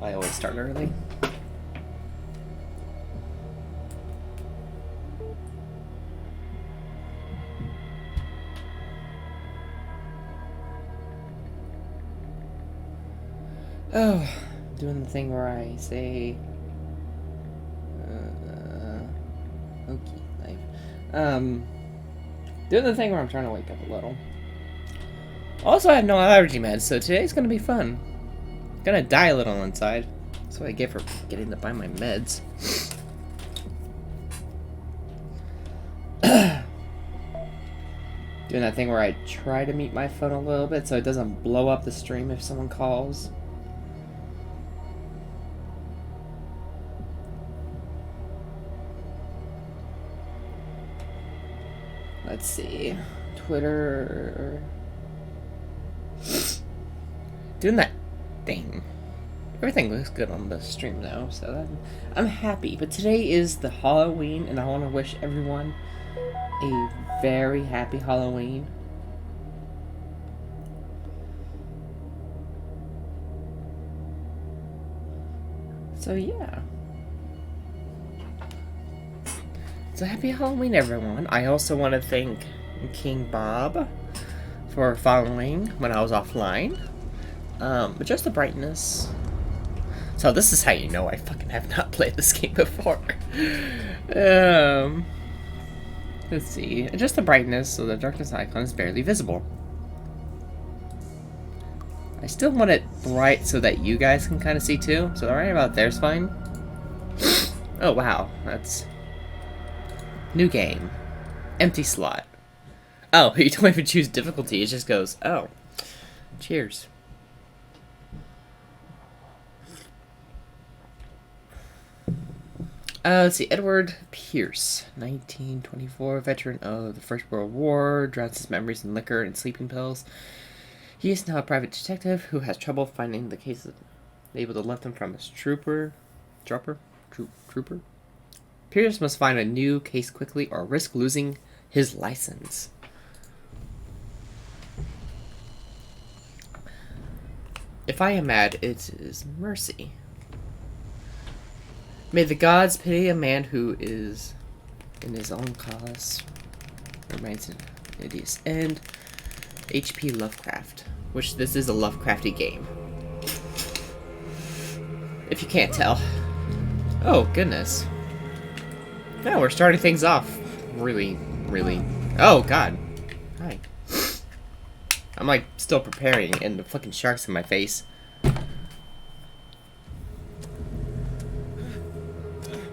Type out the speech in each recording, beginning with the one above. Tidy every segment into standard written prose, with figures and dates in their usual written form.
I always start early. Oh, doing the thing where I say, okay, life. Doing the thing where I'm trying to wake up a little. Also, I have no allergy meds, so today's gonna be fun. Gonna die a little inside. That's what I get for getting to buy my meds. Doing that thing where I try to mute my phone a little bit so it doesn't blow up the stream if someone calls. Let's see. Twitter. Doing that thing. Everything looks good on the stream now, so I'm happy. But today is the Halloween, and I want to wish everyone a very happy Halloween. So yeah. So happy Halloween, everyone. I also want to thank King Bob for following when I was offline. But just the brightness. So this is how you know I fucking have not played this game before. Let's see. Adjust the brightness so the darkness icon is barely visible. I still want it bright so that you guys can kind of see too. So right about there's fine. Oh wow, that's new game. Empty slot. Oh, you don't even choose difficulty. It just goes, oh. Cheers. Let's see, Edward Pierce, 1924, veteran of the First World War, drowns his memories in liquor and sleeping pills. He is now a private detective who has trouble finding the cases able to lift him from his trooper. Pierce must find a new case quickly or risk losing his license. If I am mad, it is mercy. May the gods pity a man who is in his own cause. Reminds an hideous end. H.P. Lovecraft. Which this is a Lovecrafty game. If you can't tell. Oh, goodness. Yeah, we're starting things off really. Oh, God. Hi. I'm like still preparing and the fucking shark's in my face.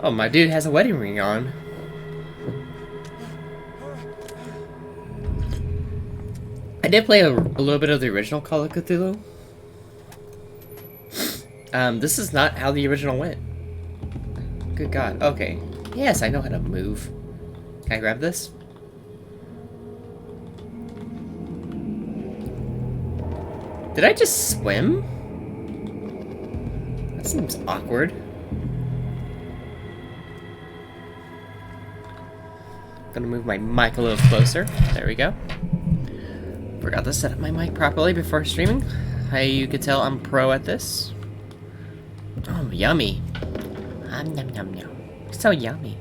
Oh, my dude has a wedding ring on. I did play a little bit of the original Call of Cthulhu. This is not how the original went. Good God. Okay. Yes, I know how to move. Can I grab this? Did I just swim? That seems awkward. Gonna move my mic a little closer. There we go. Forgot to set up my mic properly before streaming. How you could tell I'm pro at this. Oh, yummy. Nom nom nom. So yummy.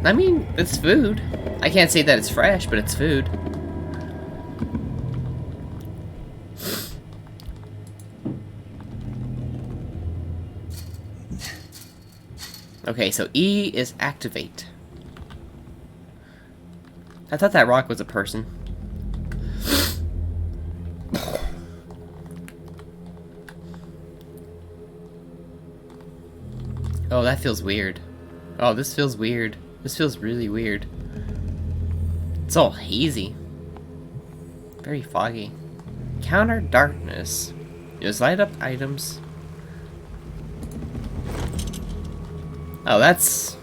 I mean, it's food. I can't say that it's fresh, but it's food. Okay, so E is activate. I thought that rock was a person. Oh, that feels weird. Oh, this feels weird. This feels really weird. It's all hazy. Very foggy. Counter darkness. Just light up items. Oh, that's...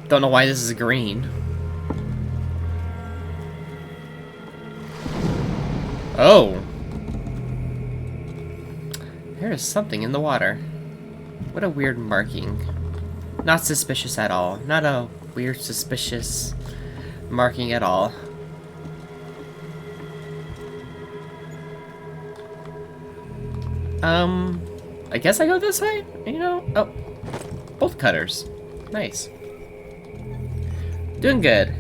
Don't know why this is green. Oh! There is something in the water. What a weird marking. Not suspicious at all. Not a weird, suspicious marking at all. I guess I go this way? You know? Oh. Both cutters. Nice. Doing good.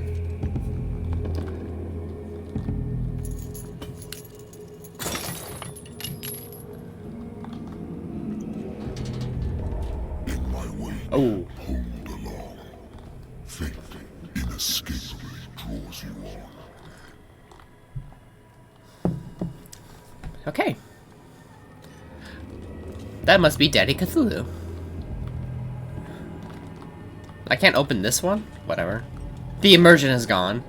Oh. Hold along. Fate inescapably draws you on. Okay. That must be Daddy Cthulhu. I can't open this one? Whatever. The immersion is gone.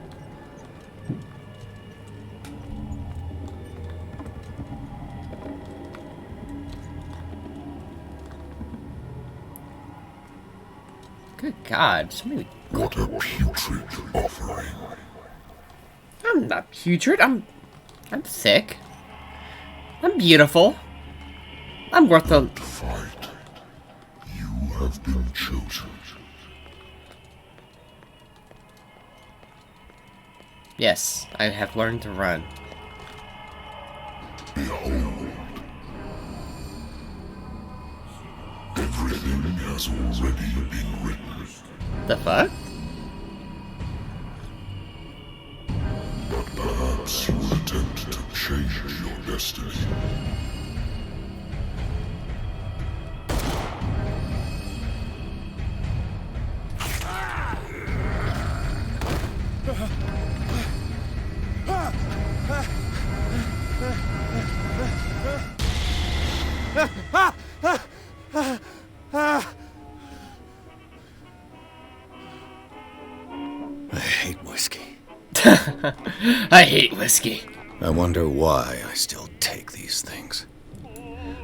Good God. So many... What a putrid offering. I'm not putrid. I'm sick. I'm beautiful. I'm worth a... Fight. You have been chosen. Yes, I have learned to run. Behold. Everything has already been written. The fuck? But perhaps you will attempt to change your destiny. I hate whiskey. I hate whiskey. I wonder why I still take these things.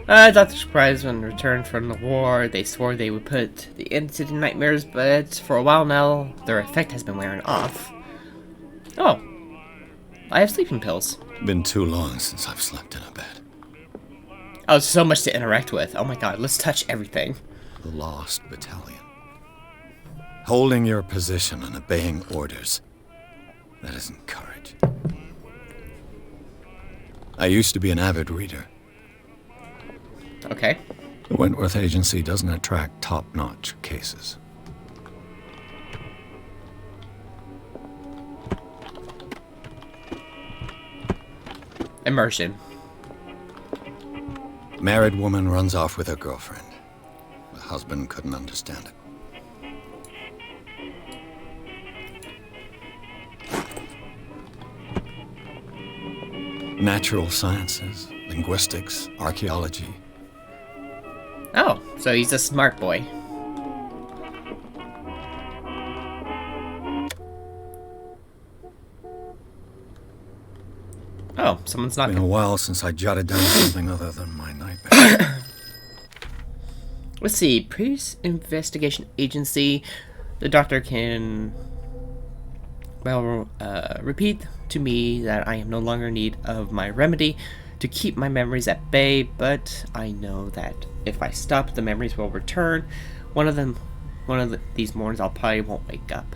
Dr. Surprise, when returned from the war, they swore they would put the end to the nightmares, but for a while now, their effect has been wearing off. Oh. I have sleeping pills. Been too long since I've slept in a bed. Oh, so much to interact with. Oh my god, let's touch everything. The Lost Battalion. Holding your position and obeying orders. That isn't courage. I used to be an avid reader. Okay. The Wentworth Agency doesn't attract top-notch cases. Immersion. Married woman runs off with her girlfriend. The husband couldn't understand it. Natural sciences, linguistics, archaeology. Oh, so he's a smart boy. Oh, someone's It's knocking. been a while since I jotted down something other than my nightmare. Let's see. Police investigation agency. The doctor can, well, repeat to me that I am no longer in need of my remedy to keep my memories at bay, but I know that if I stop, the memories will return. One of these mornings, I'll probably won't wake up.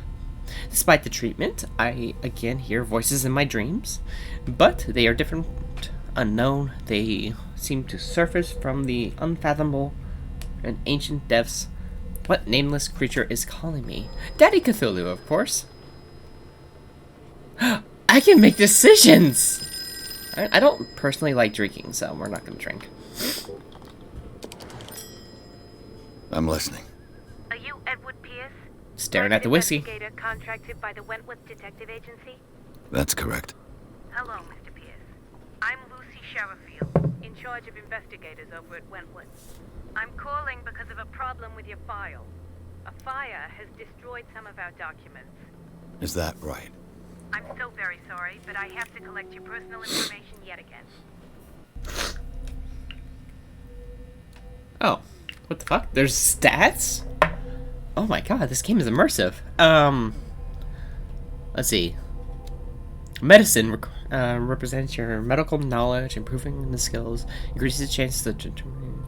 Despite the treatment, I again hear voices in my dreams, but they are different, unknown. They seem to surface from the unfathomable and ancient depths. What nameless creature is calling me? Daddy Cthulhu, of course. I can make decisions! I don't personally like drinking, so we're not going to drink. I'm listening. Are you Edward Pierce? Staring at the whiskey. Investigator contracted by the Wentworth Detective Agency? That's correct. Hello, Mr. Pierce. I'm Lucy Sherifield, in charge of investigators over at Wentworth. I'm calling because of a problem with your file. A fire has destroyed some of our documents. Is that right? I'm so very sorry, but I have to collect your personal information yet again. Oh, what the fuck? There's stats? Oh my god, this game is immersive. Let's see. Medicine represents your medical knowledge, improving the skills, increases the chances of determining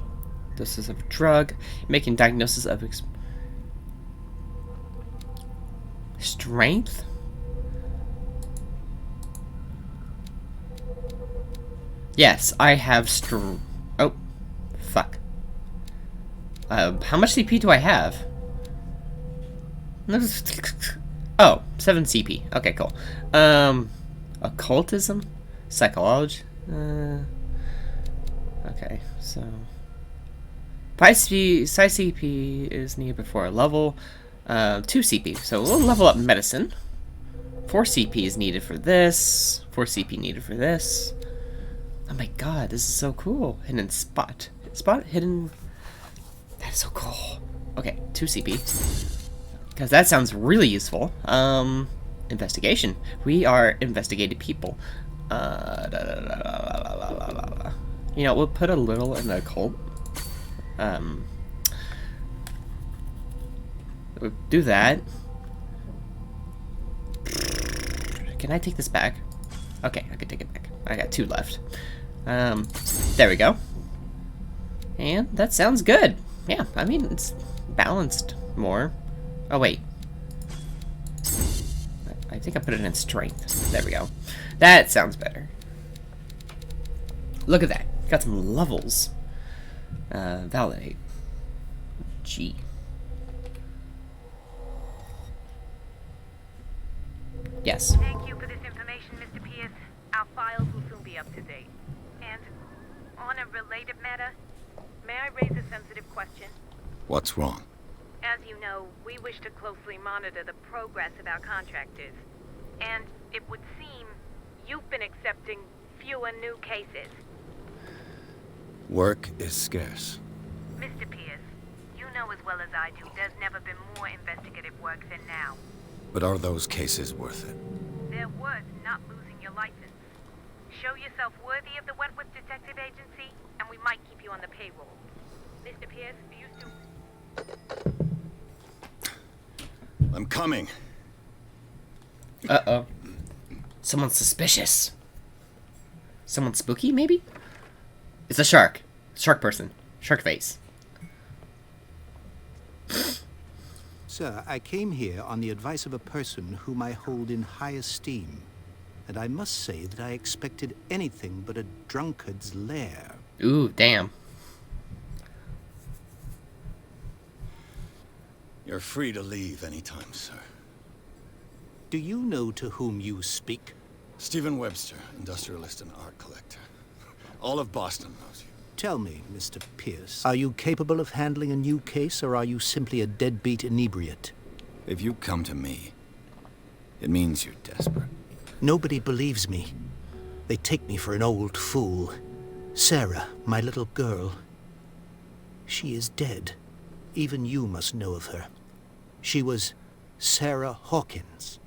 doses of a drug, making diagnosis of strength. Yes, I have oh, fuck? How much CP do I have? Oh, 7 CP. Okay, cool. Occultism? Psychology? Okay, so... 5 CP is needed before a level. 2 CP, so we'll level up medicine. 4 CP is needed for this. 4 CP needed for this. Oh my god, this is so cool. Hidden spot. Spot hidden... That is so cool. Okay, 2 CP. Because that sounds really useful. Investigation. We are investigating people. You know, we'll put a little in the occult. We'll do that. Can I take this back? Okay, I can take it back. I got 2 left. There we go. And that sounds good. Yeah, I mean, it's balanced more. Oh, wait. I think I put it in strength. There we go. That sounds better. Look at that. Got some levels. Validate. G. Yes. Thank you for this information, Mr. Pierce. Our files will soon be up to date. And on a related matter, may I raise a sensitive question? What's wrong? As you know, we wish to closely monitor the progress of our contractors. And it would seem you've been accepting fewer new cases. Work is scarce. Mr. Pierce, you know as well as I do there's never been more investigative work than now. But are those cases worth it? They're worth not losing your license. Show yourself worthy of the Wentworth Detective Agency, and we might keep you on the payroll. Mr. Pierce, are you still... I'm coming. Uh-oh. Someone's suspicious. Someone spooky, maybe? It's a shark. Shark person. Shark face. Sir, I came here on the advice of a person whom I hold in high esteem. And I must say that I expected anything but a drunkard's lair. Ooh, damn. You're free to leave anytime, sir. Do you know to whom you speak? Stephen Webster, industrialist and art collector. All of Boston knows you. Tell me, Mr. Pierce, are you capable of handling a new case, or are you simply a deadbeat inebriate? If you come to me, it means you're desperate. Nobody believes me. They take me for an old fool. Sarah, my little girl, she is dead. Even you must know of her. She was Sarah Hawkins.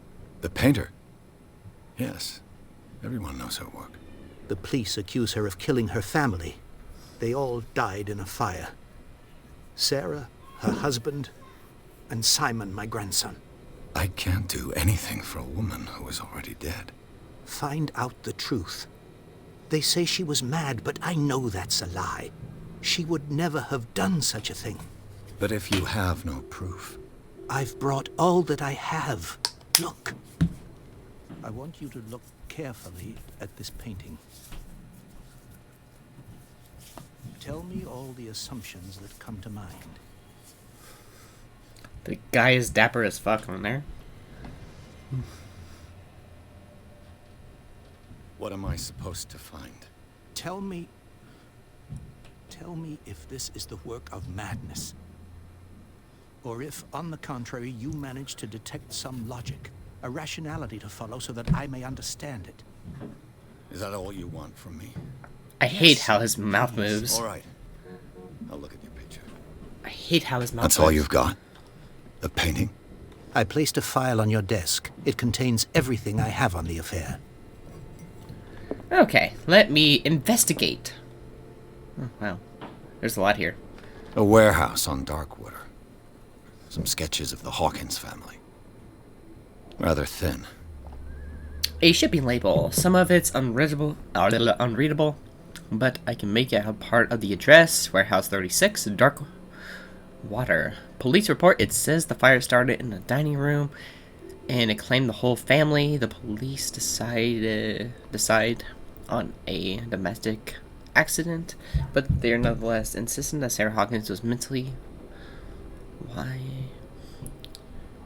The painter? Yes. Everyone knows her work. The police accuse her of killing her family. They all died in a fire. Sarah, her husband, and Simon, my grandson. I can't do anything for a woman who is already dead. Find out the truth. They say she was mad, but I know that's a lie. She would never have done such a thing. But if you have no proof... I've brought all that I have. Look. I want you to look carefully at this painting. Tell me all the assumptions that come to mind. The guy is dapper as fuck on there. What am I supposed to find? Tell me if this is the work of madness. Or if, on the contrary, you manage to detect some logic, a rationality to follow so that I may understand it. Is that all you want from me? I hate how his mouth moves. All right. I'll look at your picture. I hate how his mouth That's moves. all you've got? The painting? I placed a file on your desk. It contains everything I have on the affair. Okay, let me investigate. Oh, wow. There's a lot here. A warehouse on Darkwater. Some sketches of the Hawkins family. Rather thin. A shipping label. Some of it's unreadable, but I can make it a part of the address. Warehouse 36, Dark Water. Police report. It says the fire started in the dining room, and it claimed the whole family. The police decide on a domestic accident, but they are nonetheless insistent that Sarah Hawkins was mentally... Why?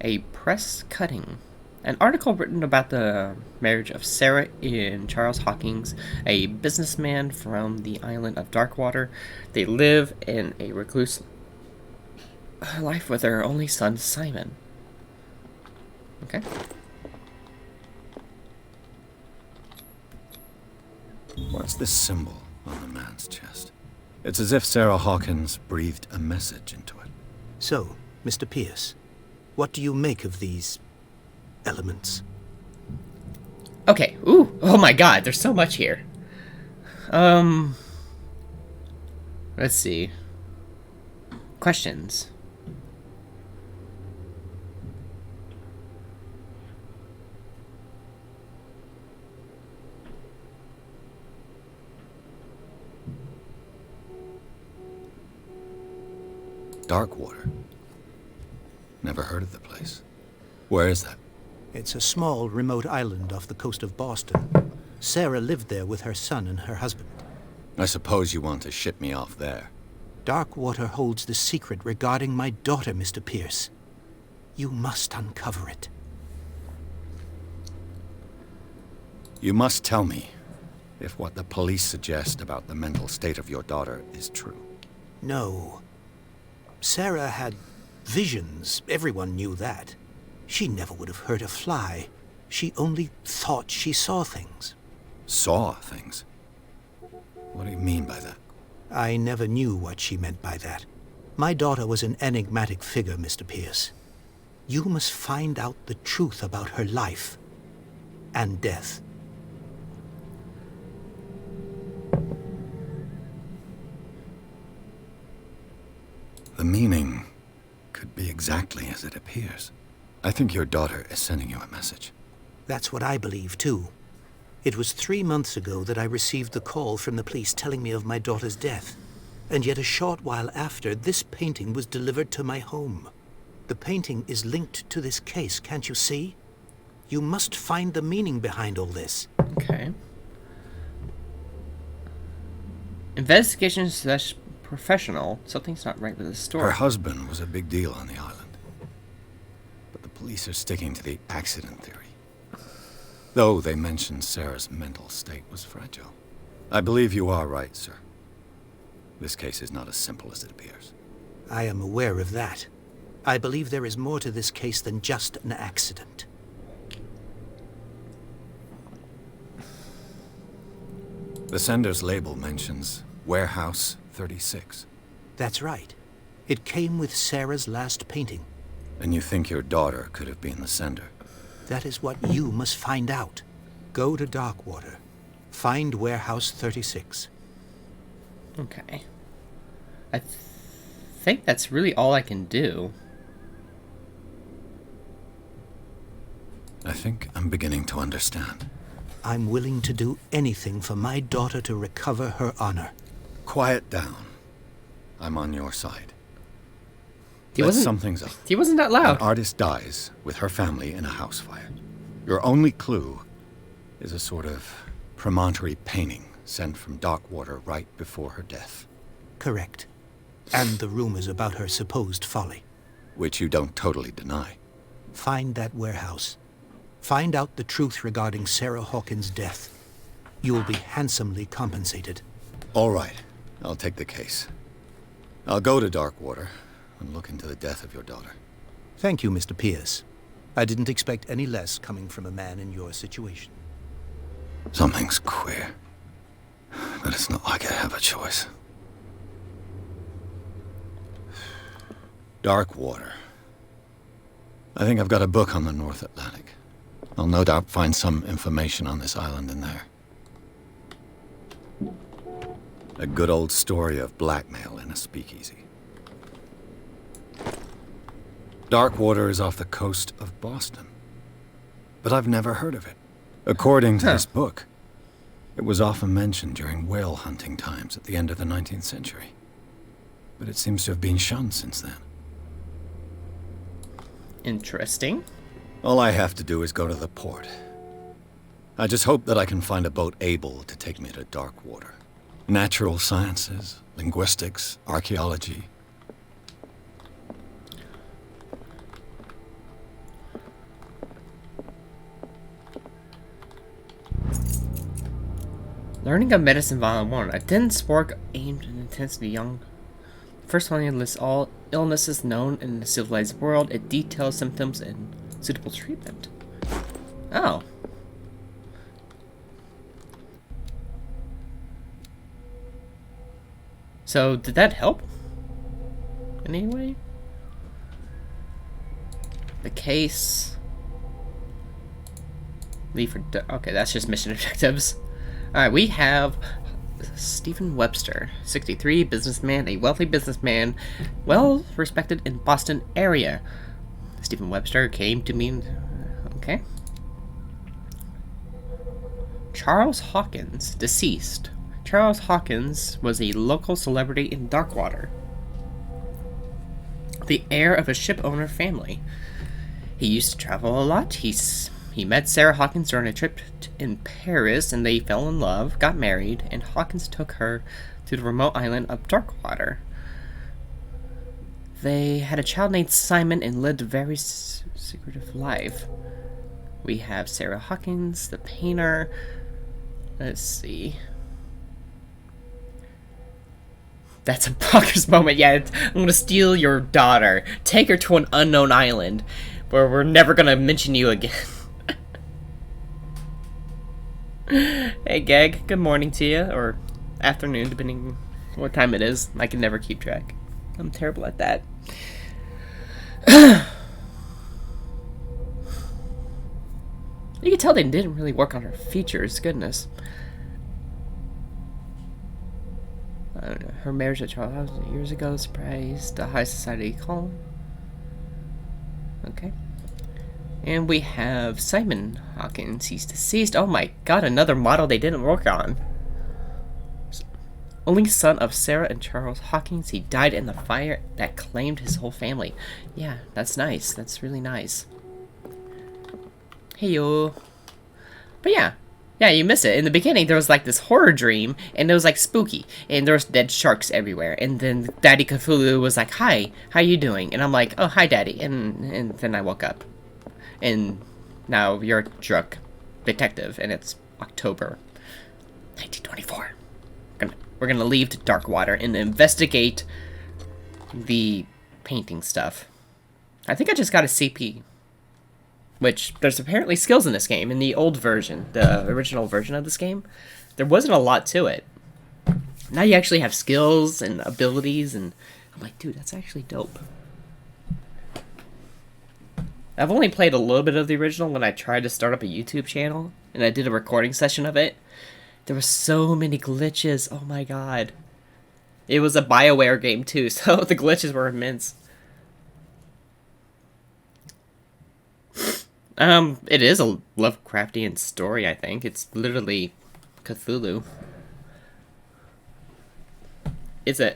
A press cutting. An article written about the marriage of Sarah and Charles Hawkins, a businessman from the island of Darkwater. They live in a recluse life with their only son, Simon. Okay. What's this symbol on the man's chest? It's as if Sarah Hawkins breathed a message into it. So, Mr. Pierce, what do you make of these elements? Okay. Ooh. Oh my god, there's so much here. Let's see. Questions. Darkwater. Never heard of the place. Where is that? It's a small, remote island off the coast of Boston. Sarah lived there with her son and her husband. I suppose you want to ship me off there. Darkwater holds the secret regarding my daughter, Mr. Pierce. You must uncover it. You must tell me if what the police suggest about the mental state of your daughter is true. No. Sarah had visions. Everyone knew that. She never would have hurt a fly. She only thought she saw things. Saw things? What do you mean by that? I never knew what she meant by that. My daughter was an enigmatic figure, Mr. Pierce. You must find out the truth about her life and death. The meaning could be exactly as it appears. I think your daughter is sending you a message. That's what I believe, too. It was 3 months ago that I received the call from the police telling me of my daughter's death. And yet a short while after, this painting was delivered to my home. The painting is linked to this case, can't you see? You must find the meaning behind all this. Okay. Investigation / professional. Something's not right with the story. Her husband was a big deal on the island. But the police are sticking to the accident theory. Though they mentioned Sarah's mental state was fragile. I believe you are right, sir. This case is not as simple as it appears. I am aware of that. I believe there is more to this case than just an accident. The sender's label mentions Warehouse 36. That's right. It came with Sarah's last painting. And you think your daughter could have been the sender? That is what you must find out. Go to Darkwater. Find Warehouse 36. Okay. I think that's really all I can do. I think I'm beginning to understand. I'm willing to do anything for my daughter to recover her honor. Quiet down. I'm on your side. Something's up. He wasn't that loud. An artist dies with her family in a house fire. Your only clue is a sort of promontory painting sent from Darkwater right before her death. Correct. And the rumors about her supposed folly. Which you don't totally deny. Find that warehouse. Find out the truth regarding Sarah Hawkins' death. You will be handsomely compensated. All right. I'll take the case. I'll go to Darkwater and look into the death of your daughter. Thank you, Mr. Pierce. I didn't expect any less coming from a man in your situation. Something's queer. But it's not like I have a choice. Darkwater. I think I've got a book on the North Atlantic. I'll no doubt find some information on this island in there. A good old story of blackmail in a speakeasy. Darkwater is off the coast of Boston. But I've never heard of it. According to this book, it was often mentioned during whale hunting times at the end of the 19th century. But it seems to have been shunned since then. Interesting. All I have to do is go to the port. I just hope that I can find a boat able to take me to Darkwater. Natural sciences, linguistics, archaeology. Learning of Medicine Volume 1. A dense work aimed at intensely young. First one lists all illnesses known in the civilized world. It details symptoms and suitable treatment. Oh. So, did that help? In any way? The case. Leave for... Okay, that's just mission objectives. Alright, we have Stephen Webster, 63, businessman, a wealthy businessman, well respected in Boston area. Stephen Webster came to me... Okay. Charles Hawkins, deceased. Charles Hawkins was a local celebrity in Darkwater, the heir of a ship owner family. He used to travel a lot. He met Sarah Hawkins during a trip in Paris, and they fell in love, got married, and Hawkins took her to the remote island of Darkwater. They had a child named Simon and lived a very secretive life. We have Sarah Hawkins, the painter. Let's see. That's a bonkers moment. Yeah, I'm gonna steal your daughter. Take her to an unknown island where we're never gonna mention you again. Hey, Gag. Good morning to you, or afternoon, depending what time it is. I can never keep track. I'm terrible at that. You can tell they didn't really work on her features. Goodness. I don't know. Her marriage at Charles years ago surprised the high society column. Okay. And we have Simon Hawkins. He's deceased. Oh my god, another model they didn't work on. Only son of Sarah and Charles Hawkins. He died in the fire that claimed his whole family. Yeah, that's nice. That's really nice. Hey yo. But yeah. Yeah, you missed it. In the beginning, there was like this horror dream, and it was like spooky, and there was dead sharks everywhere. And then Daddy Cthulhu was like, "Hi, how you doing?" And I'm like, "Oh, hi, Daddy." And then I woke up, and now you're a drunk detective, and it's October 1924. We're gonna leave to Darkwater and investigate the painting stuff. I think I just got a CP. Which, there's apparently skills in this game. In the old version, the original version of this game, there wasn't a lot to it. Now you actually have skills and abilities, and I'm like, dude, that's actually dope. I've only played a little bit of the original when I tried to start up a YouTube channel, and I did a recording session of it. There were so many glitches, oh my god. It was a BioWare game too, so the glitches were immense. It is a Lovecraftian story, I think. It's literally Cthulhu.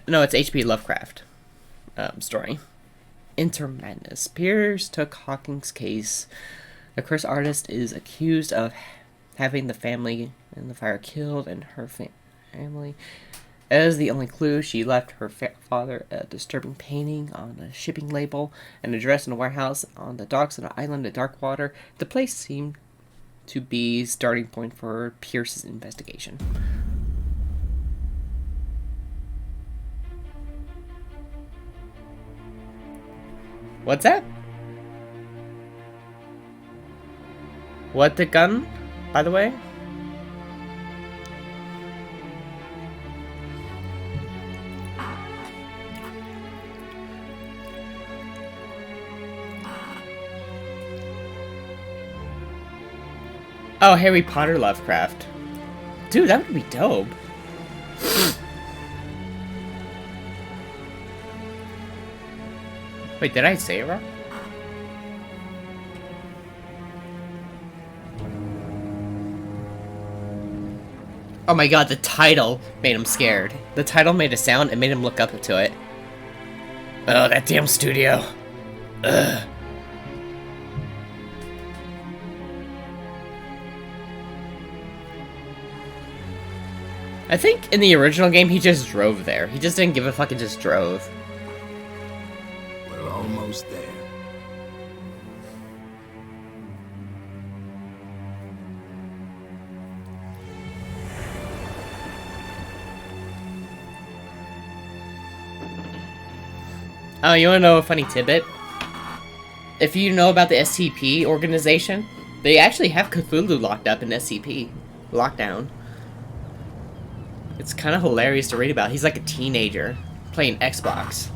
No, it's H.P. Lovecraft story. Intermadness. Pierce took Hawkins' case. The cursed artist is accused of having the family in the fire killed, and her family. As the only clue, she left her father a disturbing painting on a shipping label, an address in a warehouse on the docks of an island of Darkwater. The place seemed to be starting point for Pierce's investigation. What's that? What the gun, by the way? Oh, Harry Potter Lovecraft. Dude, that would be dope. Wait, did I say it wrong? Oh my god, the title made him scared. The title made a sound and made him look up to it. Oh, that damn studio. Ugh. I think in the original game he just drove there. He just didn't give a fuck and just drove. We're almost there. Oh, you wanna know a funny tidbit? If you know about the SCP organization, they actually have Cthulhu locked up in SCP. Lockdown. It's kind of hilarious to read about. He's like a teenager playing Xbox.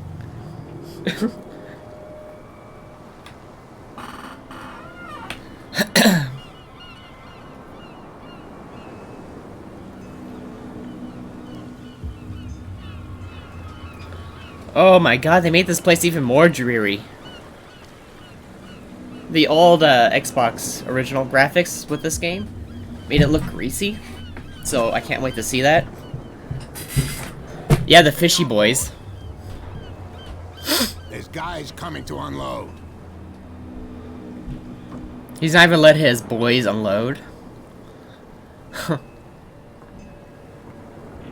Oh my god, they made this place even more dreary. The old Xbox original graphics with this game made it look greasy, so I can't wait to see that. Yeah, the fishy boys. There's guys coming to unload. He's not even let his boys unload.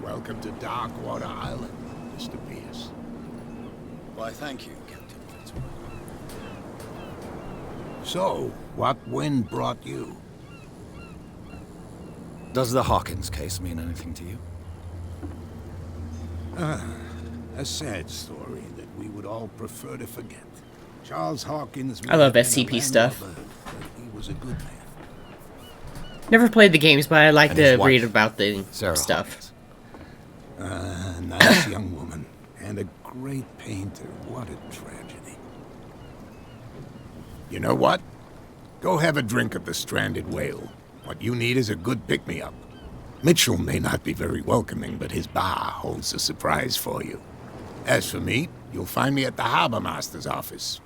Welcome to Darkwater Island, Mr. Pierce. Why, thank you, Captain Fitzroy. So, what wind brought you? Does the Hawkins case mean anything to you? A sad story that we would all prefer to forget. Charles Hawkins. I love may have been SCP a stuff. landlubber, but he was a good man. Never played the games, but I like And his to wife, read about the Sarah stuff. Hawkins. Nice young woman and a great painter. What a tragedy. You know what? Go have a drink at the Stranded Whale. What you need is a good pick-me-up. Mitchell may not be very welcoming, but his bar holds a surprise for you. As for me, you'll find me at the Harbor Master's office.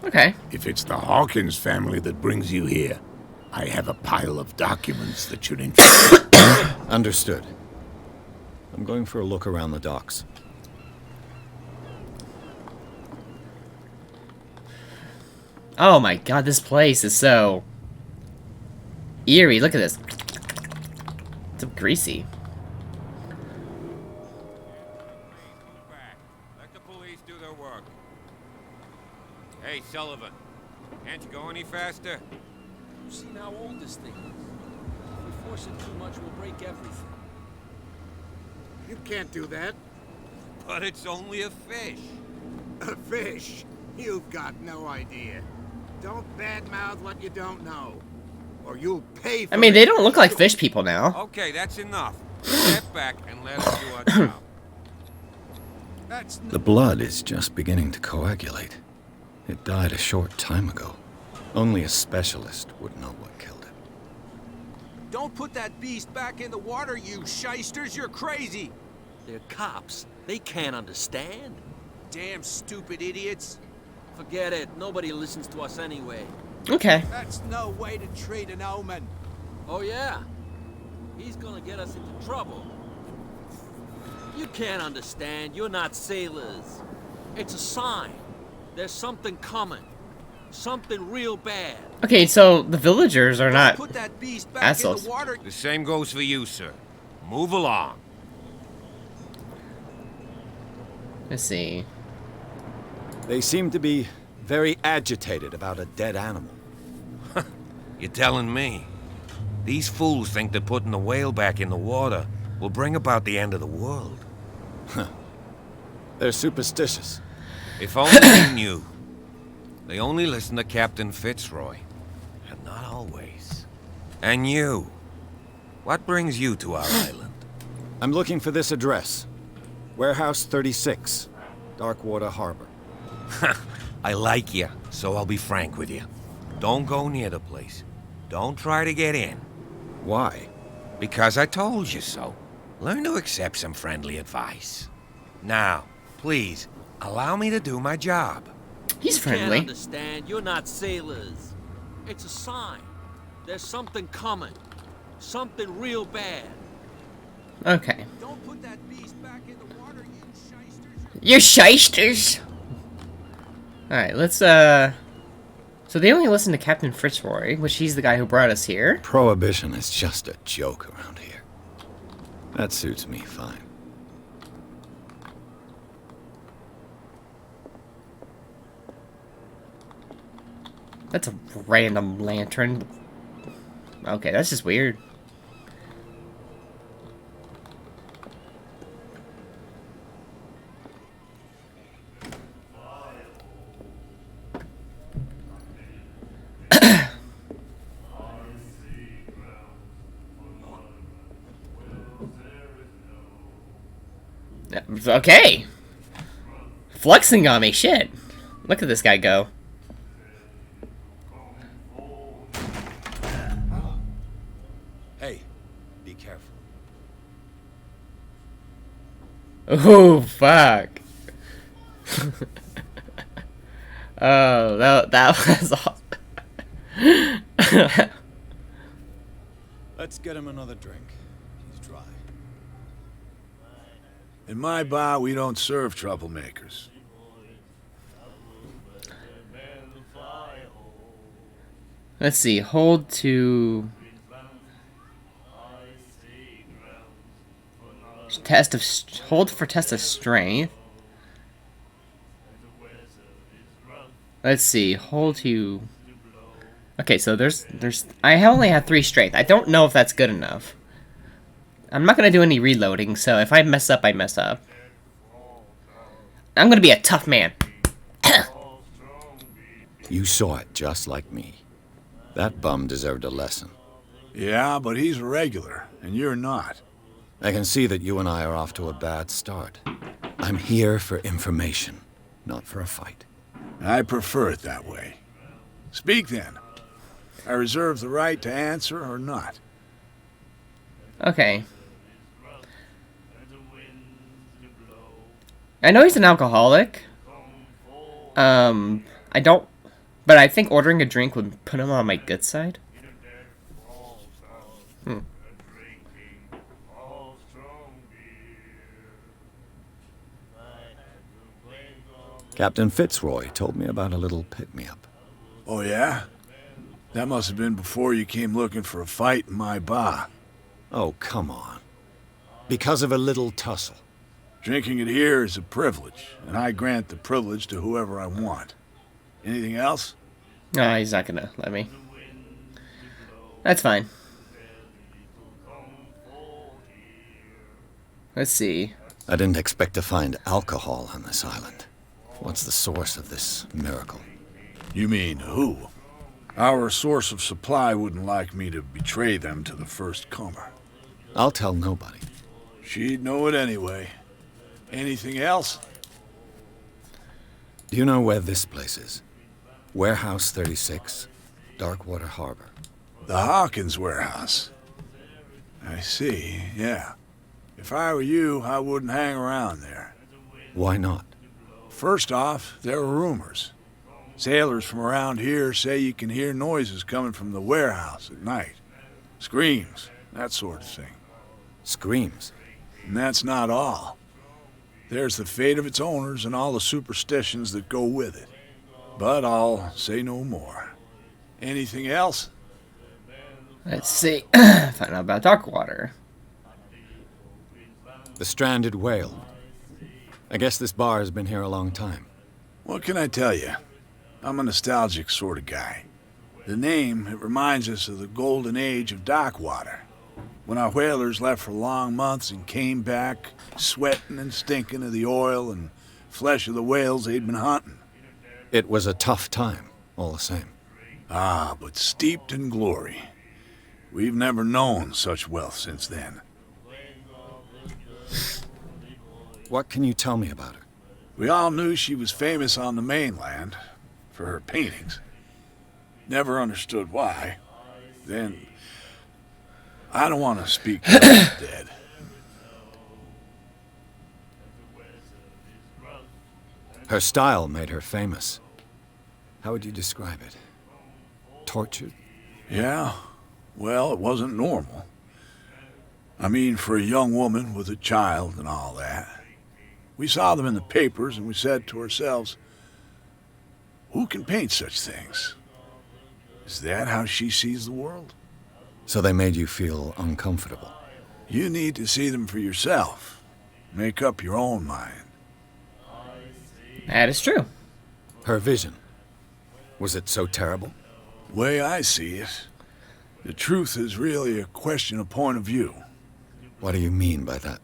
Okay. If it's the Hawkins family that brings you here, I have a pile of documents that should interest you. Understood. I'm going for a look around the docks. Oh my god, this place is so eerie. Look at this. It's so greasy. Back. Let the police do their work. Hey, Sullivan. Can't you go any faster? You've seen how old this thing is. If we force it too much, we'll break everything. You can't do that. But it's only a fish. A fish? You've got no idea. Don't badmouth what you don't know, or you'll pay for I mean, it. they don't look like fish people now. Okay, that's enough. Step back and let us do our job. That's The blood is just beginning to coagulate. It died a short time ago. Only a specialist would know what killed it. Don't put that beast back in the water, you shysters! You're crazy! They're cops. They can't understand. Damn stupid idiots. Forget it. Nobody listens to us anyway. Okay. That's no way to treat an omen. Oh, yeah? He's gonna get us into trouble. You can't understand. You're not sailors. It's a sign. There's something coming. Something real bad. Okay, so the villagers are not Put that beast back assholes. in the water. The same goes for you, sir. Move along. Let's see. They seem to be very agitated about a dead animal. You're telling me? These fools think that putting the whale back in the water will bring about the end of the world. They're superstitious. If only you knew. They only listen to Captain Fitzroy. And not always. And you. What brings you to our island? I'm looking for this address. Warehouse 36, Darkwater Harbor. I like you, so I'll be frank with you. Don't go near the place. Don't try to get in. Why? Because I told you so. Learn to accept some friendly advice. Now, please, allow me to do my job. He's You can't friendly. understand. You're not sailors. It's a sign. There's something coming. Something real bad. Okay. Don't put that beast back in the water, you shysters. You shysters! Alright, let's, So they only listen to Captain Fitzroy, which he's the guy who brought us here. Prohibition is just a joke around here. That suits me fine. That's a random lantern. Okay, that's just weird. Okay. Flexing on me, shit. Look at this guy go. Hey, be careful. Oh, fuck. Oh, that was awesome. Let's get him another drink. He's dry. In my bar, we don't serve troublemakers. Let's see, hold to... Hold for test of strength. Let's see, hold to... Okay, so there's... I only have 3 strength. I don't know if that's good enough. I'm not gonna do any reloading, so if I mess up, I mess up. I'm gonna be a tough man. You saw it just like me. That bum deserved a lesson. Yeah, but he's a regular, and you're not. I can see that you and I are off to a bad start. I'm here for information, not for a fight. I prefer it that way. Speak then. I reserve the right to answer or not. Okay. I know he's an alcoholic. I don't... But I think ordering a drink would put him on my good side. Captain Fitzroy told me about a little pick-me-up. Oh, yeah? That must have been before you came looking for a fight in my bar. Oh, come on. Because of a little tussle. Drinking it here is a privilege, and I grant the privilege to whoever I want. Anything else? No, he's not gonna let me. That's fine. Let's see. I didn't expect to find alcohol on this island. What's the source of this miracle? You mean who? Our source of supply wouldn't like me to betray them to the first comer. I'll tell nobody. She'd know it anyway. Anything else? Do you know where this place is? Warehouse 36, Darkwater Harbor. The Hawkins warehouse. I see, yeah. If I were you, I wouldn't hang around there. Why not? First off, there are rumors. Sailors from around here say you can hear noises coming from the warehouse at night. Screams, that sort of thing. Screams? And that's not all. There's the fate of its owners and all the superstitions that go with it. But I'll say no more. Anything else? Let's see. Find out about Darkwater. The stranded whale. I guess this bar has been here a long time. What can I tell you? I'm a nostalgic sort of guy. The name, it reminds us of the golden age of Darkwater. When our whalers left for long months and came back, sweating and stinking of the oil and flesh of the whales they'd been hunting. It was a tough time, all the same. Ah, but steeped in glory. We've never known such wealth since then. What can you tell me about her? We all knew she was famous on the mainland for her paintings. Never understood why. Then, I don't want to speak to the dead. Her style made her famous. How would you describe it? Tortured? Yeah, well, it wasn't normal. I mean, for a young woman with a child and all that. We saw them in the papers and we said to ourselves, who can paint such things? Is that how she sees the world? So they made you feel uncomfortable? You need to see them for yourself. Make up your own mind. That is true. Her vision. Was it so terrible? Way I see it, the truth is really a question of point of view. What do you mean by that?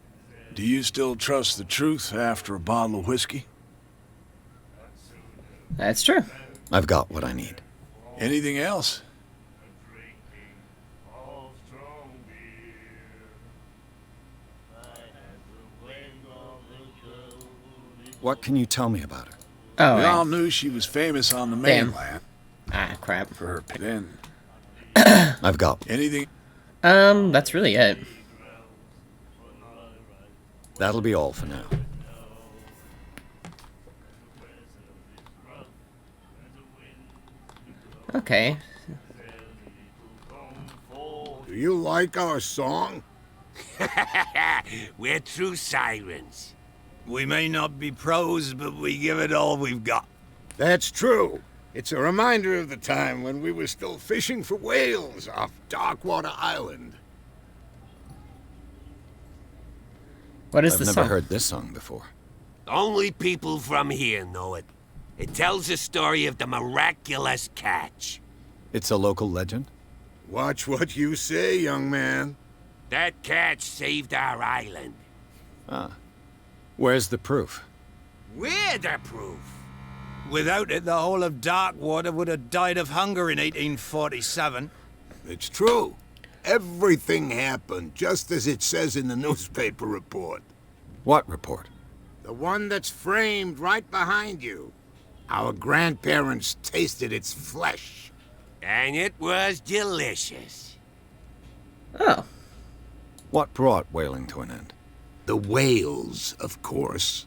Do you still trust the truth after a bottle of whiskey? That's true. I've got what I need. Anything else? What can you tell me about her? Oh, We right. all knew she was famous on the Damn. mainland Ah, crap. for her then. I've got. Anything? That's really it. That'll be all for now. Okay. Do you like our song? We're true sirens. We may not be pros, but we give it all we've got. That's true. It's a reminder of the time when we were still fishing for whales off Darkwater Island. What is I've the never song? heard this song before. Only people from here know it. It tells the story of the miraculous catch. It's a local legend? Watch what you say, young man. That catch saved our island. Ah. Where's the proof? We're the proof. Without it, the whole of Darkwater would have died of hunger in 1847. It's true. Everything happened just as it says in the newspaper report. What report? The one that's framed right behind you. Our grandparents tasted its flesh. And it was delicious. Oh. What brought whaling to an end? The whales, of course.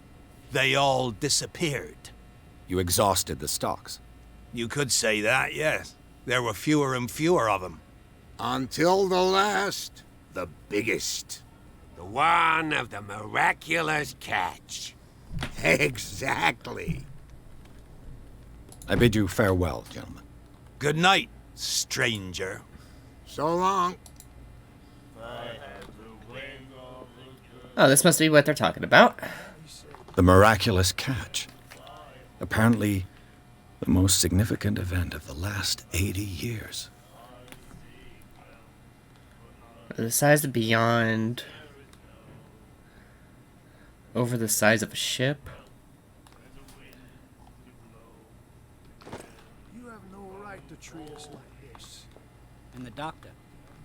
They all disappeared. You exhausted the stocks. You could say that, yes. There were fewer and fewer of them. Until the last, the biggest. The one of the miraculous catch. Exactly. I bid you farewell, gentlemen. Good night, stranger. So long. Oh, this must be what they're talking about. The miraculous catch. Apparently, the most significant event of the last 80 years. The size of beyond. Over the size of a ship. You have no right to treat us like this. And the doctor,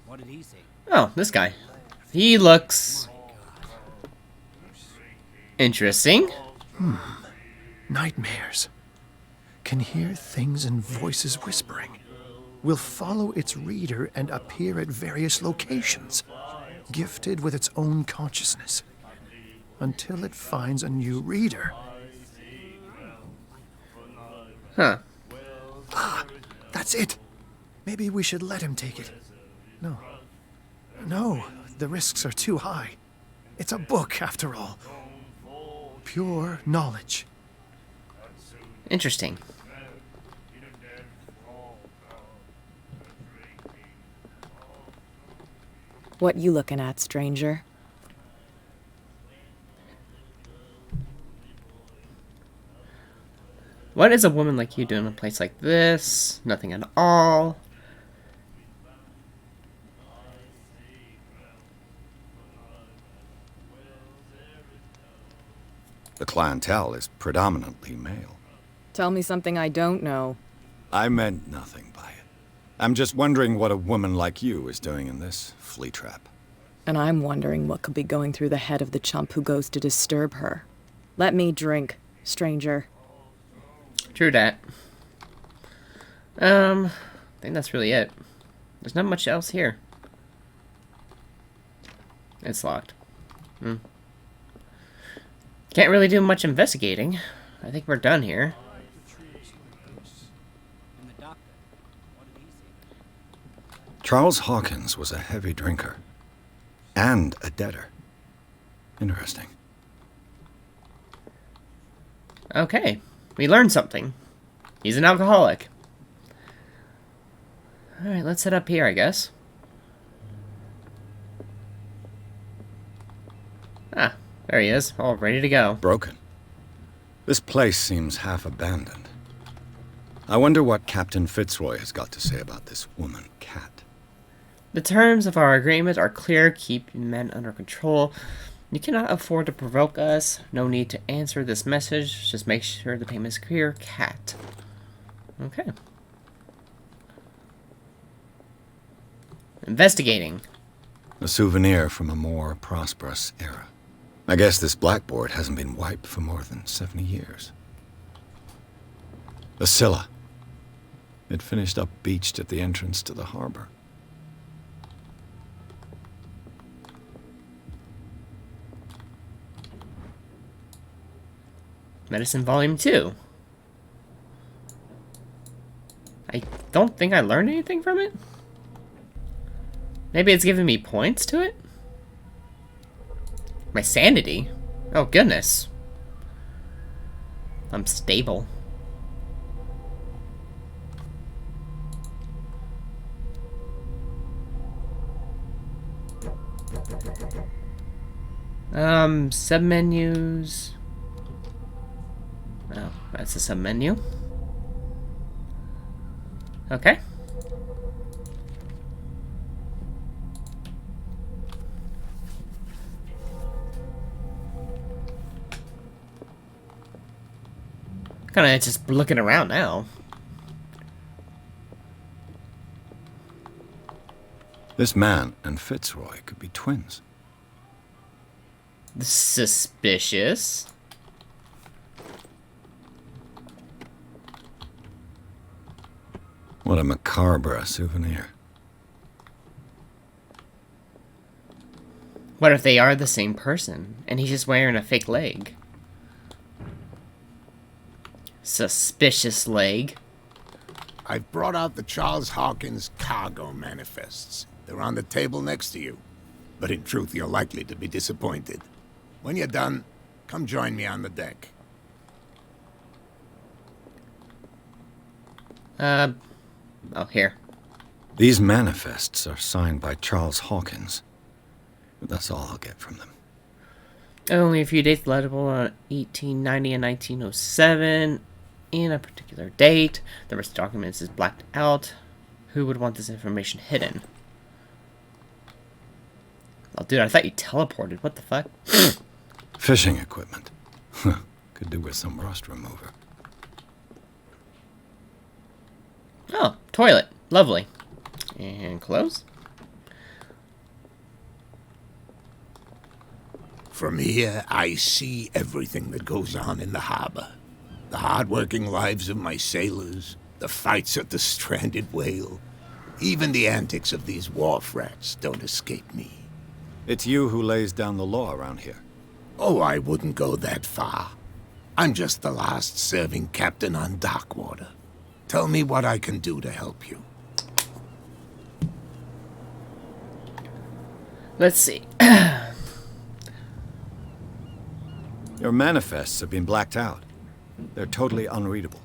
what did he say? Oh, this guy. He looks interesting. Nightmares. Can hear things and voices whispering. Will follow its reader and appear at various locations, gifted with its own consciousness, until it finds a new reader. Huh. Ah, that's it. Maybe we should let him take it. No. No, the risks are too high. It's a book, after all. Pure knowledge. Interesting. What you looking at, stranger? What is a woman like you doing in a place like this? Nothing at all. The clientele is predominantly male. Tell me something I don't know. I meant nothing by it. I'm just wondering what a woman like you is doing in this flea trap. And I'm wondering what could be going through the head of the chump who goes to disturb her. Let me drink, stranger. True that. I think that's really it. There's not much else here. It's locked. Can't really do much investigating. I think we're done here. And the doctor, what did he say? Charles Hawkins was a heavy drinker. And a debtor. Interesting. Okay. We learned something. He's an alcoholic. Alright, let's head up here, I guess. There he is, all ready to go. Broken. This place seems half abandoned. I wonder what Captain Fitzroy has got to say about this woman, Cat. The terms of our agreement are clear. Keep men under control. You cannot afford to provoke us. No need to answer this message. Just make sure the payment is clear. Cat. Okay. Investigating. A souvenir from a more prosperous era. I guess this blackboard hasn't been wiped for more than 70 years. A Scylla. It finished up beached at the entrance to the harbor. Medicine Volume 2. I don't think I learned anything from it. Maybe it's giving me points to it? My sanity? Oh, goodness. I'm stable. Submenus. Oh, that's a submenu. Okay. Kinda just looking around now. This man and Fitzroy could be twins. Suspicious. What a macabre souvenir. What if they are the same person, and he's just wearing a fake leg? Suspicious leg. I've brought out the Charles Hawkins cargo manifests. They're on the table next to you. But in truth, you're likely to be disappointed. When you're done, come join me on the deck. Oh, here. These manifests are signed by Charles Hawkins. But that's all I'll get from them. Only a few dates legible on 1890 and 1907. In a particular date. The rest of the documents is blacked out. Who would want this information hidden? Oh, dude, I thought you teleported. What the fuck? Fishing equipment. Could do with some rust remover. Oh, toilet. Lovely. And close. From here, I see everything that goes on in the harbor. The hard-working lives of my sailors, the fights at the stranded whale. Even the antics of these wharf rats don't escape me. It's you who lays down the law around here. Oh, I wouldn't go that far. I'm just the last serving captain on Darkwater. Tell me what I can do to help you. Let's see. Your manifests have been blacked out. They're totally unreadable.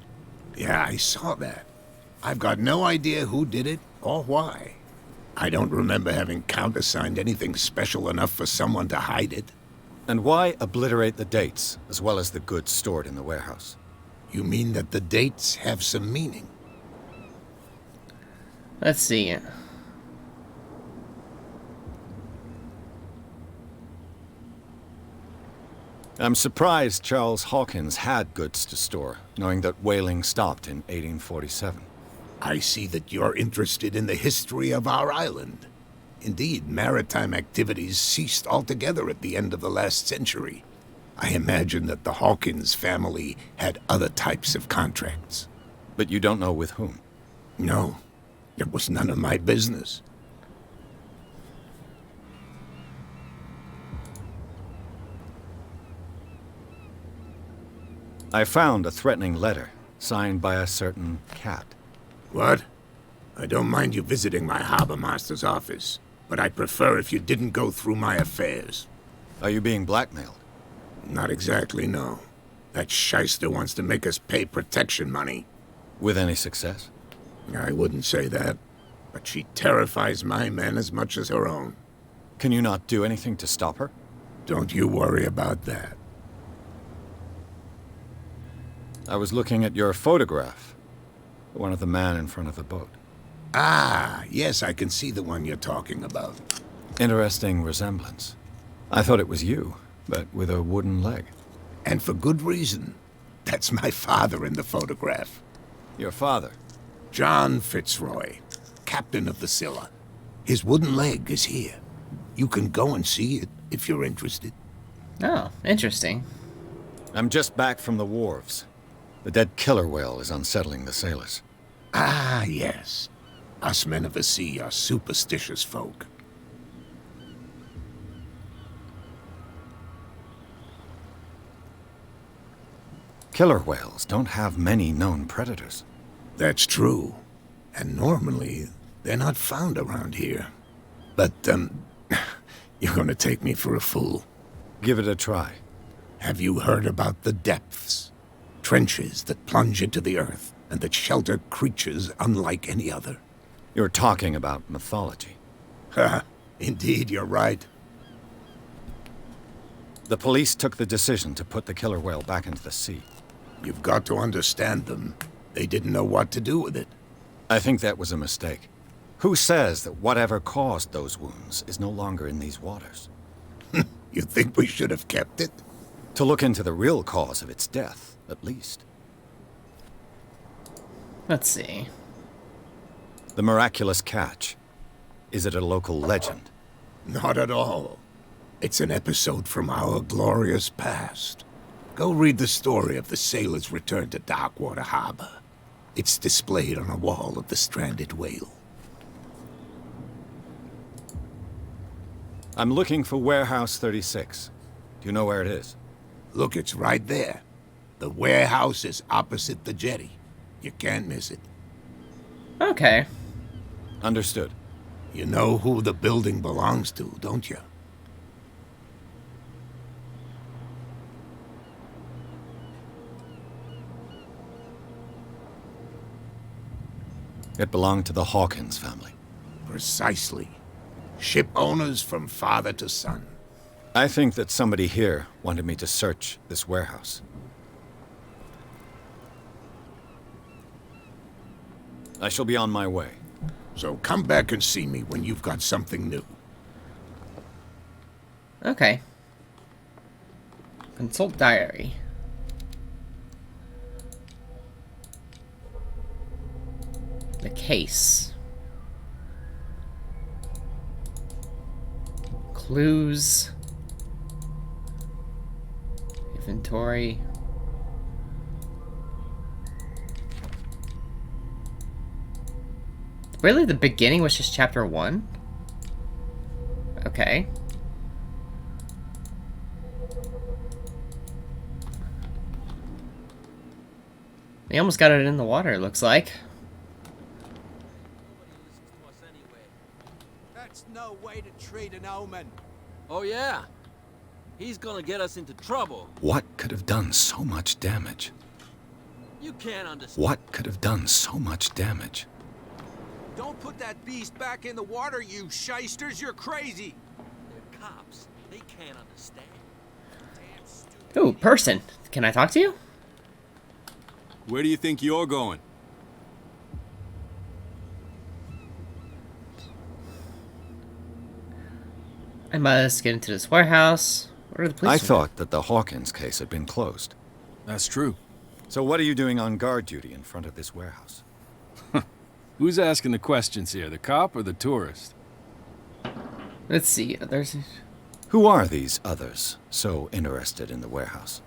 Yeah, I saw that. I've got no idea who did it or why. I don't remember having countersigned anything special enough for someone to hide it. And why obliterate the dates, as well as the goods stored in the warehouse? You mean that the dates have some meaning? Let's see. I'm surprised Charles Hawkins had goods to store, knowing that whaling stopped in 1847. I see that you're interested in the history of our island. Indeed, maritime activities ceased altogether at the end of the last century. I imagine that the Hawkins family had other types of contracts. But you don't know with whom? No, it was none of my business. I found a threatening letter, signed by a certain Cat. What? I don't mind you visiting my harbor master's office, but I'd prefer if you didn't go through my affairs. Are you being blackmailed? Not exactly, no. That shyster wants to make us pay protection money. With any success? I wouldn't say that, but she terrifies my men as much as her own. Can you not do anything to stop her? Don't you worry about that. I was looking at your photograph. The one of the man in front of the boat. Ah, yes, I can see the one you're talking about. Interesting resemblance. I thought it was you, but with a wooden leg. And for good reason. That's my father in the photograph. Your father? John Fitzroy, captain of the Scylla. His wooden leg is here. You can go and see it if you're interested. Oh, interesting. I'm just back from the wharves. The dead killer whale is unsettling the sailors. Ah, yes. Us men of the sea are superstitious folk. Killer whales don't have many known predators. That's true. And normally, they're not found around here. But, you're gonna take me for a fool. Give it a try. Have you heard about the depths? Trenches that plunge into the earth and that shelter creatures unlike any other. You're talking about mythology. Ha! Indeed, you're right. The police took the decision to put the killer whale back into the sea. You've got to understand them. They didn't know what to do with it. I think that was a mistake. Who says that whatever caused those wounds is no longer in these waters? You think we should have kept it? To look into the real cause of its death, at least. Let's see. The miraculous catch. Is it a local legend? Not at all. It's an episode from our glorious past. Go read the story of the sailor's return to Darkwater Harbor. It's displayed on a wall of the stranded whale. I'm looking for Warehouse 36. Do you know where it is? Look, it's right there. The warehouse is opposite the jetty. You can't miss it. Okay. Understood. You know who the building belongs to, don't you? It belonged to the Hawkins family. Precisely. Ship owners from father to son. I think that somebody here wanted me to search this warehouse. I shall be on my way. So come back and see me when you've got something new. Okay. Consult diary. The case. Clues. Inventory. Really, the beginning was just chapter 1? Okay. They almost got it in the water, it looks like. That's no way to treat an omen. Oh, yeah? He's gonna get us into trouble. What could have done so much damage? You can't understand. What could have done so much damage? Don't put that beast back in the water, you shysters. You're crazy. They're cops. They can't understand. Ooh, person. Can I talk to you? Where do you think you're going? I must get into this warehouse. What are the police? I thought that the Hawkins case had been closed. That's true. So what are you doing on guard duty in front of this warehouse? Who's asking the questions here, the cop or the tourist? Let's see. There's. Who are these others so interested in the warehouse?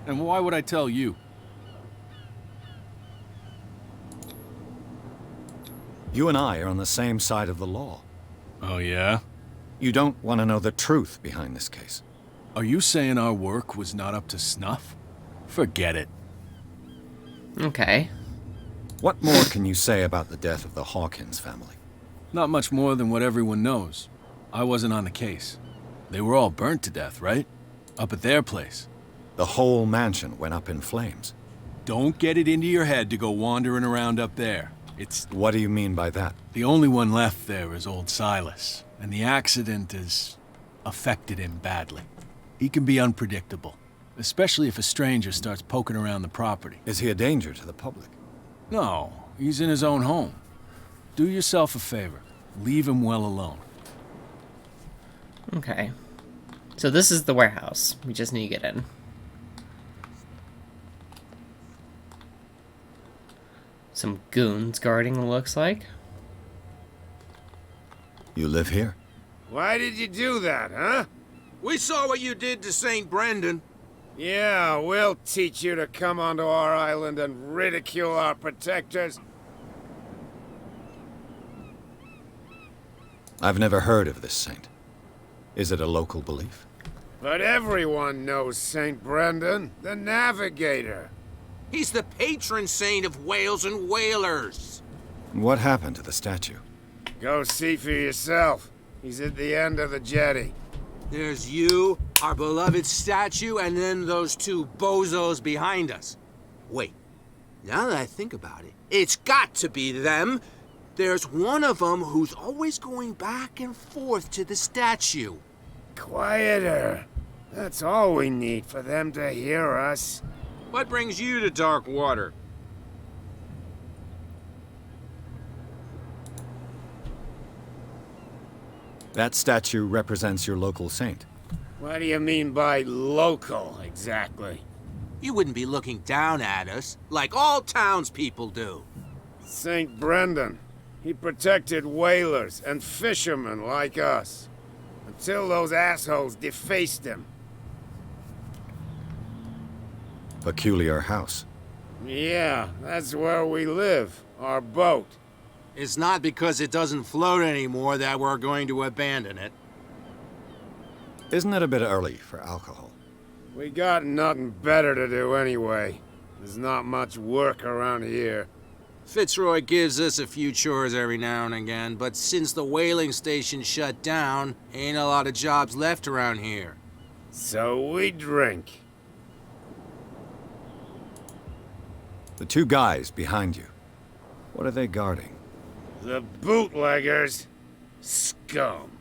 And why would I tell you? You and I are on the same side of the law. Oh, yeah? You don't want to know the truth behind this case. Are you saying our work was not up to snuff? Forget it. Okay. What more can you say about the death of the Hawkins family? Not much more than what everyone knows. I wasn't on the case. They were all burnt to death, right? Up at their place. The whole mansion went up in flames. Don't get it into your head to go wandering around up there. It's... What do you mean by that? The only one left there is old Silas, and the accident has affected him badly. He can be unpredictable, especially if a stranger starts poking around the property. Is he a danger to the public? No, he's in his own home. Do yourself a favor. Leave him well alone. Okay. So this is the warehouse. We just need to get in. Some goons guarding, looks like. You live here? Why did you do that, huh? We saw what you did to St. Brendan. Yeah, we'll teach you to come onto our island and ridicule our protectors. I've never heard of this saint. Is it a local belief? But everyone knows St. Brendan, the Navigator. He's the patron saint of whales and whalers. What happened to the statue? Go see for yourself. He's at the end of the jetty. There's you, our beloved statue, and then those two bozos behind us. Wait, now that I think about it, it's got to be them. There's one of them who's always going back and forth to the statue. Quieter. That's all we need for them to hear us. What brings you to Darkwater? That statue represents your local saint. What do you mean by local, exactly? You wouldn't be looking down at us, like all townspeople do. St. Brendan. He protected whalers and fishermen like us. Until those assholes defaced him. Peculiar house. Yeah, that's where we live. Our boat. It's not because it doesn't float anymore that we're going to abandon it. Isn't it a bit early for alcohol? We got nothing better to do anyway. There's not much work around here. Fitzroy gives us a few chores every now and again, but since the whaling station shut down, ain't a lot of jobs left around here. So we drink. The two guys behind you. What are they guarding? The bootleggers. Scum.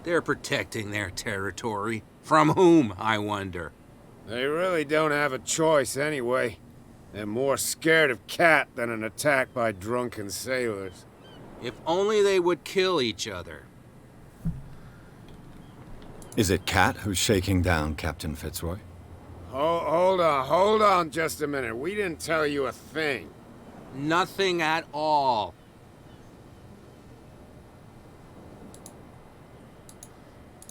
They're protecting their territory. From whom, I wonder? They really don't have a choice anyway. They're more scared of Cat than an attack by drunken sailors. If only they would kill each other. Is it Cat who's shaking down Captain Fitzroy? Hold on just a minute. We didn't tell you a thing. Nothing at all.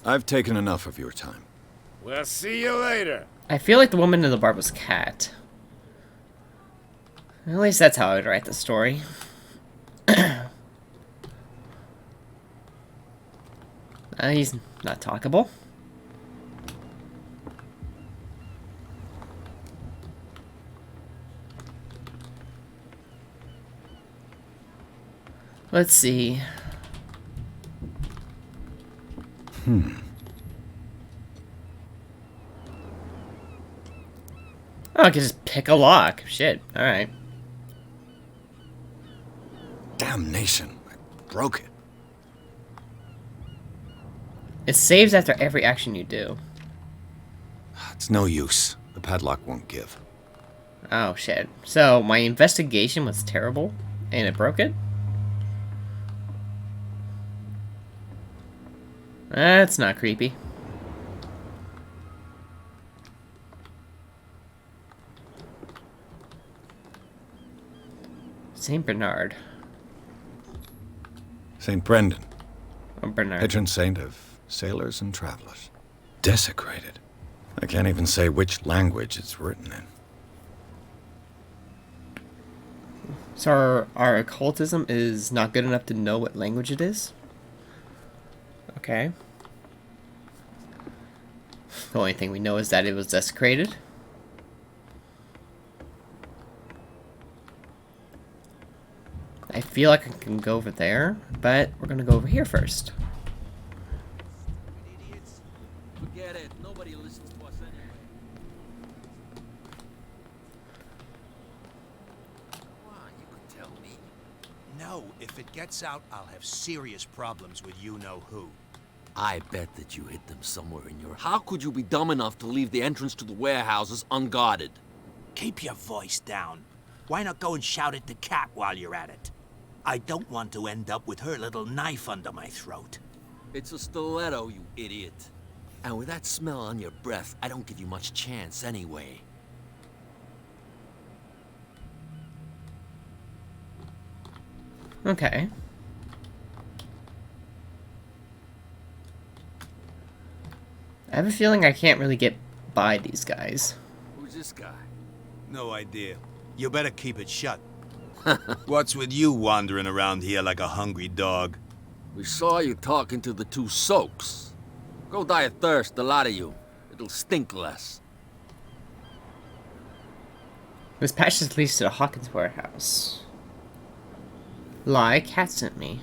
I've taken enough of your time. We'll see you later. I feel like the woman in the bar was Cat. At least that's how I would write the story. He's not talkable. Let's see. Oh, I can just pick a lock. Shit. Alright. Damnation. I broke it. It saves after every action you do. It's no use. The padlock won't give. Oh, shit. So, my investigation was terrible, and it broke it? That's not creepy. St. Bernard. St. Brendan. Oh, Bernard. Patron saint of sailors and travelers. Desecrated. I can't even say which language it's written in. So our occultism is not good enough to know what language it is? Okay. The only thing we know is that it was desecrated. I feel like I can go over there, but we're gonna go over here first. Idiots. Forget it. Nobody listens to us anyway. Come on, you could tell me. No, if it gets out, I'll have serious problems with you-know-who. I bet that you hid them somewhere in your... How could you be dumb enough to leave the entrance to the warehouses unguarded? Keep your voice down. Why not go and shout at the cat while you're at it? I don't want to end up with her little knife under my throat. It's a stiletto, you idiot. And with that smell on your breath, I don't give you much chance anyway. Okay. I have a feeling I can't really get by these guys. Who's this guy? No idea. You better keep it shut. What's with you wandering around here like a hungry dog? We saw you talking to the two soaks. Go die of thirst, the lot of you. It'll stink less. This passage leads to the Hawkins warehouse. Lie, Cat sent me.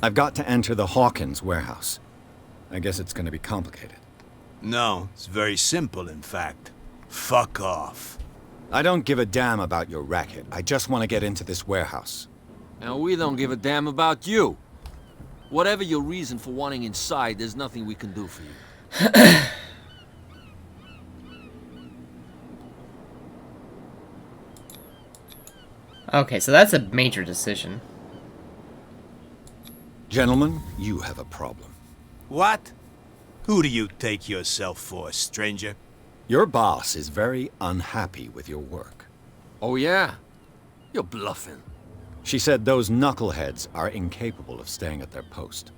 I've got to enter the Hawkins warehouse. I guess it's going to be complicated. No, it's very simple, in fact. Fuck off. I don't give a damn about your racket. I just want to get into this warehouse. And we don't give a damn about you. Whatever your reason for wanting inside, there's nothing we can do for you. Okay, so that's a major decision. Gentlemen, you have a problem. What? Who do you take yourself for, stranger? Your boss is very unhappy with your work. Oh yeah? You're bluffing. She said those knuckleheads are incapable of staying at their post.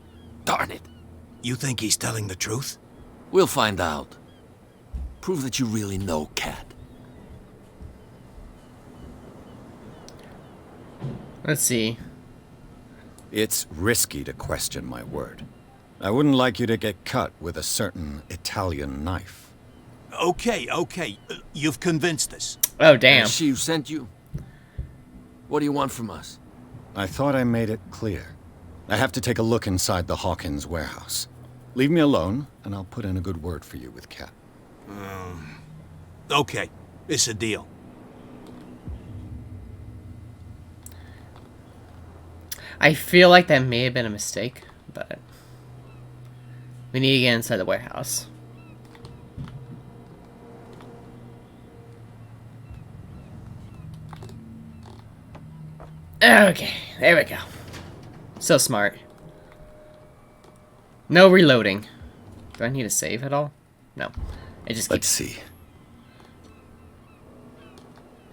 Darn it. You think he's telling the truth? We'll find out. Prove that you really know Cat. Let's see. It's risky to question my word. I wouldn't like you to get cut with a certain Italian knife. Okay. You've convinced us. Oh, damn. And she sent you? What do you want from us? I thought I made it clear. I have to take a look inside the Hawkins warehouse. Leave me alone, and I'll put in a good word for you with Cat. Okay, it's a deal. I feel like that may have been a mistake, but we need to get inside the warehouse. Okay, there we go. So smart. No reloading. Do I need to save at all? No. It just keeps... Let's see.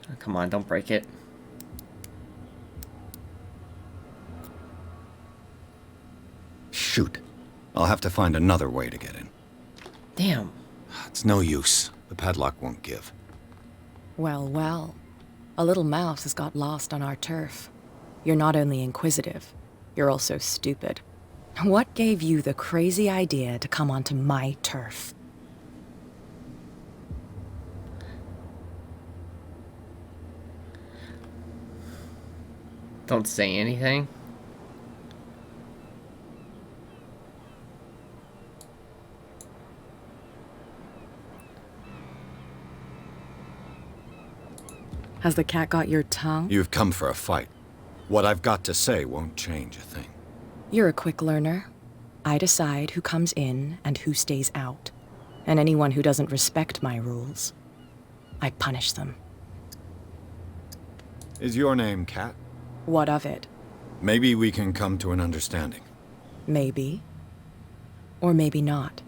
Oh, come on, don't break it. Shoot. I'll have to find another way to get in. Damn. It's no use. The padlock won't give. Well, well. A little mouse has got lost on our turf. You're not only inquisitive, you're also stupid. What gave you the crazy idea to come onto my turf? Don't say anything. Has the cat got your tongue? You've come for a fight. What I've got to say won't change a thing. You're a quick learner. I decide who comes in and who stays out. And anyone who doesn't respect my rules, I punish them. Is your name Cat? What of it? Maybe we can come to an understanding. Maybe. Or maybe not.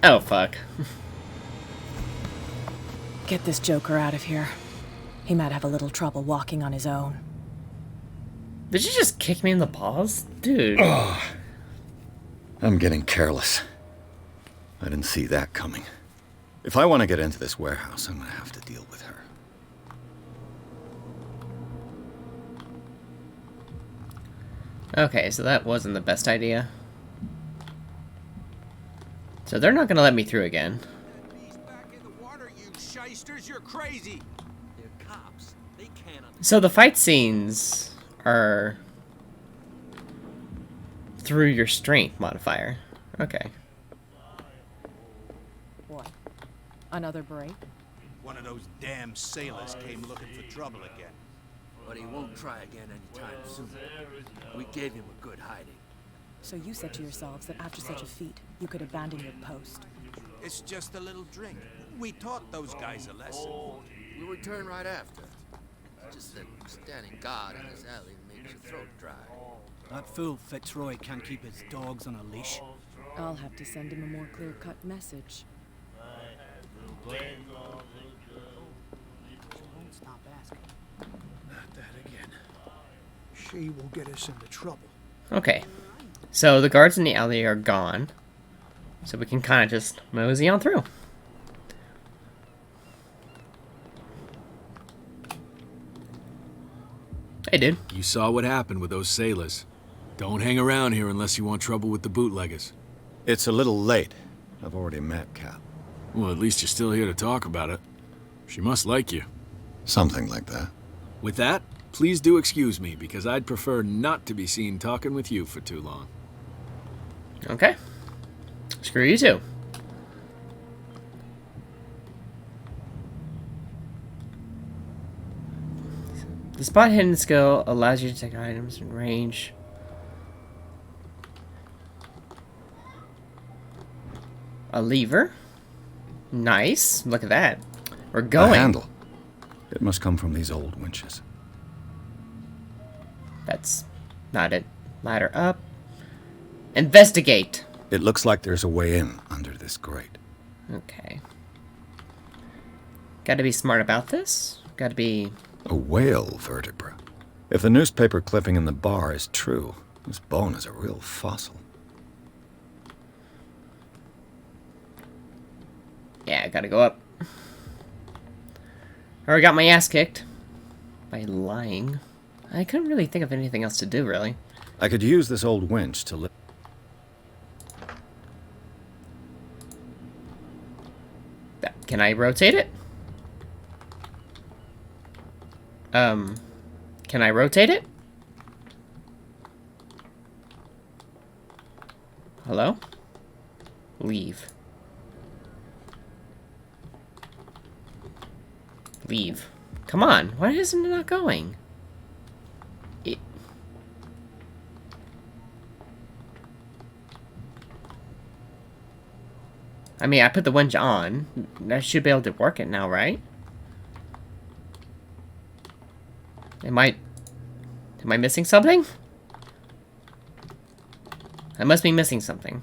Oh, fuck. Get this joker out of here. He might have a little trouble walking on his own. Did you just kick me in the balls? Dude. Oh, I'm getting careless. I didn't see that coming. If I want to get into this warehouse, I'm going to have to deal with her. Okay, so that wasn't the best idea. So they're not gonna let me through again. You're crazy. They're cops. They can't understand. So the fight scenes are through your strength modifier. Okay. What? Another break? one of those damn sailors came looking for trouble again. But he won't try again anytime soon. We gave him a good hiding. So you said to yourselves that after such a feat, you could abandon your post. It's just a little drink. We taught those guys a lesson. We'll return right after. Just that standing guard in this alley makes your throat dry. That fool Fitzroy can't keep his dogs on a leash. I'll have to send him a more clear-cut message. She won't stop asking. Not that again. She will get us into trouble. Okay. So the guards in the alley are gone. So we can kind of just mosey on through. Hey, dude. You saw what happened with those sailors. Don't hang around here unless you want trouble with the bootleggers. It's a little late. I've already met Cap. Well, at least you're still here to talk about it. She must like you. Something like that. With that, please do excuse me, because I'd prefer not to be seen talking with you for too long. Okay. Screw you too. The spot hidden skill allows you to detect items in range. A lever. Nice. Look at that. We're going. A handle. It must come from these old winches. That's not it. Ladder up. Investigate. It looks like there's a way in under this grate. Okay. Gotta be smart about this. Gotta be... A whale vertebra. If the newspaper clipping in the bar is true, this bone is a real fossil. Yeah, I gotta go up. I already got my ass kicked. By lying. I couldn't really think of anything else to do, really. I could use this old winch to lift... Can I rotate it? Can I rotate it? Hello? Leave. Leave. Come on, why isn't it not going? I mean, I put the winch on. I should be able to work it now, right? Am I missing something? I must be missing something.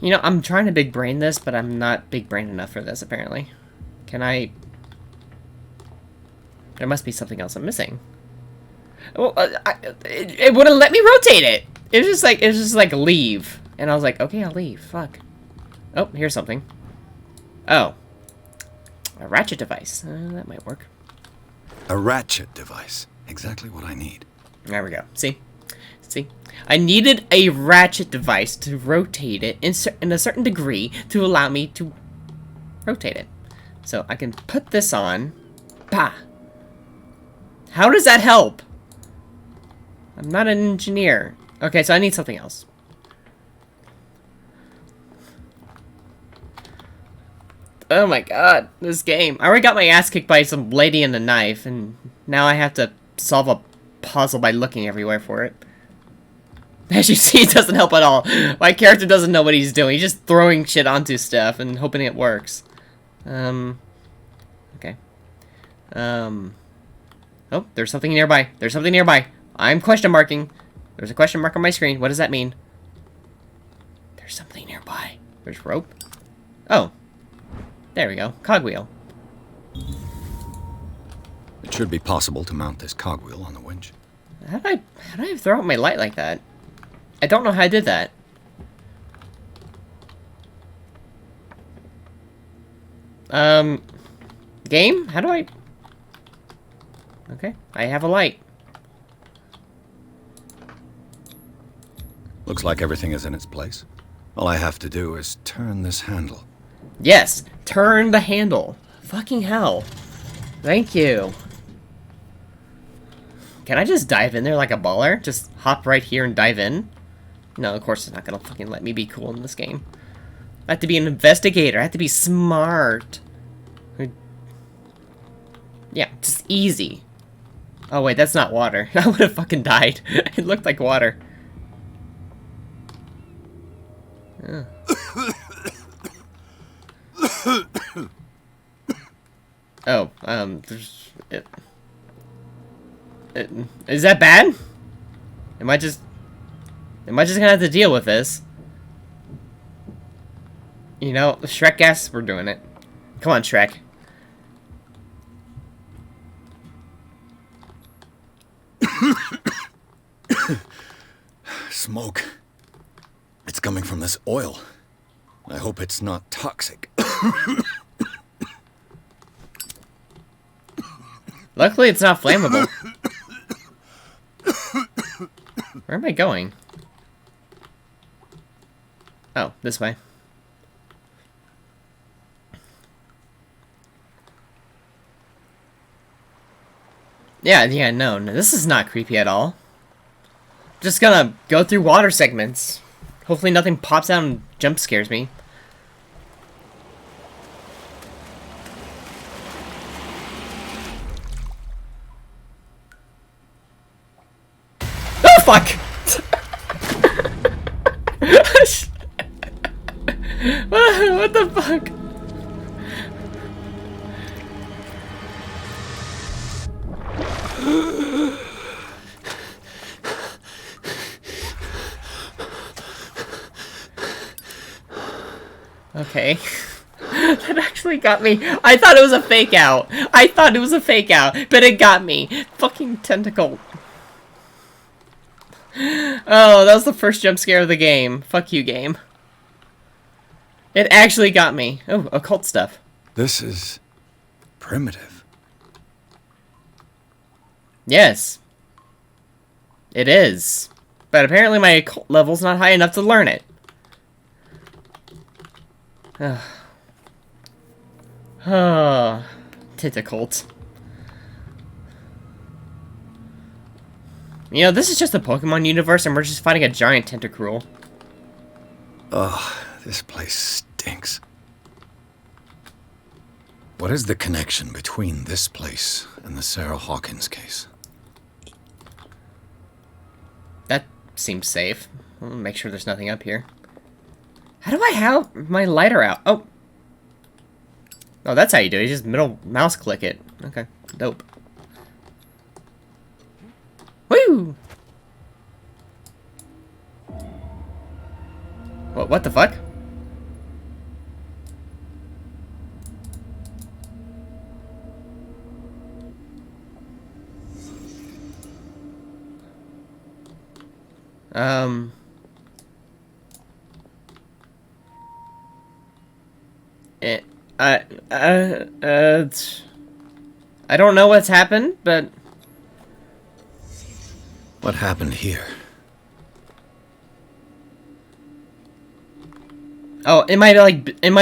You know, I'm trying to big brain this, but I'm not big brain enough for this, apparently. Can I... There must be something else I'm missing. Well, it wouldn't let me rotate it! It was just like, leave. And I was like, okay, I'll leave. Fuck. Oh, here's something. Oh. A ratchet device. That might work. A ratchet device. Exactly what I need. There we go. See? See? I needed a ratchet device to rotate it in a certain degree to allow me to rotate it. So I can put this on. Bah! How does that help? I'm not an engineer. Okay, so I need something else. Oh my god, this game. I already got my ass kicked by some lady and a knife, and now I have to solve a puzzle by looking everywhere for it. As you see, it doesn't help at all. My character doesn't know what he's doing. He's just throwing shit onto stuff and hoping it works. Okay. Oh, there's something nearby. There's something nearby. I'm question marking. There's a question mark on my screen. What does that mean? There's something nearby. There's rope. Oh. There we go. Cogwheel. It should be possible to mount this cogwheel on the winch. How did I throw out my light like that? I don't know how I did that. Game? How do I... Okay, I have a light. Looks like everything is in its place. All I have to do is turn this handle. Yes, turn the handle. Fucking hell. Thank you. Can I just dive in there like a baller? Just hop right here and dive in? No, of course it's not gonna fucking let me be cool in this game. I have to be an investigator. I have to be smart. Yeah, just easy. Oh wait, that's not water. I would have fucking died. It looked like water. Oh. Oh, there's... Is that bad? Am I just gonna have to deal with this? You know, Shrek guess we're doing it. Come on, Shrek. Smoke. It's coming from this oil. I hope it's not toxic. Luckily, it's not flammable. Where am I going? Oh, this way. Yeah, no, this is not creepy at all. Just gonna go through water segments. Hopefully nothing pops out and jump scares me. Oh, fuck! What the fuck? Okay. That actually got me. I thought it was a fake out. I thought it was a fake out, but it got me. Fucking tentacle. Oh, that was the first jump scare of the game. Fuck you, game. It actually got me. Oh, occult stuff. This is primitive. Yes. It is. But apparently my occult level's not high enough to learn it. Oh, tentacles. You know, this is just a Pokemon universe and we're just fighting a giant tentacruel. Ugh, this place stinks. What is the connection between this place and the Sarah Hawkins case? That seems safe. I'll make sure there's nothing up here. How do I have my lighter out? Oh. Oh, that's how you do it. You just middle mouse click it. Okay, dope. Woo! What the fuck? I don't know what's happened, but... What happened here? Oh, am I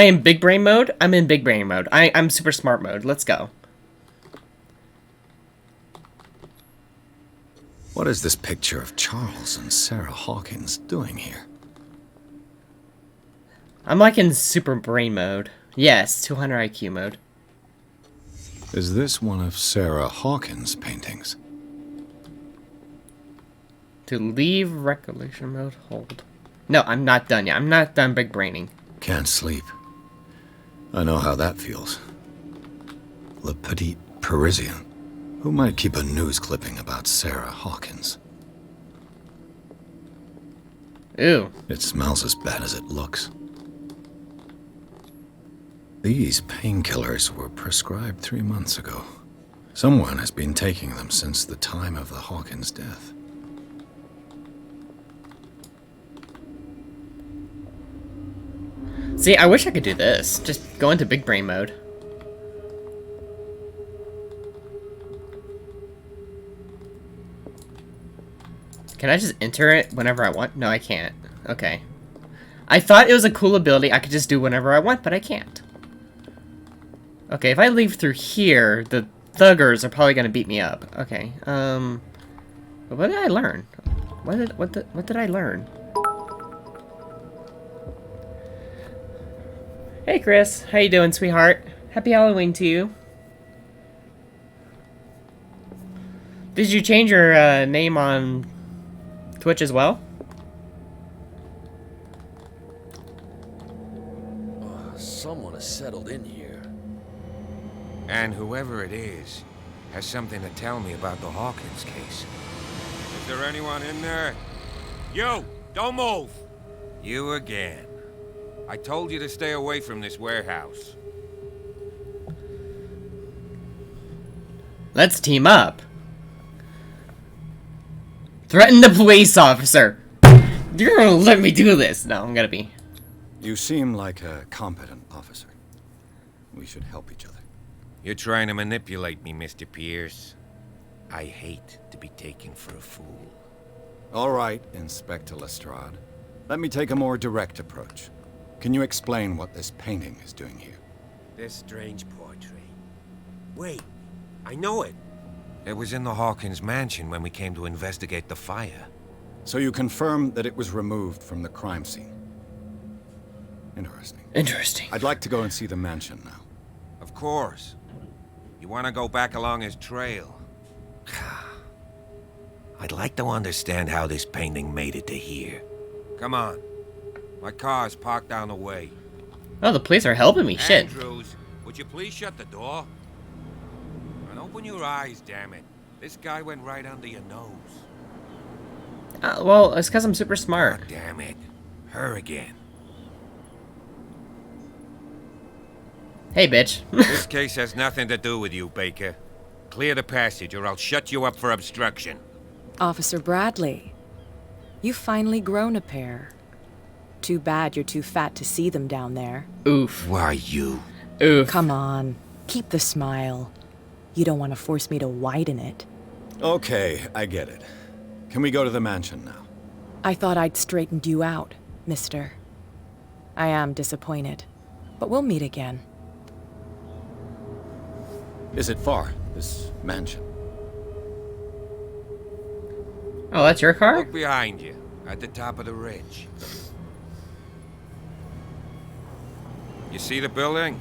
in big brain mode? I'm in big brain mode. I'm super smart mode. Let's go. What is this picture of Charles and Sarah Hawkins doing here? I'm like in super brain mode. Yes, 200 IQ mode. Is this one of Sarah Hawkins' paintings? To leave recollection mode, hold. No, I'm not done yet. I'm not done big braining. Can't sleep. I know how that feels. Le Petit Parisien. Who might keep a news clipping about Sarah Hawkins? Ew. It smells as bad as it looks. These painkillers were prescribed 3 months ago. Someone has been taking them since the time of the Hawkins death. See, I wish I could do this. Just go into big brain mode. Can I just enter it whenever I want? No, I can't. Okay. I thought it was a cool ability I could just do whenever I want, but I can't. Okay, if I leave through here, the thuggers are probably gonna beat me up. Okay, but what did I learn? What did I learn? Hey Chris, how you doing, sweetheart? Happy Halloween to you. Did you change your name on Twitch as well? Someone has settled in here. And whoever it is has something to tell me about the Hawkins case. Is there anyone in there? You! Don't move! You again. I told you to stay away from this warehouse. Let's team up. Threaten the police officer. You're gonna let me do this. No, I'm gonna be. You seem like a competent officer. We should help each other. You're trying to manipulate me, Mr. Pierce. I hate to be taken for a fool. All right, Inspector Lestrade. Let me take a more direct approach. Can you explain what this painting is doing here? This strange portrait. Wait, I know it. It was in the Hawkins mansion when we came to investigate the fire. So you confirm that it was removed from the crime scene? Interesting. Interesting. I'd like to go and see the mansion now. Of course. You want to go back along his trail? I'd like to understand how this painting made it to here. Come on. My car's parked down the way. Oh, the police are helping me. Shit. Andrews, would you please shut the door? And open your eyes, damn it. This guy went right under your nose. Well, it's because I'm super smart. God damn it. Her again. Hey, bitch. This case has nothing to do with you, Baker. Clear the passage or I'll shut you up for obstruction. Officer Bradley, you've finally grown a pair. Too bad you're too fat to see them down there. Oof. Why you? Oof. Come on, keep the smile. You don't want to force me to widen it. Okay, I get it. Can we go to the mansion now? I thought I'd straightened you out, mister. I am disappointed, but we'll meet again. Is it far, this mansion? Oh, that's your car? Look behind you, at the top of the ridge. You see the building?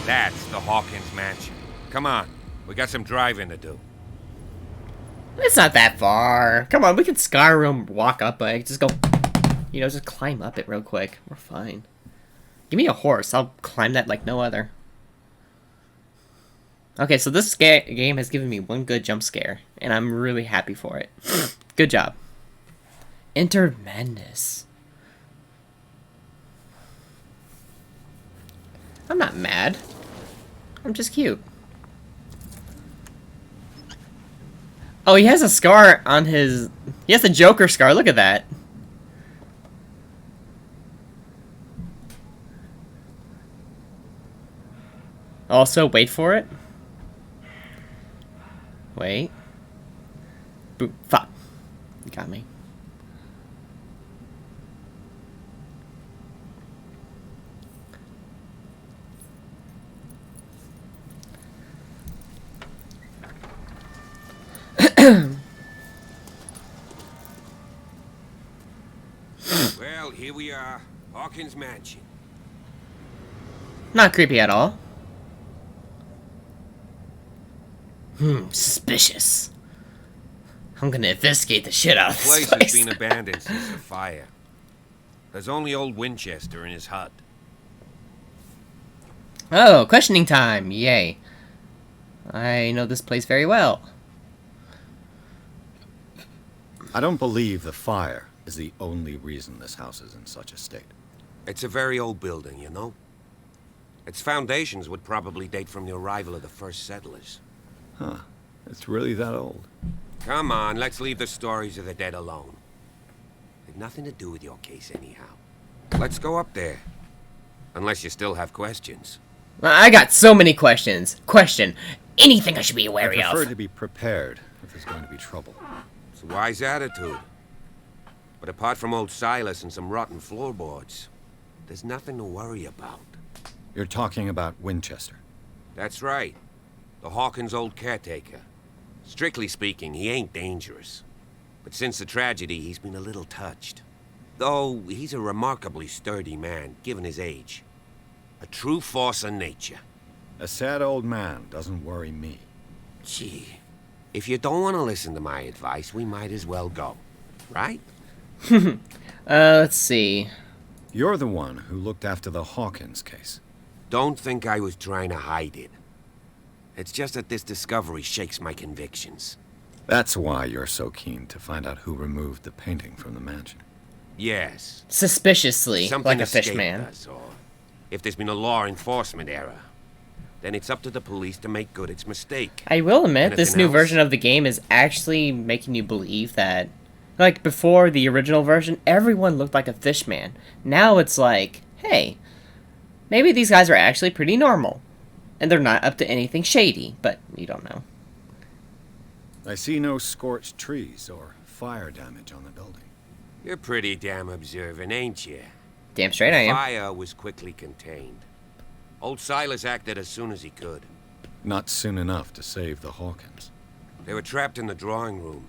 That's the Hawkins mansion. Come on, we got some driving to do. It's not that far. Come on, we can Skyrim walk up it. Just go, you know, just climb up it real quick. We're fine. Give me a horse. I'll climb that like no other. Okay, so this game has given me one good jump scare, and I'm really happy for it. Good job. Enter Madness. I'm not mad. I'm just cute. Oh, he has a scar on his... He has the Joker scar. Look at that. Also, wait for it. Wait. Boop. Fuck. You got me. Well, here we are. Hawkins mansion. Not creepy at all. Suspicious. I'm gonna investigate the shit out of The this place has place. been abandoned since the fire. There's only old Winchester in his hut. Oh, questioning time. Yay. I know this place very well. I don't believe the fire is the only reason this house is in such a state. It's a very old building, you know? Its foundations would probably date from the arrival of the first settlers. Huh. It's really that old. Come on, let's leave the stories of the dead alone. They've nothing to do with your case anyhow. Let's go up there. Unless you still have questions. I got so many questions. Question. Anything I should be wary I prefer of. to be prepared if there's going to be trouble. It's a wise attitude. But apart from old Silas and some rotten floorboards, there's nothing to worry about. You're talking about Winchester. That's right. The Hawkins' old caretaker. Strictly speaking, he ain't dangerous. But since the tragedy, he's been a little touched. Though he's a remarkably sturdy man, given his age. A true force of nature. A sad old man doesn't worry me. Gee, if you don't want to listen to my advice, we might as well go. Right? Let's see. You're the one who looked after the Hawkins case. Don't think I was trying to hide it. It's just that this discovery shakes my convictions. That's why you're so keen to find out who removed the painting from the mansion. Yes. Suspiciously, Something like a escaped fish man. us, or if there's been a law enforcement error, then it's up to the police to make good its mistake. I will admit, this Anything new else? version of the game is actually making you believe that, like before the original version, everyone looked like a fish man. Now it's like, hey, maybe these guys are actually pretty normal, and they're not up to anything shady, but you don't know. I see no scorched trees or fire damage on the building. You're pretty damn observant, ain't you? Damn straight I am. Fire was quickly contained. Old Silas acted as soon as he could. Not soon enough to save the Hawkins. They were trapped in the drawing room.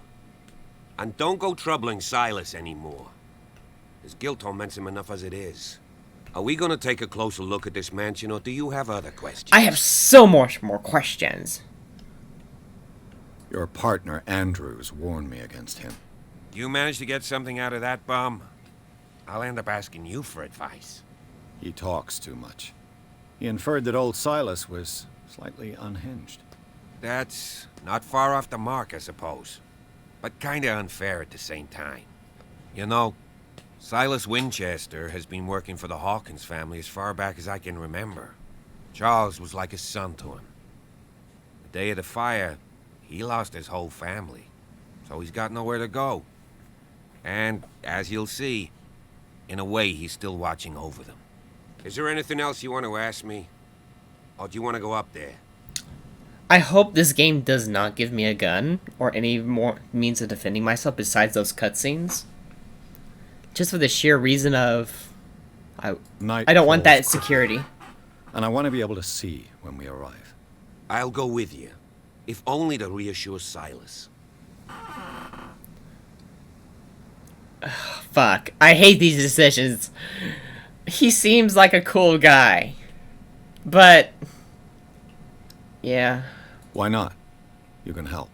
And don't go troubling Silas anymore. His guilt torments him enough as it is. Are we gonna take a closer look at this mansion, or do you have other questions? I have so much more questions. Your partner, Andrews, warned me against him. You managed to get something out of that bum? I'll end up asking you for advice. He talks too much. He inferred that old Silas was slightly unhinged. That's not far off the mark, I suppose. But kinda unfair at the same time. You know, Silas Winchester has been working for the Hawkins family as far back as I can remember. Charles was like a son to him. The day of the fire, he lost his whole family, so he's got nowhere to go. And, as you'll see, in a way, he's still watching over them. Is there anything else you want to ask me? Or do you want to go up there? I hope this game does not give me a gun, or any more means of defending myself besides those cutscenes. Just for the sheer reason of... I don't want that security. And I want to be able to see when we arrive. I'll go with you, if only to reassure Silas. Fuck. I hate these decisions. He seems like a cool guy. But... yeah. Why not? You can help.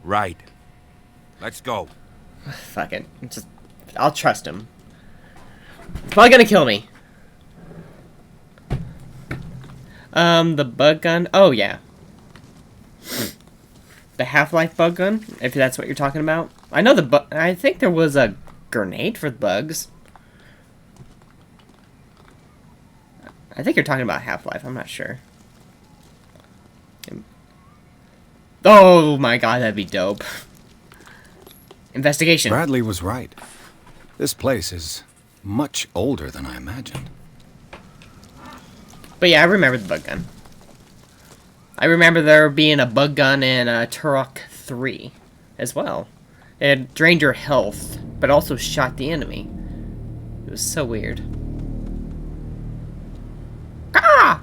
Right. Let's go. Fuck it. I'll trust him. He's probably gonna kill me. The bug gun? Oh, yeah. The Half-Life bug gun, if that's what you're talking about. I know I think there was a grenade for bugs. I think you're talking about Half-Life, I'm not sure. Oh my god, that'd be dope. Investigation. Bradley was right. This place is much older than I imagined. But yeah, I remember the bug gun. I remember there being a bug gun in Turok 3 as well. It drained your health, but also shot the enemy. It was so weird. Ah!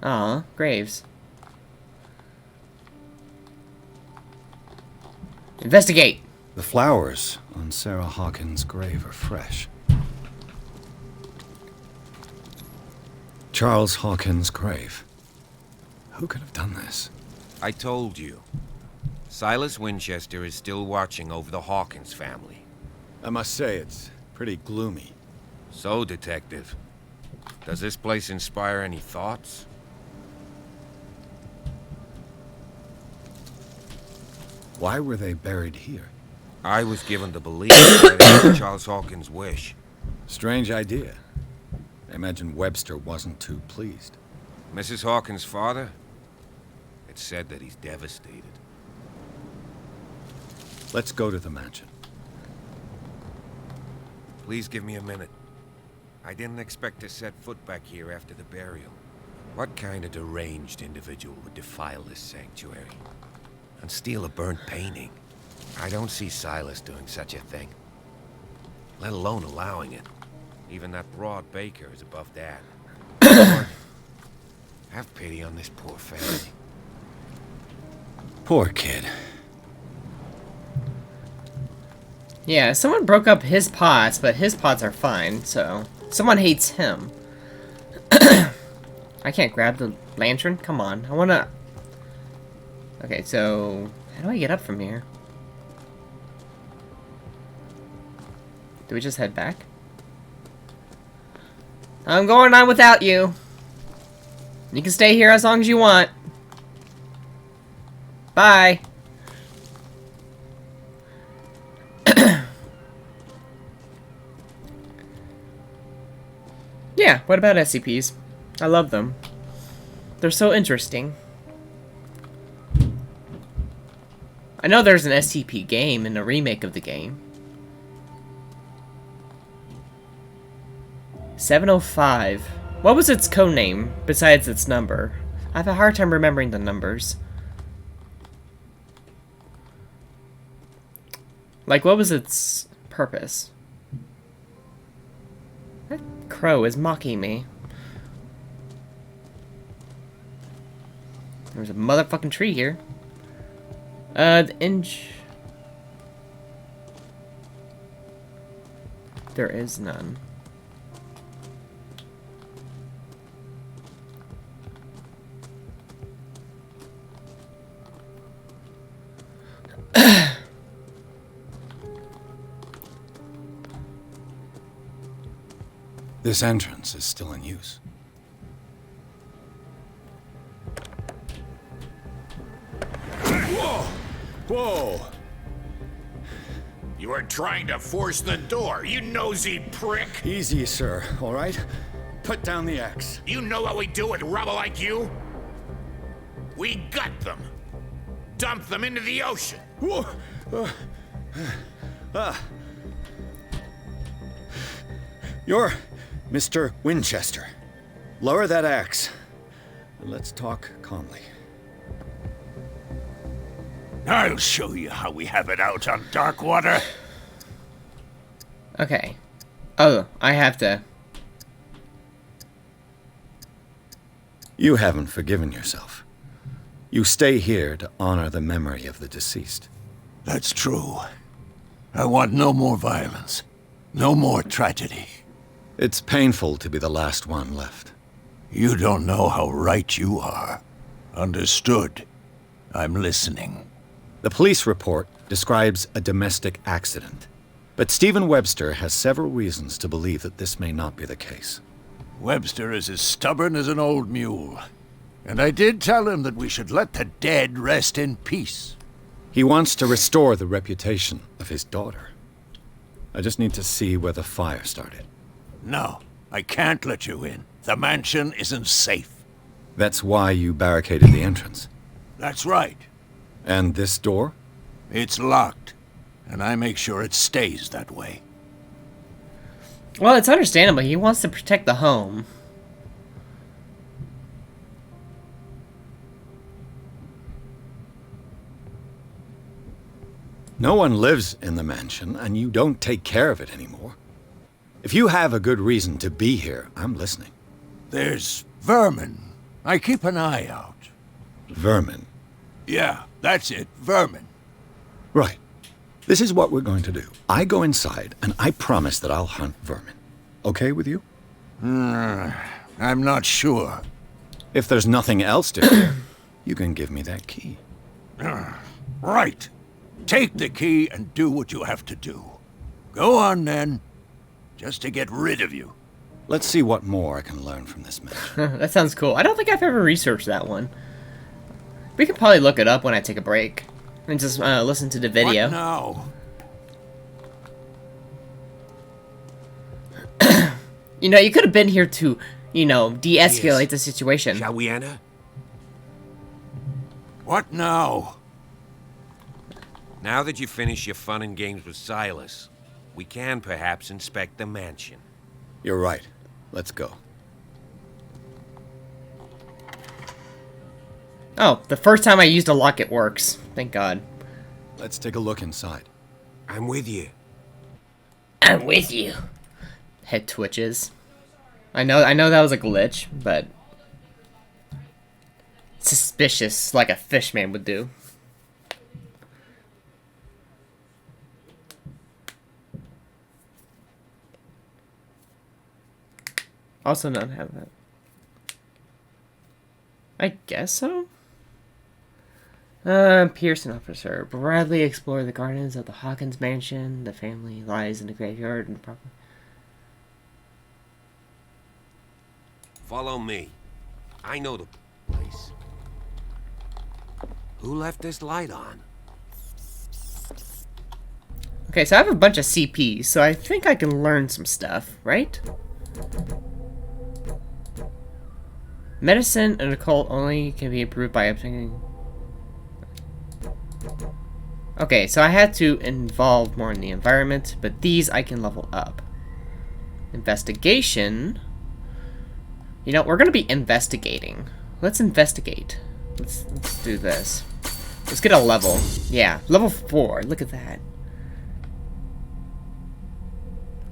Aw, graves. Investigate! The flowers on Sarah Hawkins' grave are fresh. Charles Hawkins' grave. Who could have done this? I told you. Silas Winchester is still watching over the Hawkins family. I must say, it's pretty gloomy. So, Detective, does this place inspire any thoughts? Why were they buried here? I was given to believe that it was Charles Hawkins' wish. Strange idea. I imagine Webster wasn't too pleased. Mrs. Hawkins' father? It's said that he's devastated. Let's go to the mansion. Please give me a minute. I didn't expect to set foot back here after the burial. What kind of deranged individual would defile this sanctuary? And steal a burnt painting? I don't see Silas doing such a thing. Let alone allowing it. Even that broad baker is above that. Lord, have pity on this poor family. Poor kid. Yeah, someone broke up his pots, but his pots are fine, so... Someone hates him. I can't grab the lantern? Come on, I wanna... Okay, so... How do I get up from here? Do we just head back? I'm going on without you. You can stay here as long as you want. Bye. Yeah, what about SCPs? I love them. They're so interesting. I know there's an SCP game and a remake of the game. 705. What was its code name besides its number? I have a hard time remembering the numbers. Like, what was its purpose? That crow is mocking me. There's a motherfucking tree here. The inch... There is none. This entrance is still in use. Whoa! Whoa! You are trying to force the door, you nosy prick! Easy, sir, all right? Put down the axe. You know what we do with rubble like you? We gut them. Dump them into the ocean. Whoa! You're Mr. Winchester. Lower that axe. And let's talk calmly. I'll show you how we have it out on Darkwater. Okay. Oh, I have to... You haven't forgiven yourself. You stay here to honor the memory of the deceased. That's true. I want no more violence. No more tragedy. It's painful to be the last one left. You don't know how right you are. Understood. I'm listening. The police report describes a domestic accident, but Stephen Webster has several reasons to believe that this may not be the case. Webster is as stubborn as an old mule. And I did tell him that we should let the dead rest in peace. He wants to restore the reputation of his daughter. I just need to see where the fire started. No, I can't let you in. The mansion isn't safe. That's why you barricaded the entrance. That's right. And this door? It's locked, and I make sure it stays that way. Well, it's understandable. He wants to protect the home. No one lives in the mansion, and you don't take care of it anymore. If you have a good reason to be here, I'm listening. There's vermin. I keep an eye out. Vermin? Yeah, that's it, vermin. Right. This is what we're going to do. I go inside, and I promise that I'll hunt vermin. Okay with you? I'm not sure. If there's nothing else to do, you can give me that key. Right. Take the key and do what you have to do. Go on, then. Just to get rid of you. Let's see what more I can learn from this man. That sounds cool. I don't think I've ever researched that one. We could probably look it up when I take a break. And just listen to the video. What now? You know, you could have been here to, you know, de-escalate the situation. Shall we enter? What now? Now that you finish your fun and games with Silas, we can perhaps inspect the mansion. You're right. Let's go. Oh, the first time I used a lock, it works. Thank God. Let's take a look inside. I'm with you. I'm with you. Head twitches. I know that was a glitch, but suspicious, like a fishman would do. Also not have that. I guess so? Pearson officer. Bradley explored the gardens of the Hawkins mansion. The family lies in the graveyard and probably... Follow me. I know the place. Who left this light on? Okay, so I have a bunch of CPs, so I think I can learn some stuff, right? Medicine and occult only can be improved by obtaining... Okay, so I had to involve more in the environment, but these I can level up. Investigation... You know, we're gonna be investigating. Let's investigate. Let's do this. Let's get a level. Yeah, level 4. Look at that.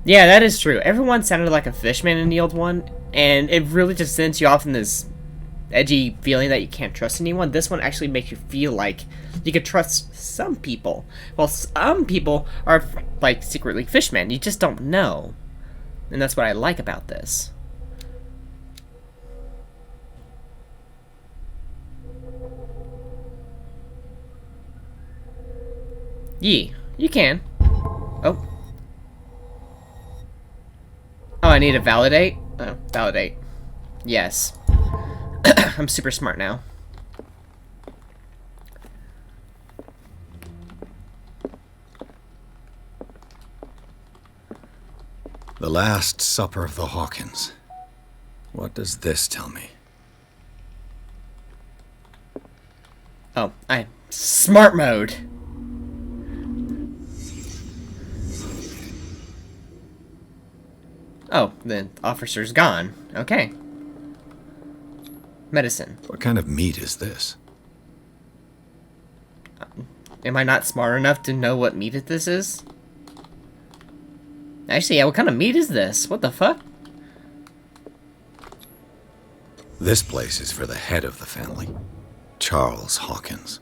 Yeah, that is true. Everyone sounded like a fishman in the old one, and it really just sends you off in this edgy feeling that you can't trust anyone. This one actually makes you feel like you could trust some people. Well, some people are, like, secretly fishmen. You just don't know. And that's what I like about this. Yee, you can. Oh. Oh, I need to validate? Oh, validate. Yes. I'm super smart now. The Last Supper of the Hawkins. What does this tell me? Oh, I'm smart mode. Oh, the officer's gone. Okay. Medicine. What kind of meat is this? Am I not smart enough to know what meat this is? Actually, yeah, what kind of meat is this? What the fuck? This place is for the head of the family, Charles Hawkins.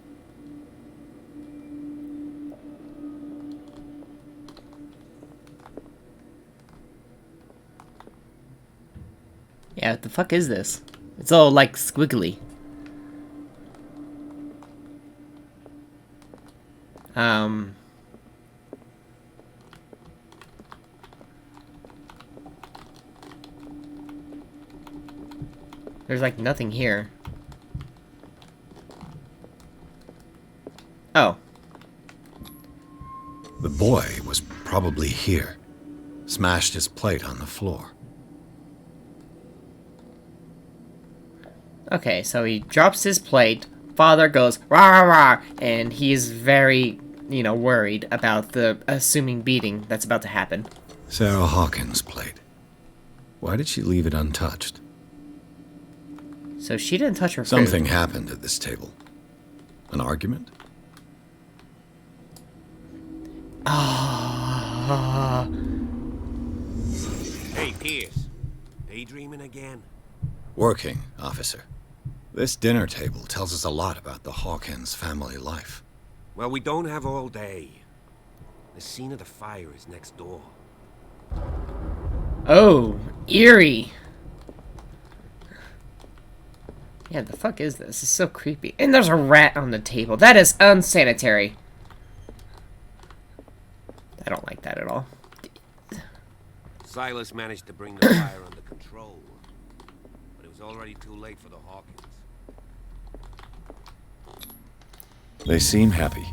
Yeah, what the fuck is this? It's all, like, squiggly. There's, like, nothing here. Oh. The boy was probably here. Smashed his plate on the floor. Okay, so he drops his plate. Father goes, rah, rah, rah, and he's very, you know, worried about the assuming beating that's about to happen. Sarah Hawkins' plate. Why did she leave it untouched? So she didn't touch her food. Something happened at this table. An argument? Ah. Hey, Pierce. Daydreaming again? Working, officer. This dinner table tells us a lot about the Hawkins family life. Well, we don't have all day. The scene of the fire is next door. Oh, eerie. Yeah, the fuck is this? It's so creepy. And there's a rat on the table. That is unsanitary. I don't like that at all. Silas managed to bring the fire under control, but it was already too late for the Hawkins. They seem happy,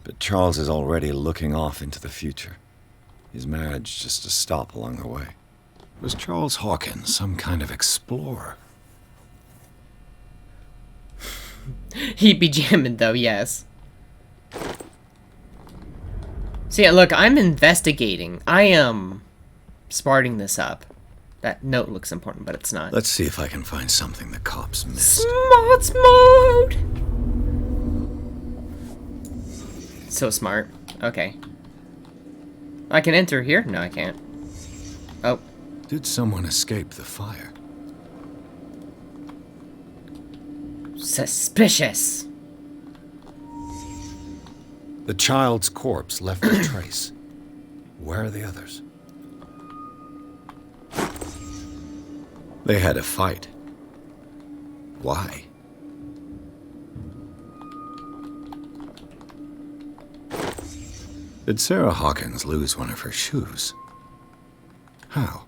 but Charles is already looking off into the future. His marriage just a stop along the way. Was Charles Hawkins some kind of explorer? He'd be jamming though, yes. So yeah, look, I'm investigating. I am smarting this up. That note looks important, but it's not. Let's see if I can find something the cops missed. Smart mode! So smart. Okay. I can enter here? No, I can't. Oh. Did someone escape the fire? Suspicious. The child's corpse left a trace. Where are the others? They had a fight. Why? Did Sarah Hawkins lose one of her shoes? How?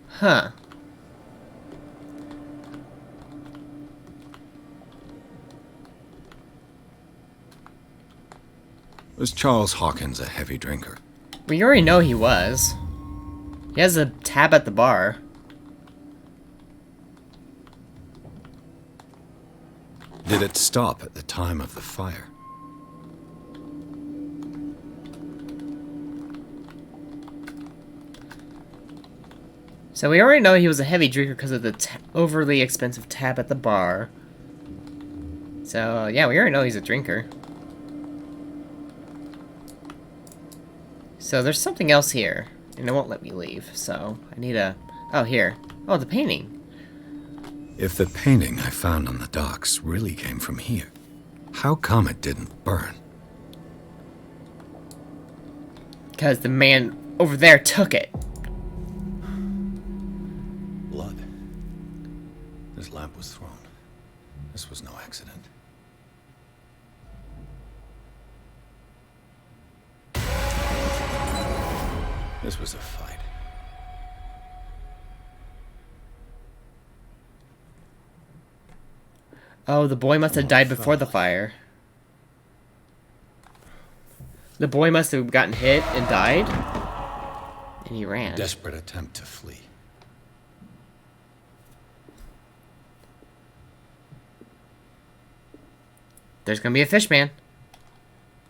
Huh. Was Charles Hawkins a heavy drinker? We already know he was. He has a tab at the bar. Did it stop at the time of the fire? So we already know he was a heavy drinker because of the overly expensive tab at the bar. So, yeah, we already know he's a drinker. So there's something else here, and it won't let me leave, so I need a... Oh, here. Oh, the painting. If the painting I found on the docks really came from here, how come it didn't burn? Because the man over there took it. Blood. This lamp was thrown. This was no accident. This was a fight. Oh, the boy must have died before the fire. The boy must have gotten hit and died. And he ran. Desperate attempt to flee. There's gonna be a fish man.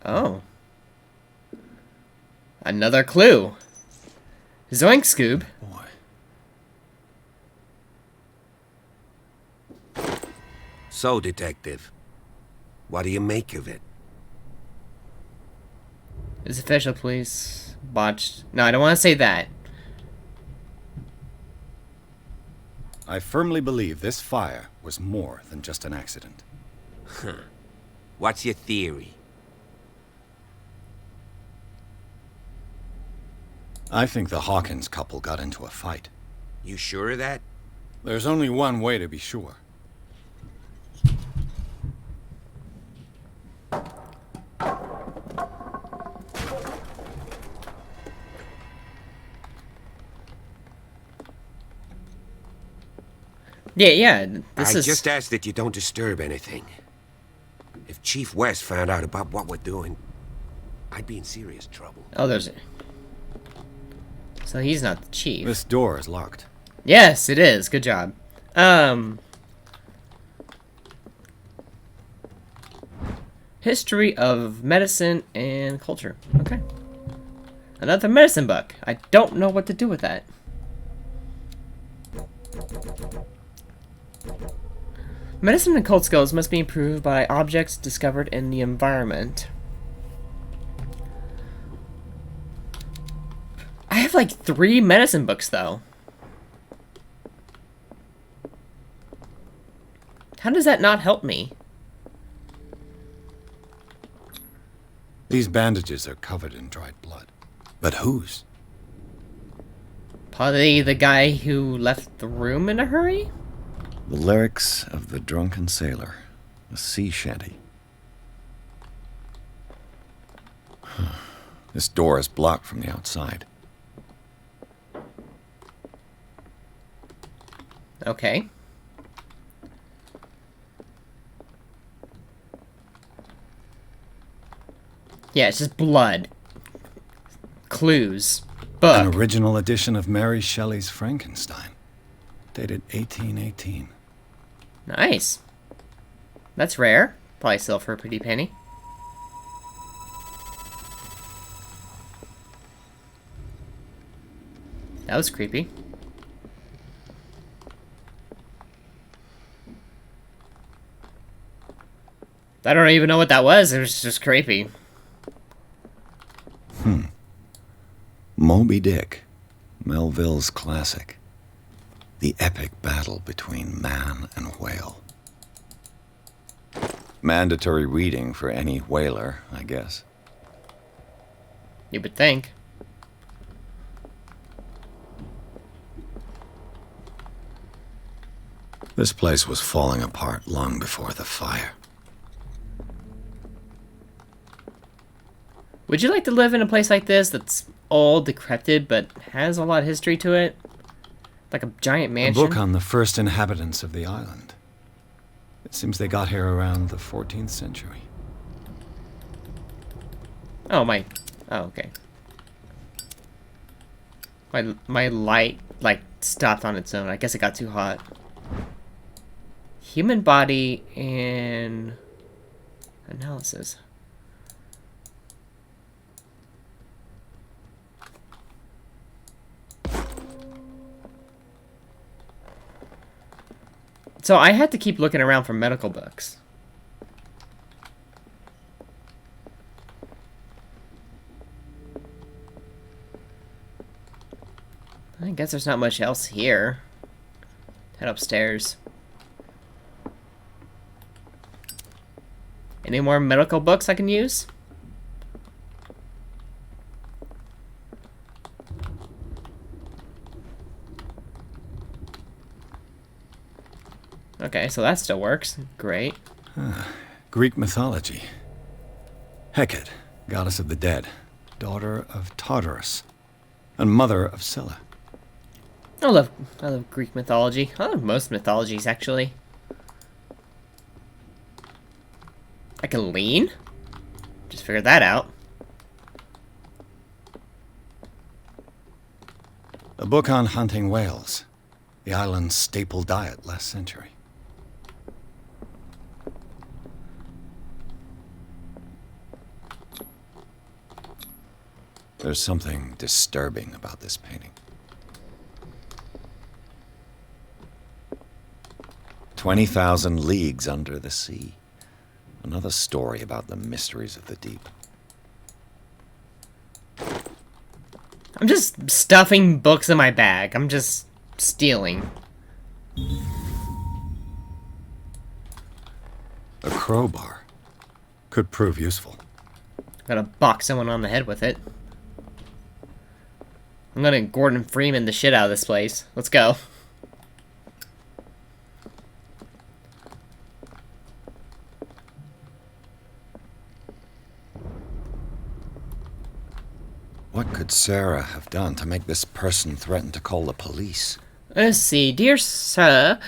Oh. Another clue. Zoink, Scoob. So, Detective, what do you make of it? It's official, please. Botched. No, I don't want to say that. I firmly believe this fire was more than just an accident. Huh. What's your theory? I think the Hawkins couple got into a fight. You sure of that? There's only one way to be sure. Yeah, this I is... just ask that you don't disturb anything. If Chief West found out about what we're doing, I'd be in serious trouble. Oh, there's... So he's not the chief. This door is locked. Yes, it is. Good job. History of medicine and culture. Okay. Another medicine book. I don't know what to do with that. Medicine and cult skills must be improved by objects discovered in the environment. I have like 3 medicine books, though. How does that not help me? These bandages are covered in dried blood. But whose? Probably the guy who left the room in a hurry? The lyrics of the drunken sailor. A sea shanty. This door is blocked from the outside. Okay. Yeah, it's just blood. Clues. Book. An original edition of Mary Shelley's Frankenstein. Dated 1818. Nice. That's rare. Probably sell for a pretty penny. That was creepy. I don't even know what that was. It was just creepy. Moby Dick. Melville's classic. The epic battle between man and whale. Mandatory reading for any whaler, I guess. You would think. This place was falling apart long before the fire. Would you like to live in a place like this that's old, decrepit, but has a lot of history to it? Like a giant mansion? A book on the first inhabitants of the island. It seems they got here around the 14th century. Oh, my... Oh, okay. My light, like, stopped on its own. I guess it got too hot. Human body and... analysis. So I had to keep looking around for medical books. I guess there's not much else here. Head upstairs. Any more medical books I can use? Okay, so that still works. Great. Greek mythology. Hecate, goddess of the dead, daughter of Tartarus, and mother of Scylla. I love Greek mythology. I love most mythologies, actually. I can lean? Just figured that out. A book on hunting whales, the island's staple diet last century. There's something disturbing about this painting. 20,000 leagues under the sea. Another story about the mysteries of the deep. I'm just stuffing books in my bag. I'm just stealing. A crowbar. Could prove useful. Gotta box someone on the head with it. I'm gonna Gordon Freeman the shit out of this place. Let's go. What could Sarah have done to make this person threaten to call the police? Let's see, dear sir,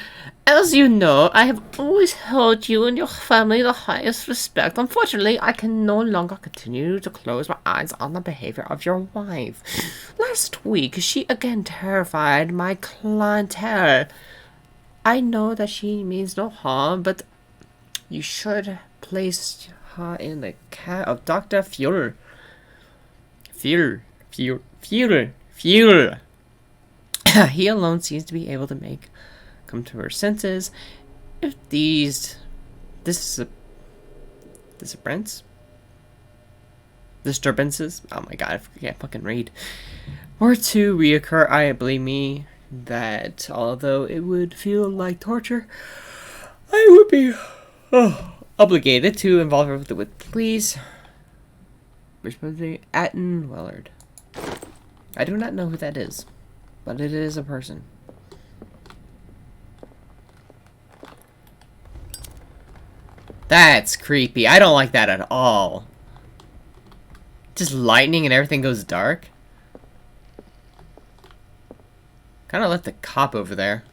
as you know, I have always held you and your family the highest respect. Unfortunately, I can no longer continue to close my eyes on the behavior of your wife. Last week, she again terrified my clientele. I know that she means no harm, but you should place her in the care of Dr. Fuhrer. Fuhrer. He alone seems to be able to come to her senses. If these disturbances, oh my god, I can't fucking read, were to reoccur, I believe me that although it would feel like torture, I would be obligated to involve her with police. Respectively, Atten Wellard. I do not know who that is, but it is a person. That's creepy. I don't like that at all. Just lightning and everything goes dark. Kind of left the cop over there.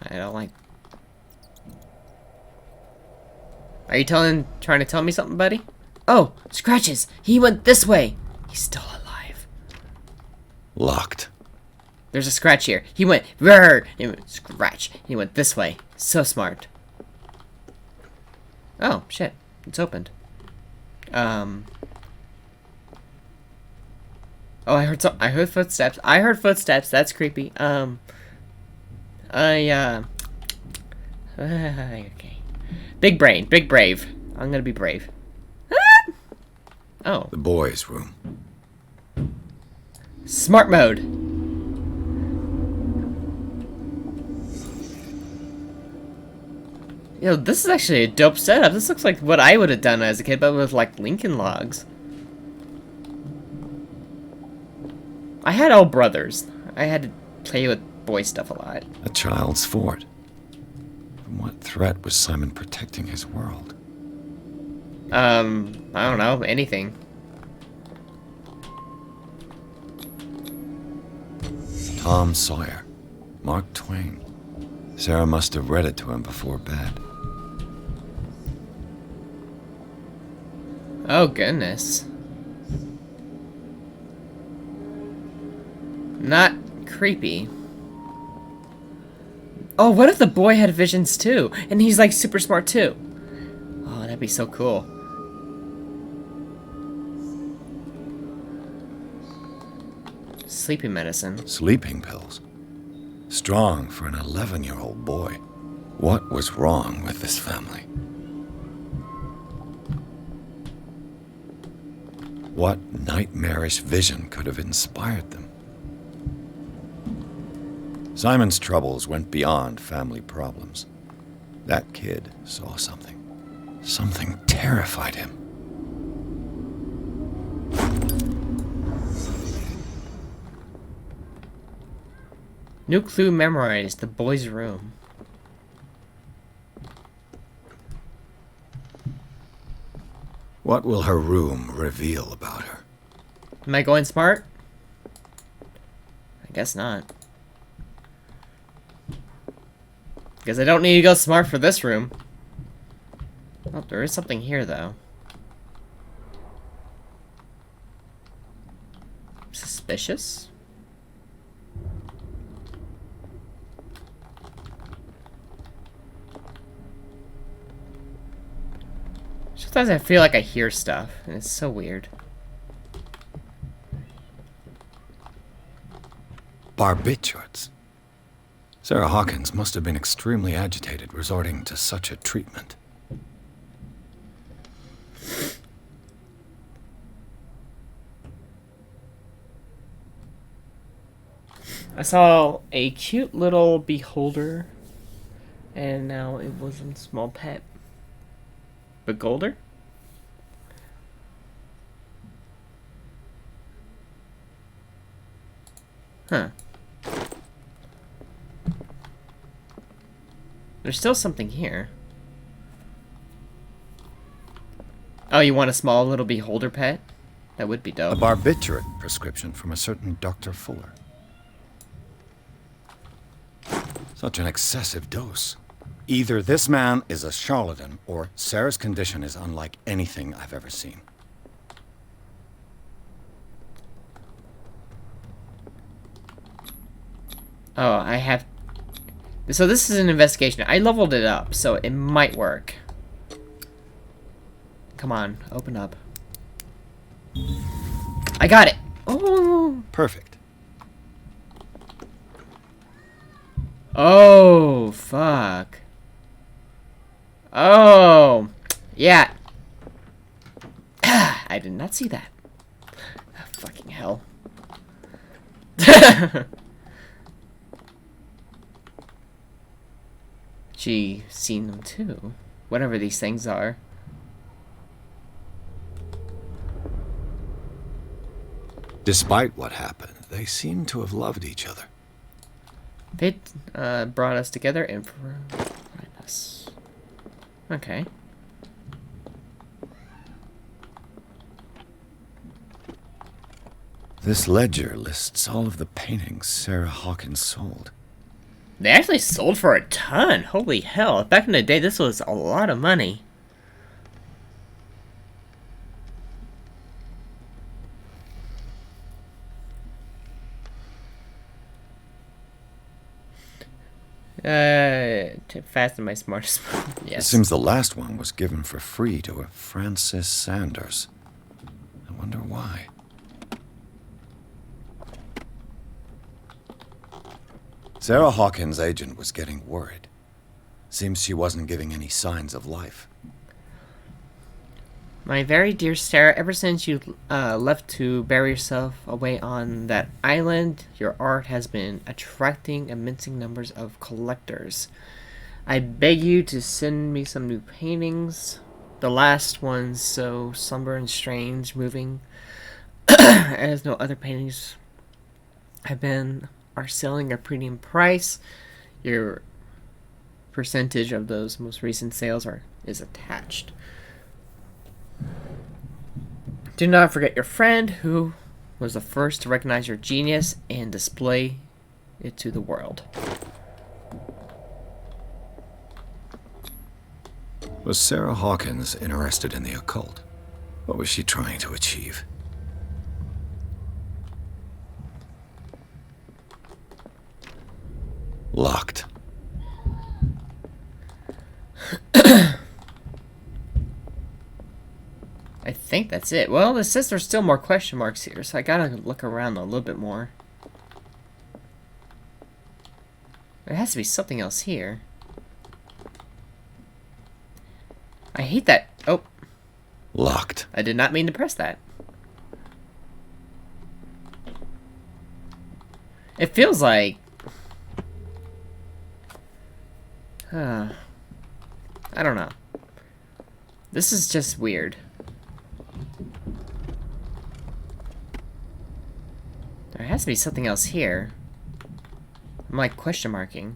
I don't like. Are you trying to tell me something, buddy? Oh, scratches. He went this way. He's still alive. Locked. There's a scratch here. He went, rrr, he went scratch. He went this way. So smart. Oh, shit. It's opened. Oh, I heard footsteps. I heard footsteps. That's creepy. Okay. Big brain, big brave. I'm gonna be brave. Oh. The boys' room. Smart mode. Yo, this is actually a dope setup. This looks like what I would have done as a kid, but with like Lincoln Logs. I had all brothers. I had to play with boy stuff a lot. A child's fort. From what threat was Simon protecting his world? I don't know, anything. Tom Sawyer. Mark Twain. Sarah must have read it to him before bed. Oh, goodness. Not creepy. Oh, what if the boy had visions too? And he's like super smart too. Oh, that'd be so cool. Sleeping medicine. Sleeping pills. Strong for an 11-year-old boy. What was wrong with this family? What nightmarish vision could have inspired them? Simon's troubles went beyond family problems. That kid saw something. Something terrified him. New clue memorized. The boy's room. What will her room reveal about her? Am I going smart? I guess not. Because I don't need to go smart for this room. Oh, there is something here, though. Suspicious? Sometimes I feel like I hear stuff, and it's so weird. Barbiturates. Sarah Hawkins must have been extremely agitated resorting to such a treatment. I saw a cute little beholder, and now it was a small pet. Begolder? Huh. There's still something here. Oh, you want a small little beholder pet? That would be dope. A barbiturate prescription from a certain Dr. Fuller. Such an excessive dose. Either this man is a charlatan, or Sarah's condition is unlike anything I've ever seen. Oh, I have... So this is an investigation. I leveled it up, so it might work. Come on, open up. I got it! Oh! Perfect. Oh, fuck. Oh! Yeah. I did not see that. Oh, fucking hell. She seen them too. Whatever these things are. Despite what happened, they seem to have loved each other. Fate brought us together and brought us. Okay. This ledger lists all of the paintings Sarah Hawkins sold. They actually sold for a ton. Holy hell. Back in the day, this was a lot of money. To fasten my smartest. Yes. It seems the last one was given for free to a Francis Sanders. I wonder why. Sarah Hawkins' agent was getting worried. Seems she wasn't giving any signs of life. My very dear Sarah, ever since you left to bury yourself away on that island, your art has been attracting immense numbers of collectors. I beg you to send me some new paintings. The last one's so somber and strange, moving, as no other paintings have been. are selling a premium price, your percentage of those most recent sales is attached. Do not forget your friend who was the first to recognize your genius and display it to the world. Was Sarah Hawkins interested in the occult? What was she trying to achieve? Locked. I think that's it. Well, it says there's still more question marks here, so I gotta look around a little bit more. There has to be something else here. I hate that. Oh. Locked. I did not mean to press that. It feels like... I don't know. This is just weird. There has to be something else here. I'm like question marking.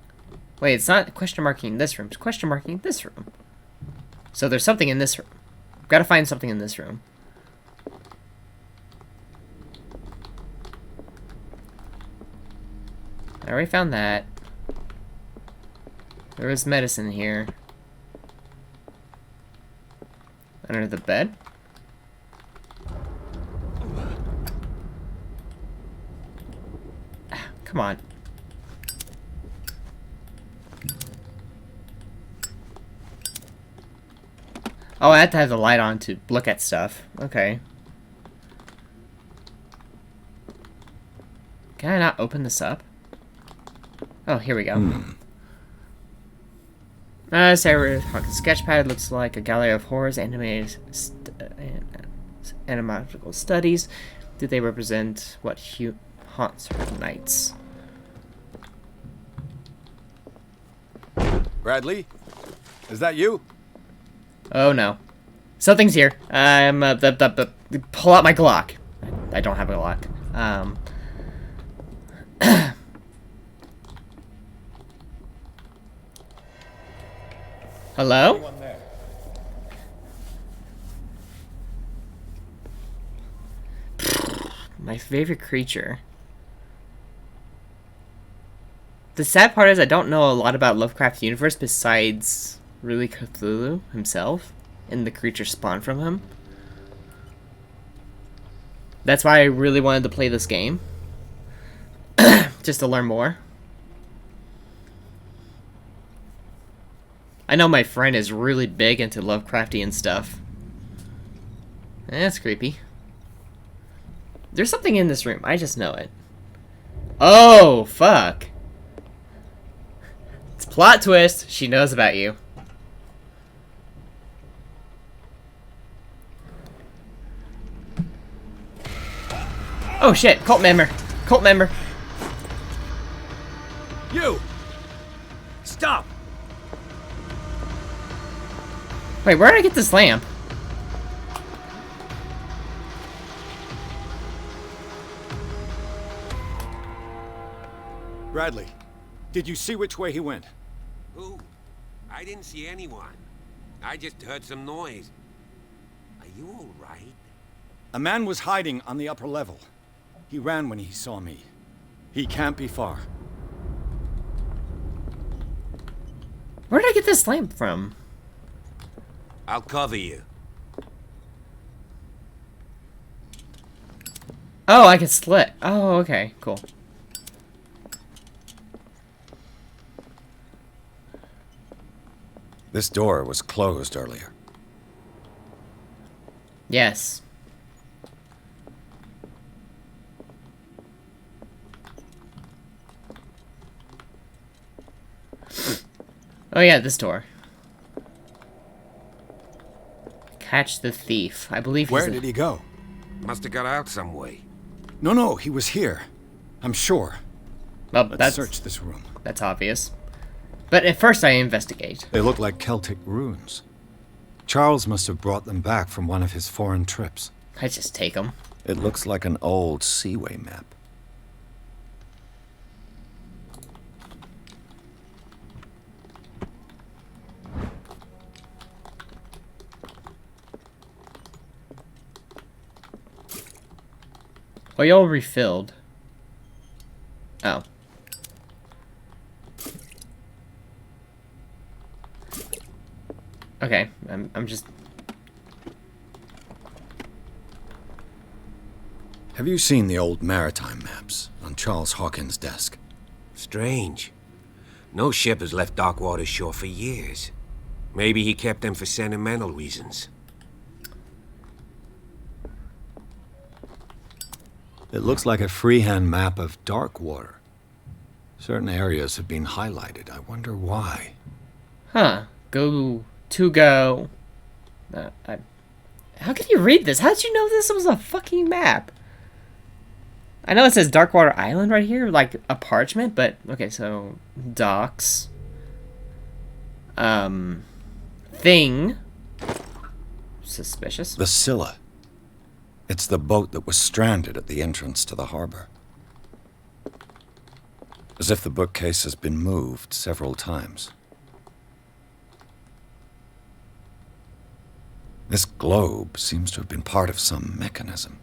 Wait, it's not question marking this room. It's question marking this room. So there's something in this room. Gotta find something in this room. I already found that. There is medicine here. Under the bed? Come on. Oh, I have to have the light on to look at stuff. Okay. Can I not open this up? Oh, here we go. Sarah's sketchpad looks like a gallery of horrors, animated anatomical studies. Do they represent what haunts her nights? Bradley? Is that you? Oh no. Something's here. Pull out my Glock. I don't have a Glock. Hello? My favorite creature. The sad part is I don't know a lot about Lovecraft's universe besides really Cthulhu himself and the creature spawned from him. That's why I really wanted to play this game. Just to learn more. I know my friend is really big into Lovecraftian stuff. That's creepy. There's something in this room. I just know it. Oh, fuck. It's a plot twist. She knows about you. Oh shit, cult member. Cult member. You! Stop! Wait, where did I get this lamp? Bradley, did you see which way he went? Who? I didn't see anyone. I just heard some noise. Are you all right? A man was hiding on the upper level. He ran when he saw me. He can't be far. Where did I get this lamp from? I'll cover you. Oh, I can slit. Oh, okay, cool. This door was closed earlier. Yes. Oh yeah, this door. Catch the thief. I believe he's Where did he go? Must have got out some way. No, he was here. I'm sure. Well, Let's search this room. That's obvious. But at first I investigate. They look like Celtic runes. Charles must have brought them back from one of his foreign trips. I just take them. It looks like an old Seaway map. Oh, y'all refilled. Oh. Okay, I'm just... Have you seen the old maritime maps on Charles Hawkins' desk? Strange. No ship has left Darkwater shore for years. Maybe he kept them for sentimental reasons. It looks like a freehand map of Darkwater. Certain areas have been highlighted. I wonder why. Huh. Go. How can you read this? How did you know this was a fucking map? I know it says Darkwater Island right here, like a parchment, but okay, so docks. Thing. Suspicious. The Scylla. It's the boat that was stranded at the entrance to the harbor. As if the bookcase has been moved several times. This globe seems to have been part of some mechanism.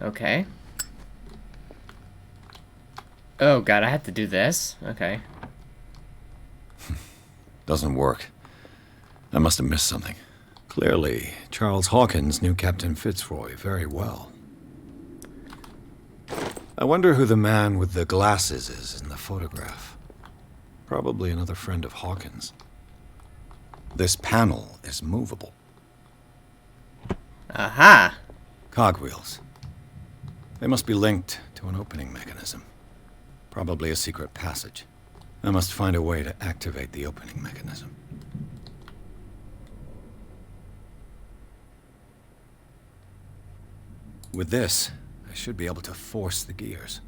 Okay. Oh god, I have to do this? Okay. Doesn't work. I must have missed something. Clearly, Charles Hawkins knew Captain Fitzroy very well. I wonder who the man with the glasses is in the photograph. Probably another friend of Hawkins. This panel is movable. Aha! Cogwheels. They must be linked to an opening mechanism. Probably a secret passage. I must find a way to activate the opening mechanism. With this, I should be able to force the gears.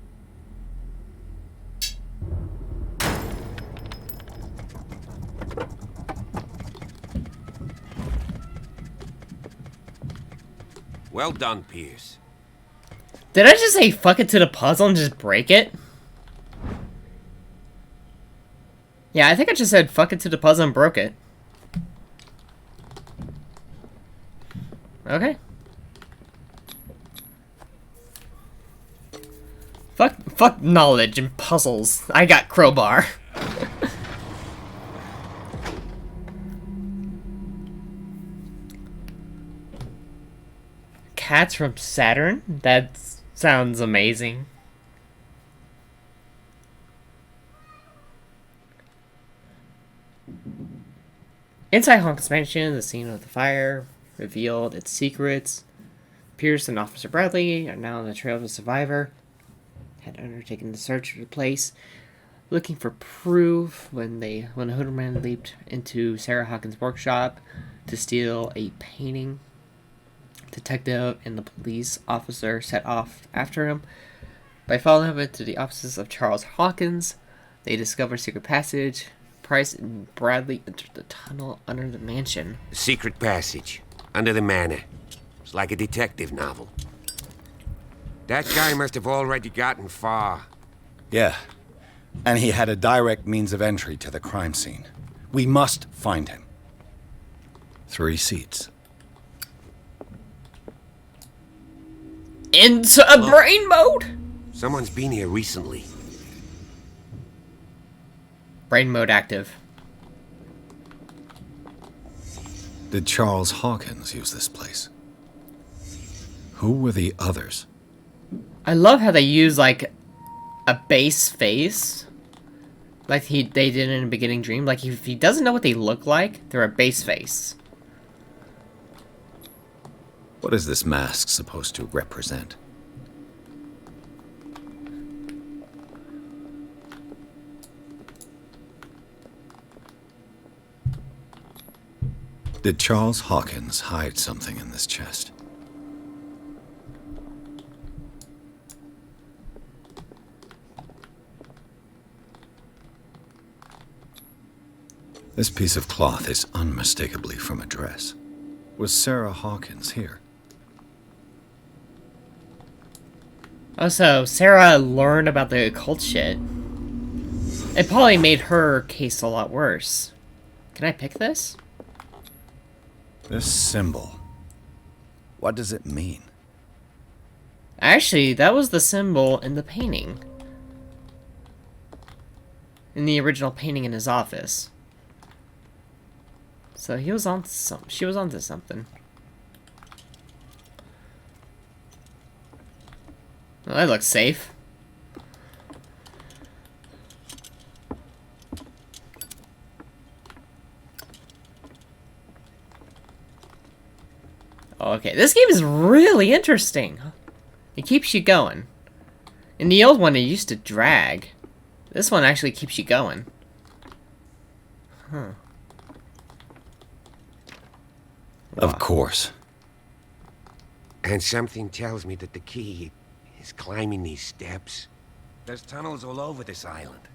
Well done, Pierce. Did I just say fuck it to the puzzle and just break it? Yeah, I think I just said fuck it to the puzzle and broke it. Okay. Fuck knowledge and puzzles. I got crowbar. Cats from Saturn? That sounds amazing. Inside Hawkins Mansion, the scene of the fire revealed its secrets. Pierce and Officer Bradley are now on the trail of a survivor. Had undertaken the search of the place, looking for proof when the hoodman leaped into Sarah Hawkins' workshop to steal a painting. Detective and the police officer set off after him. By following him into the offices of Charles Hawkins, they discover a secret passage. Price and Bradley enter the tunnel under the mansion. A secret passage under the manor. It's like a detective novel. That guy must have already gotten far. Yeah. And he had a direct means of entry to the crime scene. We must find him. 3 seats. Into a brain mode? Someone's been here recently. Brain mode active. Did Charles Hawkins use this place? Who were the others? I love how they use like a base face, like they did in a beginning dream. Like if he doesn't know what they look like, they're a base face. What is this mask supposed to represent? Did Charles Hawkins hide something in this chest? This piece of cloth is unmistakably from a dress. Was Sarah Hawkins here? Also, Sarah learned about the occult shit. It probably made her case a lot worse. Can I pick this? This symbol. What does it mean? Actually, that was the symbol in the painting. In the original painting in his office. So he was on she was onto something. Well, that looks safe. Okay, this game is really interesting. It keeps you going. In the old one, it used to drag. This one actually keeps you going. Huh. Of course. And something tells me that the key is climbing these steps. There's tunnels all over this island.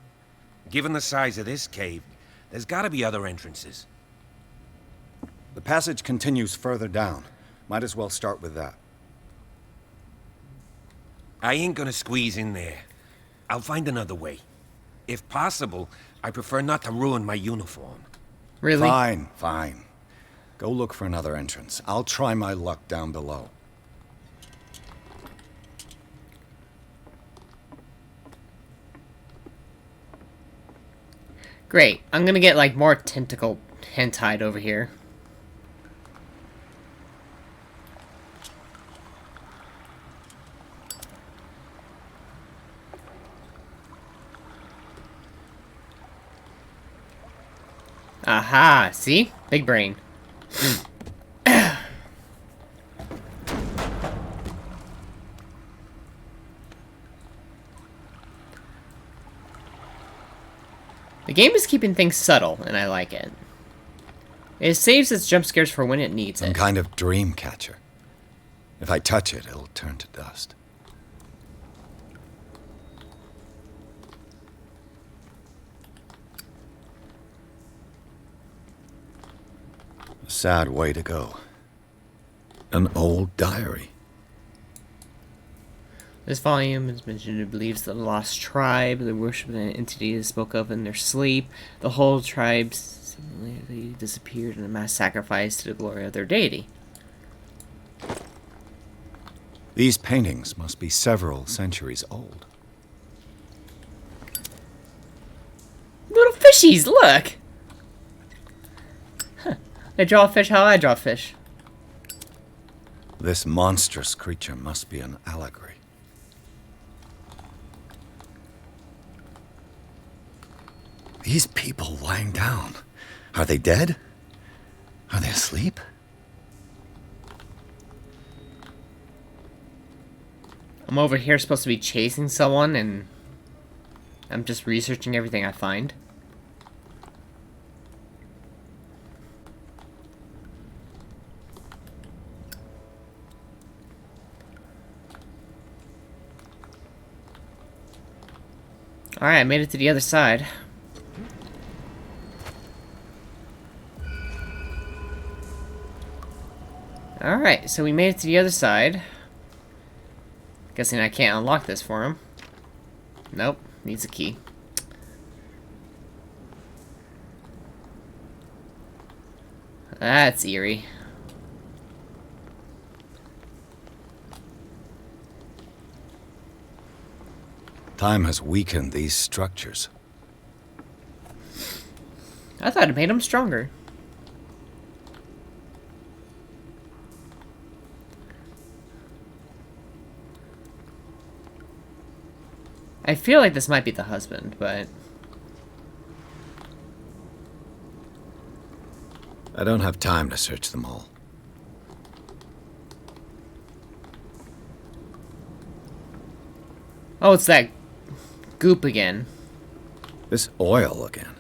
Given the size of this cave, there's gotta be other entrances. The passage continues further down. Might as well start with that. I ain't gonna squeeze in there. I'll find another way. If possible, I prefer not to ruin my uniform. Really? Fine, fine. Go look for another entrance. I'll try my luck down below. Great. I'm gonna get, like, more tentacle hentai over here. Aha! See? Big brain. The game is keeping things subtle, and I like it. It saves its jump scares for when it needs Some it. kind of dream catcher. If I touch it, it'll turn to dust. A sad way to go. An old diary. This volume is mentioned it believes the lost tribe, the worship of an entity is spoke of in their sleep. The whole tribe similarly disappeared in a mass sacrifice to the glory of their deity. These paintings must be several centuries old. Little fishies, look! Huh. They draw fish how I draw fish. This monstrous creature must be an allegory. These people lying down. Are they dead? Are they asleep? I'm over here supposed to be chasing someone, and I'm just researching everything I find. Alright, I made it to the other side. Alright, so we made it to the other side. Guessing I can't unlock this for him. Nope, needs a key. That's eerie. Time has weakened these structures. I thought it made them stronger. I feel like this might be the husband, but... I don't have time to search them all. Oh, it's that goop again. This oil again.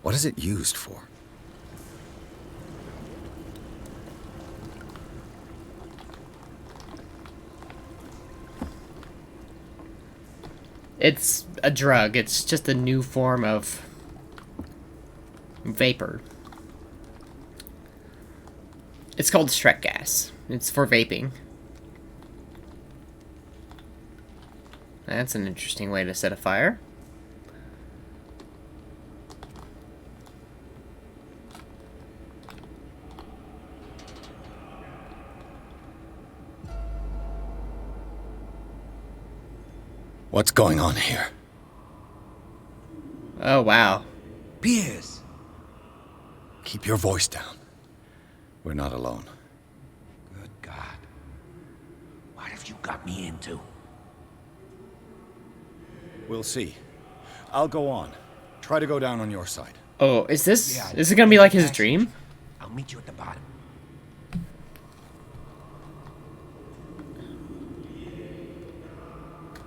What is it used for? It's a drug. It's just a new form of vapor. It's called Shrek gas. It's for vaping. That's an interesting way to set a fire. What's going on here? Oh, wow. Pierce! Keep your voice down. We're not alone. Good God. What have you got me into? We'll see. I'll go on. Try to go down on your side. Oh, is this gonna be like his dream? I'll meet you at the bottom.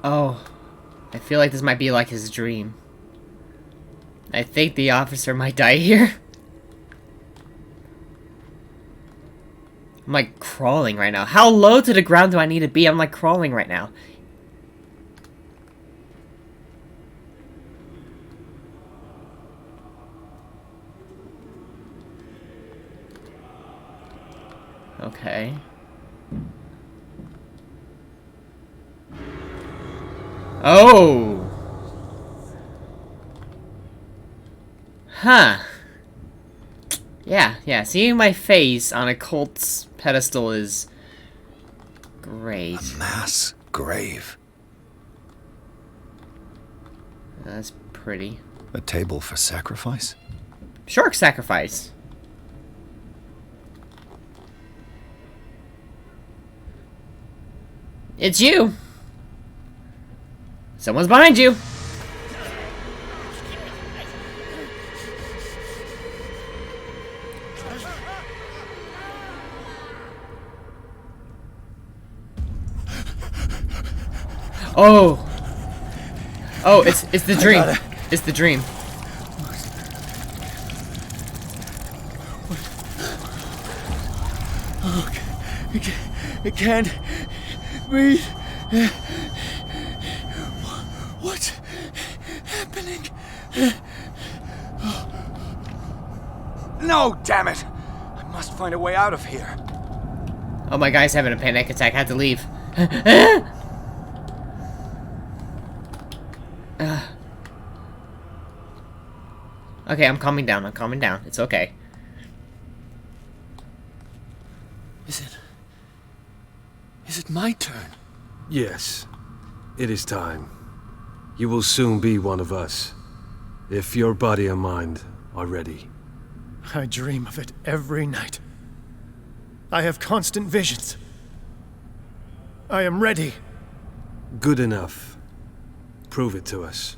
Oh, I feel like this might be like his dream. I think the officer might die here. I'm like crawling right now. How low to the ground do I need to be? I'm like crawling right now. Okay. Oh! Huh. Yeah, seeing my face on a cult's pedestal is great. A mass grave. That's pretty. A table for sacrifice? Shark sacrifice. It's you! Someone's behind you! Oh! Oh, it's the dream. It's the dream. Oh, I can't breathe. What's happening? No, damn it! I must find a way out of here. Oh, my guy's having a panic attack. I had to leave. Okay, I'm calming down. I'm calming down. It's okay. Is it my turn? Yes, it is time. You will soon be one of us, if your body and mind are ready. I dream of it every night. I have constant visions. I am ready. Good enough. Prove it to us.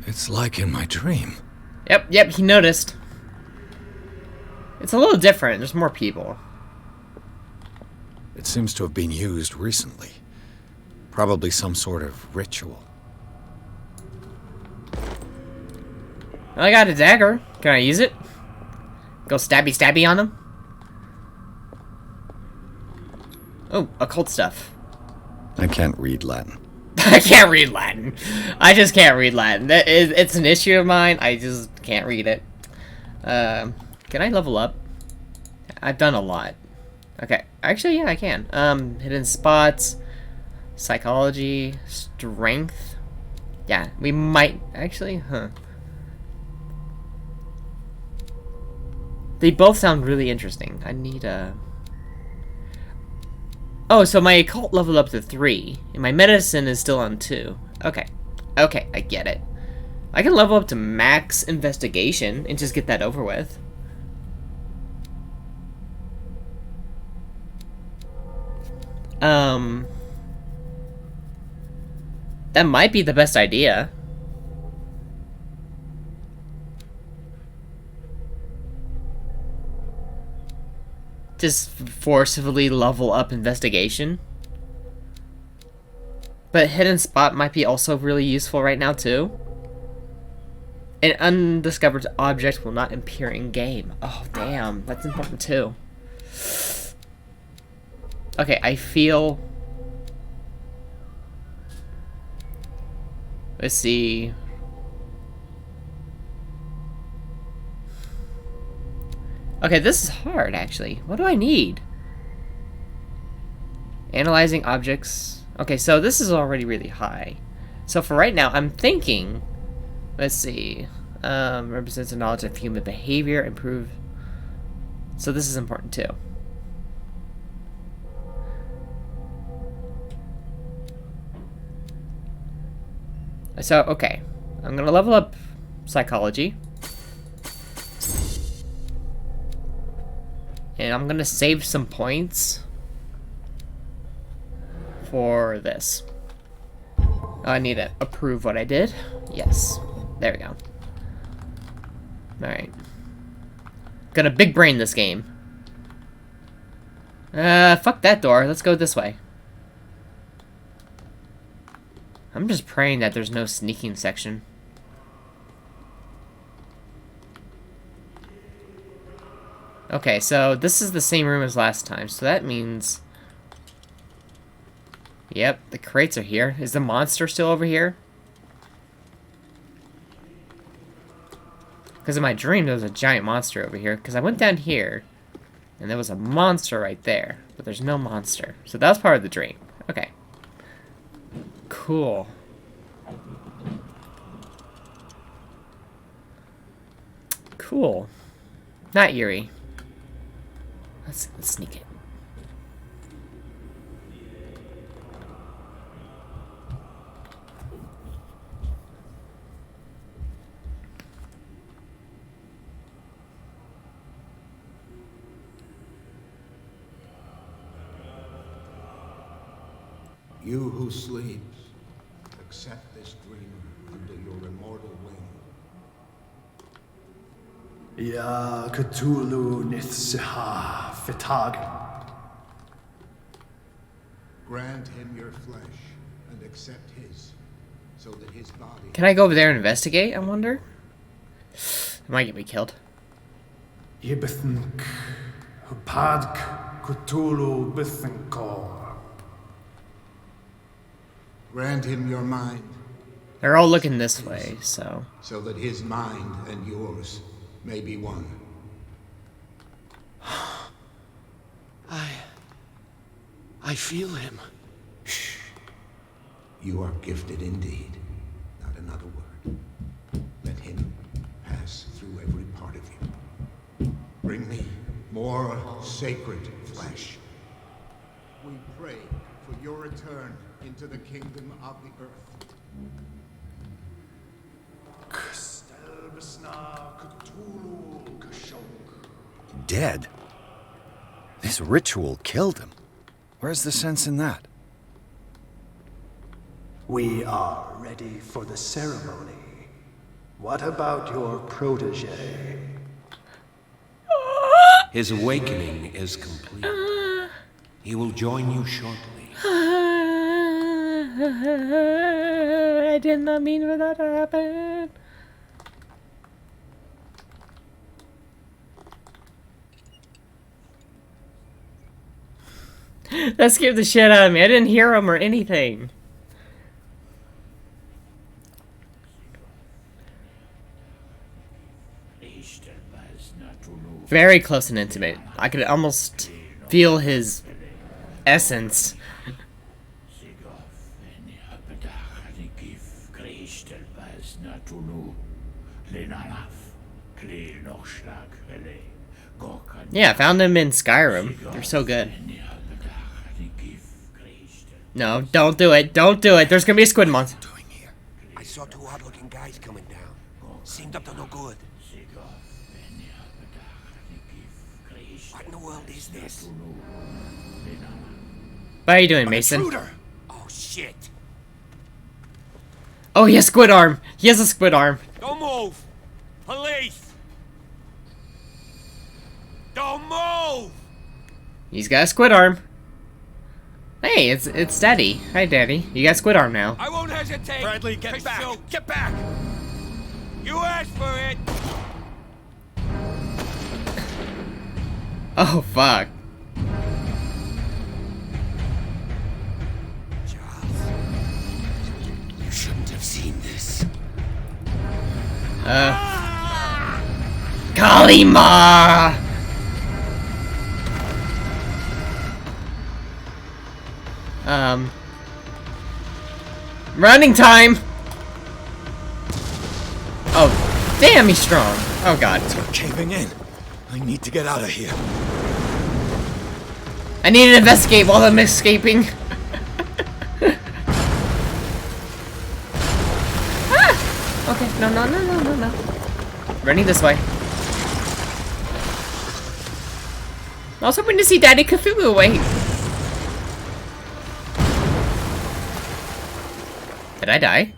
It's like in my dream. Yep, he noticed. It's a little different. There's more people. It seems to have been used recently. Probably some sort of ritual. I got a dagger. Can I use it? Go stabby on him? Oh, occult stuff. I can't read Latin. I can't read Latin. I just can't read Latin. It's an issue of mine. I just can't read it. Can I level up? I've done a lot. Okay. Actually, yeah, I can. Hidden spots. Psychology. Strength. Yeah, we might... Actually, huh. They both sound really interesting. I need a... Oh, so my occult leveled up to 3, and my medicine is still on 2. Okay. Okay, I get it. I can level up to max investigation and just get that over with. That might be the best idea. Just forcibly level up investigation. But hidden spot might be also really useful right now too. An undiscovered object will not appear in game. Oh damn, that's important too. Okay, I feel... Let's see. Okay, this is hard, actually. What do I need? Analyzing objects. Okay, so this is already really high. So for right now, I'm thinking... Let's see. Represents a knowledge of human behavior, improve... So this is important, too. So, okay. I'm gonna level up psychology. And I'm gonna save some points for this. Oh, I need to approve what I did. Yes. There we go. Alright. Gonna big brain this game. Fuck that door. Let's go this way. I'm just praying that there's no sneaking section. Okay, so this is the same room as last time, so that means... Yep, the crates are here. Is the monster still over here? Because in my dream, there was a giant monster over here. Because I went down here, and there was a monster right there. But there's no monster. So that was part of the dream. Okay. Cool. Cool. Not eerie. Let's sneak it. You who sleeps, accept this dreamer under your immortal wing. Ya Cthulhu Nithsiha Fitag. Grant him your flesh and accept his, so that his body... Can I go over there and investigate, I wonder? It might get me killed. Yibithink Hupadk Cthulhu Bithinkor. Grant him your mind. They're all looking this way, so... So that his mind and yours may be one. I feel him. Shh. You are gifted indeed. Not another word. Let him pass through every part of you. Bring me more sacred flesh. We pray for your return into the kingdom of the earth. Dead? This ritual killed him. Where's the sense in that? We are ready for the ceremony. What about your protege? His awakening is complete. He will join you shortly. I did not mean for that to happen. That scared the shit out of me. I didn't hear him or anything. Very close and intimate. I could almost feel his essence. Yeah, I found them in Skyrim. They're so good. No, don't do it. Don't do it. There's gonna be a squid monster. I saw two odd-looking guys coming down. Seemed up to no good. What in the world is this? What are you doing, Mason? Oh, shit. Oh, he has squid arm. He has a squid arm. Don't move! Police! Don't move! He's got a squid arm. Hey, it's Daddy. Hi, Daddy. You got squid arm now. I won't hesitate. Bradley, get back. Get back! You asked for it! Oh, fuck. You shouldn't have seen this. Kalima! Running time! Oh, damn, he's strong. Oh, God. We're caving in. I need to get out of here. I need to investigate while I'm escaping. No, no, no, no, no, no. Running this way. I was hoping to see Daddy Cthulhu. Wait. Did I die?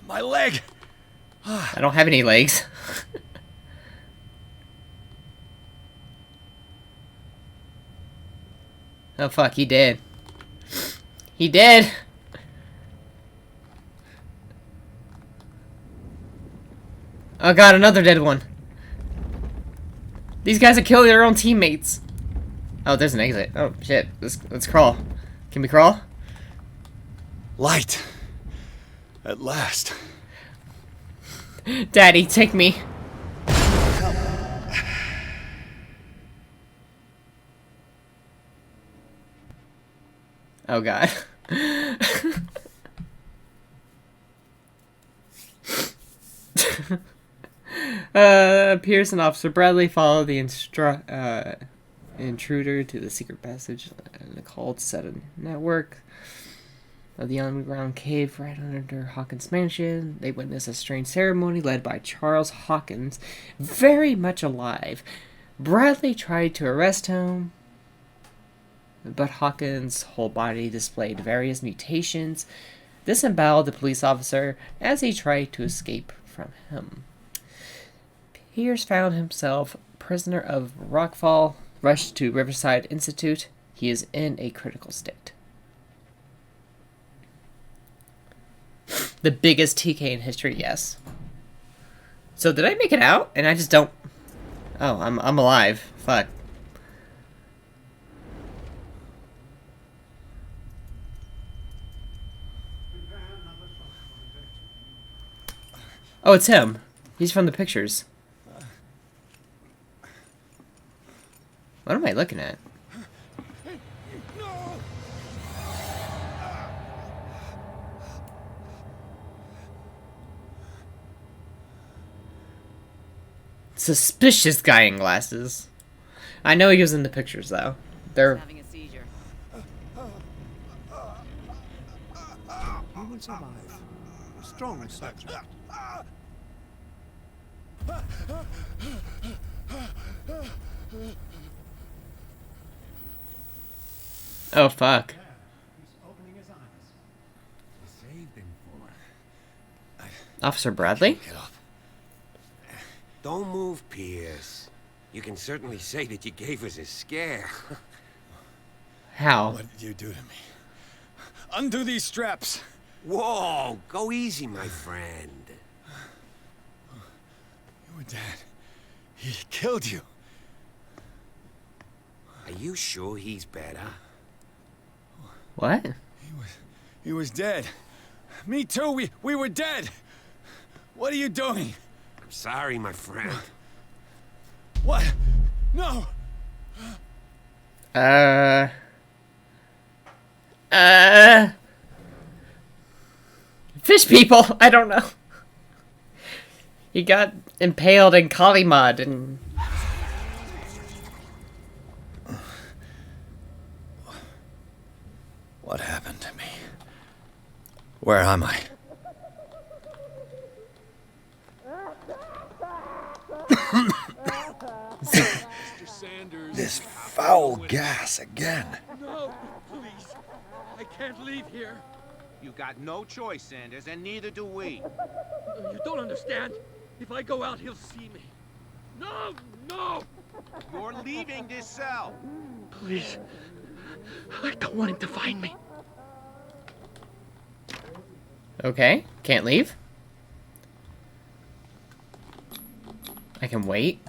My leg. I don't have any legs. Oh fuck, he did. He did! Oh god, another dead one. These guys are killing their own teammates. Oh, there's an exit. Oh shit, let's crawl. Can we crawl? Light. At last. Daddy, take me. Oh god. Pierce and Officer Bradley follow the intruder to the secret passage in a call to set a network of the underground cave right under Hawkins' mansion. They witness a strange ceremony led by Charles Hawkins, very much alive. Bradley tried to arrest him, but Hawkins' whole body displayed various mutations. This embattled the police officer as he tried to escape from him. Pierce found himself prisoner of Rockfall, rushed to Riverside Institute. He is in a critical state. The biggest TK in history, yes. So did I make it out? And I just don't... Oh, I'm alive. Fuck. Oh, it's him. He's from the pictures. What am I looking at? Suspicious guy in glasses. I know he was in the pictures though. They're having a seizure. You will survive. Strong subject. Oh fuck. Officer Bradley? Don't move, Pierce. You can certainly say that you gave us a scare. How? What did you do to me? Undo these straps. Whoa, go easy, my friend. Your dad, he killed you. Are you sure he's better? What? He was dead. Me too, we were dead. What are you doing? I'm sorry, my friend. What? No! Fish people! I don't know. He got impaled in Kali mud and... What happened to me? Where am I? Mr. Sanders. This foul gas again. No, please. I can't leave here. You got no choice, Sanders, and neither do we. You don't understand. If I go out, he'll see me. No, no! You're leaving this cell. Please. I don't want him to find me. Okay, can't leave. I can wait.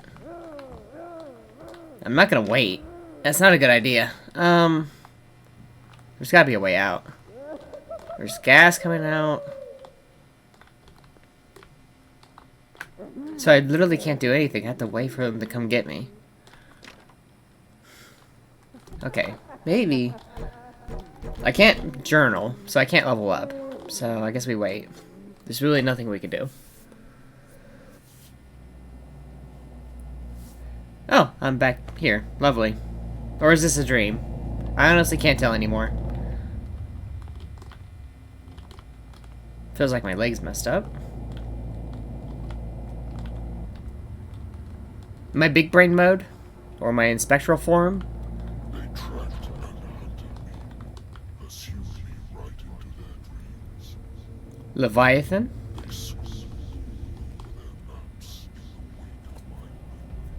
I'm not gonna wait. That's not a good idea. There's gotta be a way out. There's gas coming out. So I literally can't do anything. I have to wait for them to come get me. Okay, maybe. I can't journal, so I can't level up. So I guess we wait. There's really nothing we can do. Oh, I'm back here. Lovely. Or is this a dream? I honestly can't tell anymore. Feels like my leg's messed up. My big brain mode? Or my spectral form? They tracked and hunted me, pursued me right into their dreams. Leviathan? They swallowed me over their maps in the wake of my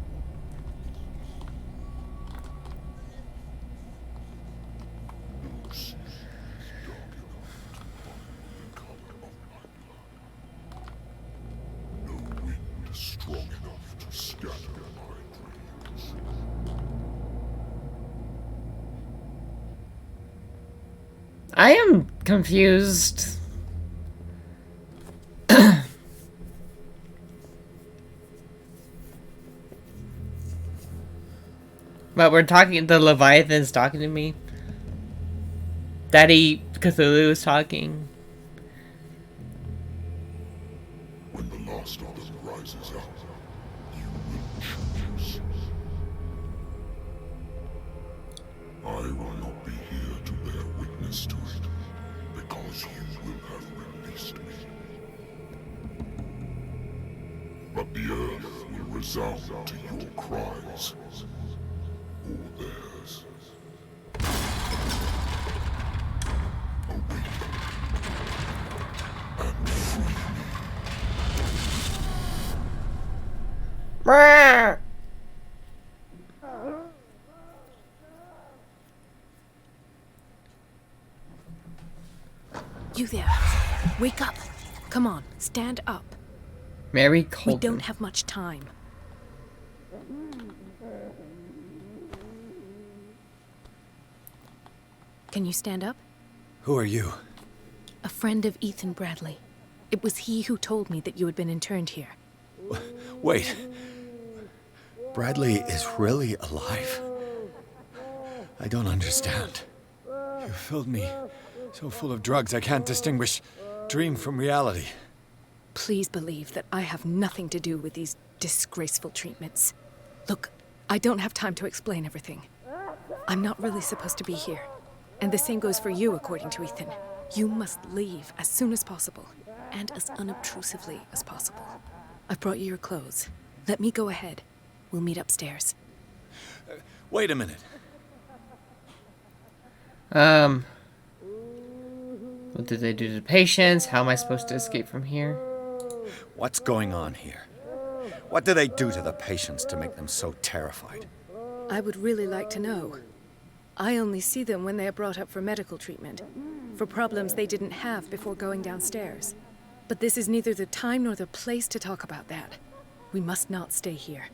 no sea is dark enough to hide the color of my blood. No wind strong enough to scatter my dreams. I am confused. But we're talking, the Leviathan's talking to me. Daddy Cthulhu is talking. When the last of them rises up, you will choose. I will not be here to bear witness to it, because you will have released me. But the earth will resound to your cries, or theirs. Awake and free me. You there. Wake up. Come on, stand up. Mary Colton. We don't have much time. Can you stand up? Who are you? A friend of Ethan Bradley. It was he who told me that you had been interned here. Wait. Bradley is really alive? I don't understand. You filled me so full of drugs I can't distinguish dream from reality. Please believe that I have nothing to do with these disgraceful treatments. Look, I don't have time to explain everything. I'm not really supposed to be here. And the same goes for you, according to Ethan. You must leave as soon as possible, and as unobtrusively as possible. I've brought you your clothes. Let me go ahead. We'll meet upstairs. Wait a minute. What did they do to the patients? How am I supposed to escape from here? What's going on here? What do they do to the patients to make them so terrified? I would really like to know. I only see them when they are brought up for medical treatment, for problems they didn't have before going downstairs. But this is neither the time nor the place to talk about that. We must not stay here.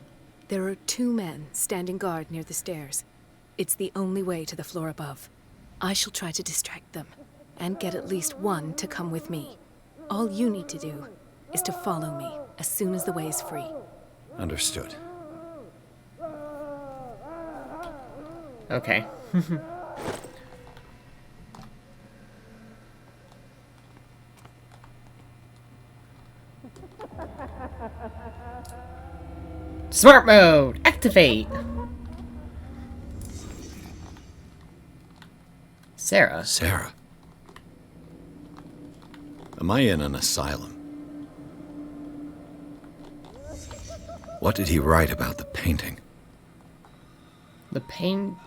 There are 2 men standing guard near the stairs. It's the only way to the floor above. I shall try to distract them, and get at least one to come with me. All you need to do is to follow me as soon as the way is free. Understood. Okay. Smart mode! Activate! Sarah. Sarah. Am I in an asylum? What did he write about the painting? The paint...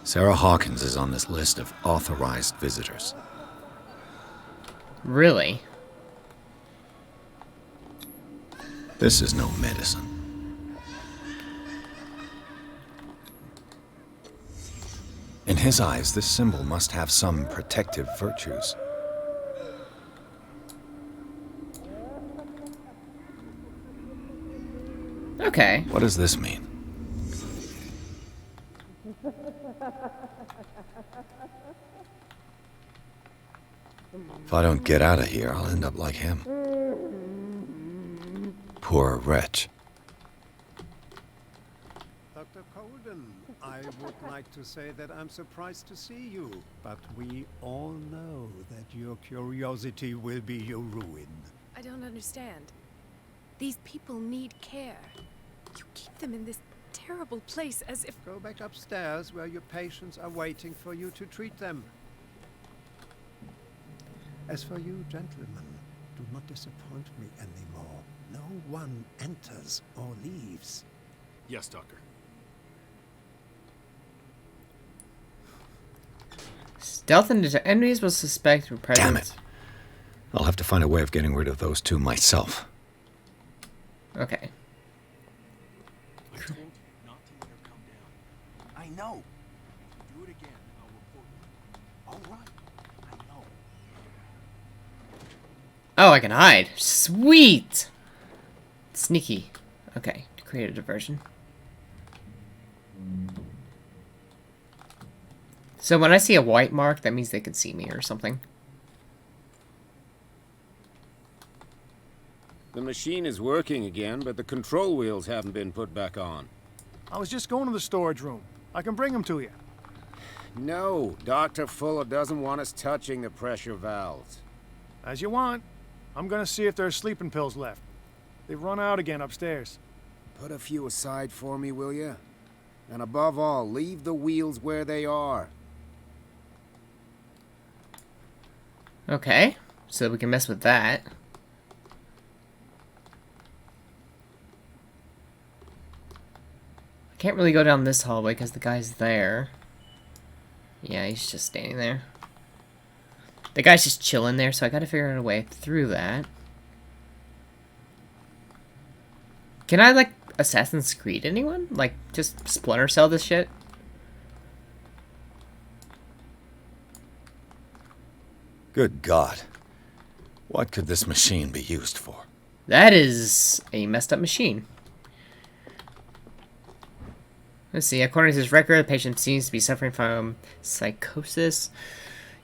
Sarah Hawkins is on this list of authorized visitors. Really? This is no medicine. In his eyes, this symbol must have some protective virtues. Okay. What does this mean? If I don't get out of here, I'll end up like him. Poor wretch. Dr. Colden, I would like to say that I'm surprised to see you, but we all know that your curiosity will be your ruin. I don't understand. These people need care. You keep them in this terrible place, as if... Go back upstairs where your patients are waiting for you to treat them. As for you, gentlemen, do not disappoint me anymore. No one enters or leaves. Yes, Doctor. Stealth into enemies will suspect your presence. Damn it. I'll have to find a way of getting rid of those two myself. Okay. I know. Do it again, I'll report you. All right, I know. Oh, I can hide. Sweet! Sneaky. Okay, to create a diversion. So when I see a white mark, that means they can see me or something. The machine is working again, but the control wheels haven't been put back on. I was just going to the storage room. I can bring them to you. No, Dr. Fuller doesn't want us touching the pressure valves. As you want. I'm gonna see if there's sleeping pills left. They've run out again upstairs. Put a few aside for me, will you? And above all, leave the wheels where they are. Okay, so we can mess with that. I can't really go down this hallway because the guy's there. Yeah, he's just standing there. The guy's just chilling there, so I gotta figure out a way through that. Can I, like, Assassin's Creed anyone? Like, just Splinter Cell this shit? Good God. What could this machine be used for? That is a messed up machine. Let's see, according to his record, the patient seems to be suffering from psychosis.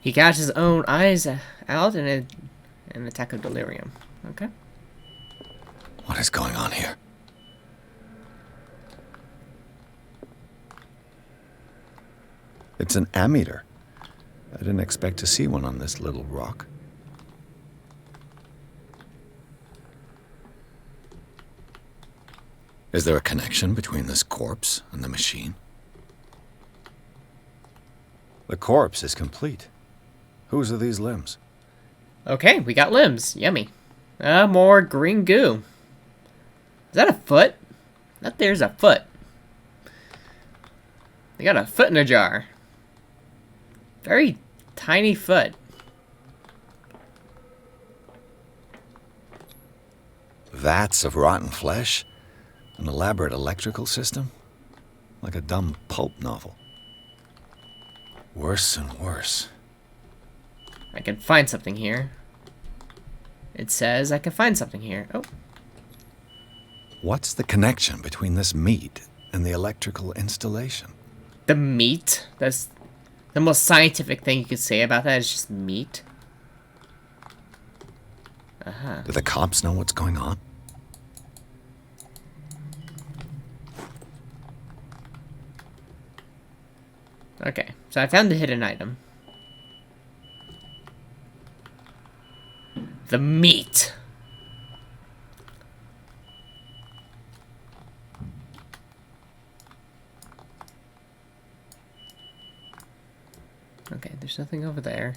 He gouged his own eyes out in an attack of delirium. Okay. What is going on here? It's an ammeter. I didn't expect to see one on this little rock. Is there a connection between this corpse and the machine? The corpse is complete. Whose are these limbs? Okay, we got limbs. Yummy. More green goo. Is that a foot? That there's a foot. They got a foot in a jar. Very tiny foot. Vats of rotten flesh? An elaborate electrical system? Like a dumb pulp novel. Worse and worse. I can find something here. It says I can find something here. Oh. What's the connection between this meat and the electrical installation? The meat? That's the most scientific thing you could say about that is just meat. Uh-huh. Do the cops know what's going on? Okay, so I found the hidden item. The meat. Okay, there's nothing over there.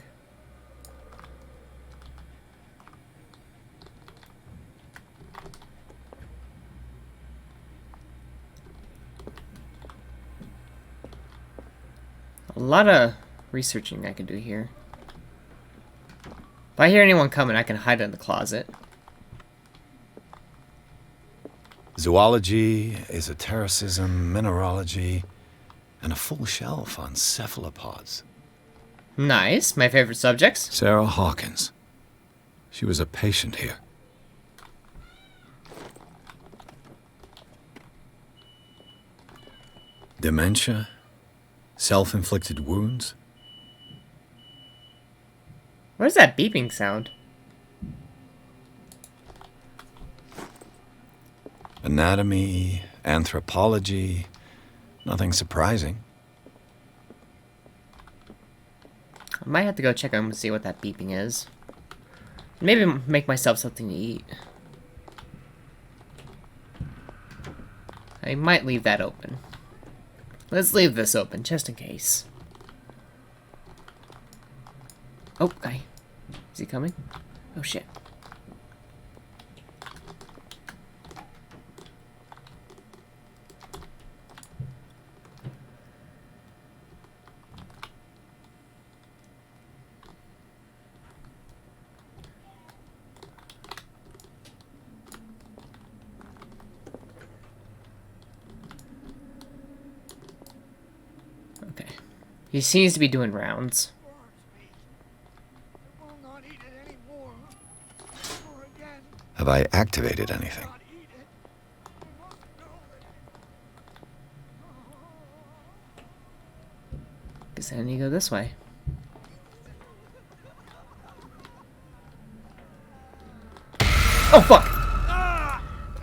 A lot of researching I can do here. If I hear anyone coming, I can hide in the closet. Zoology, esotericism, mineralogy, and a full shelf on cephalopods. Nice. My favorite subjects. Sarah Hawkins. She was a patient here. Dementia? Self-inflicted wounds? What is that beeping sound? Anatomy, anthropology, nothing surprising. I might have to go check on and see what that beeping is. Maybe make myself something to eat. I might leave that open. Let's leave this open, just in case. Oh, guy. Is he coming? Oh, shit. Okay. He seems to be doing rounds. Have I activated anything? Guess then you go this way. Oh, fuck!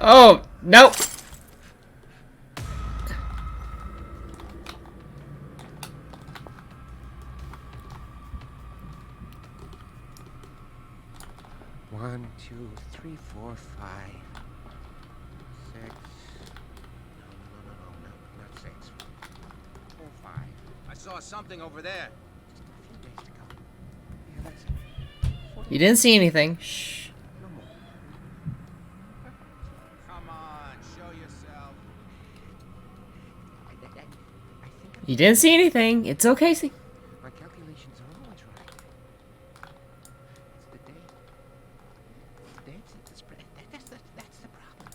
Oh, nope! One, two, three, four, five, six. No, not six. 4, 5. I saw something over there. You didn't see anything. Shh. Come on, show yourself. You didn't see anything. It's okay, see. My calculations are always right. It's the date. That's the problem.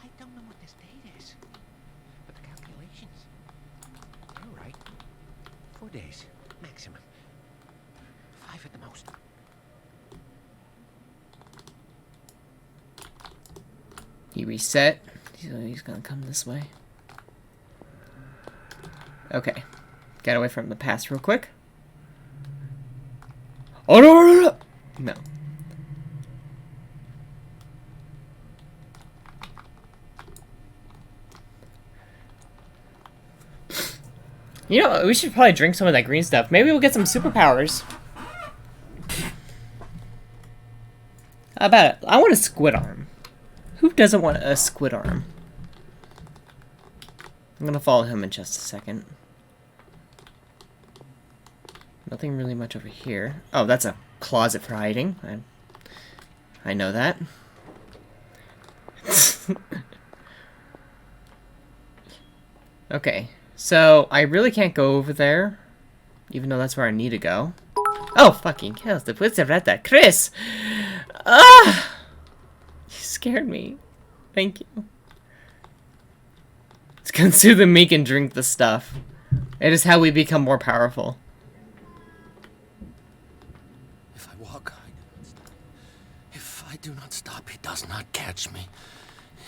I don't know what this date is, but the calculations, they're right. 4 days maximum. 5 at the most. He reset. So he's gonna come this way. Okay. Get away from the past real quick. Oh, no, no, no, no. No. You know, we should probably drink some of that green stuff. Maybe we'll get some superpowers. How about it? I want a squid arm. Who doesn't want a squid arm? I'm gonna follow him in just a second. Nothing really much over here. Oh, that's a closet for hiding. I know that. Okay, so I really can't go over there, even though that's where I need to go. Oh, fucking hell, the puts have read that. Chris! Ah! You scared me. Thank you. Let's consume the meat and drink the stuff. It is how we become more powerful. If I walk, I do not stop. If I do not stop, he does not catch me.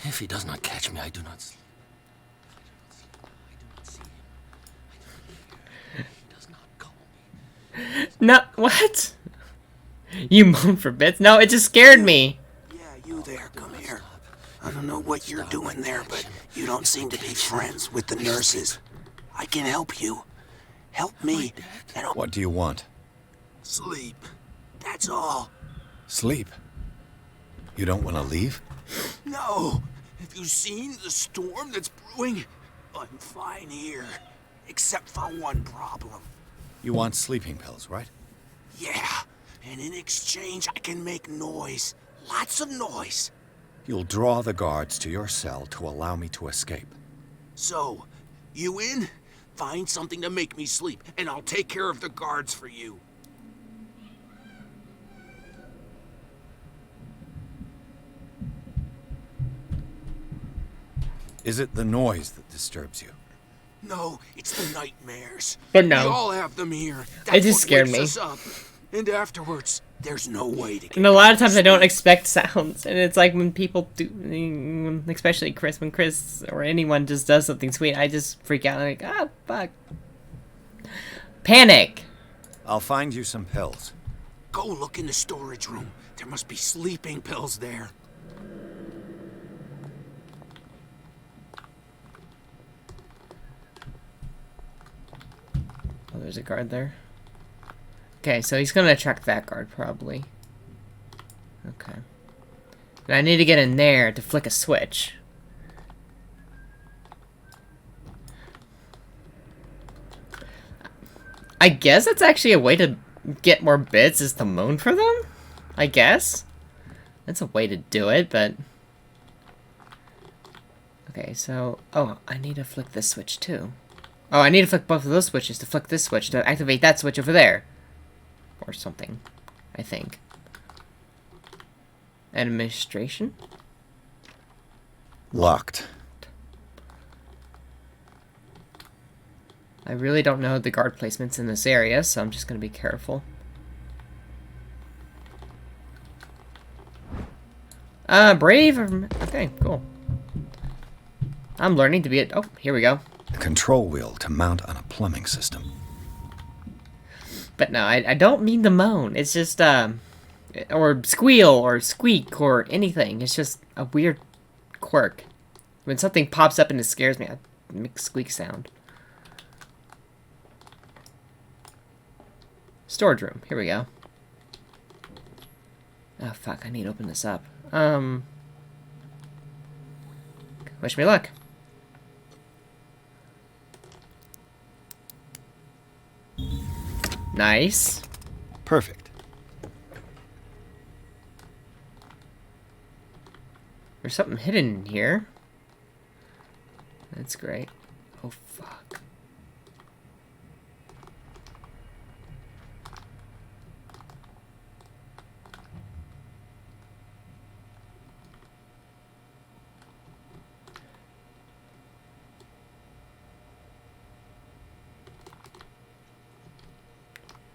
If he does not catch me, I do not sleep. No, what? You moan for bits? No, it just scared me. Yeah, you there, come here. I don't know what you're doing there, but you don't seem to be friends with the nurses. I can help you. Help me. And I'll What do you want? sleep. That's all. Sleep? You don't want to leave? No. Have you seen the storm that's brewing? I'm fine here. Except for one problem. You want sleeping pills, right? Yeah. And in exchange, I can make noise. Lots of noise. You'll draw the guards to your cell to allow me to escape. So, you in? Find something to make me sleep, and I'll take care of the guards for you. Is it the noise that disturbs you? No, it's the nightmares. But no. We all have them here. It just scared what me. wakes us up. And afterwards, there's no way to get And a lot of back to times I don't sleep. expect sounds. And it's like when people do, especially Chris, when Chris or anyone just does something sweet, I just freak out. I'm like, ah, fuck. Panic. I'll find you some pills. Go look in the storage room. There must be sleeping pills there. Oh, there's a guard there. Okay, so he's gonna attract that guard, probably. Okay. And I need to get in there to flick a switch. I guess that's actually a way to get more bits, is to moan for them? I guess. That's a way to do it, but... Okay, so... Oh, I need to flick this switch, too. Oh, I need to flick both of those switches to flick this switch to activate that switch over there. Or something, I think. Administration? Locked. I really don't know the guard placements in this area, so I'm just going to be careful. Brave. Okay, cool. I'm learning to be oh, here we go. The control wheel to mount on a plumbing system. But no, I don't mean to moan. It's just, or squeal, or squeak, or anything. It's just a weird quirk. When something pops up and it scares me, I make a squeak sound. Storage room. Here we go. Oh, fuck. I need to open this up. Wish me luck. Nice. Perfect. There's something hidden in here. That's great. Oh, fuck.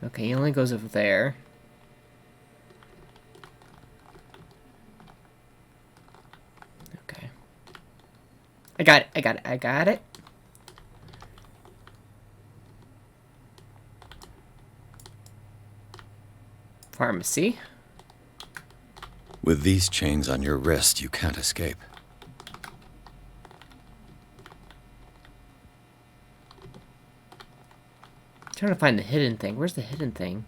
Okay, he only goes over there. Okay. I got it, I got it, I got it. Pharmacy. With these chains on your wrist, you can't escape. I'm trying to find the hidden thing. Where's the hidden thing?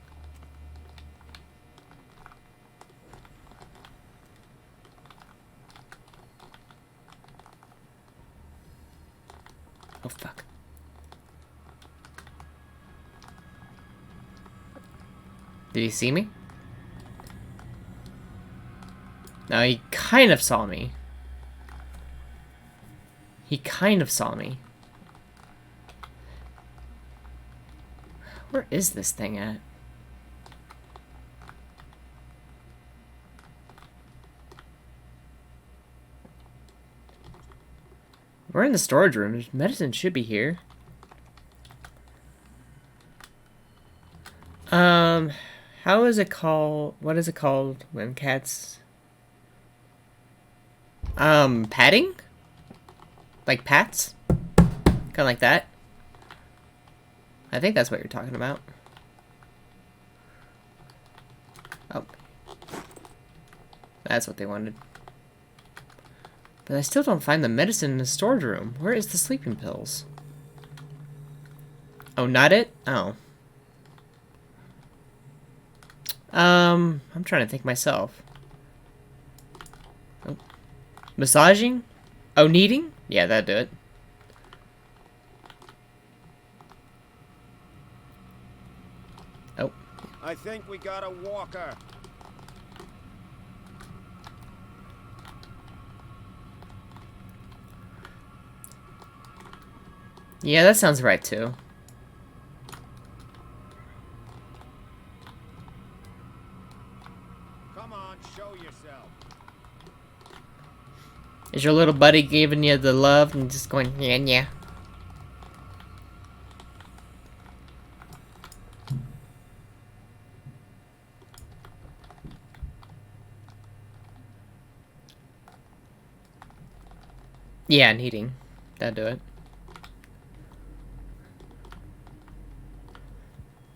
Oh, fuck. Did he see me? No, he kind of saw me. He kind of saw me. Where is this thing at? We're in the storage room. Medicine should be here. How is it called? What is it called when cats... patting? Like pats? Kinda like that. I think that's what you're talking about. Oh. That's what they wanted. But I still don't find the medicine in the storage room. Where is the sleeping pills? Oh, not it? Oh. I'm trying to think myself. Oh. Massaging? Oh, kneading? Yeah, that'd do it. Oh. I think we got a walker. Yeah, that sounds right too. Come on, show yourself. Is your little buddy giving you the love and just going, yeah, yeah? Yeah, kneading. That'd do it.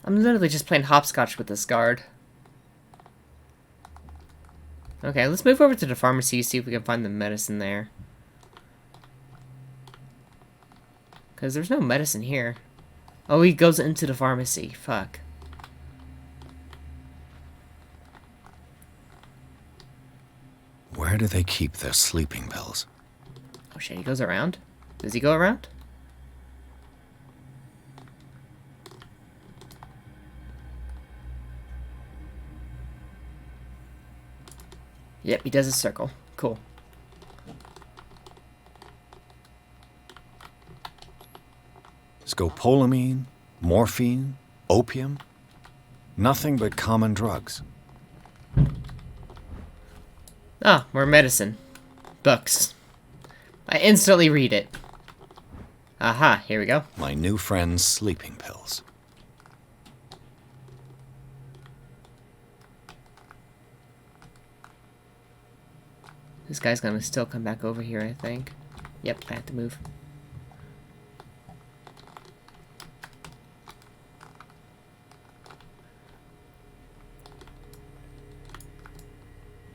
I'm literally just playing hopscotch with this guard. Okay, let's move over to the pharmacy, see if we can find the medicine there. Because there's no medicine here. Oh, he goes into the pharmacy. Fuck. Where do they keep their sleeping pills? Oh shit, he goes around? Does he go around? Yep, he does a circle. Cool. Scopolamine, morphine, opium. Nothing but common drugs. Ah, more medicine. Books. I instantly read it. Aha, here we go. My new friend's sleeping pills. This guy's gonna still come back over here, I think. Yep, I have to move.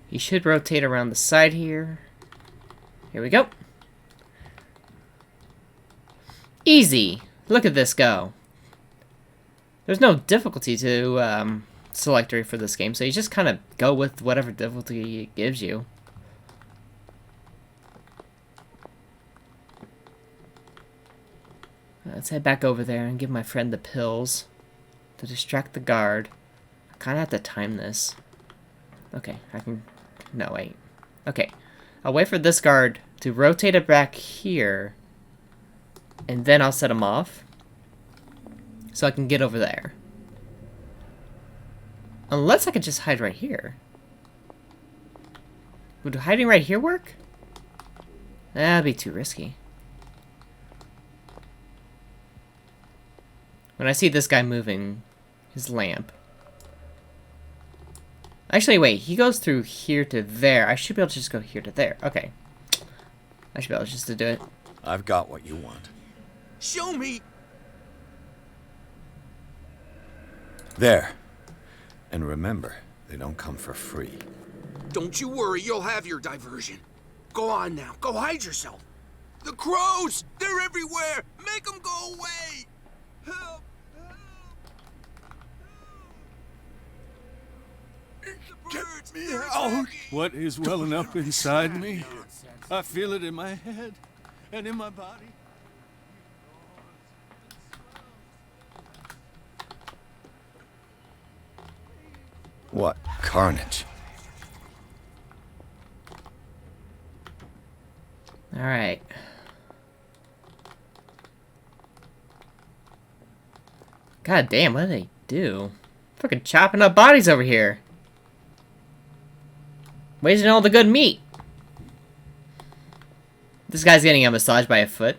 He should rotate around the side here. Here we go. Easy! Look at this go. There's no difficulty to select for this game, so you just kind of go with whatever difficulty it gives you. Let's head back over there and give my friend the pills to distract the guard. I kind of have to time this. Okay, I can... No, wait. Okay, I'll wait for this guard to rotate it back here, and then I'll set him off so I can get over there. Unless I could just hide right here. Would hiding right here work? That'd be too risky. When I see this guy moving his lamp. Actually, wait, he goes through here to there. I should be able to just go here to there. Okay. I should be able just to do it. I've got what you want. Show me! There. And remember, they don't come for free. Don't you worry, you'll have your diversion. Go on now, go hide yourself. The crows! They're everywhere! Make them go away! Help! Get me out! What is welling up inside me? I feel it in my head and in my body. What carnage. Alright. God damn, what do they do? Fucking chopping up bodies over here. Wasting all the good meat. This guy's getting a massage by a foot.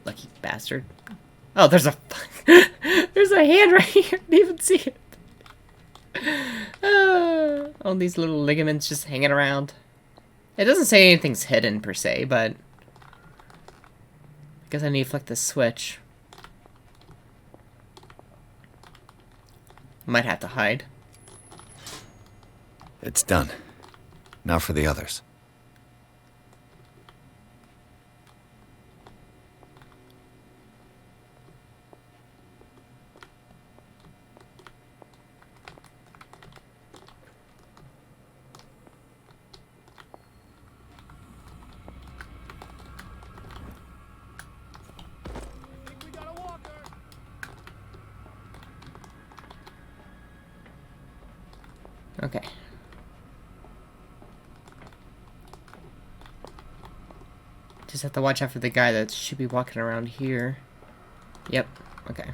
Lucky bastard. Oh, there's a there's a hand right here. I didn't even see it. All these little ligaments just hanging around. It doesn't say anything's hidden per se, but I guess I need to flick the switch. Might have to hide. It's done. Now for the others. Okay. Just have to watch out for the guy that should be walking around here. Yep. Okay.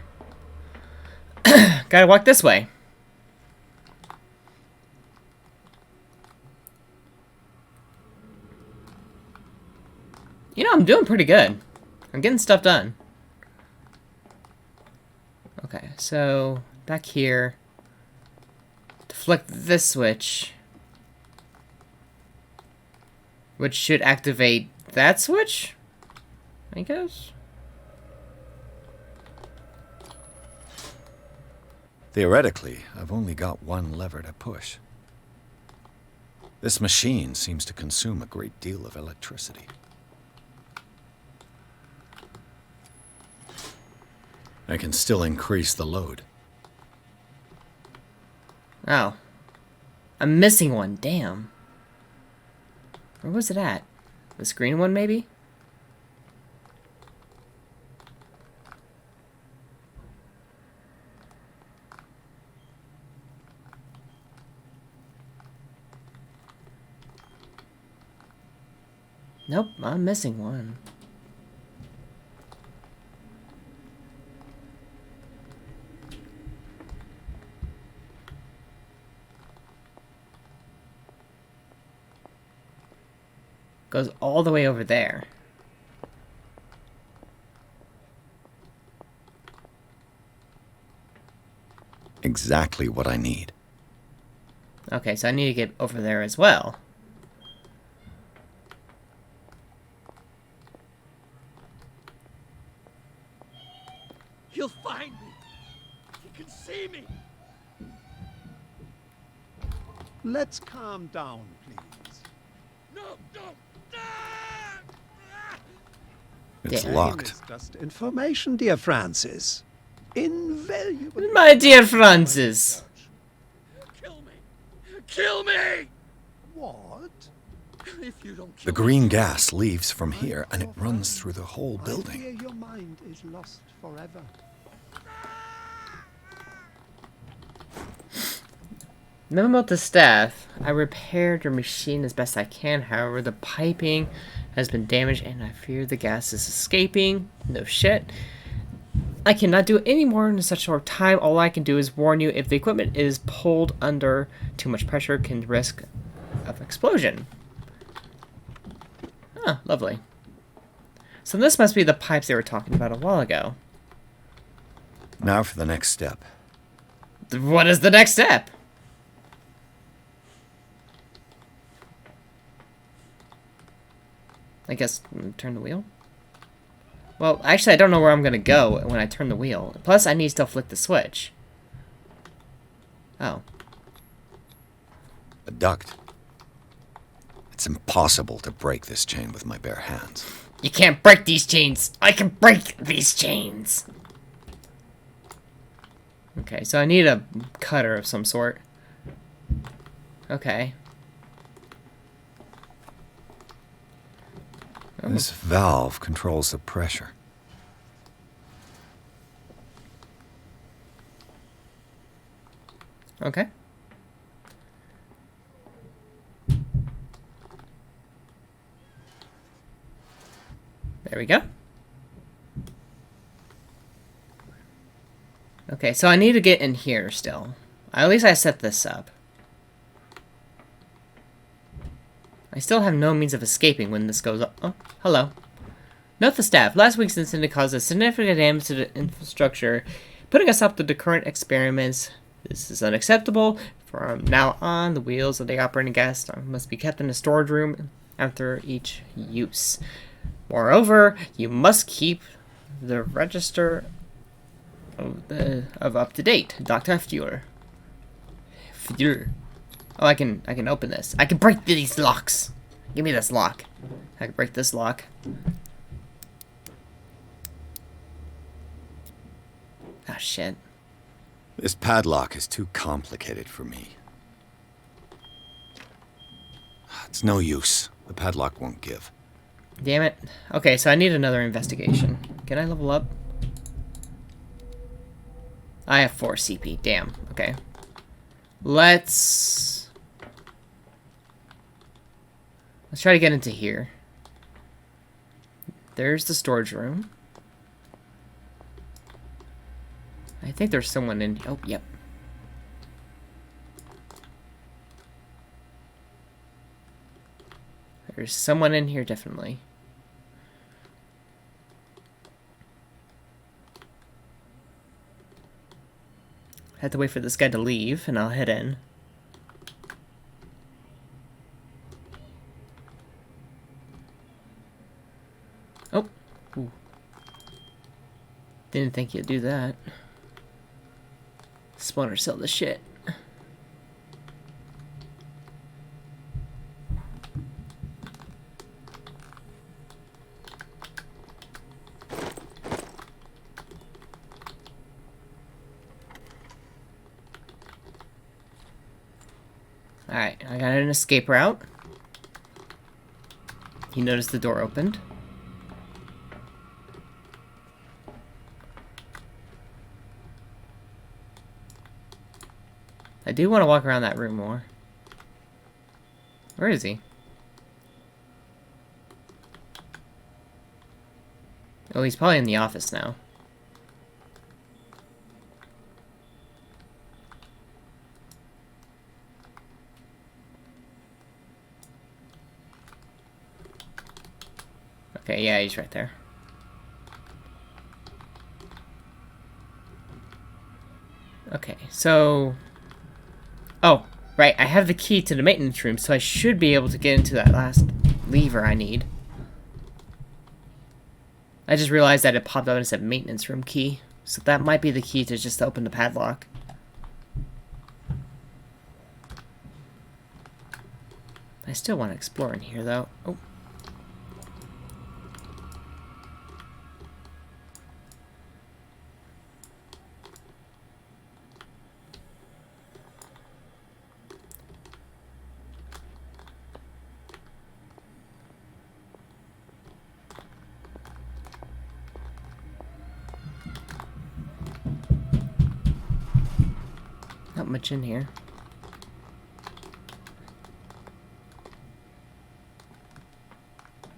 Gotta walk this way. You know, I'm doing pretty good. I'm getting stuff done. Okay, so back here. To flick this switch, which should activate that switch, I guess. Theoretically, I've only got one lever to push. This machine seems to consume a great deal of electricity. I can still increase the load. Oh. I'm missing one, damn. Where was it at? This green one, maybe? Nope, I'm missing one. Goes all the way over there. Exactly what I need. Okay, so I need to get over there as well. He'll find me. He can see me. Let's calm down, please. No, no. It's Yeah. locked. It's just information, dear Francis. Invaluable. My dear Francis. Kill me. Kill me. What? If you don't kill The green gas leaves from here, and it runs through the whole I building. fear your mind is lost forever. Memo about the staff. I repaired your machine as best I can. However, the piping has been damaged and I fear the gas is escaping. No shit. I cannot do any more in such short time. All I can do is warn you if the equipment is pulled under too much pressure can risk of explosion. Ah, lovely. So this must be the pipes they were talking about a while ago. Now for the next step. What is the next step? I guess turn the wheel? Well, actually, I don't know where I'm going to go when I turn the wheel. Plus, I need to still flick the switch. Oh. A duct. It's impossible to break this chain with my bare hands. You can't break these chains! I can break these chains! Okay, so I need a cutter of some sort. Okay. This valve controls the pressure. Okay. There we go. Okay, so I need to get in here still. At least I set this up. I still have no means of escaping when this goes up. Oh, hello. Note the staff. Last week's incident caused a significant damage to the infrastructure, putting us up to the current experiments. This is unacceptable. From now on, the wheels of the operating gas must be kept in the storage room after each use. Moreover, you must keep the register of up to date. Dr. Fuhrer. Oh, I can open this. I can break these locks. Give me this lock. I can break this lock. Ah, shit. This padlock is too complicated for me. It's no use. The padlock won't give. Damn it. Okay, so I need another investigation. Can I level up? I have 4 CP. Damn. Okay. Let's try to get into here. There's the storage room. I think there's someone in... Oh, yep. There's someone in here, definitely. I have to wait for this guy to leave, and I'll head in. Oh. Ooh. Didn't think you'd do that. Spawner sell the shit. Alright, I got an escape route. You noticed the door opened. I do want to walk around that room more. Where is he? Oh, he's probably in the office now. Okay, yeah, he's right there. Okay, so... Oh, right, I have the key to the maintenance room, so I should be able to get into that last lever I need. I just realized that it popped up and it said maintenance room key, so that might be the key to just open the padlock. I still want to explore in here, though. Oh. Not much in here.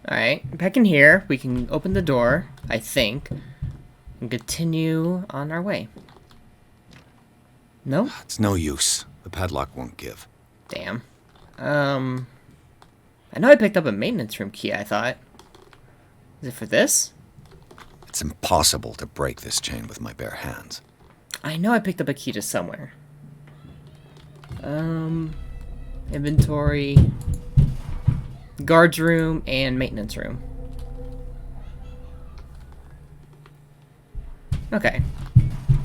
Alright, back in here, we can open the door, I think, and continue on our way. No? It's no use. The padlock won't give. Damn. I know I picked up a maintenance room key, I thought. Is it for this? It's impossible to break this chain with my bare hands. I know I picked up a key to somewhere. Inventory, guards room, and maintenance room. Okay.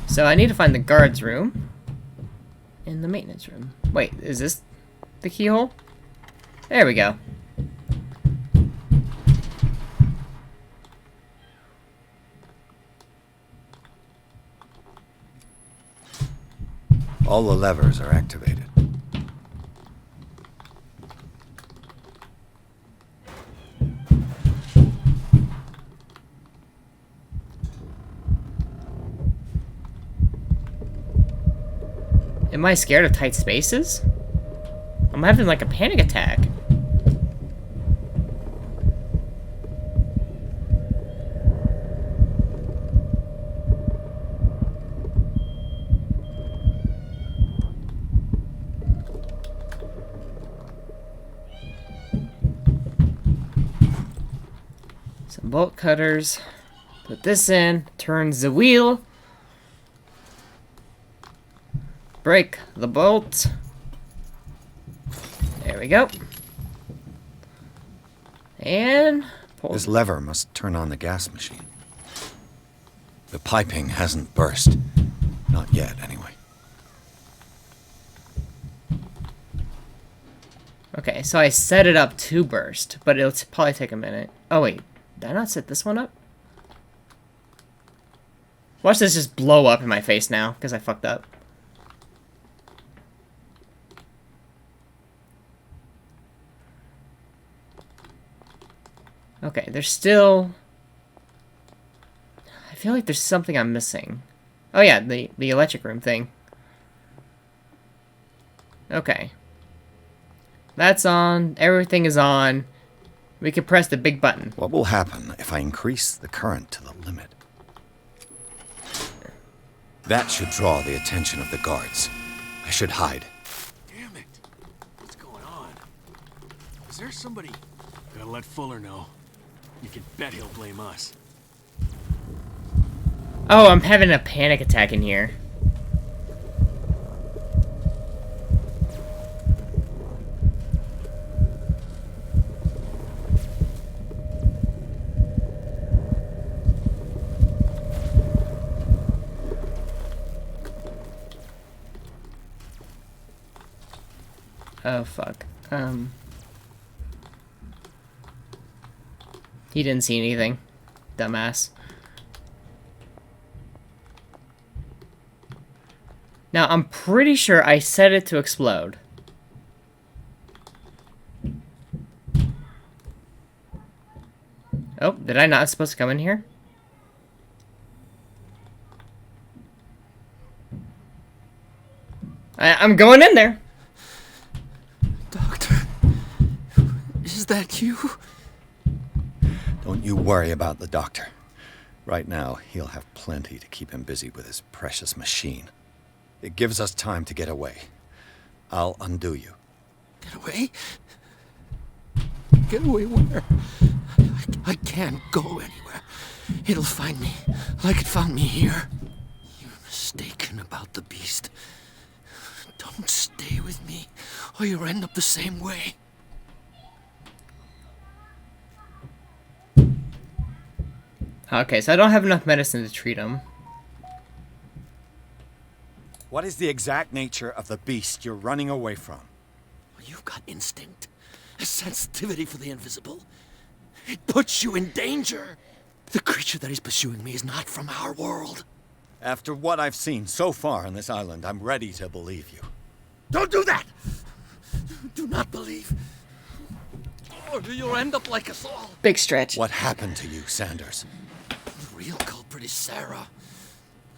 So I need to find the guards room and the maintenance room. Wait, is this the keyhole? There we go. All the levers are activated. Am I scared of tight spaces? I'm having like a panic attack. Some bolt cutters. Put this in, turns the wheel. Break the bolt. There we go. And pull. This lever must turn on the gas machine. The piping hasn't burst. Not yet, anyway. Okay, so I set it up to burst, but it'll probably take a minute. Oh wait, did I not set this one up? Watch this just blow up in my face now, because I fucked up. Okay, there's still... I feel like there's something I'm missing. Oh yeah, the electric room thing. Okay. That's on. Everything is on. We can press the big button. What will happen if I increase the current to the limit? That should draw the attention of the guards. I should hide. Damn it! What's going on? Is there somebody... Gotta let Fuller know. You can bet he'll blame us. Oh, I'm having a panic attack in here. Oh, fuck. He didn't see anything. Dumbass. Now, I'm pretty sure I set it to explode. Oh, did I not supposed to come in here? I'm going in there. Doctor, is that you? Don't you worry about the doctor. Right now, he'll have plenty to keep him busy with his precious machine. It gives us time to get away. I'll undo you. Get away? Get away where? I can't go anywhere. It'll find me, like it found me here. You're mistaken about the beast. Don't stay with me, or you'll end up the same way. Okay, so I don't have enough medicine to treat him. What is the exact nature of the beast you're running away from? You've got instinct, a sensitivity for the invisible. It puts you in danger. The creature that is pursuing me is not from our world. After what I've seen so far on this island, I'm ready to believe you. Don't do that! Do not believe. Or you'll end up like us all. Big stretch. What happened to you, Sanders? The real culprit is Sarah.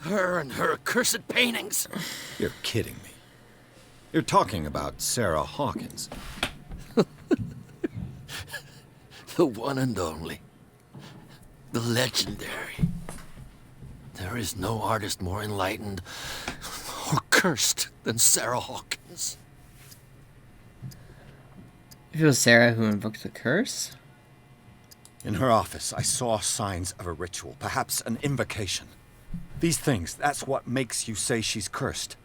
Her and her accursed paintings. You're kidding me. You're talking about Sarah Hawkins. The one and only. The legendary. There is no artist more enlightened or cursed than Sarah Hawkins. If it was Sarah who invoked the curse? In her office, I saw signs of a ritual, perhaps an invocation. These things, that's what makes you say she's cursed.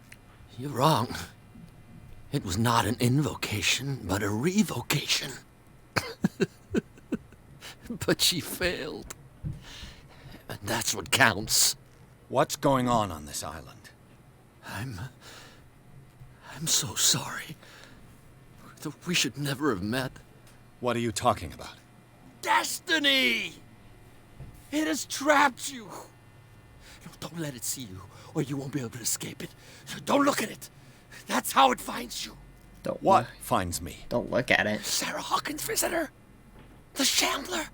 You're wrong. It was not an invocation, but a revocation. But she failed. And that's what counts. What's going on this island? I'm so sorry. We should never have met. What are you talking about? Destiny! It has trapped you. No, don't let it see you, or you won't be able to escape it. Don't look at it. That's how it finds you. What finds me? Don't look at it. Sarah Hawkins' visitor. The Shambler.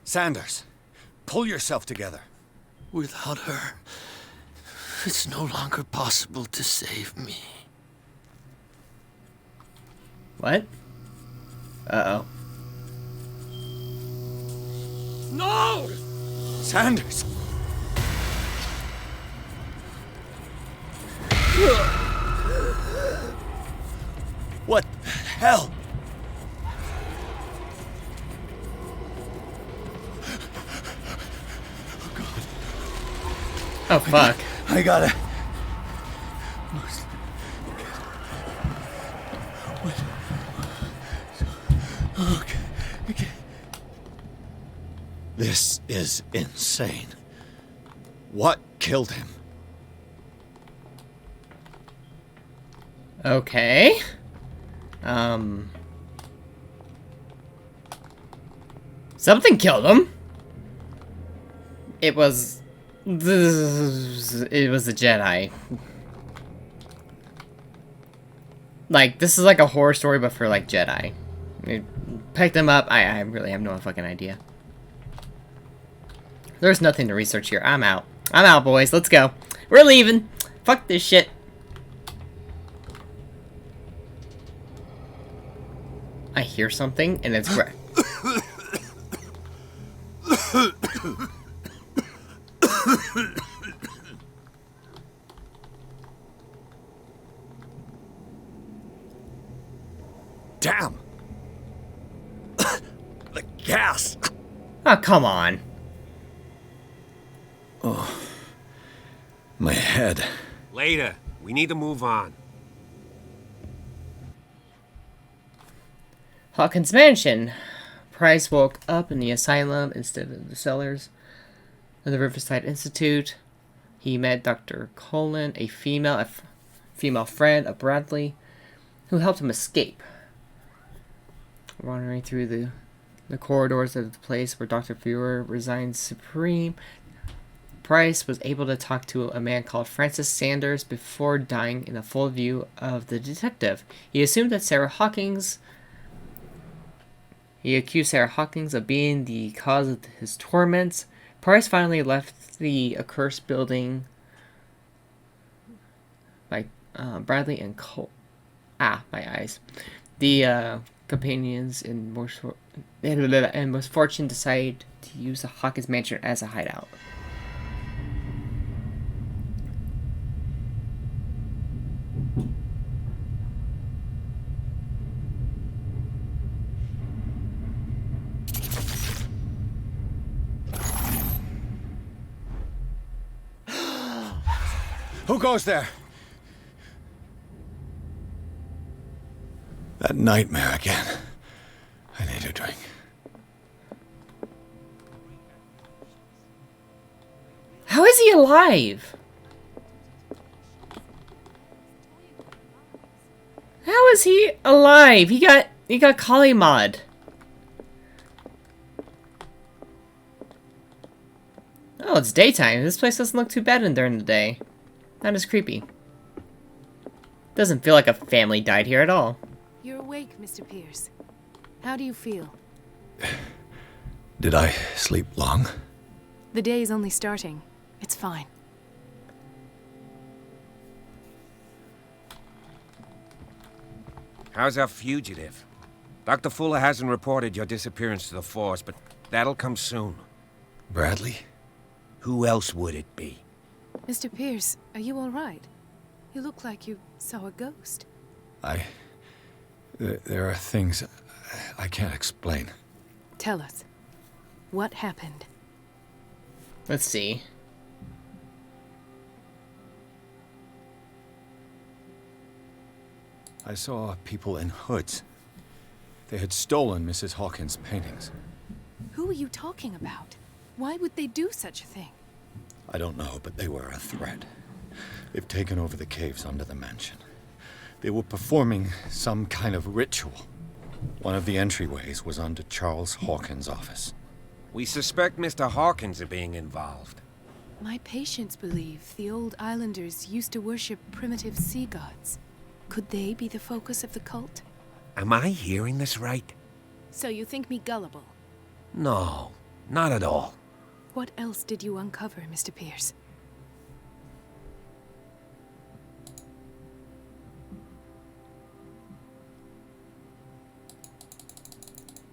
Sanders, pull yourself together. Without her, it's no longer possible to save me. What? Uh-oh. No! Sanders! What the hell? Oh, fuck. I gotta... Okay. This is insane. What killed him? Okay. Something killed him. It was a Jedi. Like, this is like a horror story, but for like Jedi. Pick them up. I really have no fucking idea. There's nothing to research here. I'm out. I'm out, boys. Let's go. We're leaving. Fuck this shit. I hear something, and it's great. Damn! The gas! Oh, come on. Oh. My head. Later. We need to move on. Hawkins' mansion. Price woke up in the asylum instead of the cellars of the Riverside Institute. He met Dr. Colin, a female friend of Bradley, who helped him escape. Wandering through the corridors of the place where Dr. Fuhrer resigns supreme, Price was able to talk to a man called Francis Sanders before dying in the full view of the detective. He assumed that He accused Sarah Hawkins of being the cause of his torments. Price finally left the accursed building by Bradley and Cole. My eyes. The companions in Most Fortune decided to use the Hawkins mansion as a hideout. Who goes there? That nightmare again. I need a drink. How is he alive? How is he alive? He got Kalimad. Oh, it's daytime. This place doesn't look too bad during the day. Not as creepy. Doesn't feel like a family died here at all. You're awake, Mr. Pierce. How do you feel? Did I sleep long? The day is only starting. It's fine. How's our fugitive? Dr. Fuller hasn't reported your disappearance to the force, but that'll come soon. Bradley? Who else would it be? Mr. Pierce, are you all right? You look like you saw a ghost. There are things I can't explain. Tell us. What happened? Let's see. I saw people in hoods. They had stolen Mrs. Hawkins' paintings. Who are you talking about? Why would they do such a thing? I don't know, but they were a threat. They've taken over the caves under the mansion. They were performing some kind of ritual. One of the entryways was onto Charles Hawkins' office. We suspect Mr. Hawkins of being involved. My patients believe the old islanders used to worship primitive sea gods. Could they be the focus of the cult? Am I hearing this right? So you think me gullible? No, not at all. What else did you uncover, Mr. Pierce?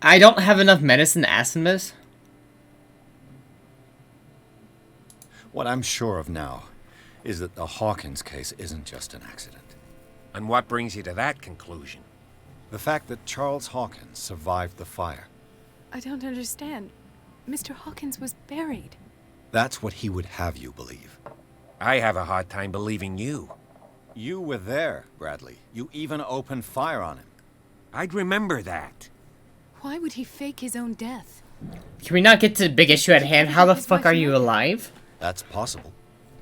I don't have enough medicine to ask him this. What I'm sure of now is that the Hawkins case isn't just an accident. And what brings you to that conclusion? The fact that Charles Hawkins survived the fire. I don't understand. Mr. Hawkins was buried. That's what he would have you believe. I have a hard time believing you. You were there, Bradley. You even opened fire on him. I'd remember that. Why would he fake his own death? Can we not get to the big issue at hand? How the fuck are you alive? That's possible.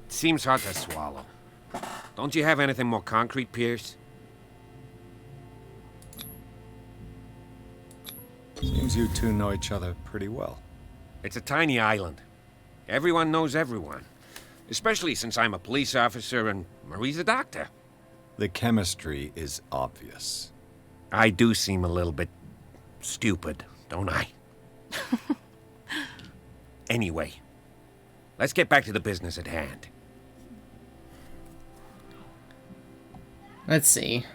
Seems hard to swallow. Don't you have anything more concrete, Pierce? Seems you two know each other pretty well. It's a tiny island. Everyone knows everyone. Especially since I'm a police officer and Marie's a doctor. The chemistry is obvious. I do seem a little bit stupid, don't I? Anyway, let's get back to the business at hand. Let's see.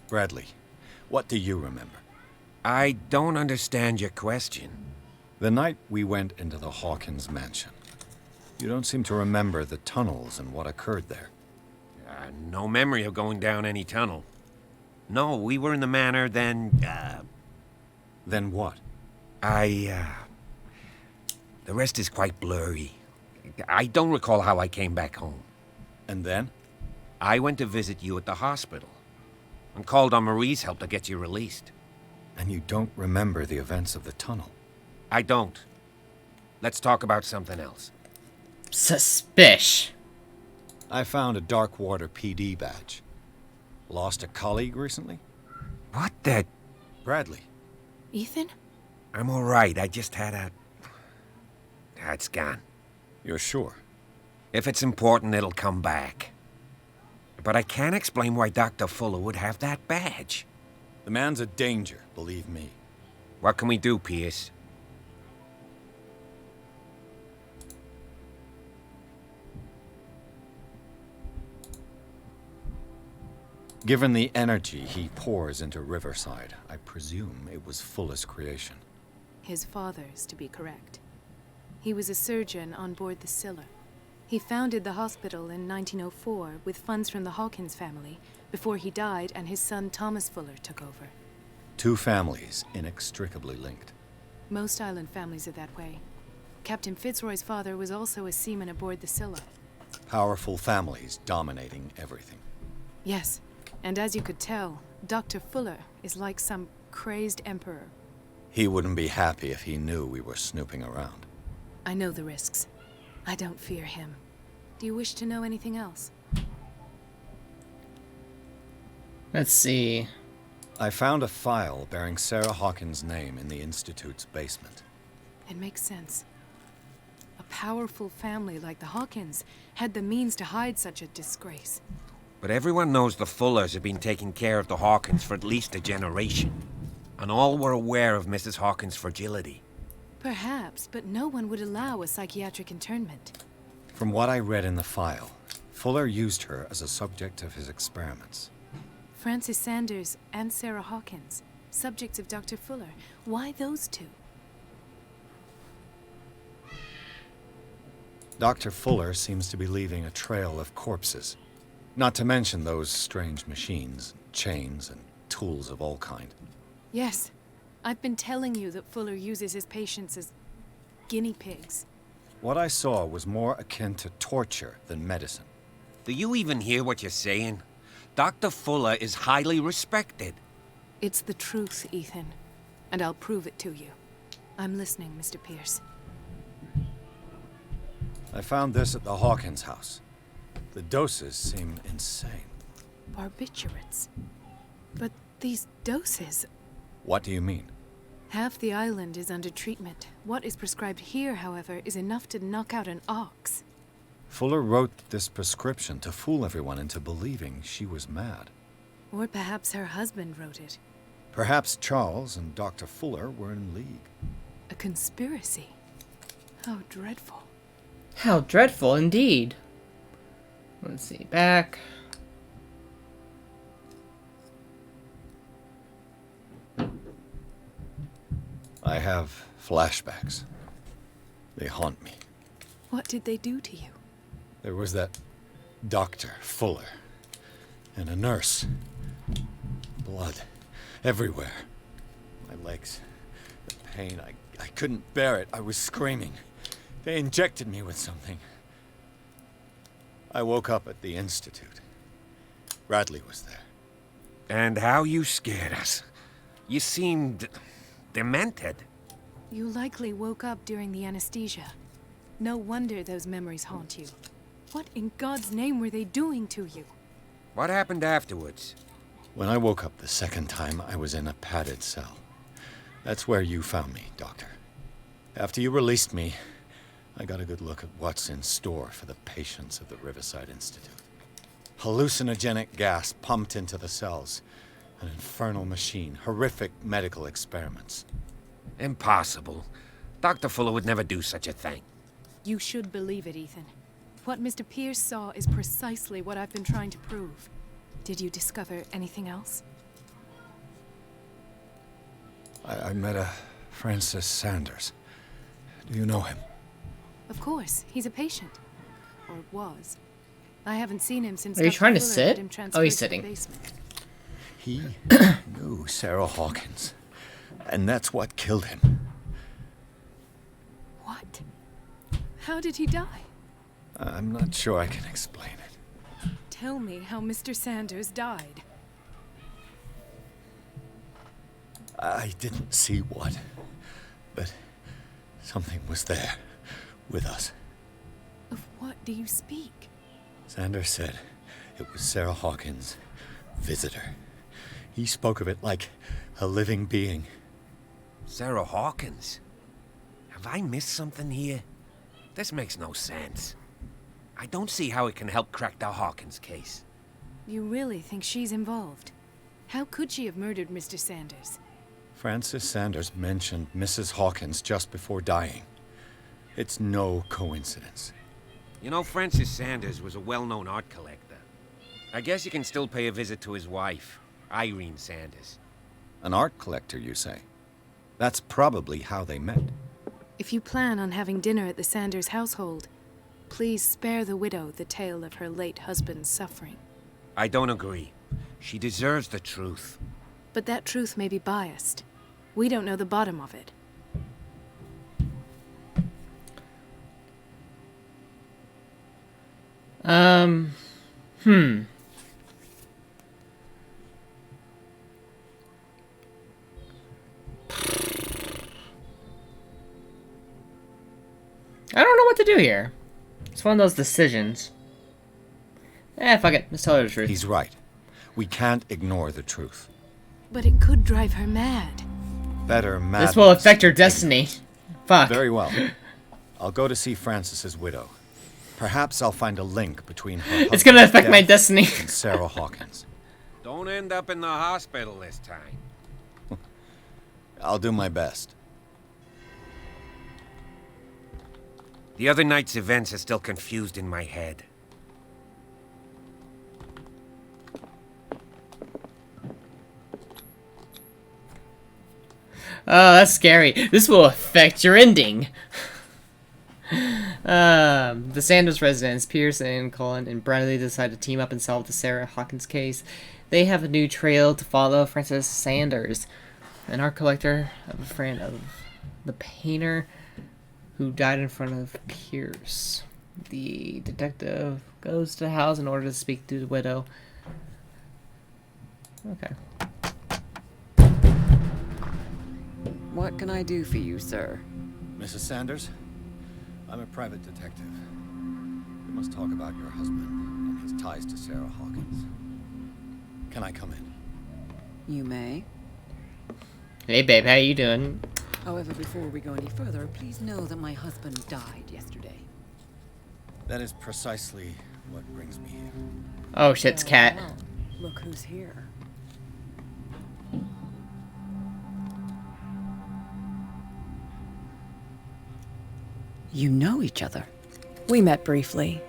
Bradley, what do you remember? I don't understand your question. The night we went into the Hawkins mansion. You don't seem to remember the tunnels and what occurred there. No memory of going down any tunnel. No, we were in the manor, then, Then what? The rest is quite blurry. I don't recall how I came back home. And then? I went to visit you at the hospital. And called on Marie's help to get you released. And you don't remember the events of the tunnel? I don't. Let's talk about something else. Suspish. I found a Darkwater PD badge. Lost a colleague recently? What the... Bradley. Ethan? I'm all right. I just had a... It's gone. You're sure? If it's important, it'll come back. But I can't explain why Dr. Fuller would have that badge. The man's a danger, believe me. What can we do, Pierce? Given the energy he pours into Riverside, I presume it was Fuller's creation. His father's, to be correct. He was a surgeon on board the Scylla. He founded the hospital in 1904 with funds from the Hawkins family before he died and his son Thomas Fuller took over. Two families inextricably linked. Most island families are that way. Captain Fitzroy's father was also a seaman aboard the Scylla. Powerful families dominating everything. Yes, and as you could tell, Dr. Fuller is like some crazed emperor. He wouldn't be happy if he knew we were snooping around. I know the risks. I don't fear him. Do you wish to know anything else? Let's see. I found a file bearing Sarah Hawkins' name in the Institute's basement. It makes sense. A powerful family like the Hawkins had the means to hide such a disgrace. But everyone knows the Fullers have been taking care of the Hawkins for at least a generation. And all were aware of Mrs. Hawkins' fragility. Perhaps, but no one would allow a psychiatric internment. From what I read in the file, Fuller used her as a subject of his experiments. Francis Sanders and Sarah Hawkins, subjects of Dr. Fuller. Why those two? Dr. Fuller seems to be leaving a trail of corpses. Not to mention those strange machines, chains, and tools of all kind. Yes. I've been telling you that Fuller uses his patients as guinea pigs. What I saw was more akin to torture than medicine. Do you even hear what you're saying? Dr. Fuller is highly respected. It's the truth, Ethan. And I'll prove it to you. I'm listening, Mr. Pierce. I found this at the Hawkins house. The doses seem insane. Barbiturates. But these doses... What do you mean? Half the island is under treatment. What is prescribed here, however, is enough to knock out an ox. Fuller wrote this prescription to fool everyone into believing she was mad. Or perhaps her husband wrote it. Perhaps Charles and Dr. Fuller were in league. A conspiracy. How dreadful. How dreadful indeed. Let's see, back. I have flashbacks. They haunt me. What did they do to you? There was that Dr. Fuller and a nurse. Blood everywhere. My legs, the pain, I couldn't bear it. I was screaming. They injected me with something. I woke up at the Institute. Bradley was there. And how you scared us. You seemed... demented. You likely woke up during the anesthesia. No wonder those memories haunt you. What in God's name were they doing to you? What happened afterwards? When I woke up the second time, I was in a padded cell. That's where you found me, Doctor. After you released me, I got a good look at what's in store for the patients of the Riverside Institute. Hallucinogenic gas pumped into the cells. An infernal machine. Horrific medical experiments. Impossible. Dr. Fuller would never do such a thing. You should believe it, Ethan. What Mr. Pierce saw is precisely what I've been trying to prove. Did you discover anything else? I met a Francis Sanders. Do you know him? Of course. He's a patient. Or was. I haven't seen him since Are you Dr. trying to Fuller sit? had him Oh, transferred he's to the sitting. basement. He knew Sarah Hawkins. And that's what killed him. What? How did he die? I'm not sure I can explain it. Tell me how Mr. Sanders died. I didn't see what, but something was there with us. Of what do you speak? Sanders said it was Sarah Hawkins' visitor. He spoke of it like a living being. Sarah Hawkins? Have I missed something here? This makes no sense. I don't see how it can help crack the Hawkins case. You really think she's involved? How could she have murdered Mr. Sanders? Francis Sanders mentioned Mrs. Hawkins just before dying. It's no coincidence. You know, Francis Sanders was a well-known art collector. I guess you can still pay a visit to his wife, Irene Sanders. An art collector, you say? That's probably how they met. If you plan on having dinner at the Sanders household, please spare the widow the tale of her late husband's suffering. I don't agree. She deserves the truth. But that truth may be biased. We don't know the bottom of it. I don't know what to do here. It's one of those decisions. Fuck it. Let's tell her the truth. He's right. We can't ignore the truth. But it could drive her mad. Better madness. This will affect her destiny. Fuck. Very well. I'll go to see Francis's widow. Perhaps I'll find a link between her It's gonna affect my death destiny. and Sarah Hawkins. Don't end up in the hospital this time. I'll do my best. The other night's events are still confused in my head. Oh, that's scary. This will affect your ending. The Sanders residents, Pearson, Cullen, and Bradley decide to team up and solve the Sarah Hawkins case. They have a new trail to follow: Francis Sanders, an art collector, of a friend of the painter who died in front of Pierce. The detective goes to the house in order to speak to the widow. Okay. What can I do for you, sir? Mrs. Sanders, I'm a private detective. We must talk about your husband and his ties to Sarah Hawkins. Can I come in? You may. Hey babe, how you doing? However, before we go any further, please know that my husband died yesterday. That is precisely what brings me here. Oh shit's Cat. Look who's here. You know each other. We met briefly.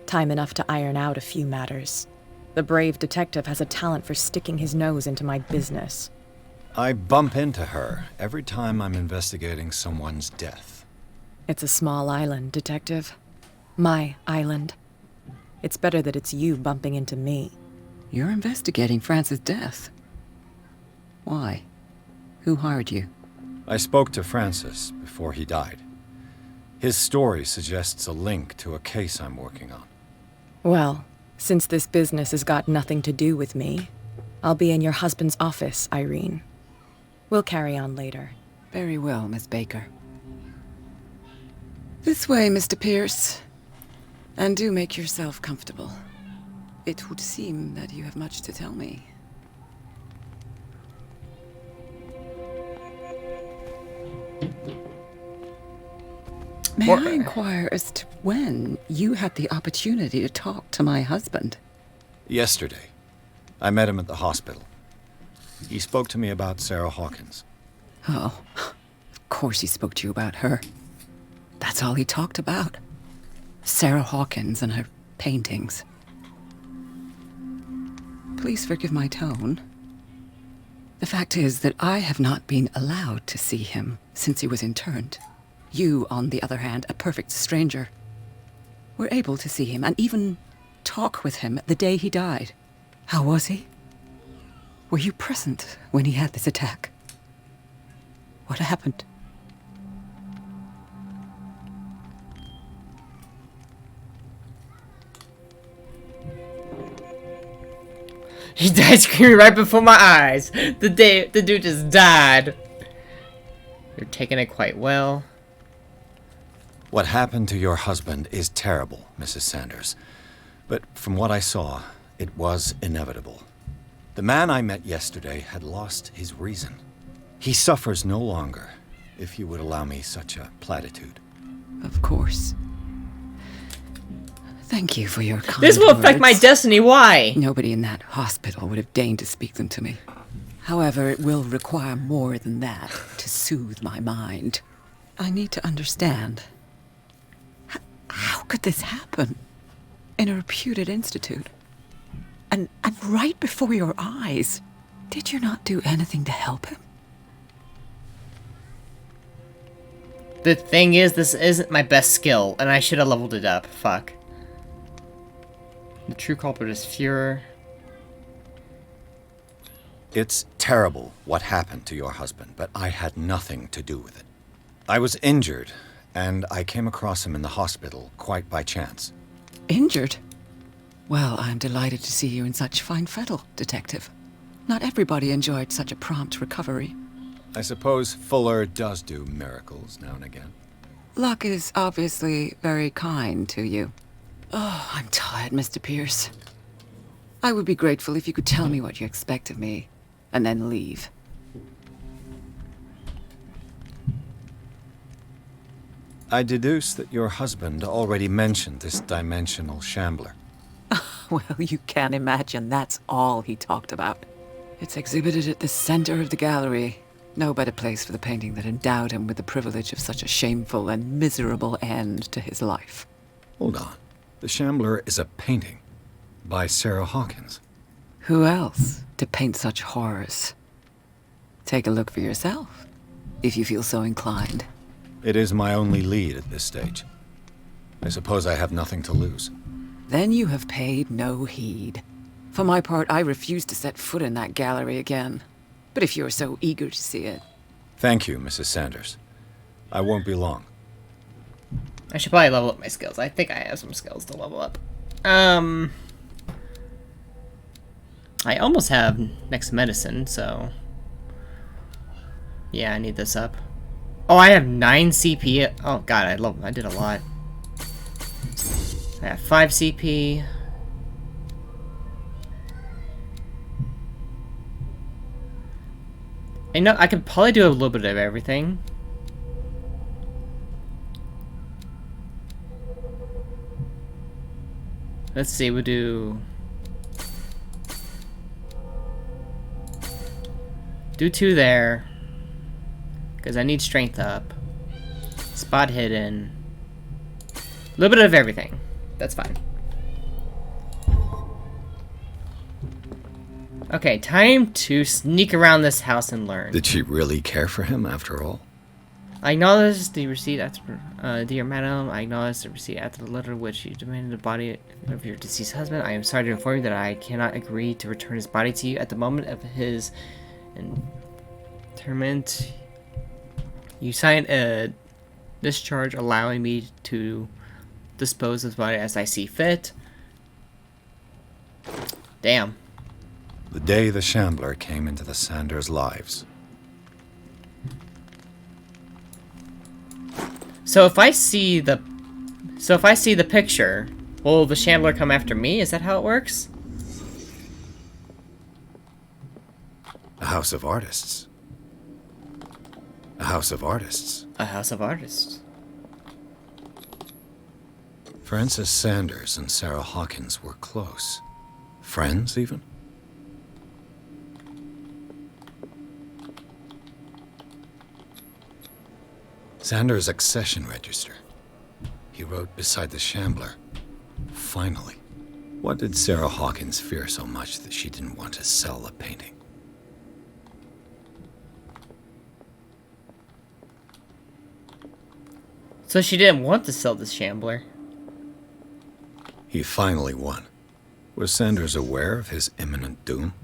Time enough to iron out a few matters. The brave detective has a talent for sticking his nose into my business. I bump into her every time I'm investigating someone's death. It's a small island, detective. My island. It's better that it's you bumping into me. You're investigating Francis' death. Why? Who hired you? I spoke to Francis before he died. His story suggests a link to a case I'm working on. Well, since this business has got nothing to do with me, I'll be in your husband's office, Irene. We'll carry on later. Very well, Miss Baker. This way, Mr. Pierce. And do make yourself comfortable. It would seem that you have much to tell me. May I inquire as to when you had the opportunity to talk to my husband? Yesterday, I met him at the hospital. He spoke to me about Sarah Hawkins. Oh, of course he spoke to you about her. That's all he talked about. Sarah Hawkins and her paintings. Please forgive my tone. The fact is that I have not been allowed to see him since he was interned. You, on the other hand, a perfect stranger, were able to see him and even talk with him the day he died. How was he? Were you present when he had this attack? What happened? He died screaming right before my eyes. The dude just died. You're taking it quite well. What happened to your husband is terrible, Mrs. Sanders. But from what I saw, it was inevitable. The man I met yesterday had lost his reason. He suffers no longer, if you would allow me such a platitude. Of course. Thank you for your kind This will affect my words. destiny. Why? Nobody in that hospital would have deigned to speak them to me. However, it will require more than that to soothe my mind. I need to understand. How could this happen? In a reputed institute? And right before your eyes? Did you not do anything to help him? The thing is, this isn't my best skill, and I should have leveled it up. Fuck. The true culprit is Führer. It's terrible what happened to your husband, but I had nothing to do with it. I was injured, and I came across him in the hospital quite by chance. Injured? Well, I'm delighted to see you in such fine fettle, Detective. Not everybody enjoyed such a prompt recovery. I suppose Fuller does do miracles now and again. Luck is obviously very kind to you. Oh, I'm tired, Mr. Pierce. I would be grateful if you could tell me what you expect of me, and then leave. I deduce that your husband already mentioned this dimensional shambler. Well, you can imagine that's all he talked about. It's exhibited at the center of the gallery. No better place for the painting that endowed him with the privilege of such a shameful and miserable end to his life. Hold on. The shambler is a painting by Sarah Hawkins. Who else to paint such horrors? Take a look for yourself, if you feel so inclined. It is my only lead at this stage. I suppose I have nothing to lose. Then you have paid no heed. For my part, I refuse to set foot in that gallery again. But if you're so eager to see it... Thank you, Mrs. Sanders. I won't be long. I should probably level up my skills. I think I have some skills to level up. I almost have next medicine, so... Yeah, I need this up. Oh, I have 9 CP. Oh god, I did a lot. I have 5 CP. I know I could probably do a little bit of everything. Let's see, we'll do 2 there. Because I need strength up. Spot hidden. A little bit of everything. That's fine. Okay, time to sneak around this house and learn. Did she really care for him after all? I acknowledge the receipt after, dear madam, I acknowledge the receipt after the letter which you demanded the body of your deceased husband. I am sorry to inform you that I cannot agree to return his body to you at the moment of his interment. You signed a discharge allowing me to dispose of the body as I see fit. Damn. The day the Shambler came into the Sanders' lives. So if I see the picture, will the Shambler come after me? Is that how it works? A house of artists. A house of artists. A house of artists. Frances Sanders and Sarah Hawkins were close. Friends, even? Sanders' accession register. He wrote beside the Shambler, "Finally." What did Sarah Hawkins fear so much that she didn't want to sell the painting? So she didn't want to sell the Shambler. He finally won. Was Sanders aware of his imminent doom?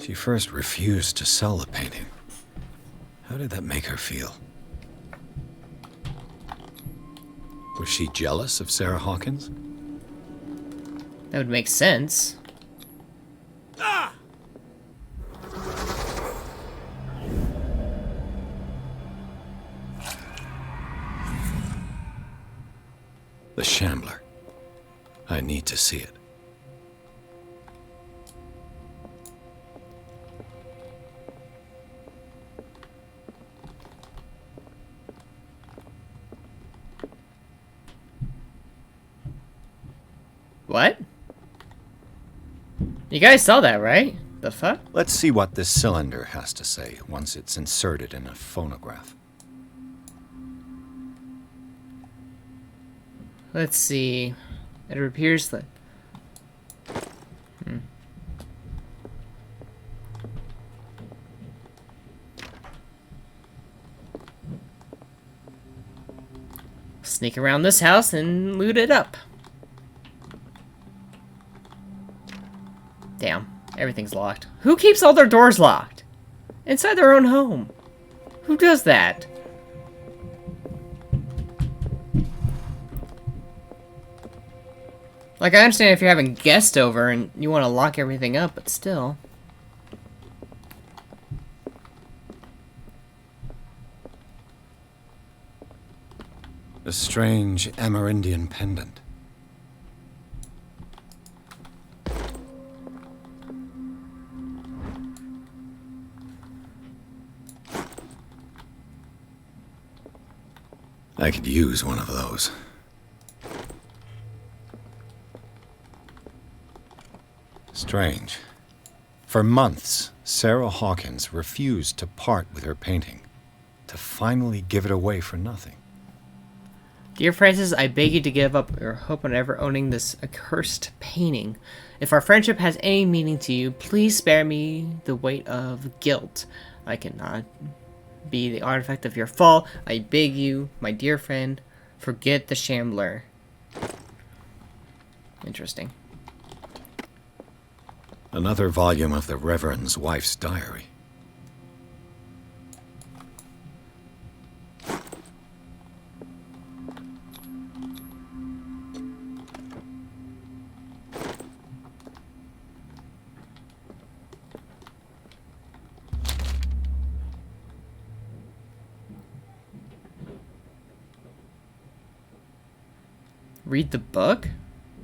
She first refused to sell the painting. How did that make her feel? Was she jealous of Sarah Hawkins? That would make sense. Ah! The Shambler. I need to see it. What? You guys saw that, right? The fuck? Let's see what this cylinder has to say once it's inserted in a phonograph. Let's see. It appears that... Sneak around this house and loot it up. Damn, everything's locked. Who keeps all their doors locked? Inside their own home. Who does that? Like, I understand if you're having guests over and you want to lock everything up, but still. A strange Amerindian pendant. I could use one of those. Strange. For months, Sarah Hawkins refused to part with her painting, to finally give it away for nothing. Dear Francis, I beg you to give up your hope on ever owning this accursed painting. If our friendship has any meaning to you, please spare me the weight of guilt. I cannot be the artifact of your fall. I beg you, my dear friend, forget the Shambler. Interesting. Another volume of the Reverend's wife's diary. Read the book?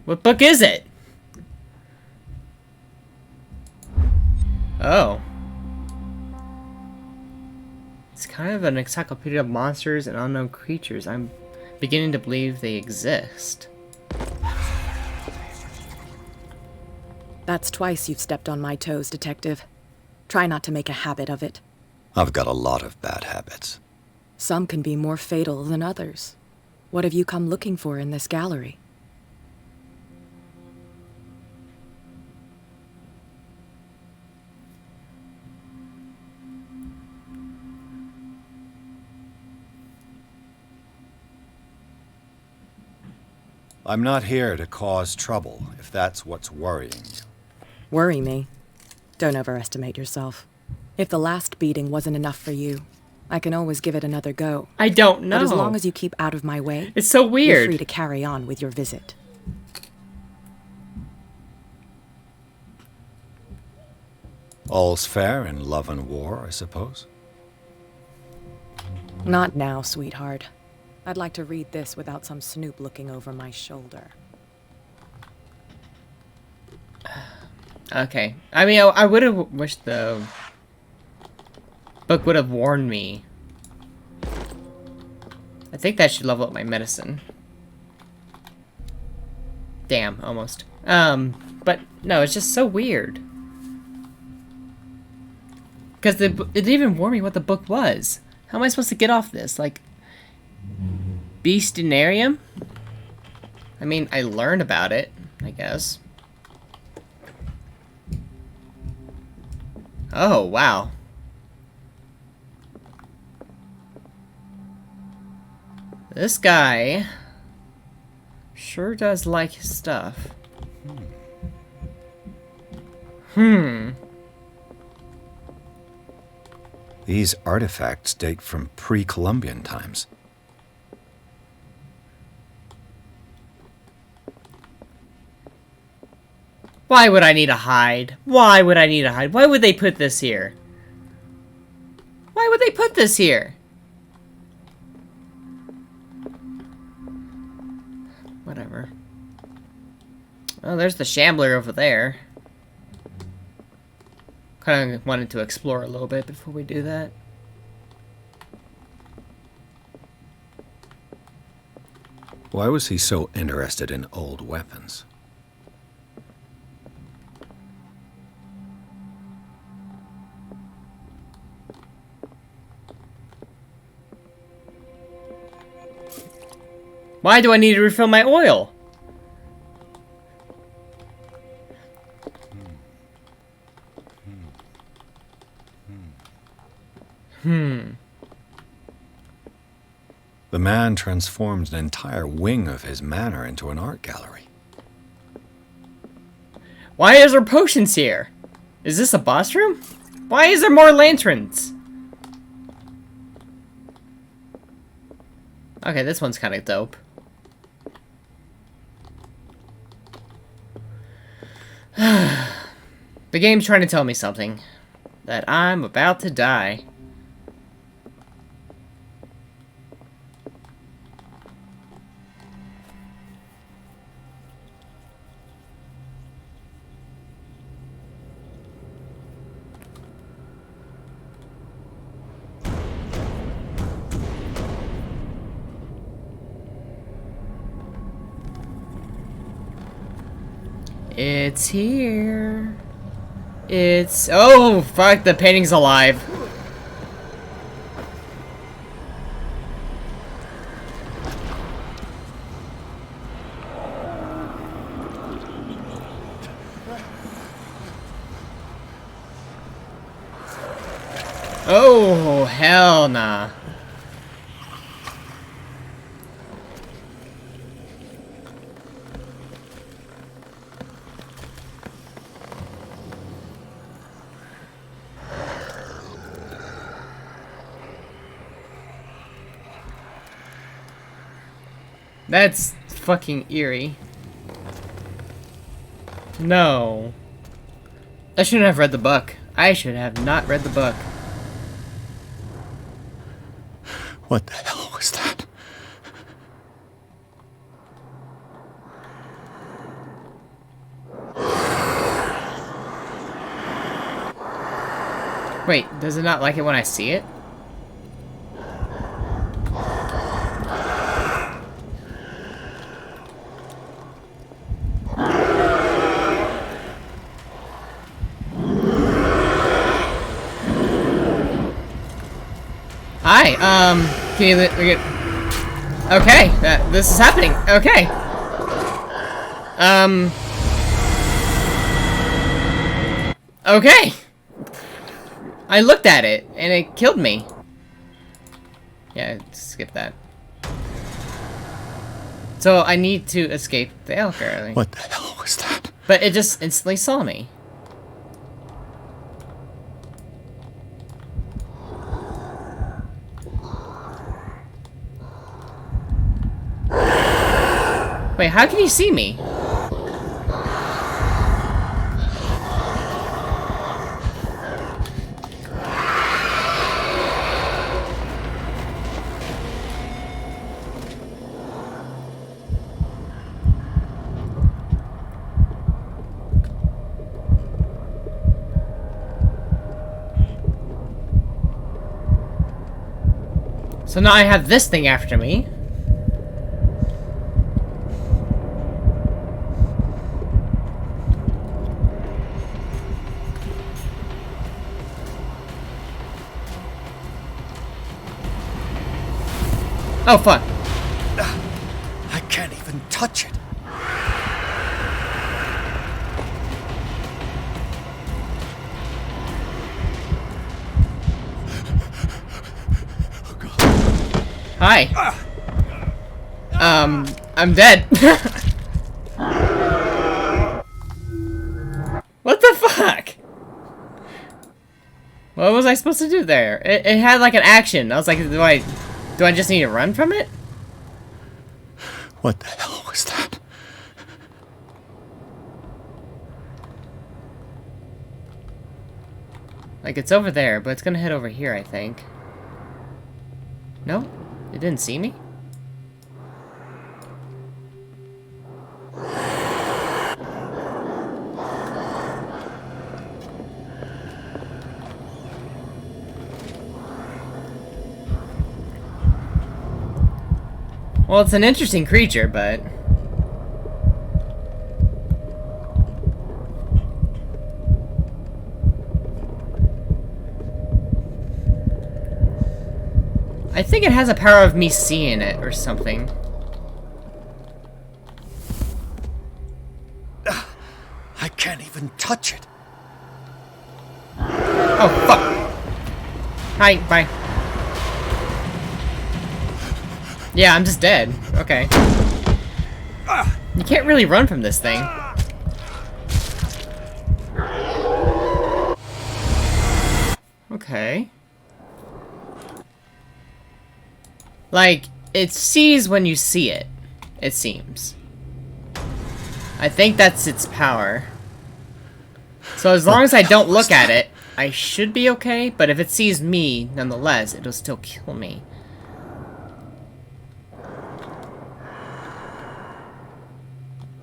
What book is it? Oh. It's kind of an encyclopedia of monsters and unknown creatures. I'm beginning to believe they exist. That's twice you've stepped on my toes, Detective. Try not to make a habit of it. I've got a lot of bad habits. Some can be more fatal than others. What have you come looking for in this gallery? I'm not here to cause trouble, if that's what's worrying you. Worry me? Don't overestimate yourself. If the last beating wasn't enough for you, I can always give it another go. I don't know. But as long as you keep out of my way, it's so weird. You're free to carry on with your visit. All's fair in love and war, I suppose? Not now, sweetheart. I'd like to read this without some snoop looking over my shoulder. Okay. I mean, I would have wished the book would have warned me. I think that should level up my medicine. Damn, almost. But no, it's just so weird. Because it didn't even warn me what the book was. How am I supposed to get off this? Like, Beastinarium? I mean, I learned about it, I guess. Oh, wow. This guy sure does like his stuff. These artifacts date from pre-Columbian times. Why would I need a hide? Why would I need a hide? Why would they put this here? Why would they put this here? Whatever. Oh, there's the Shambler over there. Kind of wanted to explore a little bit before we do that. Why was he so interested in old weapons? Why do I need to refill my oil? The man transformed an entire wing of his manor into an art gallery. Why is there potions here? Is this a boss room? Why is there more lanterns? Okay, this one's kind of dope. The game's trying to tell me something. That I'm about to die. It's here. It's... Oh, fuck, the painting's alive. Oh, hell nah. That's fucking eerie. No. I shouldn't have read the book. I should have not read the book. What the hell was that? Wait, does it not like it when I see it? Hi, can you get... Okay, this is happening. Okay. Okay. I looked at it, and it killed me. Yeah, skip that. So, I need to escape the elk early. What the hell was that? But it just instantly saw me. Wait, how can you see me? So now I have this thing after me. Oh, fuck. I can't even touch it. Hi. I'm dead. What the fuck? What was I supposed to do there? It had like an action. I was like, do I just need to run from it? What the hell was that? Like, it's over there, but it's gonna head over here, I think. No? It didn't see me? Well, it's an interesting creature, but... I think it has a power of me seeing it or something. I can't even touch it. Oh, fuck. Hi, bye. Yeah, I'm just dead. Okay. You can't really run from this thing. Okay. Like, it sees when you see it, it seems. I think that's its power. So as long as I don't look at it, I should be okay, but if it sees me, nonetheless, it'll still kill me.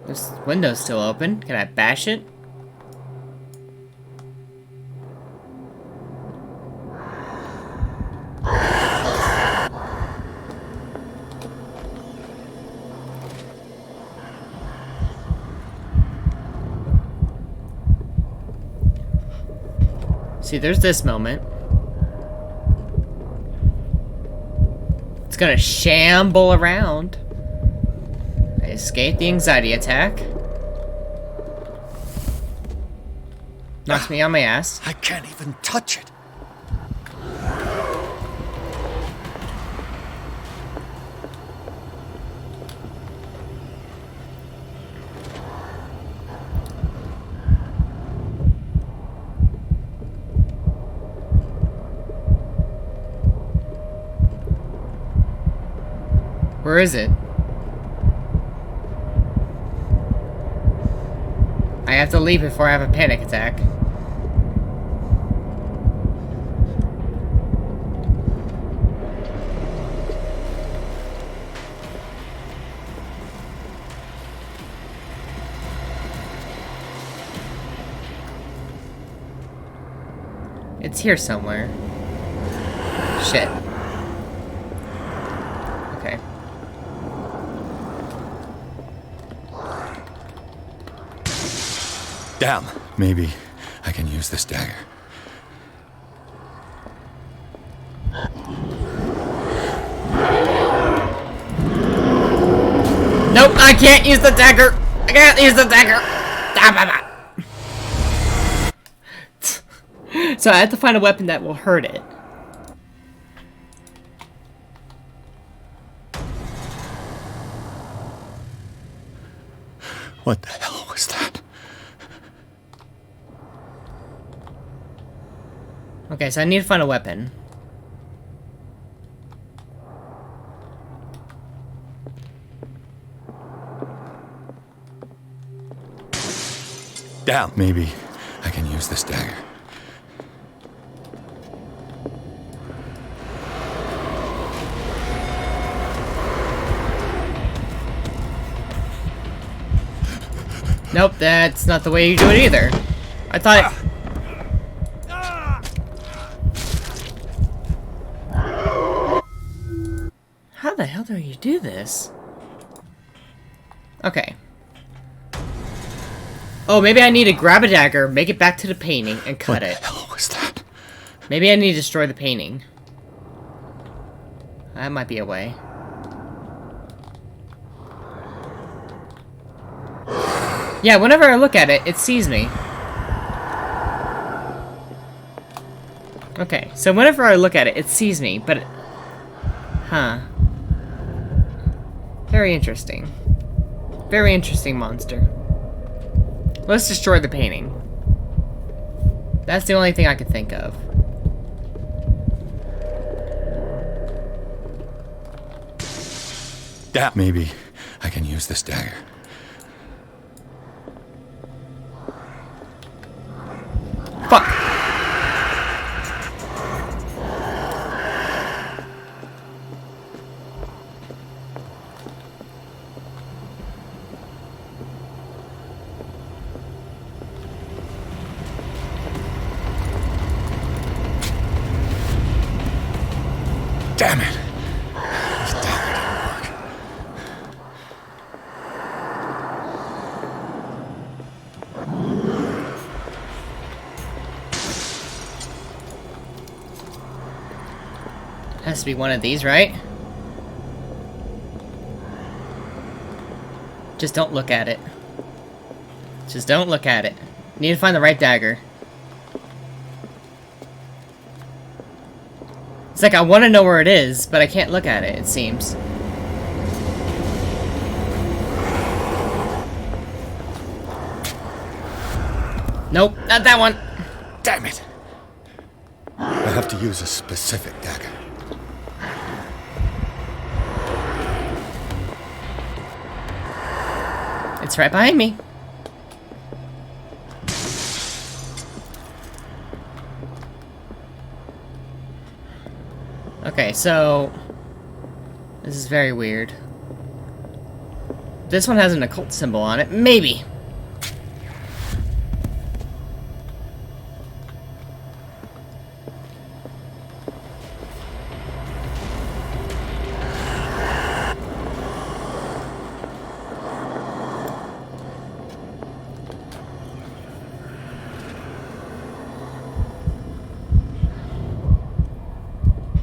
This window's still open. Can I bash it? See, there's this moment. It's gonna shamble around. I escaped the anxiety attack. Knocks me on my ass. I can't even touch it. Where is it? I have to leave before I have a panic attack. It's here somewhere. Shit. Okay. Damn. Maybe I can use this dagger. Nope, I can't use the dagger. I can't use the dagger. So I have to find a weapon that will hurt it. What the hell was that? Okay, so I need to find a weapon. Damn. Maybe I can use this dagger. Nope, that's not the way you do it either. I thought... How the hell do you do this? Okay. Oh, maybe I need to grab a dagger, make it back to the painting, and cut it. What the hell was that? Maybe I need to destroy the painting. That might be a way. Yeah, whenever I look at it, it sees me. Okay, so whenever I look at it, it sees me, but... Huh. Very interesting. Very interesting monster. Let's destroy the painting. That's the only thing I could think of. Damn. Maybe I can use this dagger. Fuck. Damn it. Has to be one of these, right? Just don't look at it. Just don't look at it. Need to find the right dagger. It's like I want to know where it is, but I can't look at it, it seems. Nope, not that one. Damn it. I have to use a specific dagger. It's right behind me. so this is very weird. This one has an occult symbol on it. Maybe.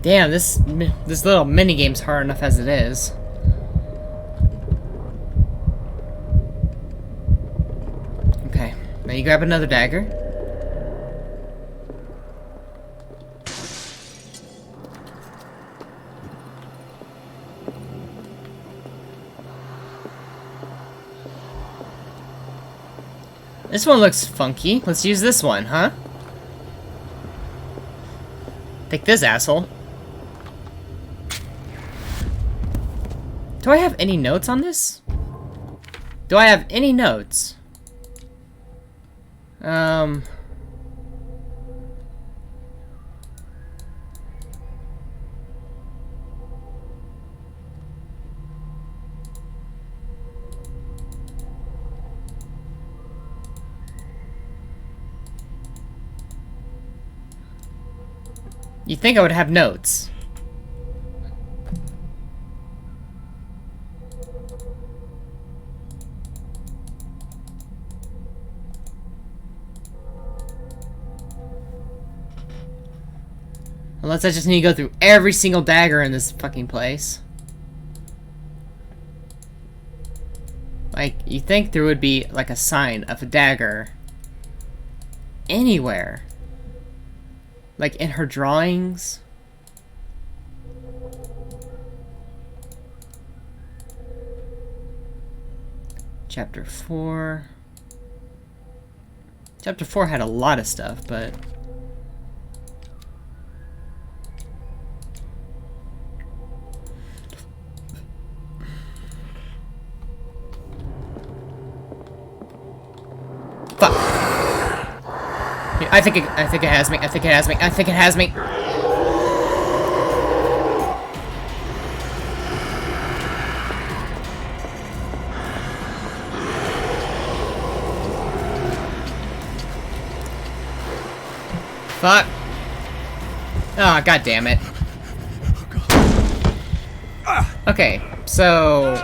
Damn, this little mini game's hard enough as it is. Okay, now you grab another dagger. This one looks funky. Let's use this one, huh? Take this, asshole. Do I have any notes on this? Do I have any notes? You'd think I would have notes. Unless I just need to go through every single dagger in this fucking place. Like, you think there would be, like, a sign of a dagger anywhere. Like, in her drawings. Chapter 4. Chapter 4 had a lot of stuff, but... Fuck. I think it has me. I think it has me. I think it has me. Fuck. Ah, oh, god damn it. Okay, so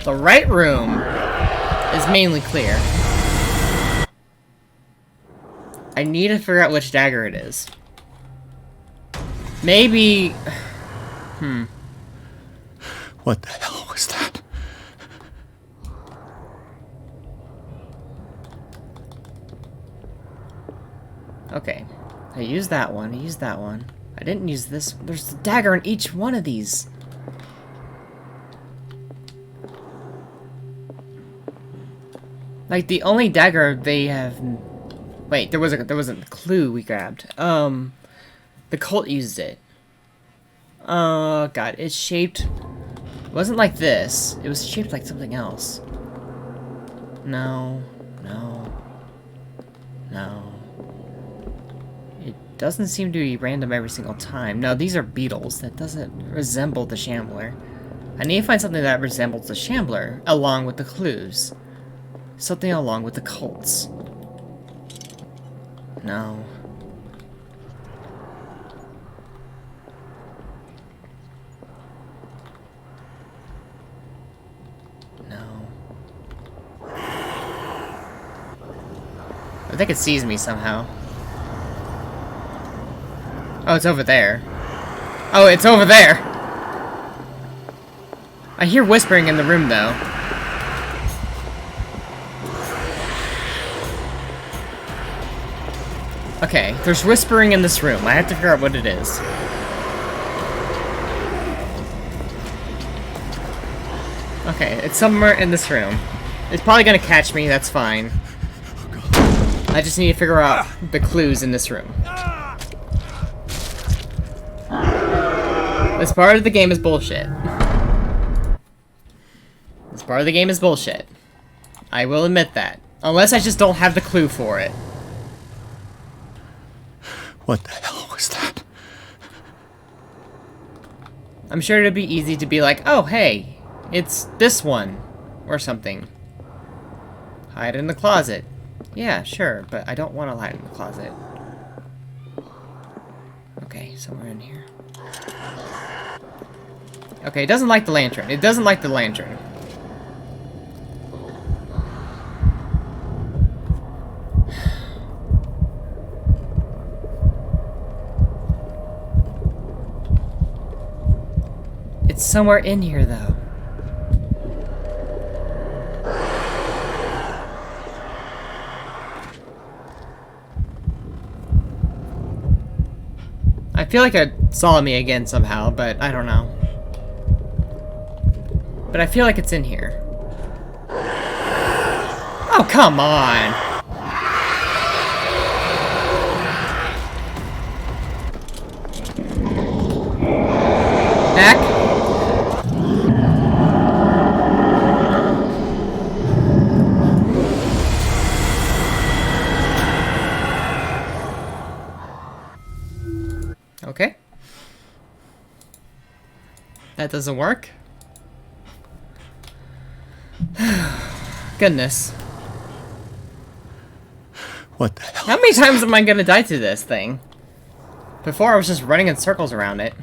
the right room is mainly clear. I need to figure out which dagger it is. Maybe... What the hell was that? Okay. I used that one. I used that one. I didn't use this. There's a dagger in each one of these. Like, the only dagger they have... Wait, there was a clue we grabbed. The cult used it. Oh god, it's shaped... It wasn't like this. It was shaped like something else. No. No. No. It doesn't seem to be random every single time. No, these are beetles. That doesn't resemble the Shambler. I need to find something that resembles the Shambler, along with the clues. Something along with the cults. No. No. I think it sees me somehow. Oh, it's over there. Oh, it's over there! I hear whispering in the room, though. Okay, there's whispering in this room. I have to figure out what it is. Okay, it's somewhere in this room. It's probably gonna catch me, that's fine. I just need to figure out the clues in this room. This part of the game is bullshit. This part of the game is bullshit. I will admit that. Unless I just don't have the clue for it. What the hell was that? I'm sure it'd be easy to be like, oh, hey, it's this one, or something. Hide in the closet. Yeah, sure, but I don't want to hide in the closet. Okay, somewhere in here. Okay, it doesn't like the lantern. It doesn't like the lantern. It's somewhere in here, though. I feel like it saw me again somehow, but I don't know. But I feel like it's in here. Oh, come on! Back. Okay. That doesn't work. Goodness. What the hell? How many times am I gonna die to this thing? Before I was just running in circles around it.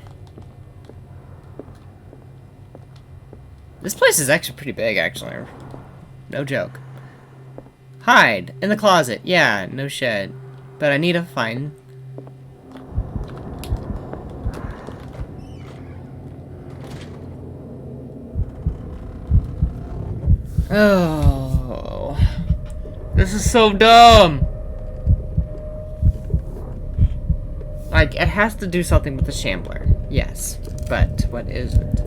This place is actually pretty big, actually. No joke. Hide in the closet. Yeah, no shit. But I need to find... Oh, this is so dumb. Like, it has to do something with the Shambler. Yes, but what is it?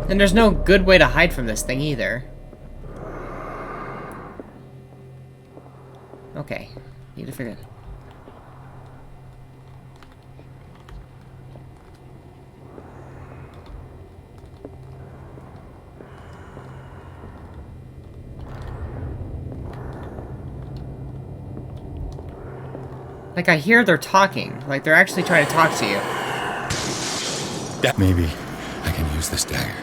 And there's no good way to hide from this thing either. Okay, need to figure it out. Like, I hear they're talking. Like, they're actually trying to talk to you. Maybe I can use this dagger.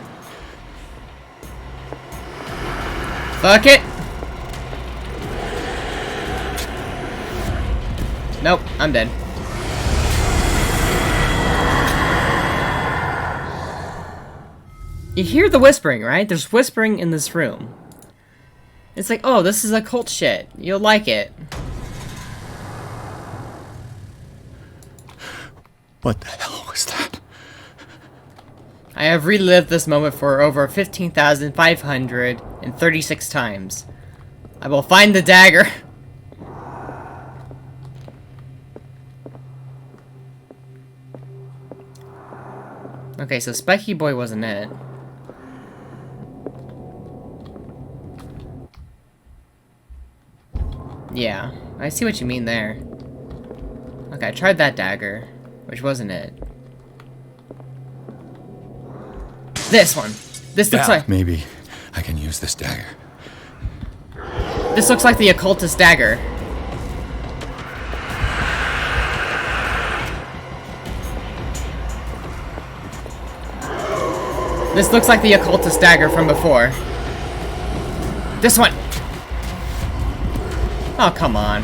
Fuck it! Nope, I'm dead. You hear the whispering, right? There's whispering in this room. It's like, oh, this is occult shit. You'll like it. What the hell was that? I have relived this moment for over 15,536 times. I will find the dagger. Okay, so Spiky Boy wasn't it. Yeah, I see what you mean there. Okay, I tried that dagger, which wasn't it. This one. This looks like... Maybe I can use this dagger. This looks like the occultist dagger. This looks like the occultist dagger from before. This one! Oh, come on.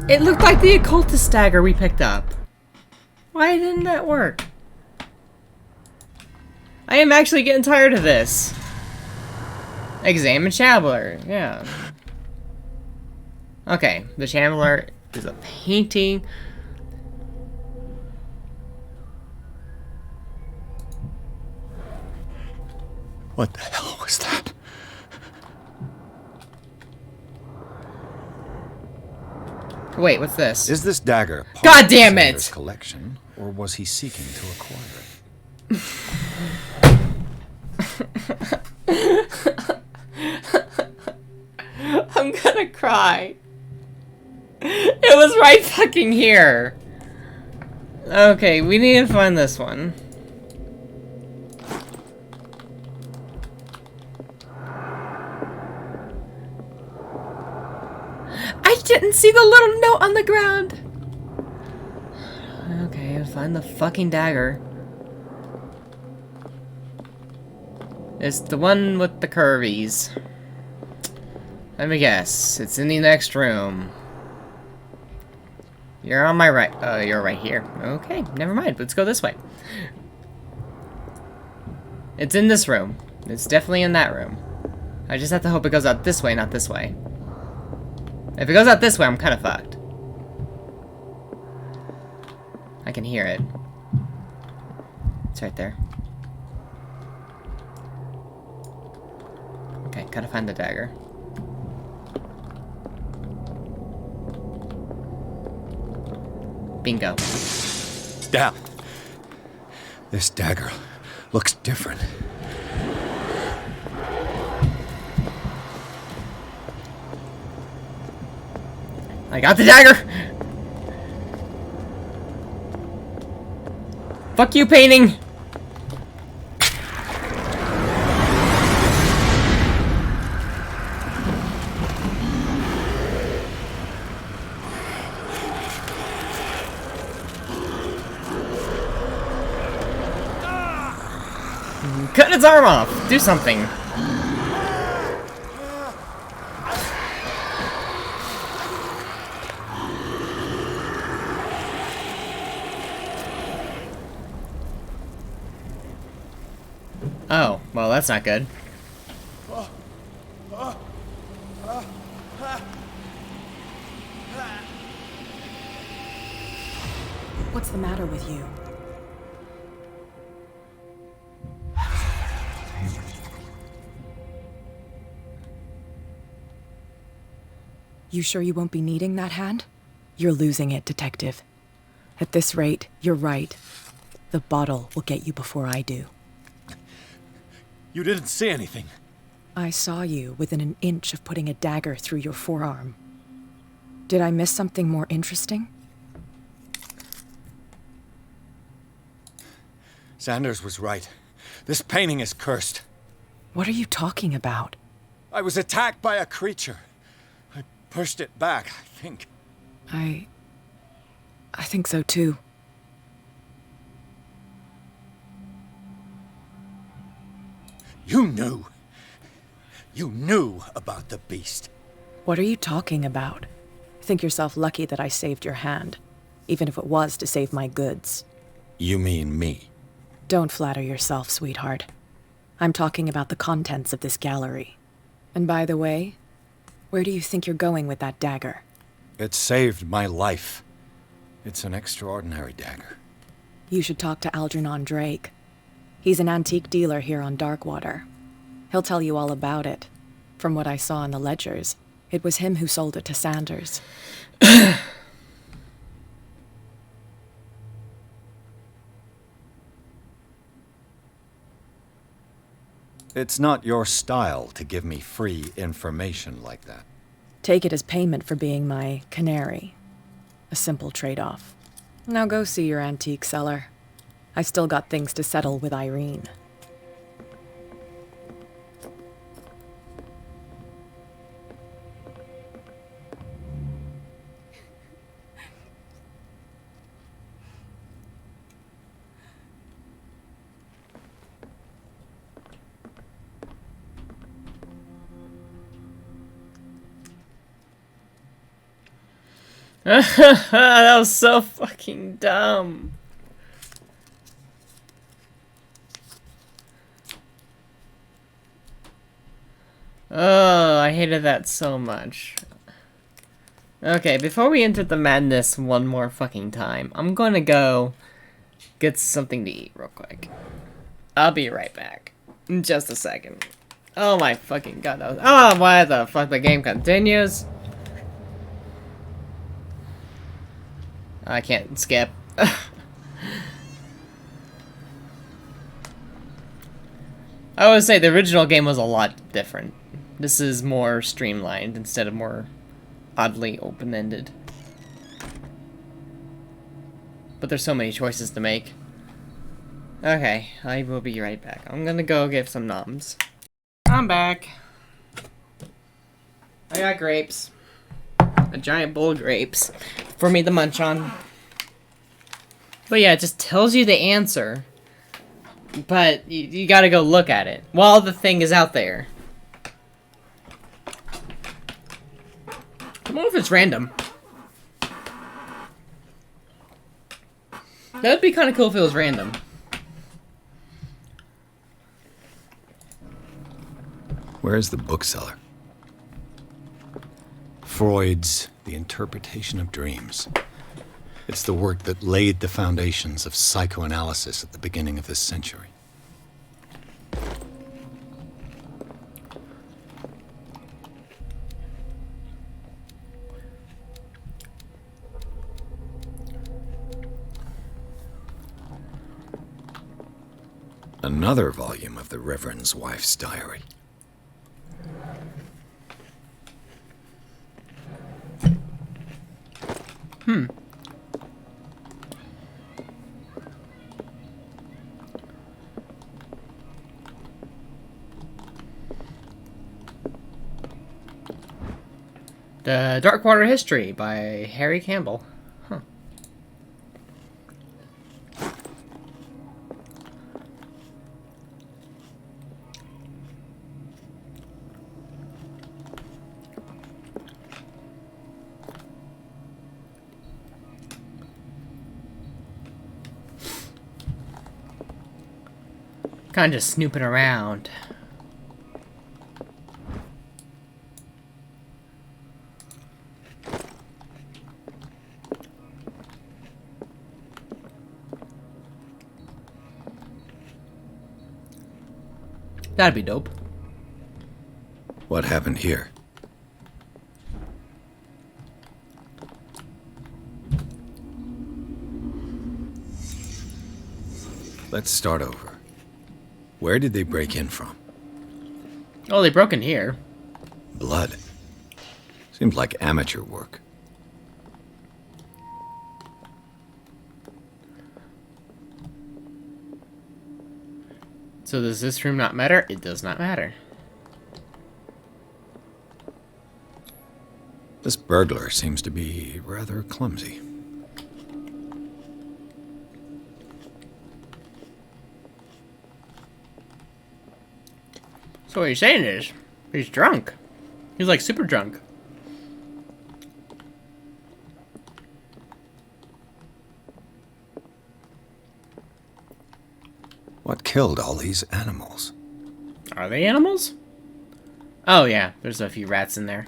It looked like the occultist dagger we picked up. Why didn't that work? I am actually getting tired of this. Examine Shambler, yeah. Okay, the Shambler is a painting. What the hell was that? Wait, what's this? Is this dagger part God damn of it! Sander's collection, or was he seeking to acquire it? I'm gonna cry. It was right fucking here. Okay, we need to find this one. I didn't see the little note on the ground! Okay, find the fucking dagger. It's the one with the curvies. Let me guess. It's in the next room. You're on my right. You're right here. Okay, never mind. Let's go this way. It's in this room. It's definitely in that room. I just have to hope it goes out this way, not this way. If it goes out this way, I'm kind of fucked. I can hear it. It's right there. Okay, gotta find the dagger. Bingo. Down. This dagger looks different. I got the dagger! Fuck you, painting! Cut its arm off! Do something! Oh, well, that's not good. What's the matter with you? You sure you won't be needing that hand? You're losing it, Detective. At this rate, you're right. The bottle will get you before I do. You didn't see anything. I saw you within an inch of putting a dagger through your forearm. Did I miss something more interesting? Sanders was right. This painting is cursed. What are you talking about? I was attacked by a creature. I pushed it back, I think. I think so too. You knew. You knew about the beast. What are you talking about? Think yourself lucky that I saved your hand, even if it was to save my goods. You mean me? Don't flatter yourself, sweetheart. I'm talking about the contents of this gallery. And by the way, where do you think you're going with that dagger? It saved my life. It's an extraordinary dagger. You should talk to Algernon Drake. He's an antique dealer here on Darkwater. He'll tell you all about it. From what I saw in the ledgers, it was him who sold it to Sanders. It's not your style to give me free information like that. Take it as payment for being my canary. A simple trade-off. Now go see your antique seller. I still got things to settle with Irene. That was so fucking dumb. Oh, I hated that so much. Okay, before we enter the madness one more fucking time, I'm gonna go get something to eat real quick. I'll be right back. In just a second. Oh my fucking god. That was, oh, why the fuck the game continues? I can't skip. I would say the original game was a lot different. This is more streamlined instead of more oddly open-ended. But there's so many choices to make. Okay, I will be right back. I'm gonna go get some noms. I'm back. I got grapes. A giant bowl of grapes for me to munch on. But yeah, it just tells you the answer. But you gotta go look at it while the thing is out there. I don't know if it's random. That'd be kind of cool if it was random. Where's the bookseller? Freud's The Interpretation of Dreams. It's the work that laid the foundations of psychoanalysis at the beginning of this century. Another volume of the Reverend's wife's diary. The Darkwater History by Harry Campbell. Huh. Kind of just snooping around. That'd be dope. What happened here? Let's start over. Where did they break in from? Oh, they broke in here. Blood. Seems like amateur work. So does this room not matter? It does not matter. This burglar seems to be rather clumsy. So what you're saying is, he's drunk. He's like super drunk. What killed all these animals? Are they animals? Oh yeah, there's a few rats in there.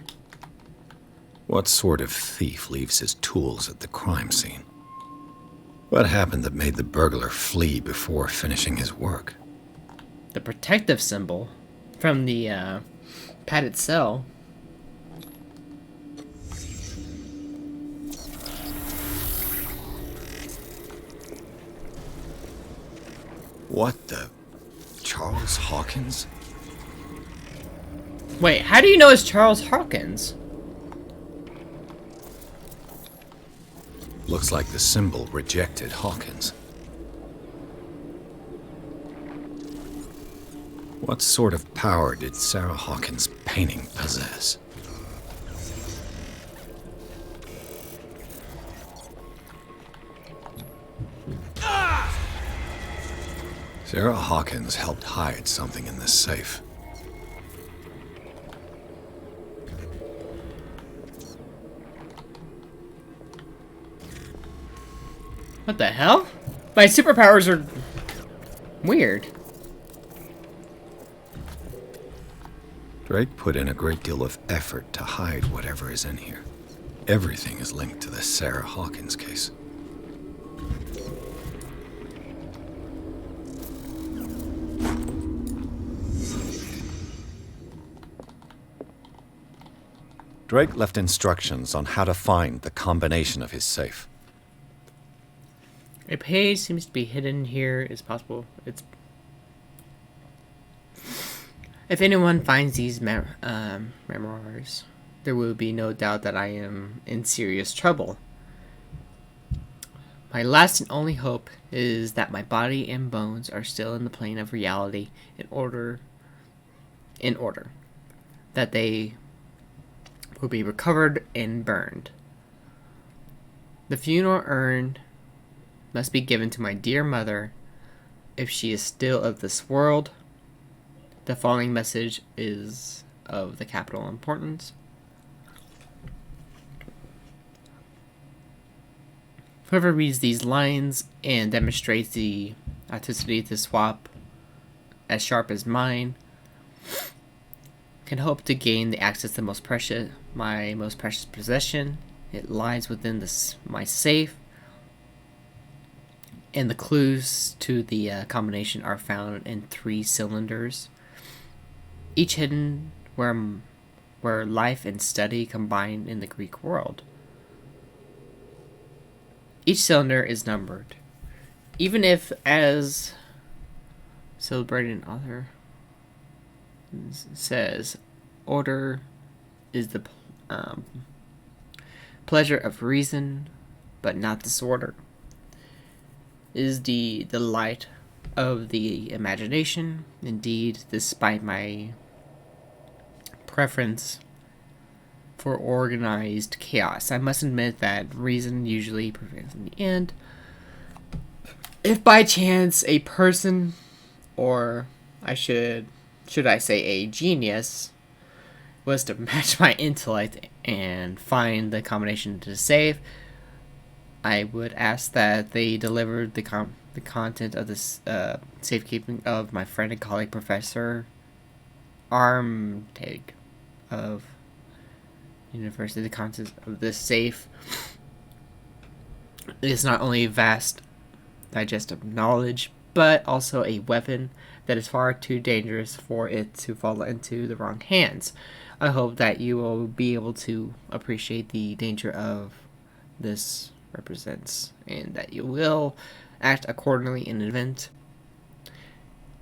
What sort of thief leaves his tools at the crime scene? What happened that made the burglar flee before finishing his work? The protective symbol from the padded cell. What the? Charles Hawkins? Wait, how do you know it's Charles Hawkins? Looks like the symbol rejected Hawkins. What sort of power did Sarah Hawkins' painting possess? Sarah Hawkins helped hide something in this safe. What the hell? My superpowers are weird. Drake put in a great deal of effort to hide whatever is in here. Everything is linked to the Sarah Hawkins case. Drake left instructions on how to find the combination of his safe. A page seems to be hidden here. It's possible. If anyone finds these memoirs, there will be no doubt that I am in serious trouble. My last and only hope is that my body and bones are still in the plane of reality in order that they will be recovered and burned. The funeral urn must be given to my dear mother if she is still of this world. The following message is of the capital importance. Whoever reads these lines and demonstrates the authenticity to swap as sharp as mine can hope to gain the access to my most precious possession. It lies within my safe, and the clues to the combination are found in 3 cylinders, each hidden where life and study combine in the Greek world. Each cylinder is numbered, even if, as celebrated author says, order is the pleasure of reason, but not disorder. Is the delight of the imagination. Indeed, despite my preference for organized chaos, I must admit that reason usually prevails in the end. If by chance a person, or should I say a genius, was to match my intellect and find the combination to save, I would ask that they delivered the content of this safekeeping of my friend and colleague Professor Armtag of University. The content of this safe is not only vast digestive knowledge, but also a weapon that is far too dangerous for it to fall into the wrong hands. I hope that you will be able to appreciate the danger of this represents, and that you will act accordingly in an event.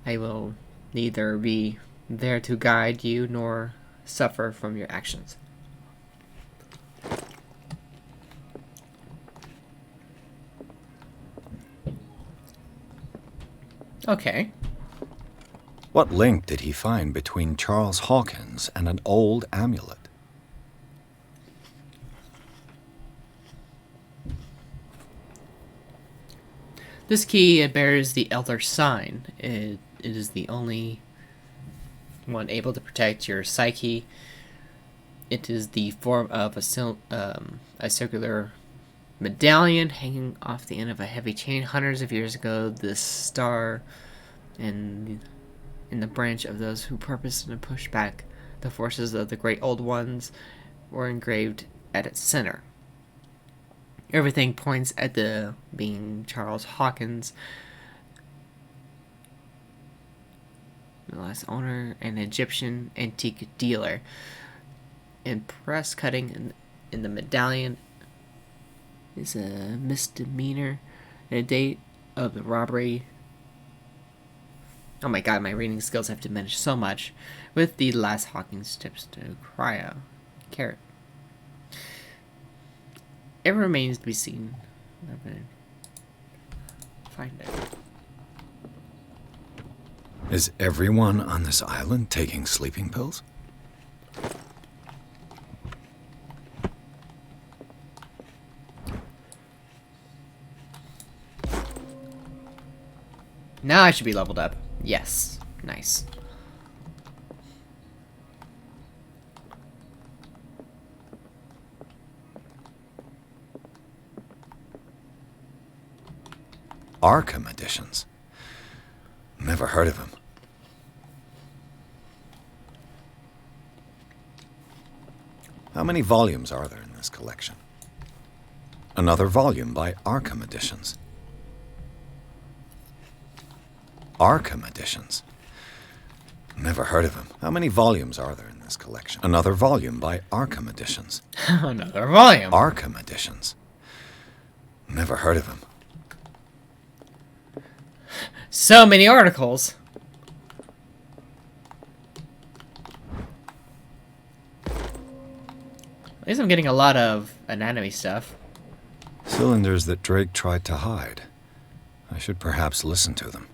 I will neither be there to guide you nor suffer from your actions. Okay. What link did he find between Charles Hawkins and an old amulet? This key bears the Elder Sign. It is the only one able to protect your psyche. It is the form of a circular medallion hanging off the end of a heavy chain. Hundreds of years ago, this star and in the branch of those who purposed to push back the forces of the great old ones were engraved at its center. Everything points at the being Charles Hawkins, the last owner, an Egyptian antique dealer. And press cutting in the medallion is a misdemeanor. And a date of the robbery. Oh my god, my reading skills have diminished so much. With the last Hawkins tips to carrot. It remains to be seen. Find it. Is everyone on this island taking sleeping pills? Now I should be leveled up. Yes. Nice. Arkham editions. Never heard of him. How many volumes are there in this collection? Another volume by Arkham Editions. Arkham Editions. Never heard of him. How many volumes are there in this collection? Another volume by Arkham Editions. Another volume. Arkham Editions. Never heard of him. So many articles. At least I'm getting a lot of anatomy stuff. Cylinders that Drake tried to hide. I should perhaps listen to them.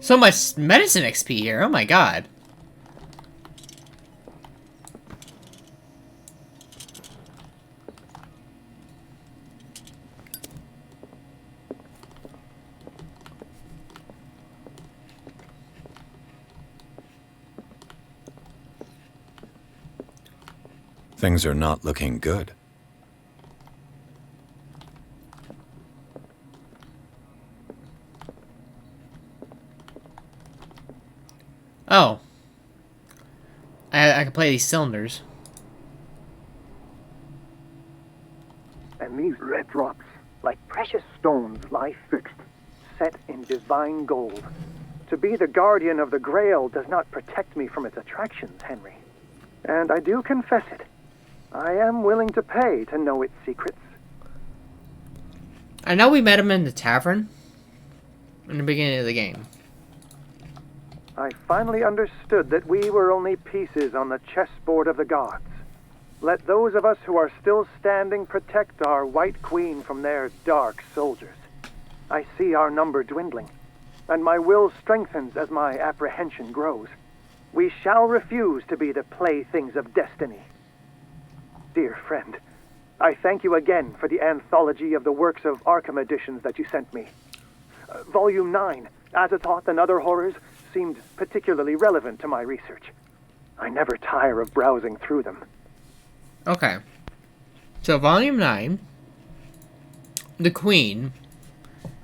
So much medicine XP here. Oh my god. Things are not looking good. Oh. I can play these cylinders. And these red drops, like precious stones, lie fixed, set in divine gold. To be the guardian of the Grail does not protect me from its attractions, Henry. And I do confess it. I am willing to pay to know its secrets. I know we met him in the tavern in the beginning of the game. I finally understood that we were only pieces on the chessboard of the gods. Let those of us who are still standing protect our White Queen from their dark soldiers. I see our number dwindling, and my will strengthens as my apprehension grows. We shall refuse to be the playthings of destiny. Dear friend, I thank you again for the anthology of the works of Arkham editions that you sent me. Volume 9, Azathoth and Other Horrors, seemed particularly relevant to my research. I never tire of browsing through them. Okay. So, Volume 9, The Queen,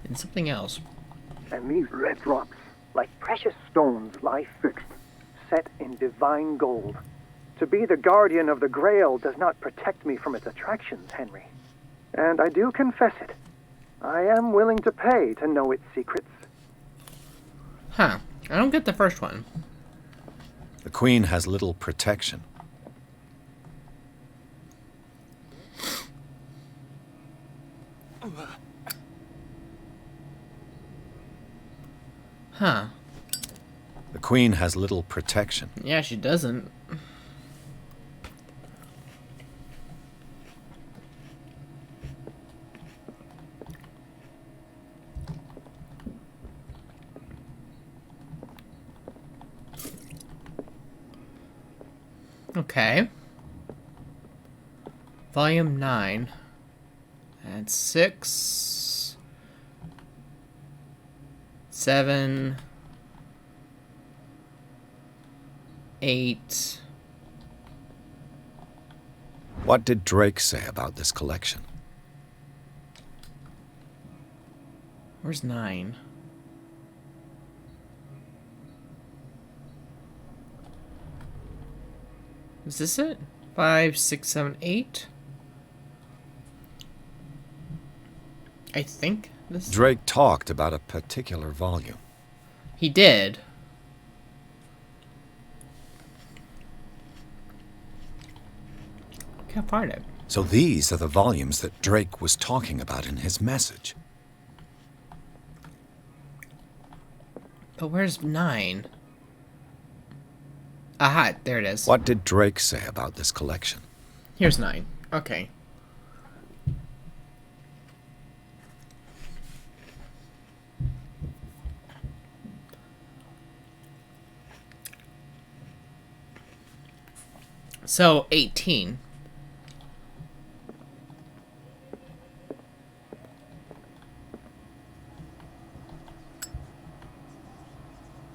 and something else. And these red drops, like precious stones, lie fixed, set in divine gold. To be the guardian of the Grail does not protect me from its attractions, Henry. And I do confess it. I am willing to pay to know its secrets. Huh. I don't get the first one. The Queen has little protection. Huh. The Queen has little protection. Yeah, she doesn't. Okay. Volume 9. And 6. 7. 8. What did Drake say about this collection? Where's 9? Is this it? 5, 6, 7, 8? I think this. Drake talked about a particular volume. He did. Can't find it. So these are the volumes that Drake was talking about in his message. But where's 9? Aha, there it is. What did Drake say about this collection? Here's 9. Okay. So, 18.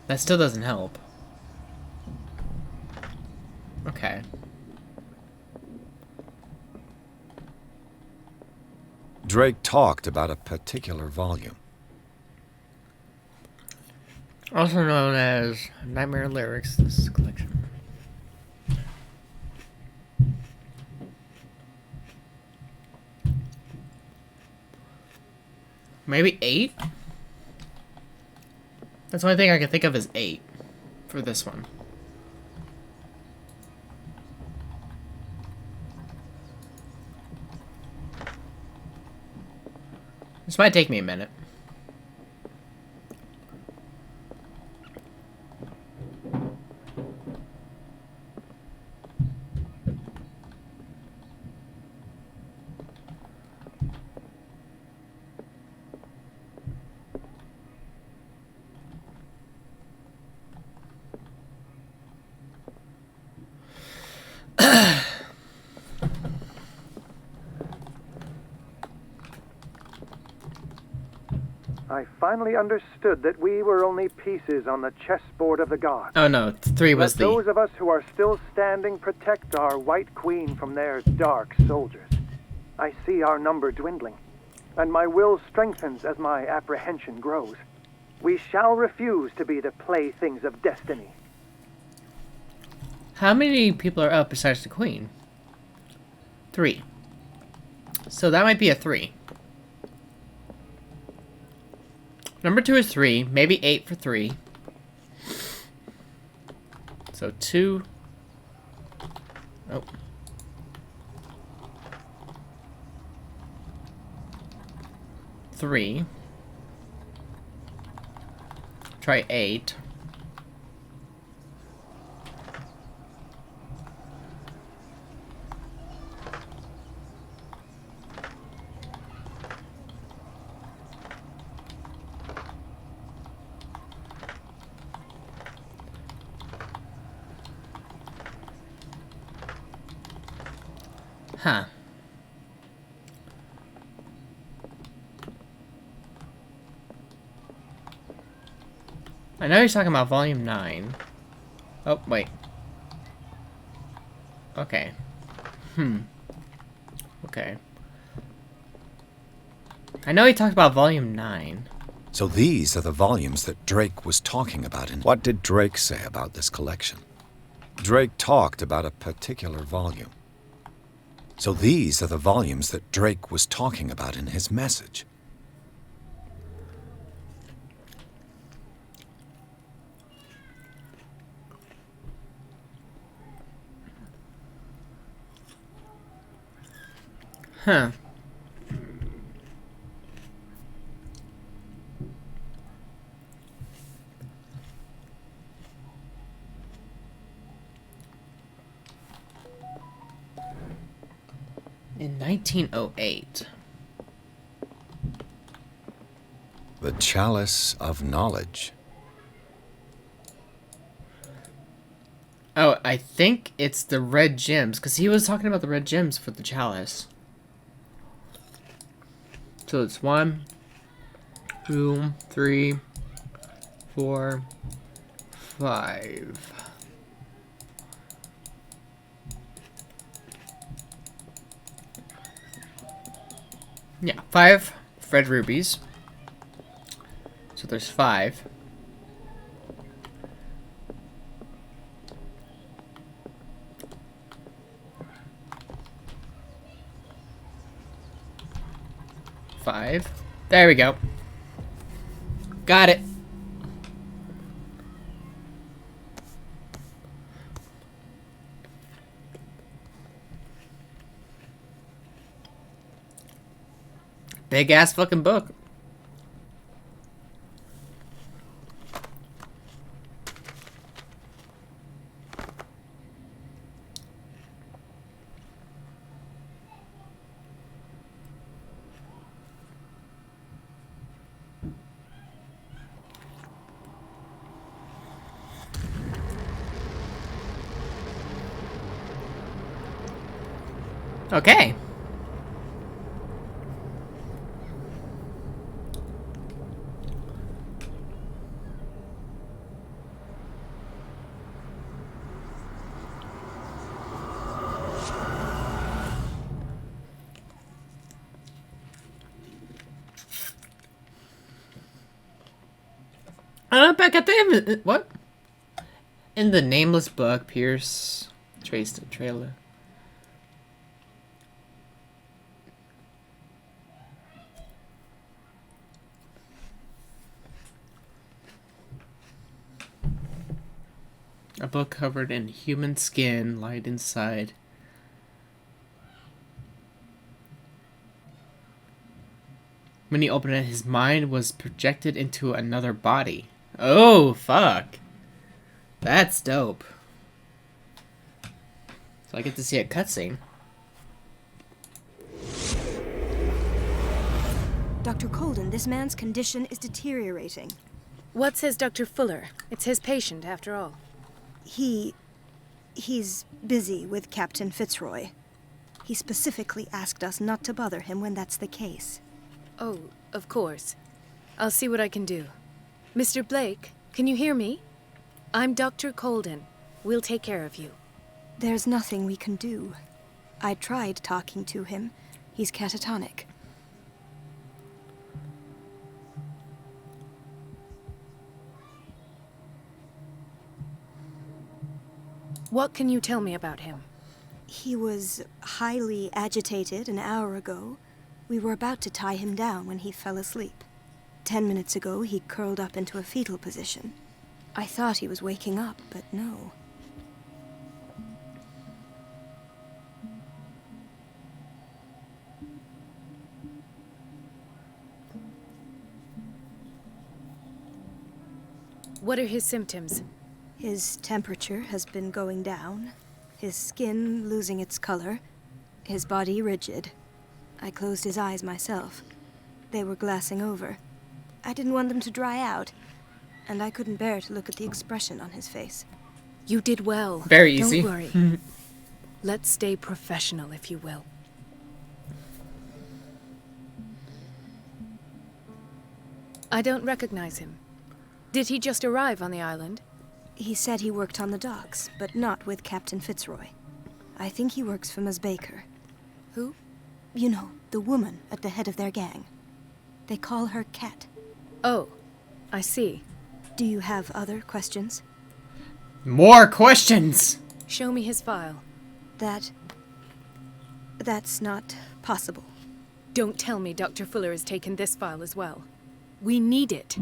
That still doesn't help. Okay. Drake talked about a particular volume. Also known as Nightmare Lyrics, this collection. Maybe 8? That's the only thing I can think of is 8 for this one. This might take me a minute. I finally understood that we were only pieces on the chessboard of the gods. Oh no, 3 was Let the... those of us who are still standing protect our White Queen from their dark soldiers. I see our number dwindling, and my will strengthens as my apprehension grows. We shall refuse to be the playthings of destiny. How many people are up besides the queen? 3. So that might be a 3. Number 2 is 3. Maybe 8 for 3. So 2. Oh. Three. Try 8. Huh. I know he's talking about volume 9. Oh, wait. Okay. Okay. I know he talked about volume 9. So these are the volumes that Drake was talking about. And what did Drake say about this collection? Drake talked about a particular volume. So these are the volumes that Drake was talking about in his message. Huh. In 1908. The Chalice of Knowledge. Oh, I think it's the red gems, because he was talking about the red gems for the chalice. So it's 1, 2, 3, 4, 5. Yeah, 5 red rubies. So there's 5. There we go. Got it. Big ass fucking book. Okay. Back at the what? In the nameless book, Pierce traced the trailer. A book covered in human skin lied inside. When he opened it, his mind was projected into another body. Oh, fuck. That's dope. So I get to see a cutscene. Dr. Colden, this man's condition is deteriorating. What says Dr. Fuller? It's his patient, after all. He's busy with Captain Fitzroy. He specifically asked us not to bother him when that's the case. Oh, of course. I'll see what I can do. Mr. Blake, can you hear me? I'm Dr. Colden. We'll take care of you. There's nothing we can do. I tried talking to him. He's catatonic. What can you tell me about him? He was highly agitated an hour ago. We were about to tie him down when he fell asleep. 10 minutes ago, he curled up into a fetal position. I thought he was waking up, but no. What are his symptoms? His temperature has been going down, his skin losing its color, his body rigid. I closed his eyes myself. They were glassing over. I didn't want them to dry out, and I couldn't bear to look at the expression on his face. You did well. Very easy. Don't worry. Let's stay professional, if you will. I don't recognize him. Did he just arrive on the island? He said he worked on the docks, but not with Captain Fitzroy. I think he works for Ms. Baker. Who? You know, the woman at the head of their gang. They call her Cat. Oh, I see. Do you have other questions? More questions! Show me his file. That's not possible. Don't tell me Dr. Fuller has taken this file as well. We need it.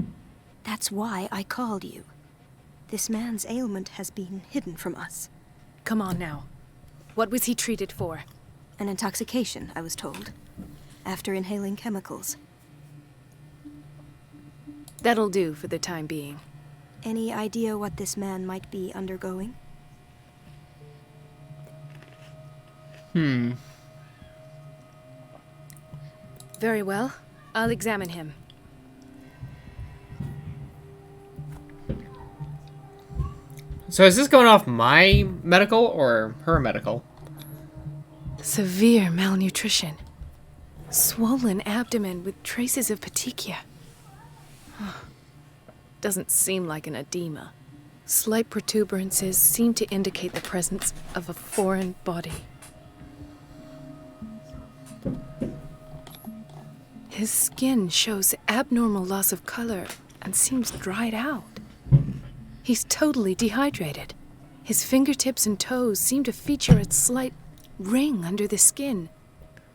That's why I called you. This man's ailment has been hidden from us. Come on now. What was he treated for? An intoxication, I was told. After inhaling chemicals. That'll do for the time being. Any idea what this man might be undergoing? Very well. I'll examine him. So is this going off my medical or her medical? Severe malnutrition. Swollen abdomen with traces of petechia. Doesn't seem like an edema. Slight protuberances seem to indicate the presence of a foreign body. His skin shows abnormal loss of color and seems dried out. He's totally dehydrated. His fingertips and toes seem to feature a slight ring under the skin.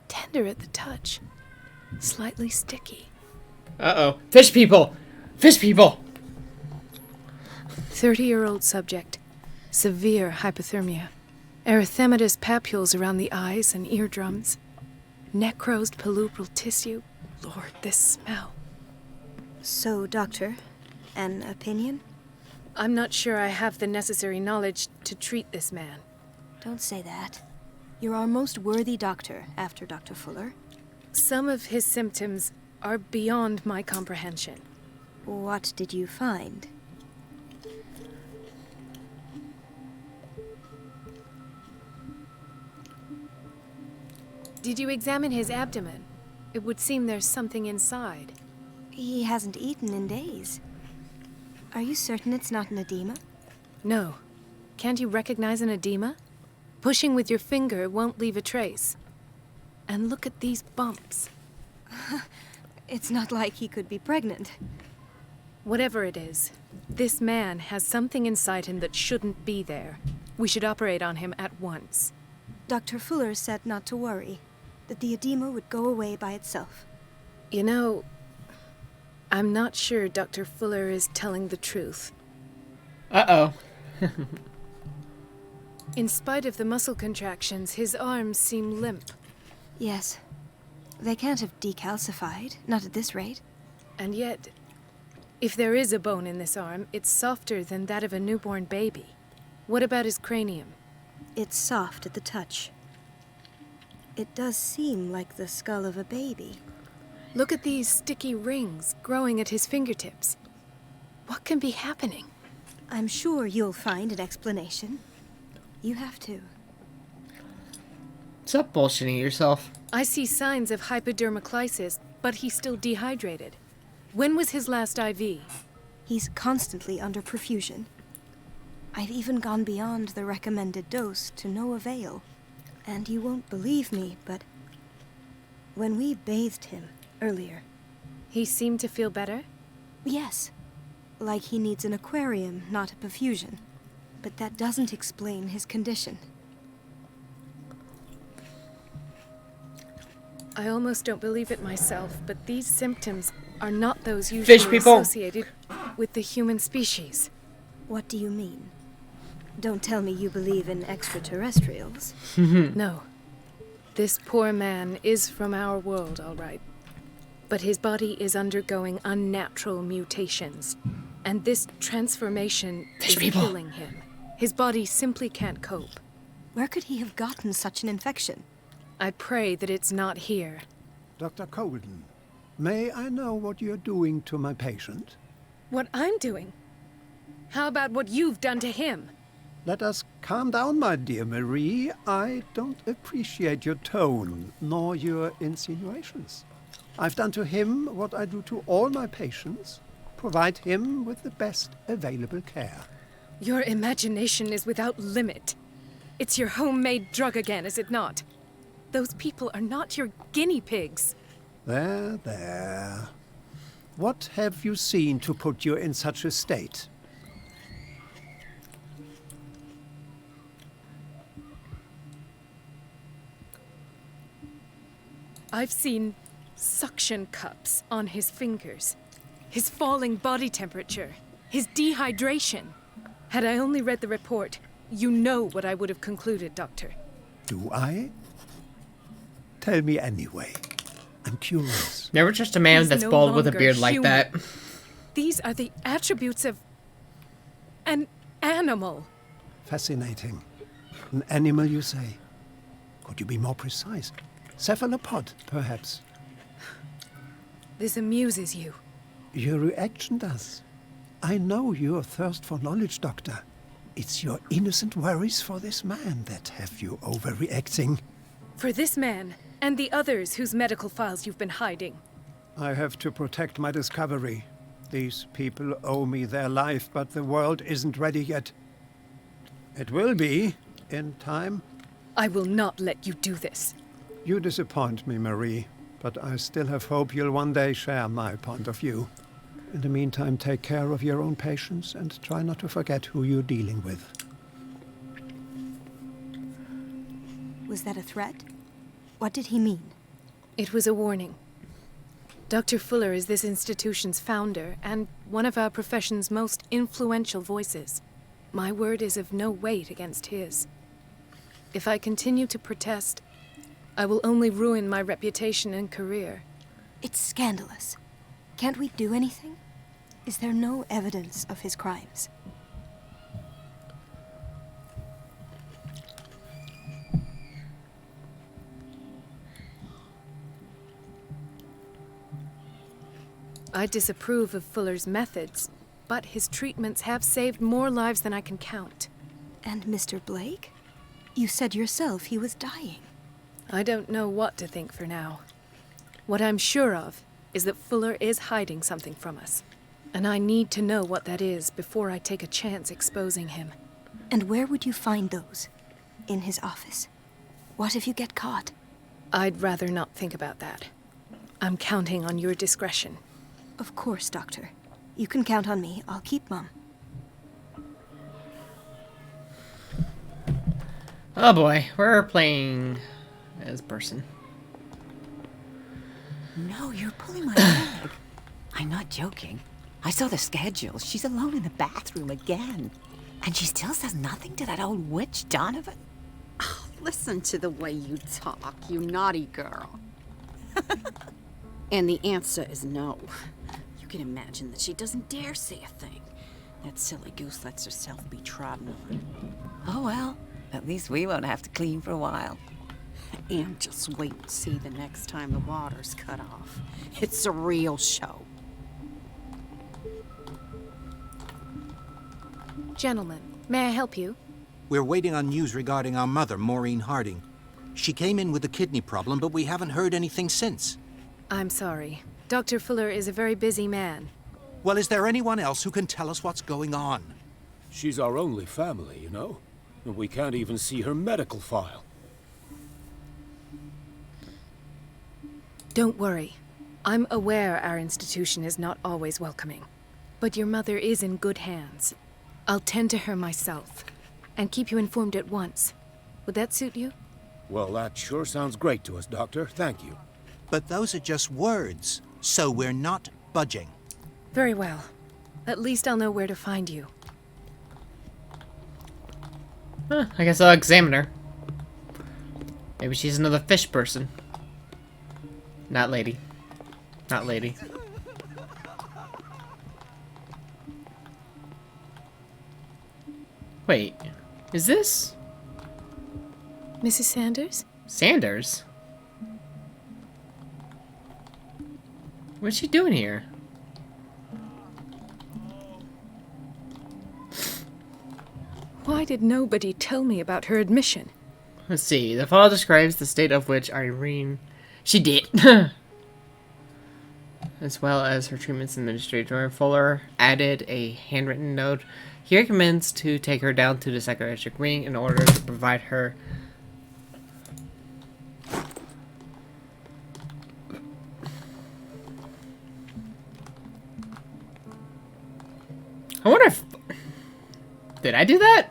Tender at the touch. Slightly sticky. Uh-oh. Fish people! Fish people! 30-year-old subject. Severe hypothermia. Erythematous papules around the eyes and eardrums. Necrosed palpebral tissue. Lord, this smell. So, doctor, an opinion? I'm not sure I have the necessary knowledge to treat this man. Don't say that. You're our most worthy doctor after Dr. Fuller. Some of his symptoms are beyond my comprehension. What did you find? Did you examine his abdomen? It would seem there's something inside. He hasn't eaten in days. Are you certain it's not an edema? No. Can't you recognize an edema? Pushing with your finger won't leave a trace. And look at these bumps. It's not like he could be pregnant. Whatever it is, this man has something inside him that shouldn't be there. We should operate on him at once. Dr. Fuller said not to worry, that the edema would go away by itself. You know, I'm not sure Dr. Fuller is telling the truth. Uh-oh. In spite of the muscle contractions, his arms seem limp. Yes. They can't have decalcified, not at this rate. And yet, if there is a bone in this arm, it's softer than that of a newborn baby. What about his cranium? It's soft at the touch. It does seem like the skull of a baby. Look at these sticky rings growing at his fingertips. What can be happening? I'm sure you'll find an explanation. You have to. Stop bullshitting yourself. I see signs of hypodermoclysis, but he's still dehydrated. When was his last IV? He's constantly under perfusion. I've even gone beyond the recommended dose to no avail. And you won't believe me, but when we bathed him earlier... He seemed to feel better? Yes. Like he needs an aquarium, not a perfusion. But that doesn't explain his condition. I almost don't believe it myself, but these symptoms are not those usually associated with the human species. What do you mean? Don't tell me you believe in extraterrestrials. No. This poor man is from our world, all right. But his body is undergoing unnatural mutations, and this transformation is killing him. His body simply can't cope. Where could he have gotten such an infection? I pray that it's not here. Dr. Colden, may I know what you're doing to my patient? What I'm doing? How about what you've done to him? Let us calm down, my dear Marie. I don't appreciate your tone, nor your insinuations. I've done to him what I do to all my patients. Provide him with the best available care. Your imagination is without limit. It's your homemade drug again, is it not? Those people are not your guinea pigs. There, there. What have you seen to put you in such a state? I've seen suction cups on his fingers, his falling body temperature, his dehydration. Had I only read the report, you know what I would have concluded, Doctor. Do I? Tell me anyway. I'm curious. Never trust a man that's bald with a beard like that. These are the attributes of an animal. Fascinating. An animal, you say? Could you be more precise? Cephalopod, perhaps? This amuses you. Your reaction does. I know your thirst for knowledge, Doctor. It's your innocent worries for this man that have you overreacting. For this man, and the others whose medical files you've been hiding. I have to protect my discovery. These people owe me their life, but the world isn't ready yet. It will be, in time. I will not let you do this. You disappoint me, Marie, but I still have hope you'll one day share my point of view. In the meantime, take care of your own patients and try not to forget who you're dealing with. Was that a threat? What did he mean? It was a warning. Dr. Fuller is this institution's founder and one of our profession's most influential voices. My word is of no weight against his. If I continue to protest, I will only ruin my reputation and career. It's scandalous. Can't we do anything? Is there no evidence of his crimes? I disapprove of Fuller's methods, but his treatments have saved more lives than I can count. And Mr. Blake? You said yourself he was dying. I don't know what to think for now. What I'm sure of is that Fuller is hiding something from us. And I need to know what that is before I take a chance exposing him. And where would you find those? In his office? What if you get caught? I'd rather not think about that. I'm counting on your discretion. Of course, Doctor. You can count on me. I'll keep mum. Oh boy, we're playing as person. No, you're pulling my leg. I'm not joking. I saw the schedule. She's alone in the bathroom again. And she still says nothing to that old witch, Donovan. Oh, listen to the way you talk, you naughty girl. And the answer is no. You can imagine that she doesn't dare say a thing. That silly goose lets herself be trodden on. Oh, well, at least we won't have to clean for a while. And just wait and see the next time the water's cut off. It's a real show. Gentlemen, may I help you? We're waiting on news regarding our mother, Maureen Harding. She came in with a kidney problem, but we haven't heard anything since. I'm sorry. Dr. Fuller is a very busy man. Well, is there anyone else who can tell us what's going on? She's our only family, you know? And we can't even see her medical file. Don't worry. I'm aware our institution is not always welcoming. But your mother is in good hands. I'll tend to her myself, and keep you informed at once. Would that suit you? Well, that sure sounds great to us, Doctor. Thank you. But those are just words, so we're not budging. Very well. At least I'll know where to find you. Huh, I guess I'll examine her. Maybe she's another fish person. Not lady. Not lady. Wait, is this Mrs. Sanders? Sanders? What's she doing here? Why did nobody tell me about her admission? Let's see. The file describes the state of which Irene... She did. As well as her treatments administrator. Fuller added a handwritten note. He recommends to take her down to the psychiatric wing in order to provide her... I wonder if... Did I do that?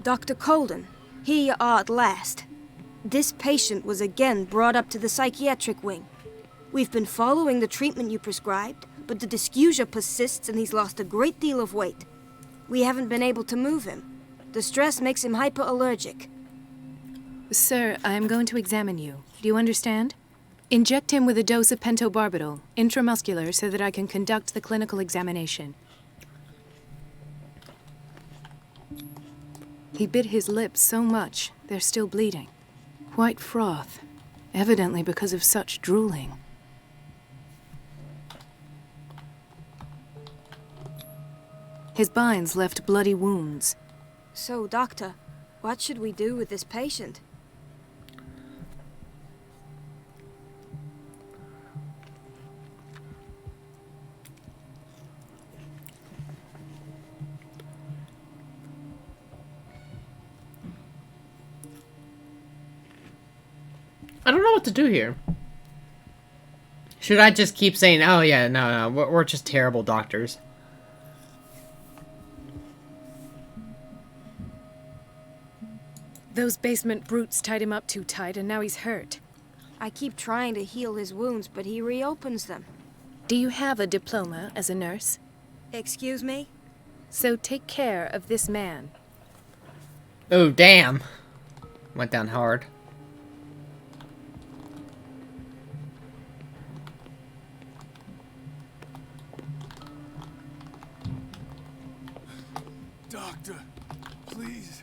Dr. Colden, here you are at last. This patient was again brought up to the psychiatric wing. We've been following the treatment you prescribed, but the dysgeusia persists and he's lost a great deal of weight. We haven't been able to move him. The stress makes him hyperallergic. Sir, I am going to examine you. Do you understand? Inject him with a dose of pentobarbital, intramuscular, so that I can conduct the clinical examination. He bit his lips so much, they're still bleeding. White froth, evidently because of such drooling. His binds left bloody wounds. So, Doctor, what should we do with this patient? I don't know what to do here. Should I just keep saying, oh yeah, no, we're just terrible doctors? Those basement brutes tied him up too tight, and now he's hurt. I keep trying to heal his wounds, but he reopens them. Do you have a diploma as a nurse? Excuse me? So take care of this man. Oh, damn. Went down hard. Doctor, please.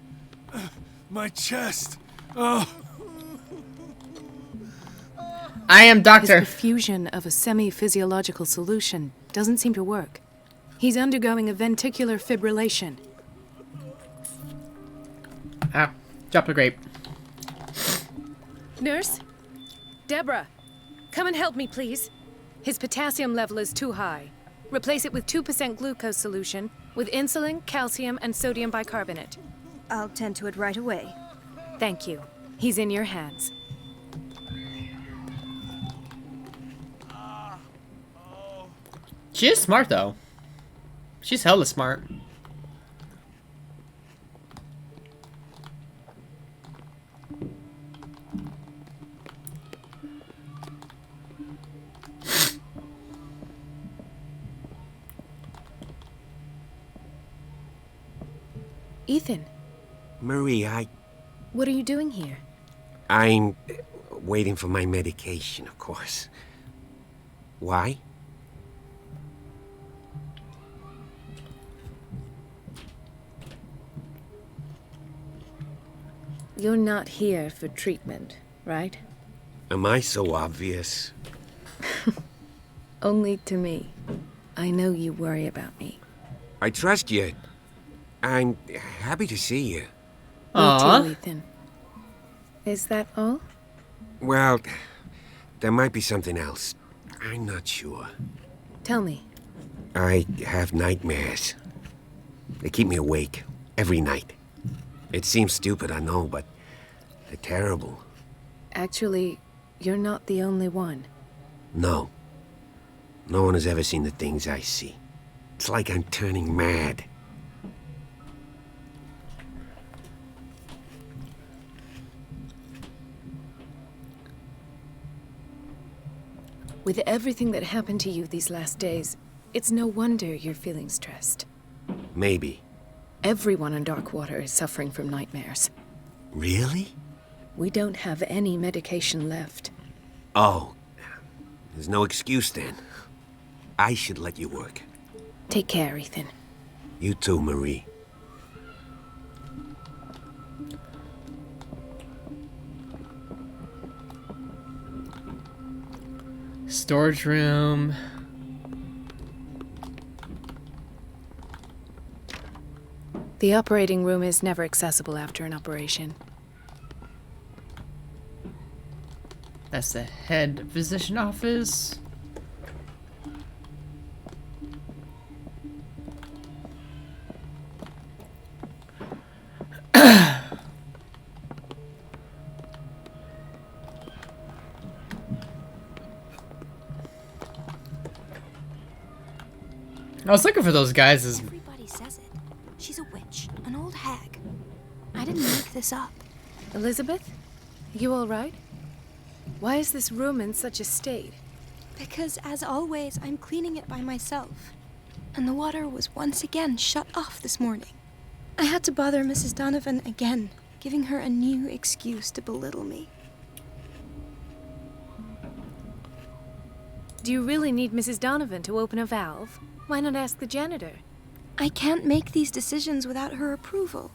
My chest. Oh. I am Doctor. His perfusion of a semi-physiological solution doesn't seem to work. He's undergoing a ventricular fibrillation. Ah, drop the grape. Nurse? Deborah, come and help me, please. His potassium level is too high. Replace it with 2% glucose solution with insulin, calcium, and sodium bicarbonate. I'll tend to it right away. Thank you. He's in your hands. She is smart, though. She's hella smart. Ethan, Marie, what are you doing here? I'm waiting for my medication, of course. Why? You're not here for treatment, right? Am I so obvious? Only to me. I know you worry about me. I trust you. I'm happy to see you. Aw. Me too, Ethan. Is that all? Well, there might be something else. I'm not sure. Tell me. I have nightmares. They keep me awake every night. It seems stupid, I know, but they're terrible. Actually, you're not the only one. No. No one has ever seen the things I see. It's like I'm turning mad. With everything that happened to you these last days, it's no wonder you're feeling stressed. Maybe. Everyone on Darkwater is suffering from nightmares. Really? We don't have any medication left. Oh. There's no excuse then. I should let you work. Take care, Ethan. You too, Marie. Storage room. The operating room is never accessible after an operation. That's the head physician office. I was looking for those guys as Everybody says it. She's a witch, an old hag. I didn't make this up. Elizabeth? You all right? Why is this room in such a state? Because, as always, I'm cleaning it by myself. And the water was once again shut off this morning. I had to bother Mrs. Donovan again, giving her a new excuse to belittle me. Do you really need Mrs. Donovan to open a valve? Why not ask the janitor? I can't make these decisions without her approval.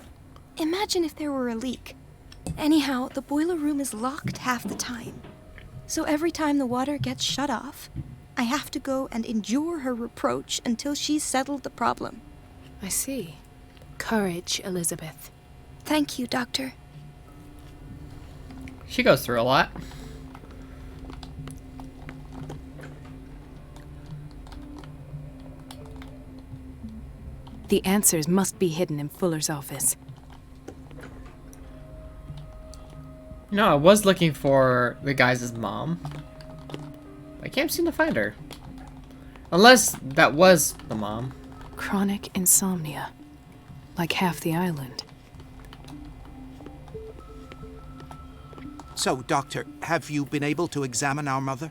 Imagine if there were a leak. Anyhow, the boiler room is locked half the time. So every time the water gets shut off, I have to go and endure her reproach until she's settled the problem. I see. Courage, Elizabeth. Thank you, Doctor. she goes through a lot. The answers must be hidden in Fuller's office. No, I was looking for the guy's mom. I can't seem to find her. Unless that was the mom. Chronic insomnia. Like half the island. So, Doctor, have you been able to examine our mother?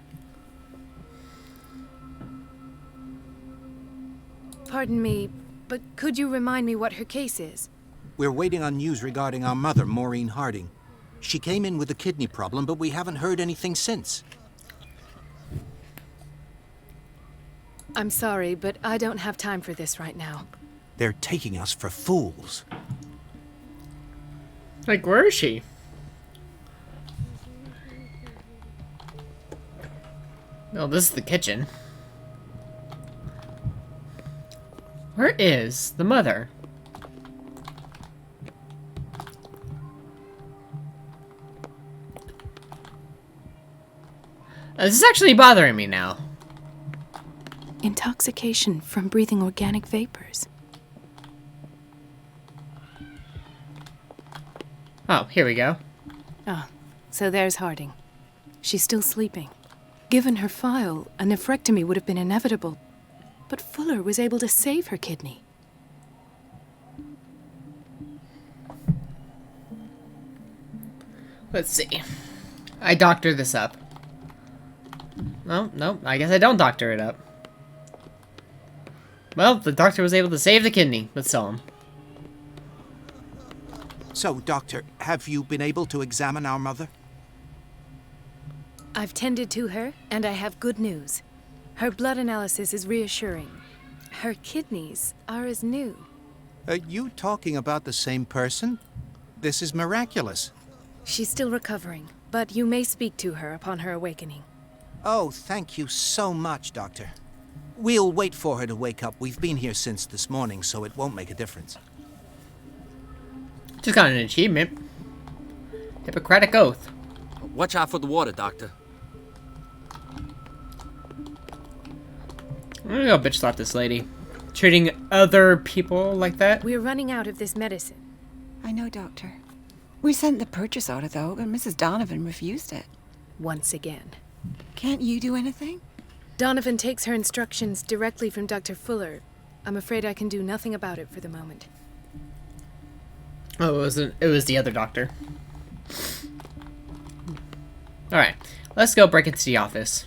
Pardon me, but could you remind me what her case is? We're waiting on news regarding our mother, Maureen Harding. She came in with a kidney problem, but we haven't heard anything since. I'm sorry, but I don't have time for this right now. They're taking us for fools. Like, where is she? No, this is the kitchen. Where is the mother? This is actually bothering me now. Intoxication from breathing organic vapors. Oh, here we go. Ah, so there's Harding. She's still sleeping. Given her file, a nephrectomy would have been inevitable, but Fuller was able to save her kidney. Let's see. I doctor this up. No, I guess I don't doctor it up. Well, the doctor was able to save the kidney. Let's sell him. So, Doctor, have you been able to examine our mother? I've tended to her, and I have good news. Her blood analysis is reassuring. Her kidneys are as new. Are you talking about the same person? This is miraculous. She's still recovering, but you may speak to her upon her awakening. Oh, thank you so much, Doctor. We'll wait for her to wake up. We've been here since this morning, so it won't make a difference. Just got an achievement. Hippocratic Oath. Watch out for the water, Doctor. I'm gonna go bitch slap this lady. Treating other people like that? We're running out of this medicine. I know, Doctor. We sent the purchase order, though, but Mrs. Donovan refused it. Once again. Can't you do anything? Donovan takes her instructions directly from Dr. Fuller. I'm afraid I can do nothing about it for the moment. Oh, it was the other doctor. Alright, let's go break into the office.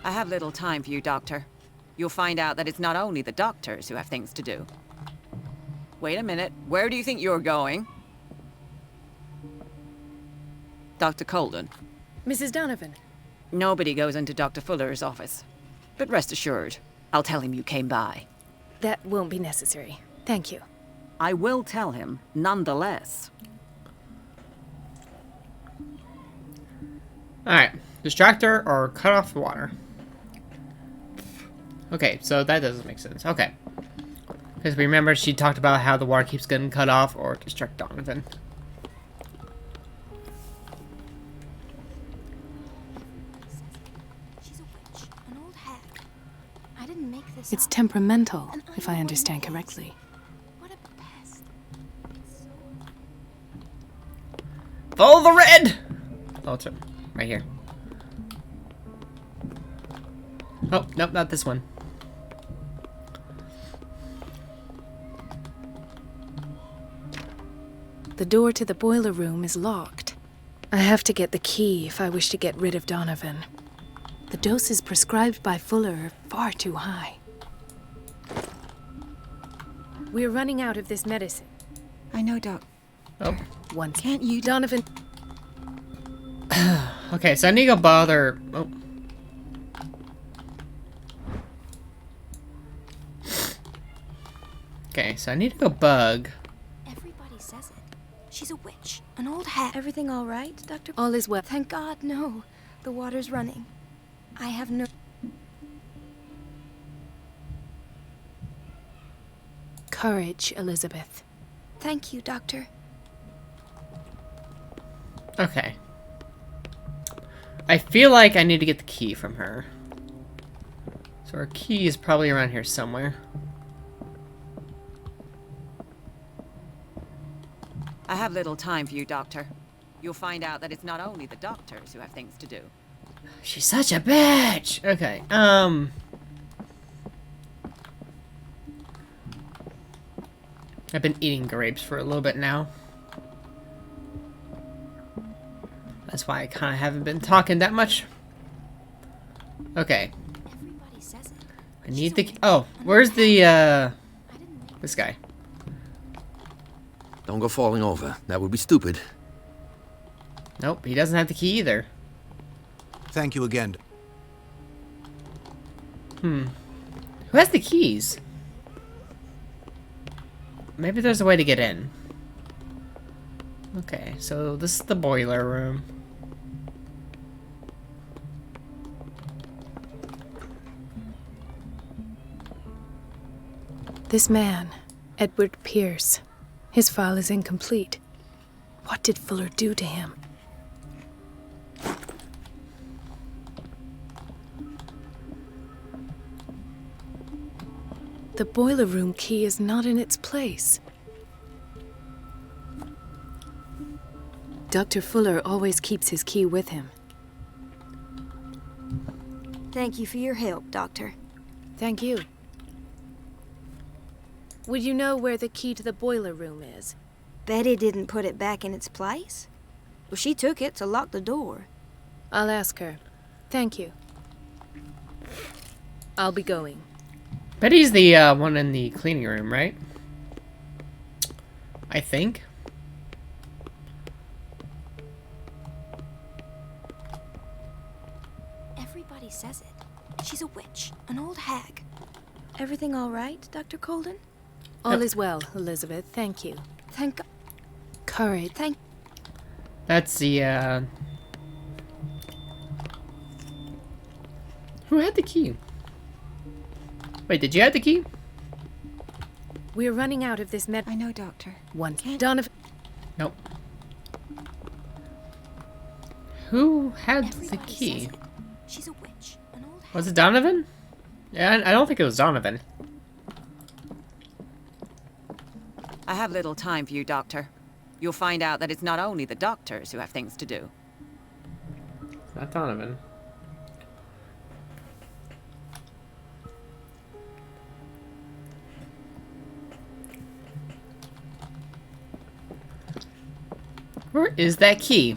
I have little time for you, Doctor. You'll find out that it's not only the doctors who have things to do. Wait a minute. Where do you think you're going? Dr. Colden. Mrs. Donovan. Nobody goes into Dr. Fuller's office. But rest assured, I'll tell him you came by. That won't be necessary. Thank you. I will tell him, nonetheless. Alright, distract her or cut off the water. Okay, so that doesn't make sense. Okay. Because remember, she talked about how the water keeps getting cut off or distract Donovan. It's temperamental, if I understand correctly. Follow the red! Oh, it's right here. Oh, nope, not this one. The door to the boiler room is locked. I have to get the key if I wish to get rid of Donovan. The doses prescribed by Fuller are far too high. We're running out of this medicine. I know, Doc. Oh. Once. Can't you... Donovan... Okay, so I need to go bother... Oh. Okay, so I need to go bug... Everybody says it. She's a witch. An old hat. Everything all right, Dr. All is well. Thank God, no. The water's running. I have no... Courage, Elizabeth. Thank you, Doctor. Okay. I feel like I need to get the key from her. So her key is probably around here somewhere. I have little time for you, Doctor. You'll find out that it's not only the doctors who have things to do. She's such a bitch! Okay, I've been eating grapes for a little bit now. That's why I kind of haven't been talking that much. Okay. Everybody says it. I need the... Oh, where's the, this guy? Don't go falling over. That would be stupid. Nope, he doesn't have the key either. Thank you again. Who has the keys? Maybe there's a way to get in. Okay, so this is the boiler room. This man, Edward Pierce, his file is incomplete. What did Fuller do to him? The boiler room key is not in its place. Dr. Fuller always keeps his key with him. Thank you for your help, Doctor. Thank you. Would you know where the key to the boiler room is? Betty didn't put it back in its place. Well, she took it to lock the door. I'll ask her. Thank you. I'll be going. Betty's the one in the cleaning room, right? I think. Everybody says it. She's a witch, an old hag. Everything all right, Dr. Colden? All is well, Elizabeth. Thank you. Thank God. Courage. That's the, Who had the key? Wait, did you have the key? We're running out of this med. I know, Doctor. One. Donovan. Nope. Who had the key? She's a witch. An old Was it Donovan? Yeah, I don't think it was Donovan. I have little time for you, Doctor. You'll find out that it's not only the doctors who have things to do. Not Donovan. Where is that key?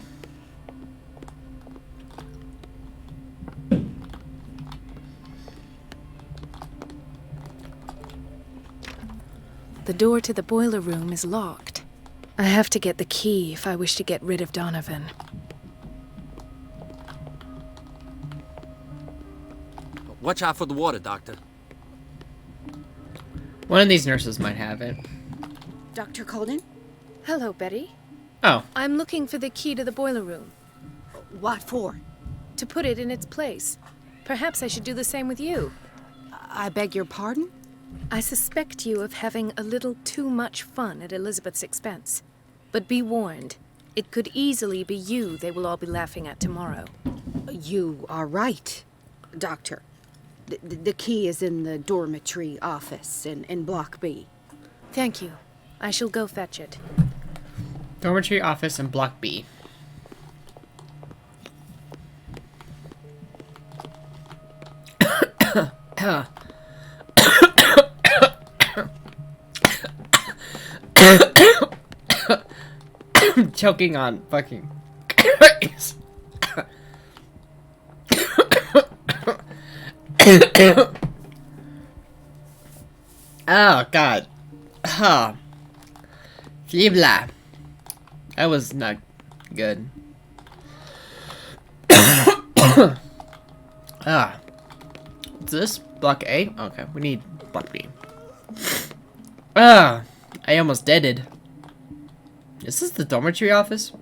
The door to the boiler room is locked. I have to get the key if I wish to get rid of Donovan. Watch out for the water, Doctor. One of these nurses might have it. Dr. Colden? Hello, Betty. Oh. I'm looking for the key to the boiler room. What for? To put it in its place. Perhaps I should do the same with you. I beg your pardon? I suspect you of having a little too much fun at Elizabeth's expense. But be warned, it could easily be you they will all be laughing at tomorrow. You are right, Doctor. The key is in the dormitory office in Block B. Thank you. I shall go fetch it. Dormitory office in Block B. I'm choking on fucking Christ. Oh god. Oh. Fibla. That was not good. Ah. Is this Block A? Okay, we need Block B. Ah. I almost deaded. Is this the dormitory office?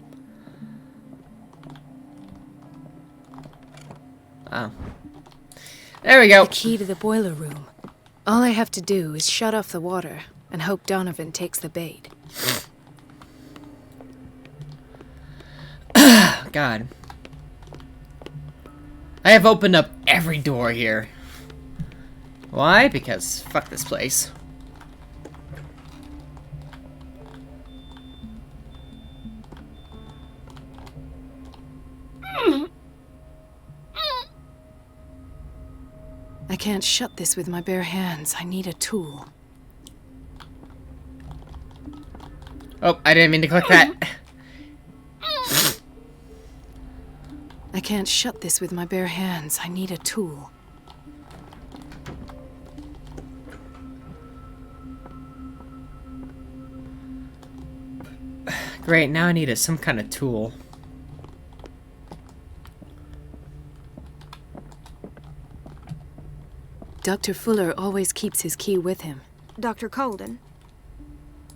Oh. There we go. The key to the boiler room. All I have to do is shut off the water and hope Donovan takes the bait. God. I have opened up every door here. Why? Because fuck this place. I can't shut this with my bare hands. I need a tool. Oh, I didn't mean to click that. I can't shut this with my bare hands. I need a tool. Great, now I need some kind of tool. Dr. Fuller always keeps his key with him. Dr. Colden?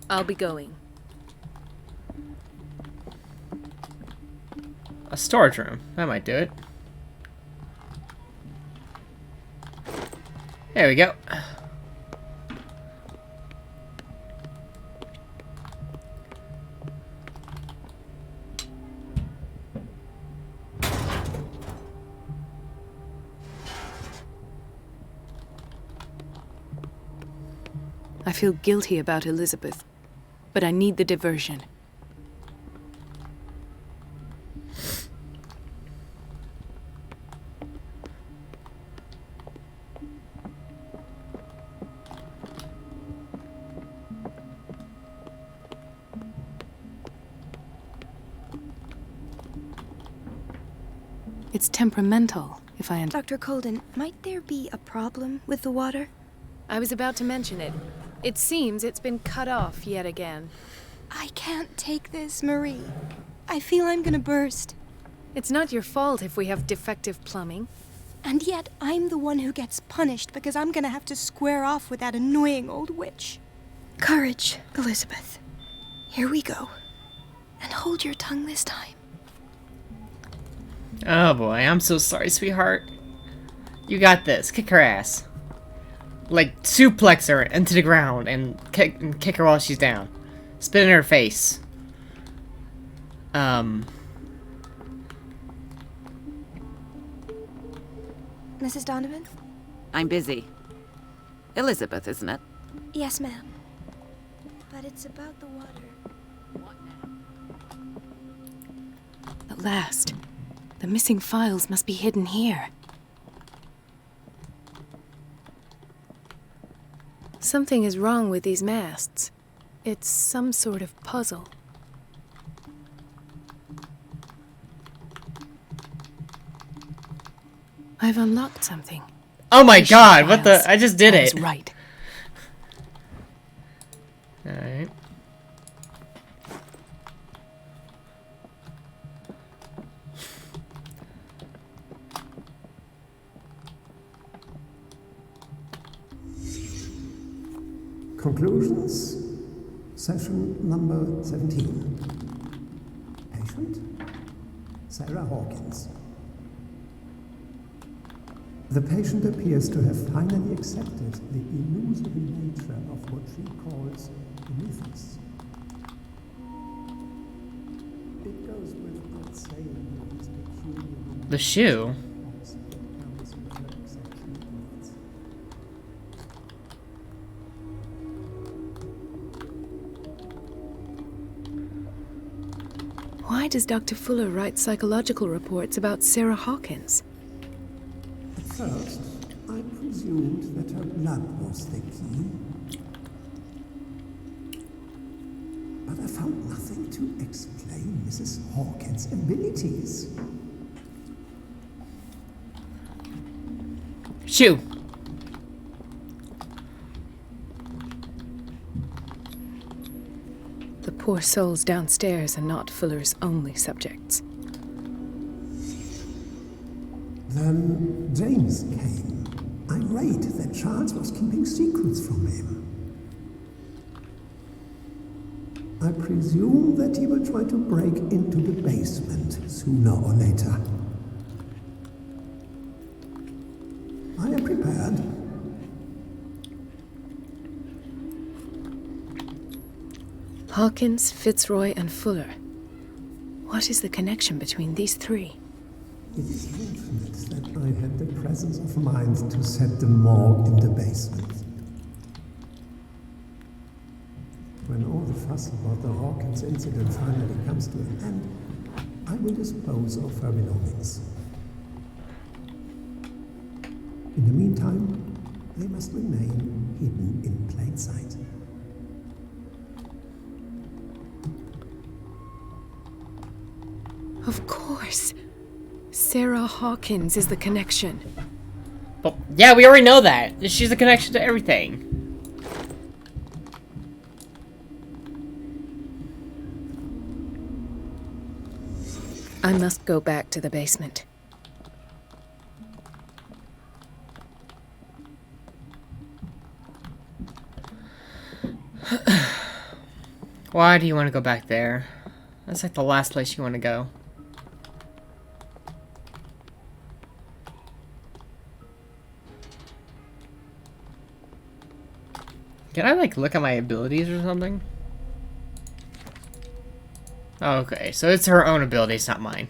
I'll be going. A storage room. That might do it. There we go. I feel guilty about Elizabeth, but I need the diversion. It's temperamental, if I understand. Dr. Colden, might there be a problem with the water? I was about to mention it. It seems it's been cut off yet again. I can't take this, Marie. I feel I'm gonna burst. It's not your fault if we have defective plumbing. And yet, I'm the one who gets punished because I'm gonna have to square off with that annoying old witch. Courage, Elizabeth. Here we go. And hold your tongue this time. Oh boy, I'm so sorry, sweetheart. You got this. Kick her ass. Like, suplex her into the ground and kick her while she's down. Spit in her face. Mrs. Donovan? I'm busy. Elizabeth, isn't it? Yes, ma'am. But it's about the water. At last. The missing files must be hidden here. Something is wrong with these masts. It's some sort of puzzle. I've unlocked something. Oh my god, what the? I just did it. I was right. Alright. Conclusions, session number 17. Patient, Sarah Hawkins. The patient appears to have finally accepted the illusory nature of what she calls the mythos. It goes without saying that this peculiar... The shoe? Why does Dr. Fuller write psychological reports about Sarah Hawkins? At first, I presumed that her blood was the key. But I found nothing to explain Mrs. Hawkins' abilities. Shoe. The poor souls downstairs are not Fuller's only subjects. Then James came, irate that Charles was keeping secrets from him. I presume that he will try to break into the basement sooner or later. I am prepared. Hawkins, Fitzroy, and Fuller. What is the connection between these three? It is fortunate that I had the presence of mind to set the morgue in the basement. When all the fuss about the Hawkins incident finally comes to an end, I will dispose of her belongings. In the meantime, they must remain hidden in plain sight. Of course. Sarah Hawkins is the connection. Well, yeah, we already know that. She's the connection to everything. I must go back to the basement. Why do you want to go back there? That's like the last place you want to go. Can I, like, look at my abilities or something? Oh, okay, so it's her own abilities, not mine.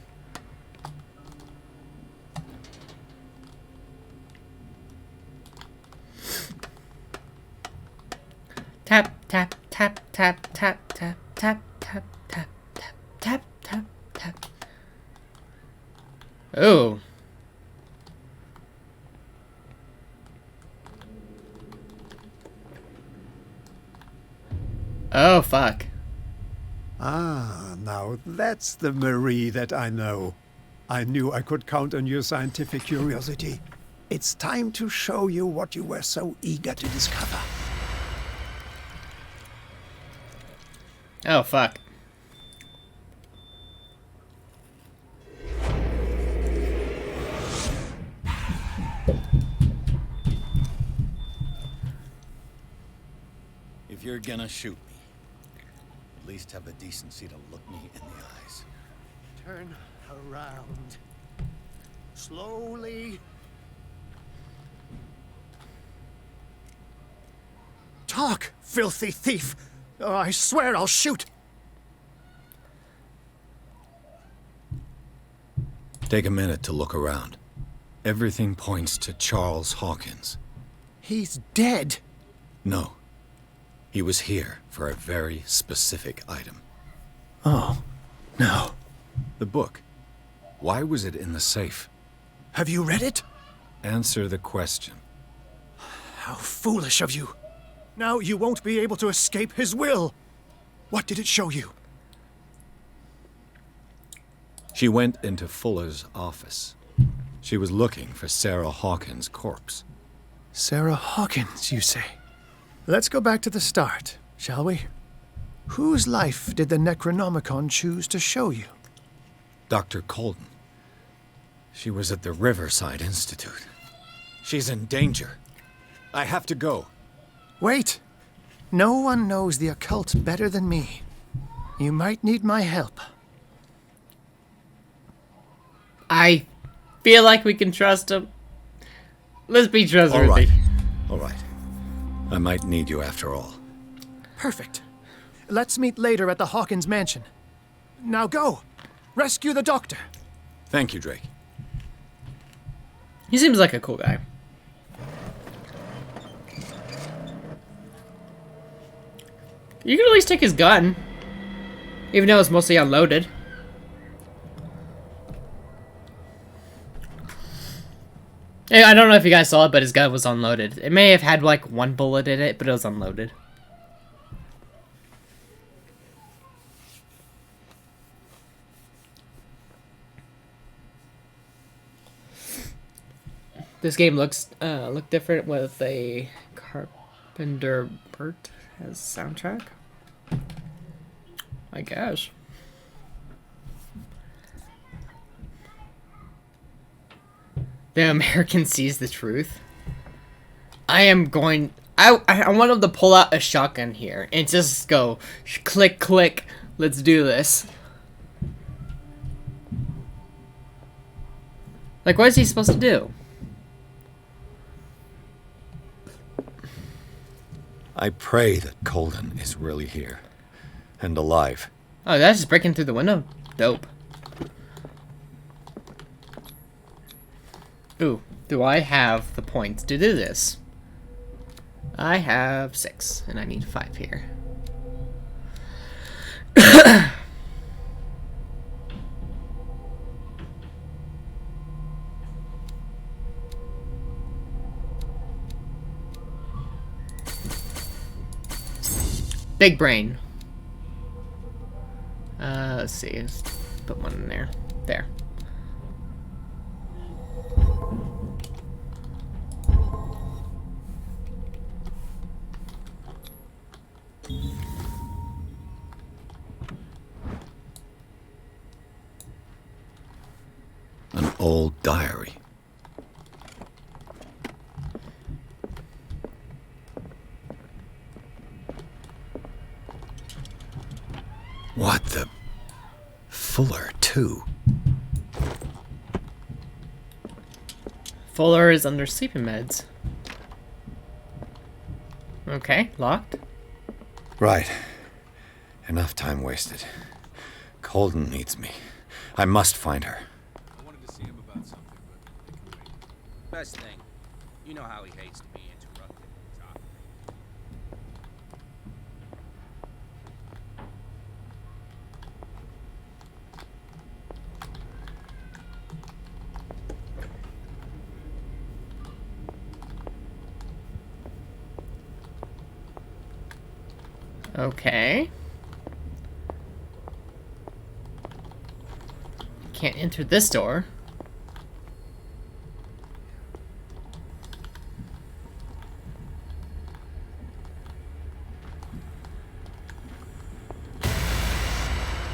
Tap, tap, tap, tap, tap, tap, tap, tap, tap, tap, tap, tap, tap. Oh. Oh, fuck. Ah, now that's the Marie that I know. I knew I could count on your scientific curiosity. It's time to show you what you were so eager to discover. Oh, fuck. If you're gonna shoot me, at least have the decency to look me in the eyes. Turn around. Slowly. Talk, filthy thief! Oh, I swear I'll shoot! Take a minute to look around. Everything points to Charles Hawkins. He's dead. No. He was here for a very specific item. Oh, no. The book. Why was it in the safe? Have you read it? Answer the question. How foolish of you. Now you won't be able to escape his will. What did it show you? She went into Fuller's office. She was looking for Sarah Hawkins' corpse. Sarah Hawkins, you say? Let's go back to the start, shall we? Whose life did the Necronomicon choose to show you? Dr. Colden. She was at the Riverside Institute. She's in danger. I have to go. Wait. No one knows the occult better than me. You might need my help. I feel like we can trust him. Let's be trustworthy. All right. I might need you after all. Perfect. Let's meet later at the Hawkins mansion. Now go. Rescue the doctor. Thank you, Drake. He seems like a cool guy. You can at least take his gun. Even though it's mostly unloaded. Hey, I don't know if you guys saw it, but his gun was unloaded. It may have had like one bullet in it, but it was unloaded. This game looks look different with a Carpenter Burt as soundtrack. I guess. The American sees the truth. I want him to pull out a shotgun here and just go click click. Let's do this. Like, what is he supposed to do? I pray that Colden is really here. And alive. Oh, that's just breaking through the window? Dope. Ooh, do I have the points to do this? I have 6, and I need 5 here. Big brain. Let's see. Let's put one in there. There. An old diary. What the... Fuller, too. Fuller is under sleeping meds. Okay, locked. Right. Enough time wasted. Colden needs me. I must find her. I wanted to see him about something, but it can wait. Best thing. You know how he hates to be interrupted. Okay. Can't enter this door.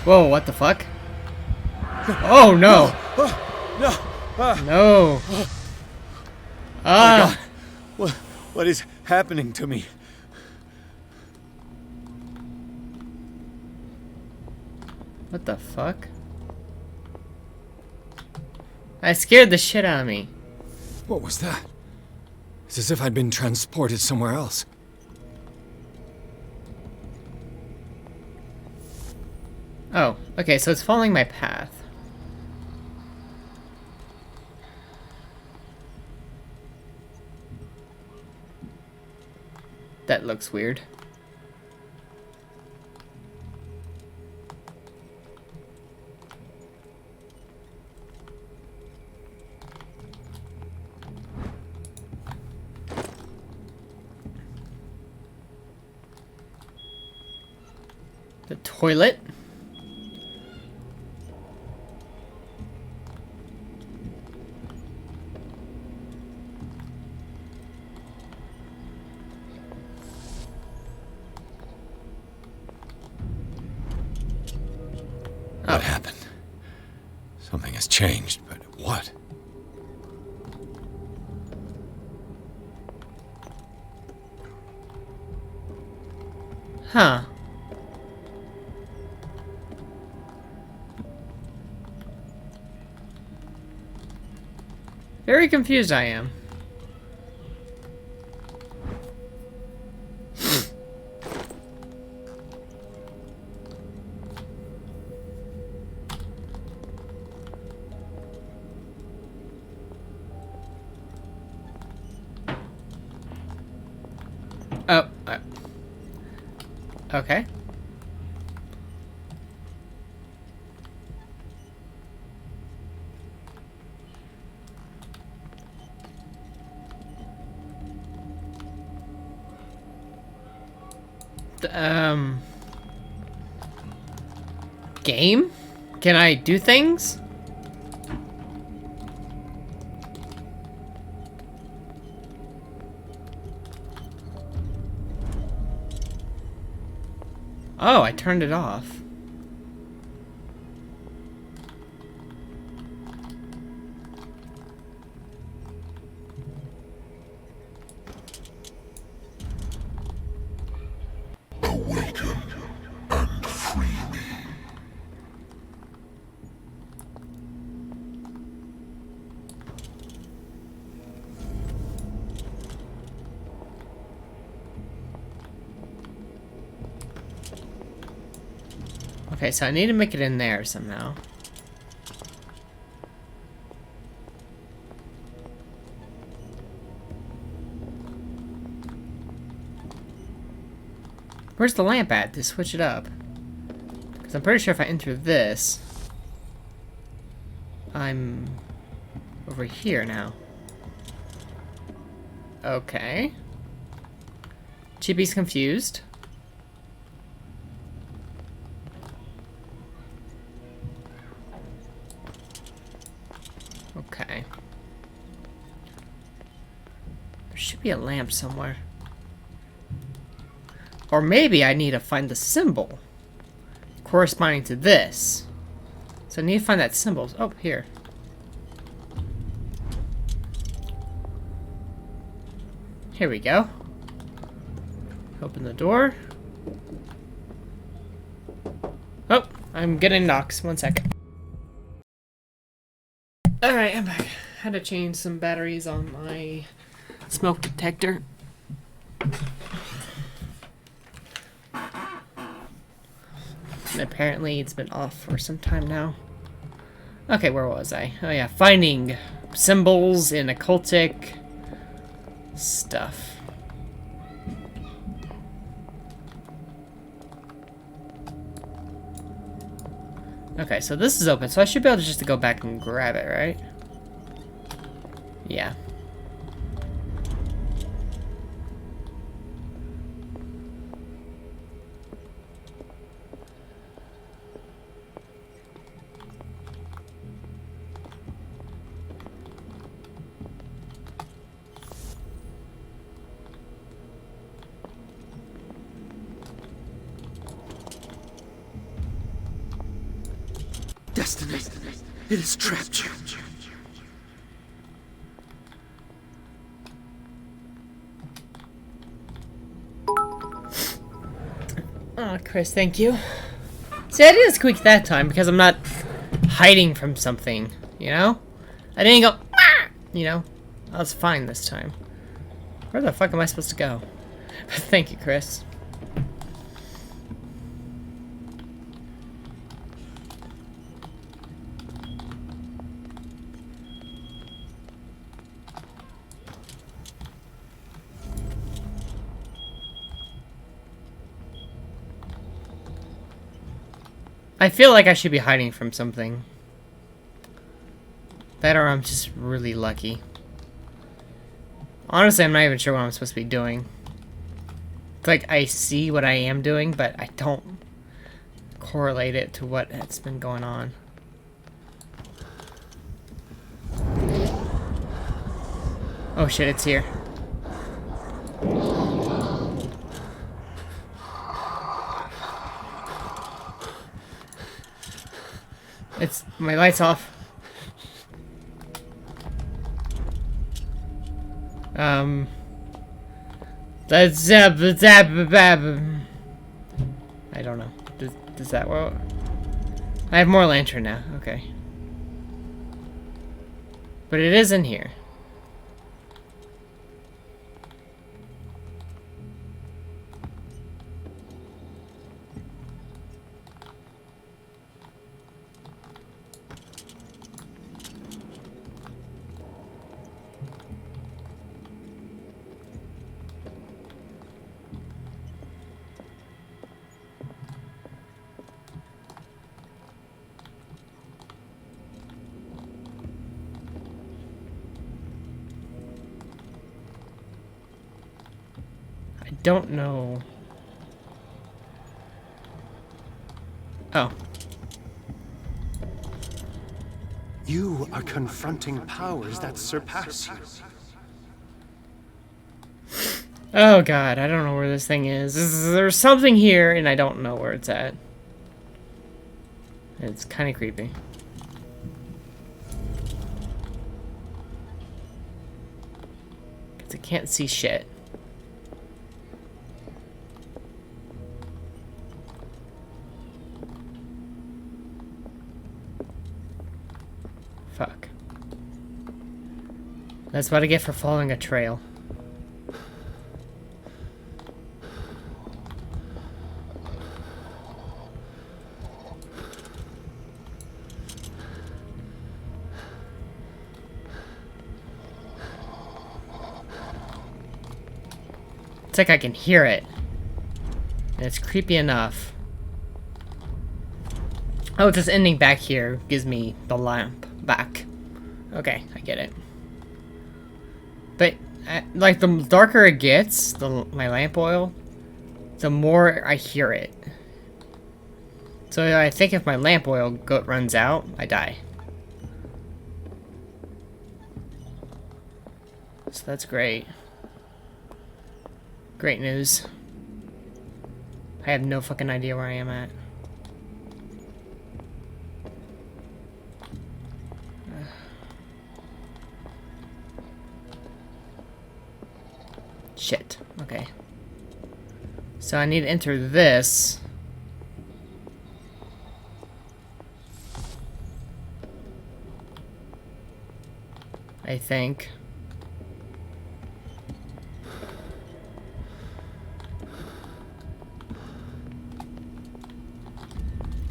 Whoa, what the fuck? Oh no! No! Ah! What is happening to me? What the fuck? I scared the shit out of me. What was that? It's as if I'd been transported somewhere else. Oh, okay, so it's following my path. That looks weird. The toilet? What happened? Something has changed, but what? Huh. Very confused I am. Oh, okay. Game? Can I do things? Oh, I turned it off. Awaken and free me. Okay, so I need to make it in there somehow. Where's the lamp at to switch it up? Because I'm pretty sure if I enter this, I'm over here now. Okay. Chibi's confused. Okay. There should be a lamp somewhere. Or maybe I need to find the symbol corresponding to this. So I need to find that symbol. Oh, here. Here we go. Open the door. Oh, I'm getting knocks. 1 second. Alright, I'm back. Had to change some batteries on my smoke detector. And apparently it's been off for some time now. Okay, where was I? Oh yeah, finding symbols in occultic stuff. Okay, so this is open, so I should be able to just go back and grab it, right? Yeah. Destiny, it has trapped you. Oh, Chris, thank you. See, I didn't squeak that time because I'm not hiding from something, you know? I didn't go, ah! You know? I was fine this time. Where the fuck am I supposed to go? Thank you, Chris. I feel like I should be hiding from something. That or I'm just really lucky. Honestly, I'm not even sure what I'm supposed to be doing. It's like I see what I am doing, but I don't correlate it to what has been going on. Oh shit, it's here. It's my light's off. That's I don't know. Does that work? I have more lantern now. Okay. But it is in here. I don't know. Oh. You are confronting powers that surpass you. Oh god, I don't know where this thing is. There's something here, and I don't know where it's at. It's kind of creepy. Because I can't see shit. Fuck. That's what I get for following a trail. It's like I can hear it. And it's creepy enough. Oh, this ending back here gives me the lamp back. Okay, I get it. But, like, the darker it gets, my lamp oil, the more I hear it. So I think if my lamp oil runs out, I die. So that's great. Great news. I have no fucking idea where I am at. Shit. Okay. So I need to enter this. I think.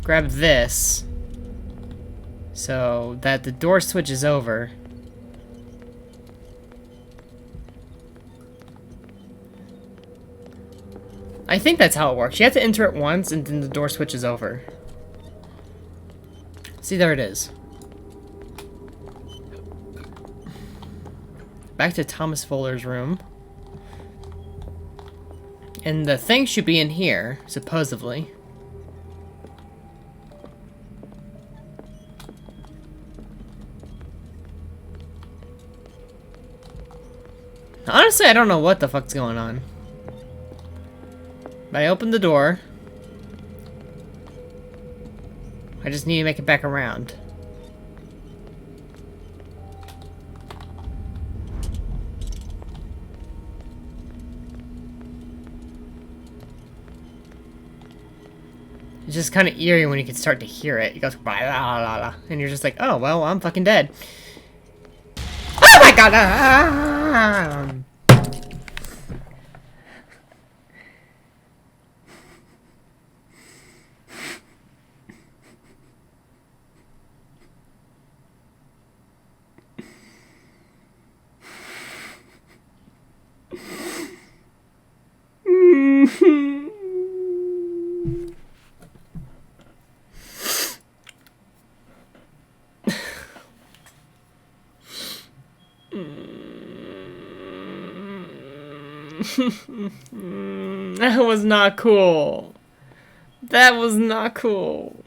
Grab this. So that the door switches over. I think that's how it works. You have to enter it once, and then the door switches over. See, there it is. Back to Thomas Fuller's room. And the thing should be in here, supposedly. Honestly, I don't know what the fuck's going on. But I opened the door. I just need to make it back around. It's just kind of eerie when you can start to hear it. It goes blah, blah, blah, blah, and you're just like, oh, well, I'm fucking dead. god! Ah! That was not cool. That was not cool.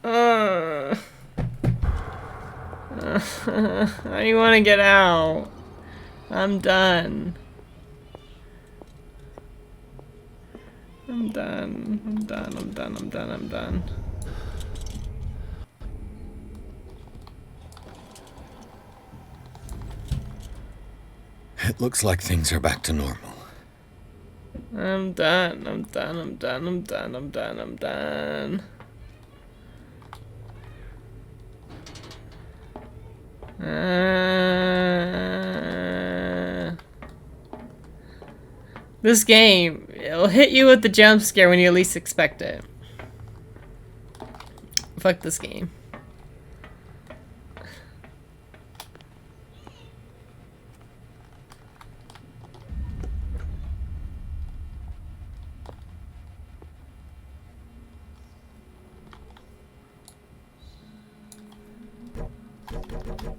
I want to get out. I'm done. I'm done. I'm done. I'm done. I'm done. I'm done. It looks like things are back to normal. I'm done. I'm done. I'm done. I'm done. I'm done. I'm done. This game, it'll hit you with the jump scare when you least expect it. Fuck this game.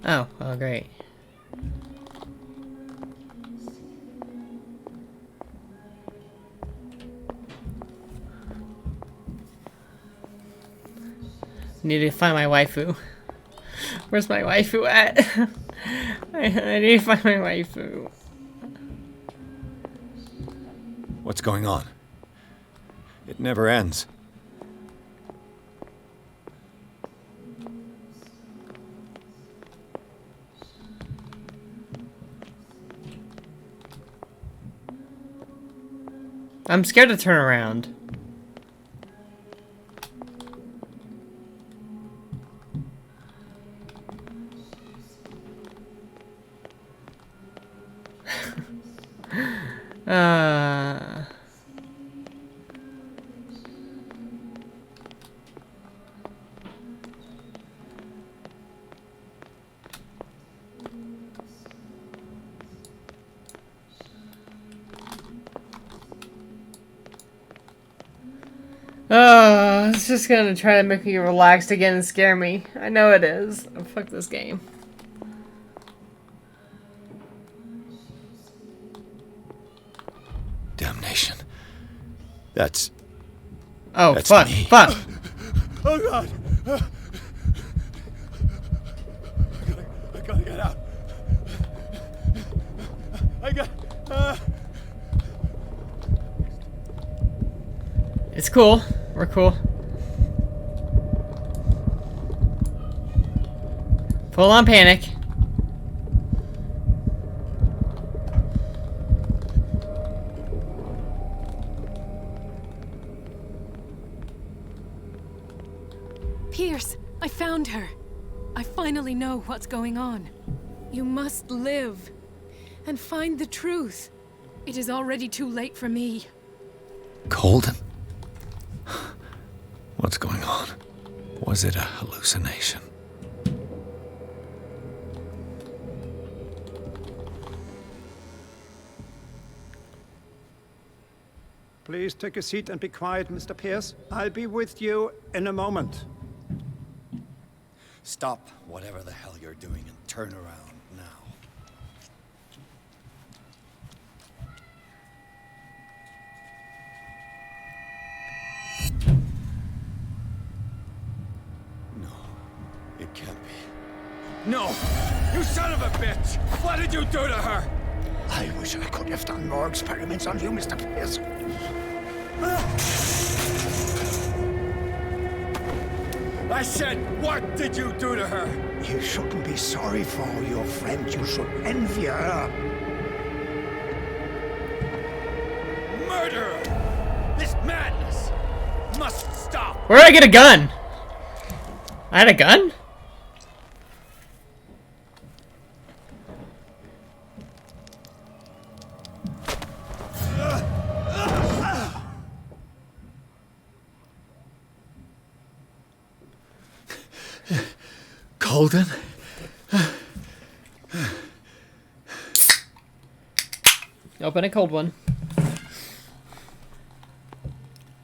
Oh, great. Need to find my waifu. Where's my waifu at? I need to find my waifu. What's going on? It never ends. I'm scared to turn around. It's just gonna try to make me relaxed again and scare me. I know it is. Oh, fuck this game. Damnation. That's... Oh, that's fuck. me. Fuck. Oh god! I gotta get out. I got... It's cool. We're cool. Full on panic. Pierce, I found her. I finally know what's going on. You must live and find the truth. It is already too late for me. Colden? What's going on? Was it a hallucination? Please take a seat and be quiet, Mr. Pierce. I'll be with you in a moment. Stop whatever the hell you're doing and turn around now. No, it can't be. No! You son of a bitch! What did you do to her? I wish I could have done more experiments on you, Mr. Pierce. I said, what did you do to her? You shouldn't be sorry for your friend. You should envy her. Murderer! This madness must stop! Where did I get a gun? I had a gun? Holden? Open a cold one.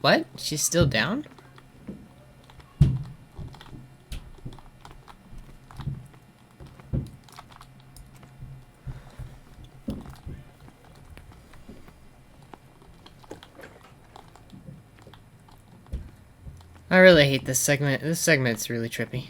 What? She's still down? I really hate this segment. This segment's really trippy.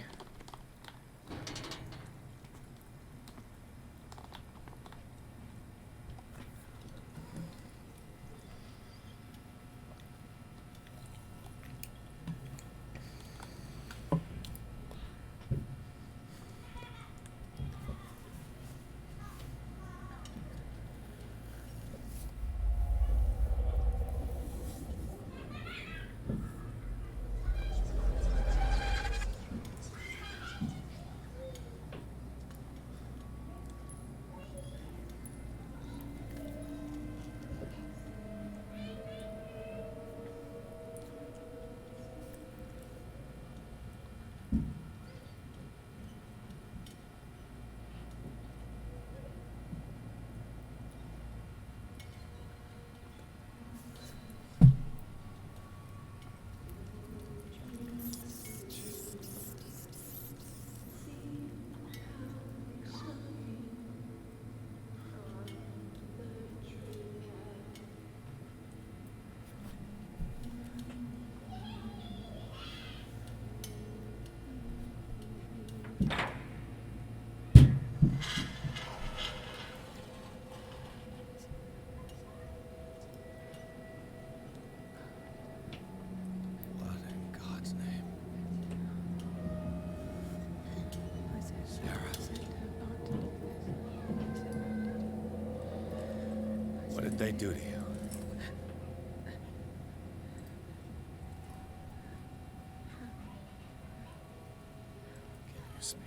What did they do to you? Can you speak?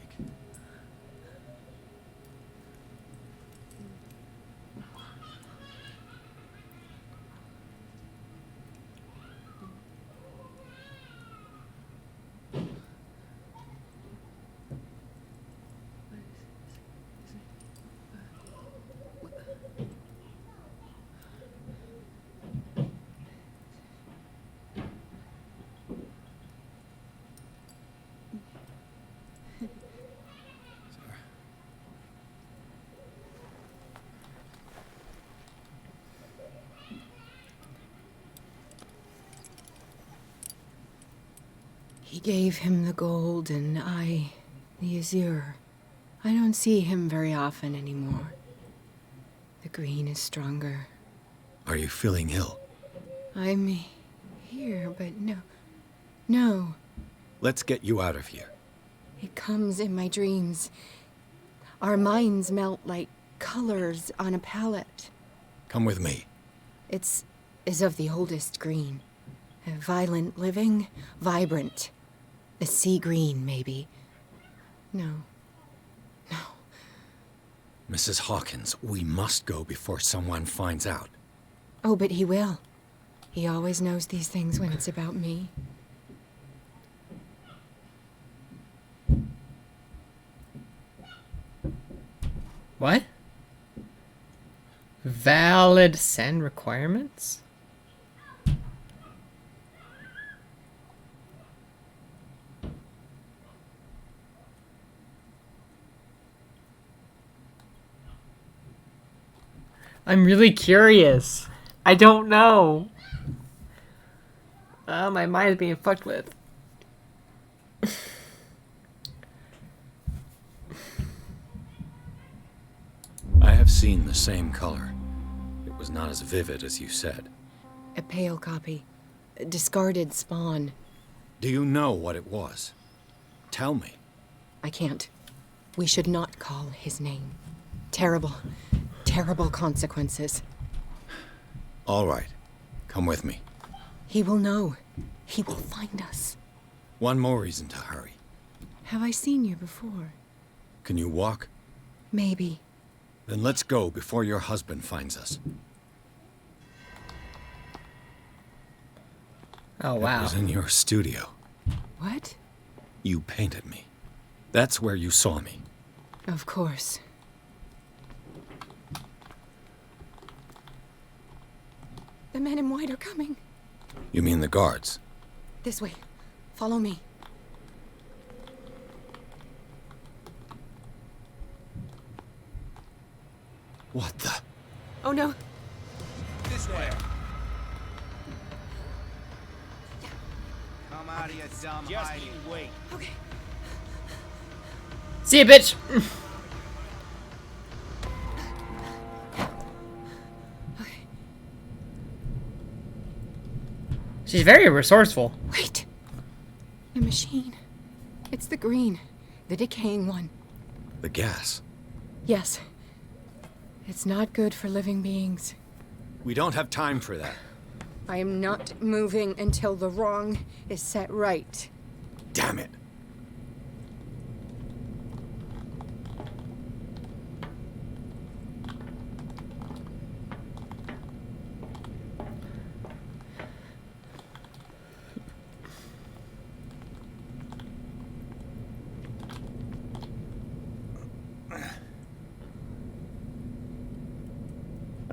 He gave him the gold and I, the azure. I don't see him very often anymore. The green is stronger. Are you feeling ill? I'm here, but no. Let's get you out of here. It comes in my dreams. Our minds melt like colors on a palette. Come with me. It's of the oldest green. Violent living, vibrant. A sea green, maybe. No. Mrs. Hawkins, we must go before someone finds out. Oh, but he will. He always knows these things when it's about me. What? Valid send requirements? I'm really curious. I don't know. My mind's being fucked with. I have seen the same color. It was not as vivid as you said. A pale copy. A discarded spawn. Do you know what it was? Tell me. I can't. We should not call his name. Terrible consequences. All right. Come with me. He will know. He will find us. One more reason to hurry. Have I seen you before? Can you walk? Maybe. Then let's go before your husband finds us. Oh, wow. It was in your studio. What? You painted me. That's where you saw me. Of course. The men in white are coming. You mean the guards? This way. Follow me. What the? Oh no. This way. Come out of your dumb hiding. Wait. Okay. See ya, bitch! She's very resourceful. Wait. The machine. It's the green. The decaying one. The gas. Yes. It's not good for living beings. We don't have time for that. I am not moving until the wrong is set right. Damn it.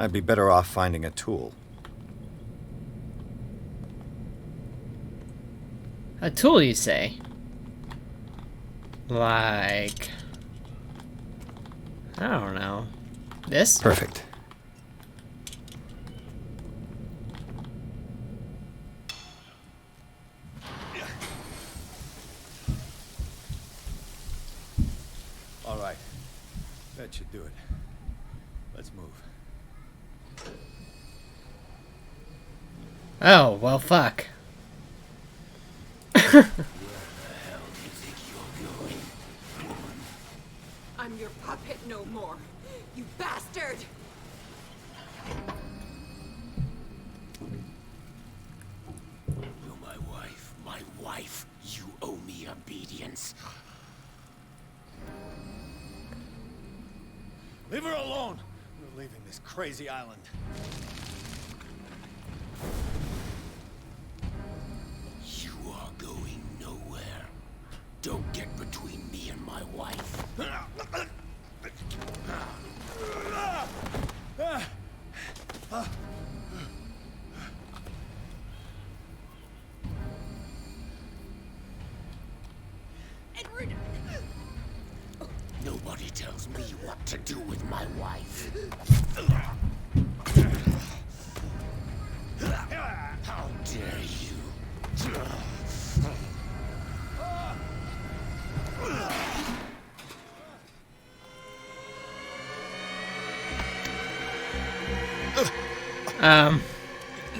I'd be better off finding a tool. A tool, you say? Like... I don't know. This? Perfect. All right. That should do it. Let's move. Oh, well, fuck. I'm your puppet no more, you bastard! You're my wife. My wife. You owe me obedience. Leave her alone! We're leaving this crazy island. You are going nowhere. Don't get between me and my wife. Edward! Nobody tells me what to do with my wife. How dare you?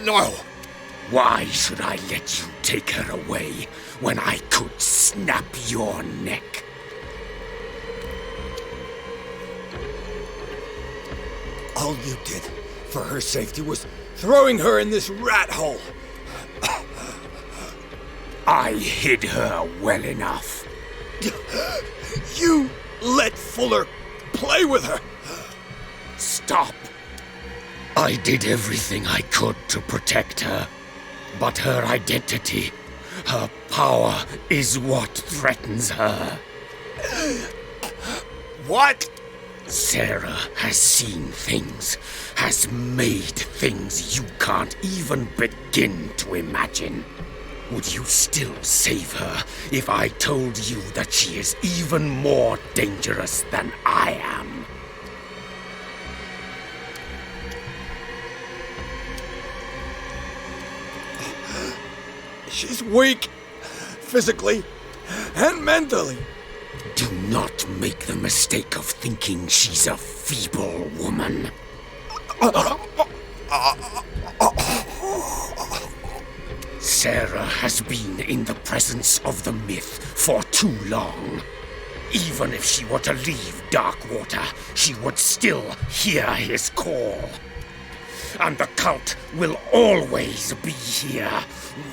No! Why should I let you take her away when I could snap your neck? All you did for her safety was throwing her in this rat hole. I hid her well enough. You let Fuller play with her. Stop. I did everything I could to protect her. But her identity, her power, is what threatens her. What? Sarah has seen things, has made things you can't even begin to imagine. Would you still save her if I told you that she is even more dangerous than I am? She's weak, physically and mentally. Do not make the mistake of thinking she's a feeble woman. Sarah has been in the presence of the myth for too long. Even if she were to leave Darkwater, she would still hear his call. And the cult will always be here,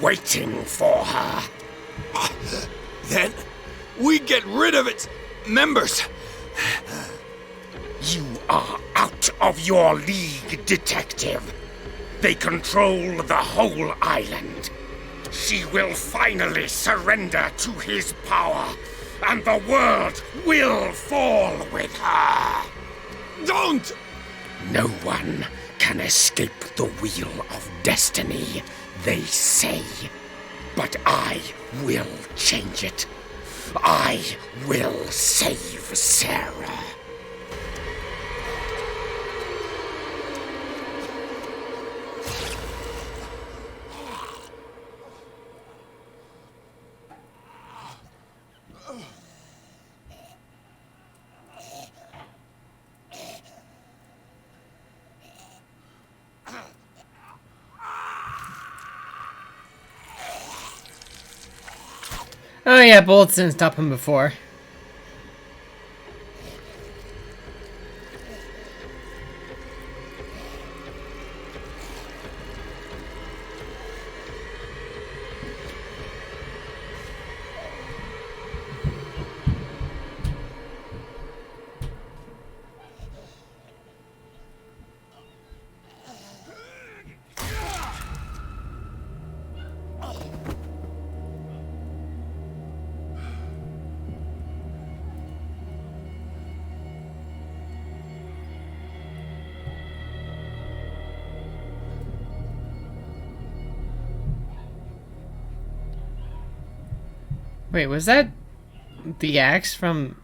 waiting for her. Then we get rid of its members. You are out of your league, detective. They control the whole island. She will finally surrender to his power, and the world will fall with her. Don't! No one can escape the wheel of destiny, they say. But I will change it. I will save Sarah. Oh yeah, bullets didn't stop him before. Wait, was that the axe from...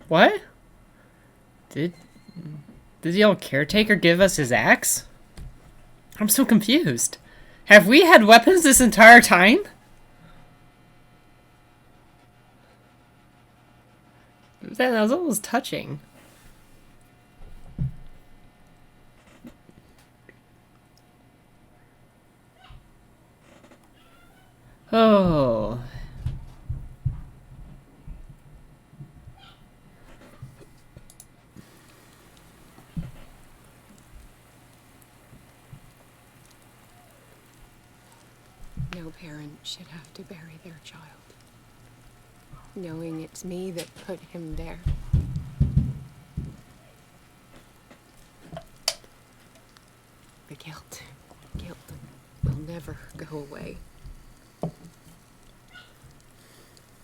What? Did the old caretaker give us his axe? I'm so confused. Have we had weapons this entire time? That was almost touching. Oh... No parent should have to bury their child, knowing it's me that put him there. The guilt will never go away.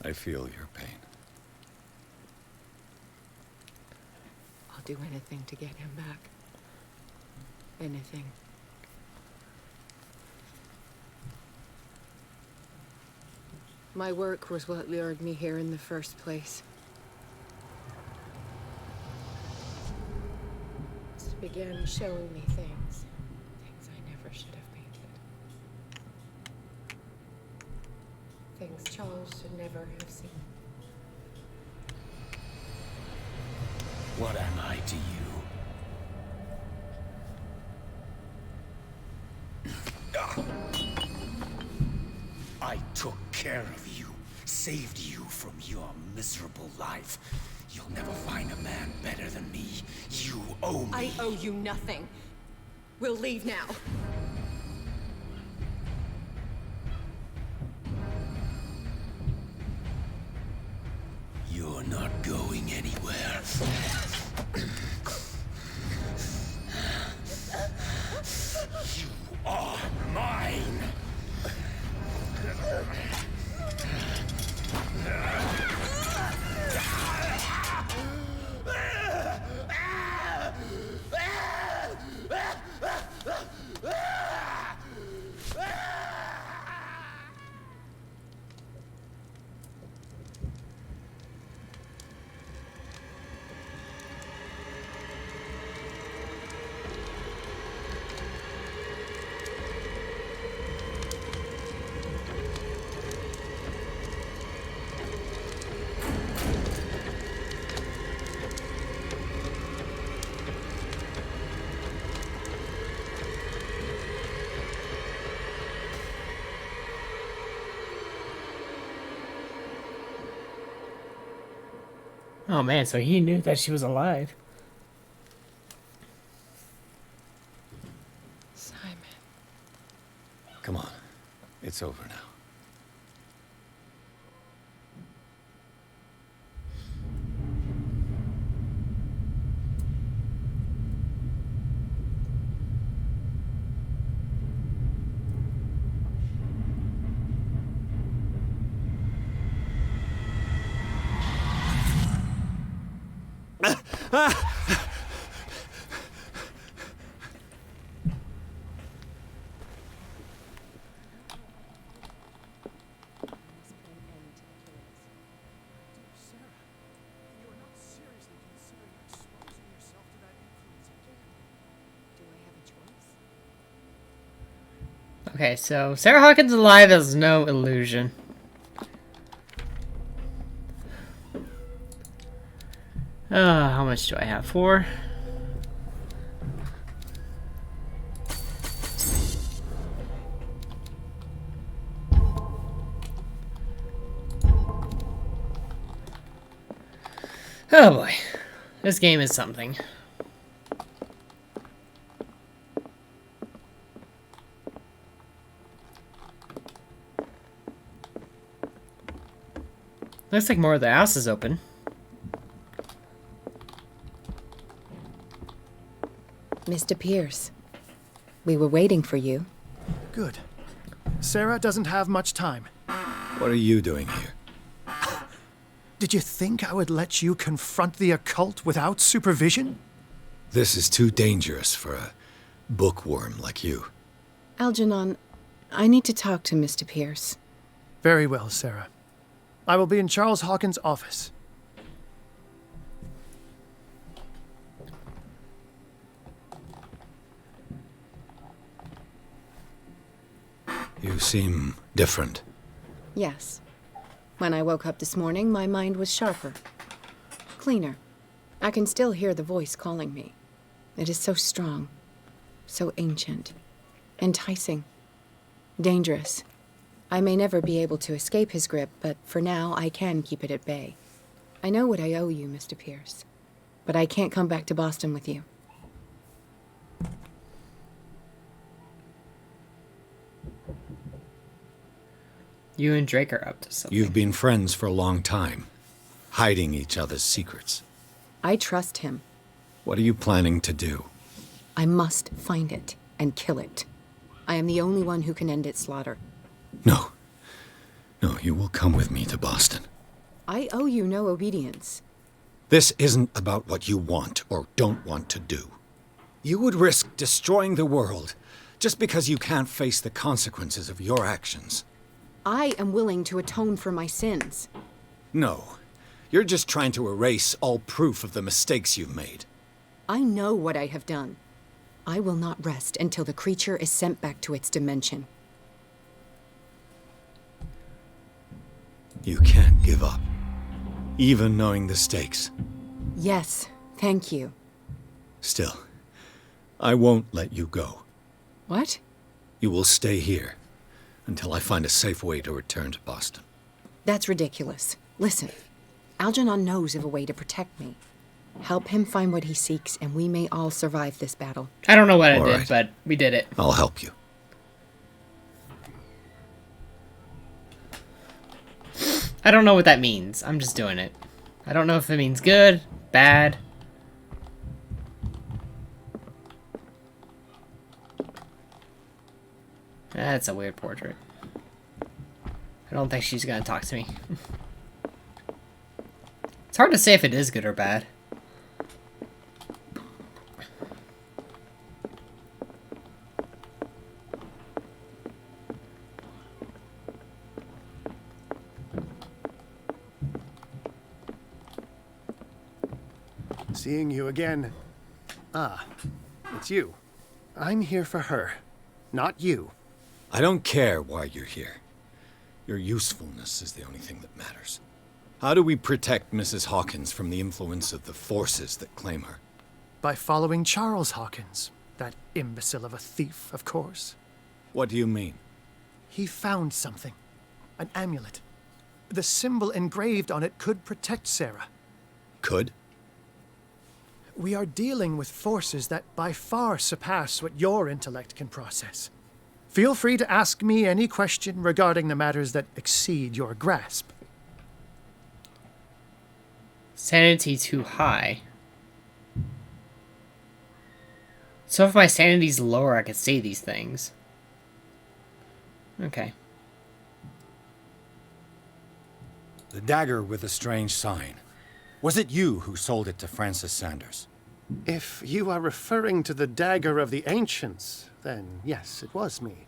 I feel your pain. I'll do anything to get him back. Anything. My work was what lured me here in the first place. It began showing me things I never should have painted. Things Charles should never have seen. What am I to you? I took care of you, saved you from your miserable life. You'll never find a man better than me. You owe me. I owe you nothing. We'll leave now. You're not going anywhere. You are mine. Oh man, so he knew that she was alive. Simon. Come on. It's over now. Okay, so Sarah Hawkins alive is no illusion. How much do I have? 4? Oh boy. This game is something. Looks like more of the house is open. Mr. Pierce, we were waiting for you. Good. Sarah doesn't have much time. What are you doing here? Did you think I would let you confront the occult without supervision? This is too dangerous for a bookworm like you. Algernon, I need to talk to Mr. Pierce. Very well, Sarah. I will be in Charles Hawkins' office. You seem different. Yes. When I woke up this morning, my mind was sharper. Cleaner. I can still hear the voice calling me. It is so strong. So ancient. Enticing. Dangerous. I may never be able to escape his grip, but for now, I can keep it at bay. I know what I owe you, Mr. Pierce. But I can't come back to Boston with you. You and Drake are up to something. You've been friends for a long time, hiding each other's secrets. I trust him. What are you planning to do? I must find it and kill it. I am the only one who can end its slaughter. No. No, you will come with me to Boston. I owe you no obedience. This isn't about what you want or don't want to do. You would risk destroying the world just because you can't face the consequences of your actions. I am willing to atone for my sins. No. You're just trying to erase all proof of the mistakes you've made. I know what I have done. I will not rest until the creature is sent back to its dimension. You can't give up, even knowing the stakes. Yes, thank you. Still, I won't let you go. What? You will stay here until I find a safe way to return to Boston. That's ridiculous. Listen, Algernon knows of a way to protect me. Help him find what he seeks, and we may all survive this battle. I don't know what I All did, right. but we did it. I'll help you. I don't know what that means. I'm just doing it. I don't know if it means good, bad. That's a weird portrait. I don't think she's gonna talk to me. It's hard to say if it is good or bad. Seeing you again. Ah, it's you. I'm here for her, not you. I don't care why you're here. Your usefulness is the only thing that matters. How do we protect Mrs. Hawkins from the influence of the forces that claim her? By following Charles Hawkins, that imbecile of a thief, of course. What do you mean? He found something. An amulet. The symbol engraved on it could protect Sarah. Could? We are dealing with forces that by far surpass what your intellect can process. Feel free to ask me any question regarding the matters that exceed your grasp. Sanity too high. So if my sanity's lower, I could say these things. Okay. The dagger with the strange sign. Was it you who sold it to Francis Sanders? If you are referring to the dagger of the ancients, then yes, it was me.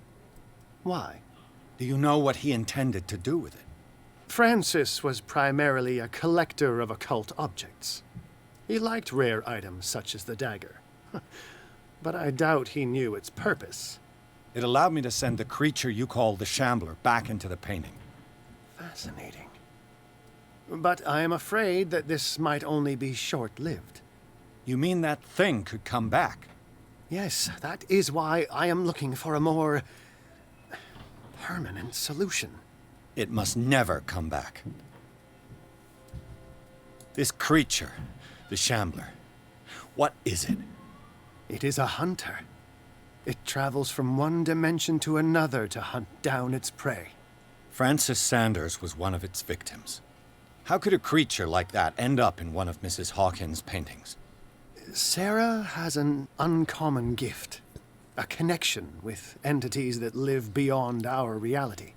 Why? Do you know what he intended to do with it? Francis was primarily a collector of occult objects. He liked rare items such as the dagger. But I doubt he knew its purpose. It allowed me to send the creature you call the Shambler back into the painting. Fascinating. But I am afraid that this might only be short-lived. You mean that thing could come back? Yes, that is why I am looking for a more permanent solution. It must never come back. This creature, the Shambler, what is it? It is a hunter. It travels from one dimension to another to hunt down its prey. Francis Sanders was one of its victims. How could a creature like that end up in one of Mrs. Hawkins' paintings? Sarah has an uncommon gift. A connection with entities that live beyond our reality.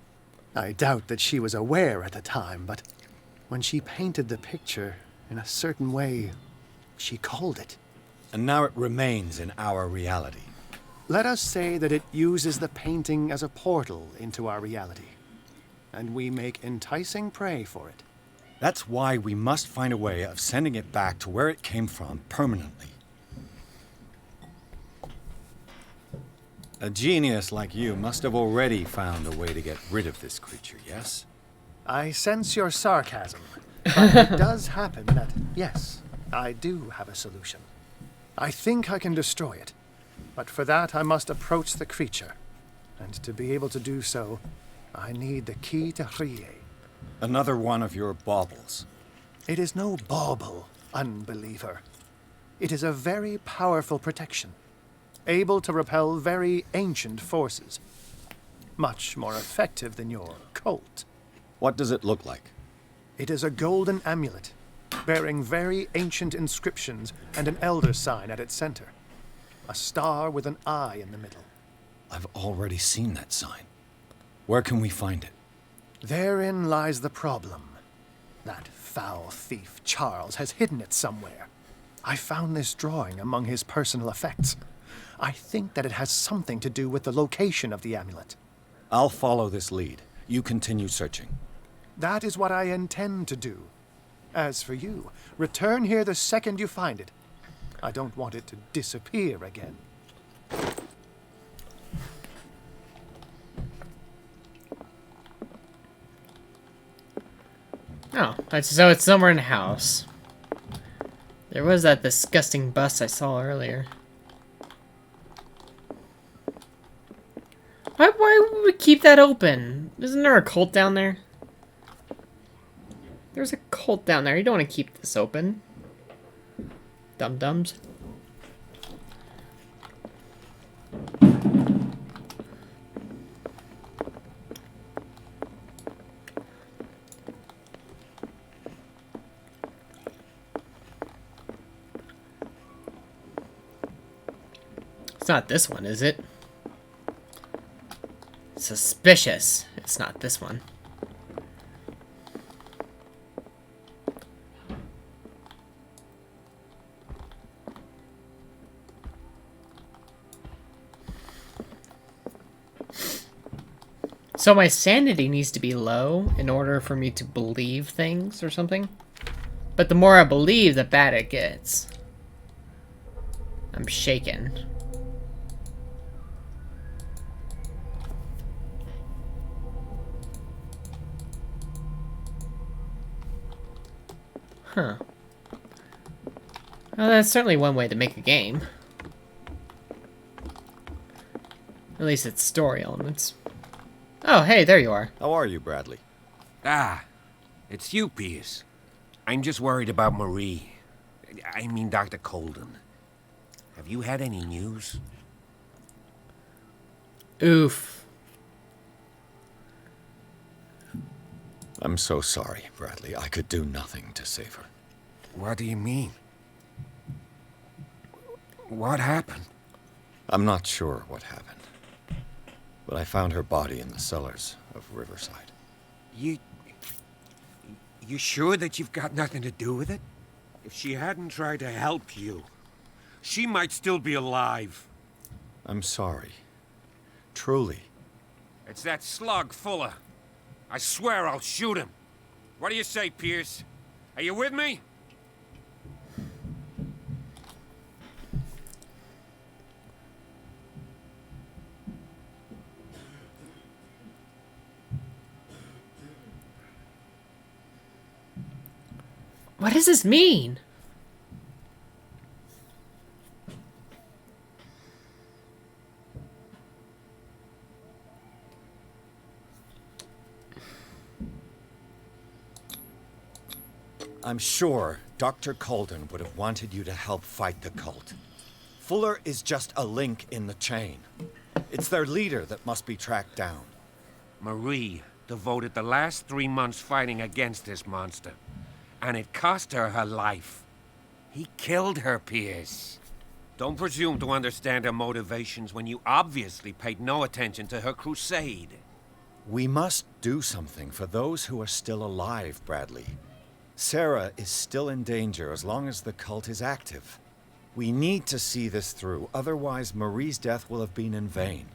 I doubt that she was aware at the time, but when she painted the picture in a certain way, she called it. And now it remains in our reality. Let us say that it uses the painting as a portal into our reality, and we make enticing prey for it. That's why we must find a way of sending it back to where it came from permanently. A genius like you must have already found a way to get rid of this creature, yes? I sense your sarcasm, but it does happen that, yes, I do have a solution. I think I can destroy it, but for that I must approach the creature, and to be able to do so, I need the key to Rie. Another one of your baubles. It is no bauble, unbeliever. It is a very powerful protection, able to repel very ancient forces. Much more effective than your Colt. What does it look like? It is a golden amulet, bearing very ancient inscriptions and an elder sign at its center. A star with an eye in the middle. I've already seen that sign. Where can we find it? Therein lies the problem. That foul thief, Charles, has hidden it somewhere. I found this drawing among his personal effects. I think that it has something to do with the location of the amulet. I'll follow this lead. You continue searching. That is what I intend to do. As for you, return here the second you find it. I don't want it to disappear again. Oh, so it's somewhere in the house. There was that disgusting bus I saw earlier. Why would we keep that open? Isn't there a cult down there? There's a cult down there. You don't want to keep this open. Dum-dums. It's not this one, is it? Suspicious. It's not this one. So my sanity needs to be low in order for me to believe things or something. But the more I believe, the bad it gets. I'm shaken. Huh. Well, that's certainly one way to make a game. At least it's story elements. Oh, hey, there you are. How are you, Bradley? Ah, it's you, Pierce. I'm just worried about Marie. I mean, Dr. Colden. Have you had any news? Oof. I'm so sorry, Bradley. I could do nothing to save her. What do you mean? What happened? I'm not sure what happened. But I found her body in the cellars of Riverside. You sure that you've got nothing to do with it? If she hadn't tried to help you, she might still be alive. I'm sorry. Truly. It's that slug, Fuller. I swear I'll shoot him. What do you say, Pierce? Are you with me? What does this mean? I'm sure Dr. Colden would have wanted you to help fight the cult. Fuller is just a link in the chain. It's their leader that must be tracked down. Marie devoted the last 3 months fighting against this monster, and it cost her her life. He killed her, Pierce. Don't presume to understand her motivations when you obviously paid no attention to her crusade. We must do something for those who are still alive, Bradley. Sarah is still in danger as long as the cult is active. We need to see this through, otherwise Marie's death will have been in vain.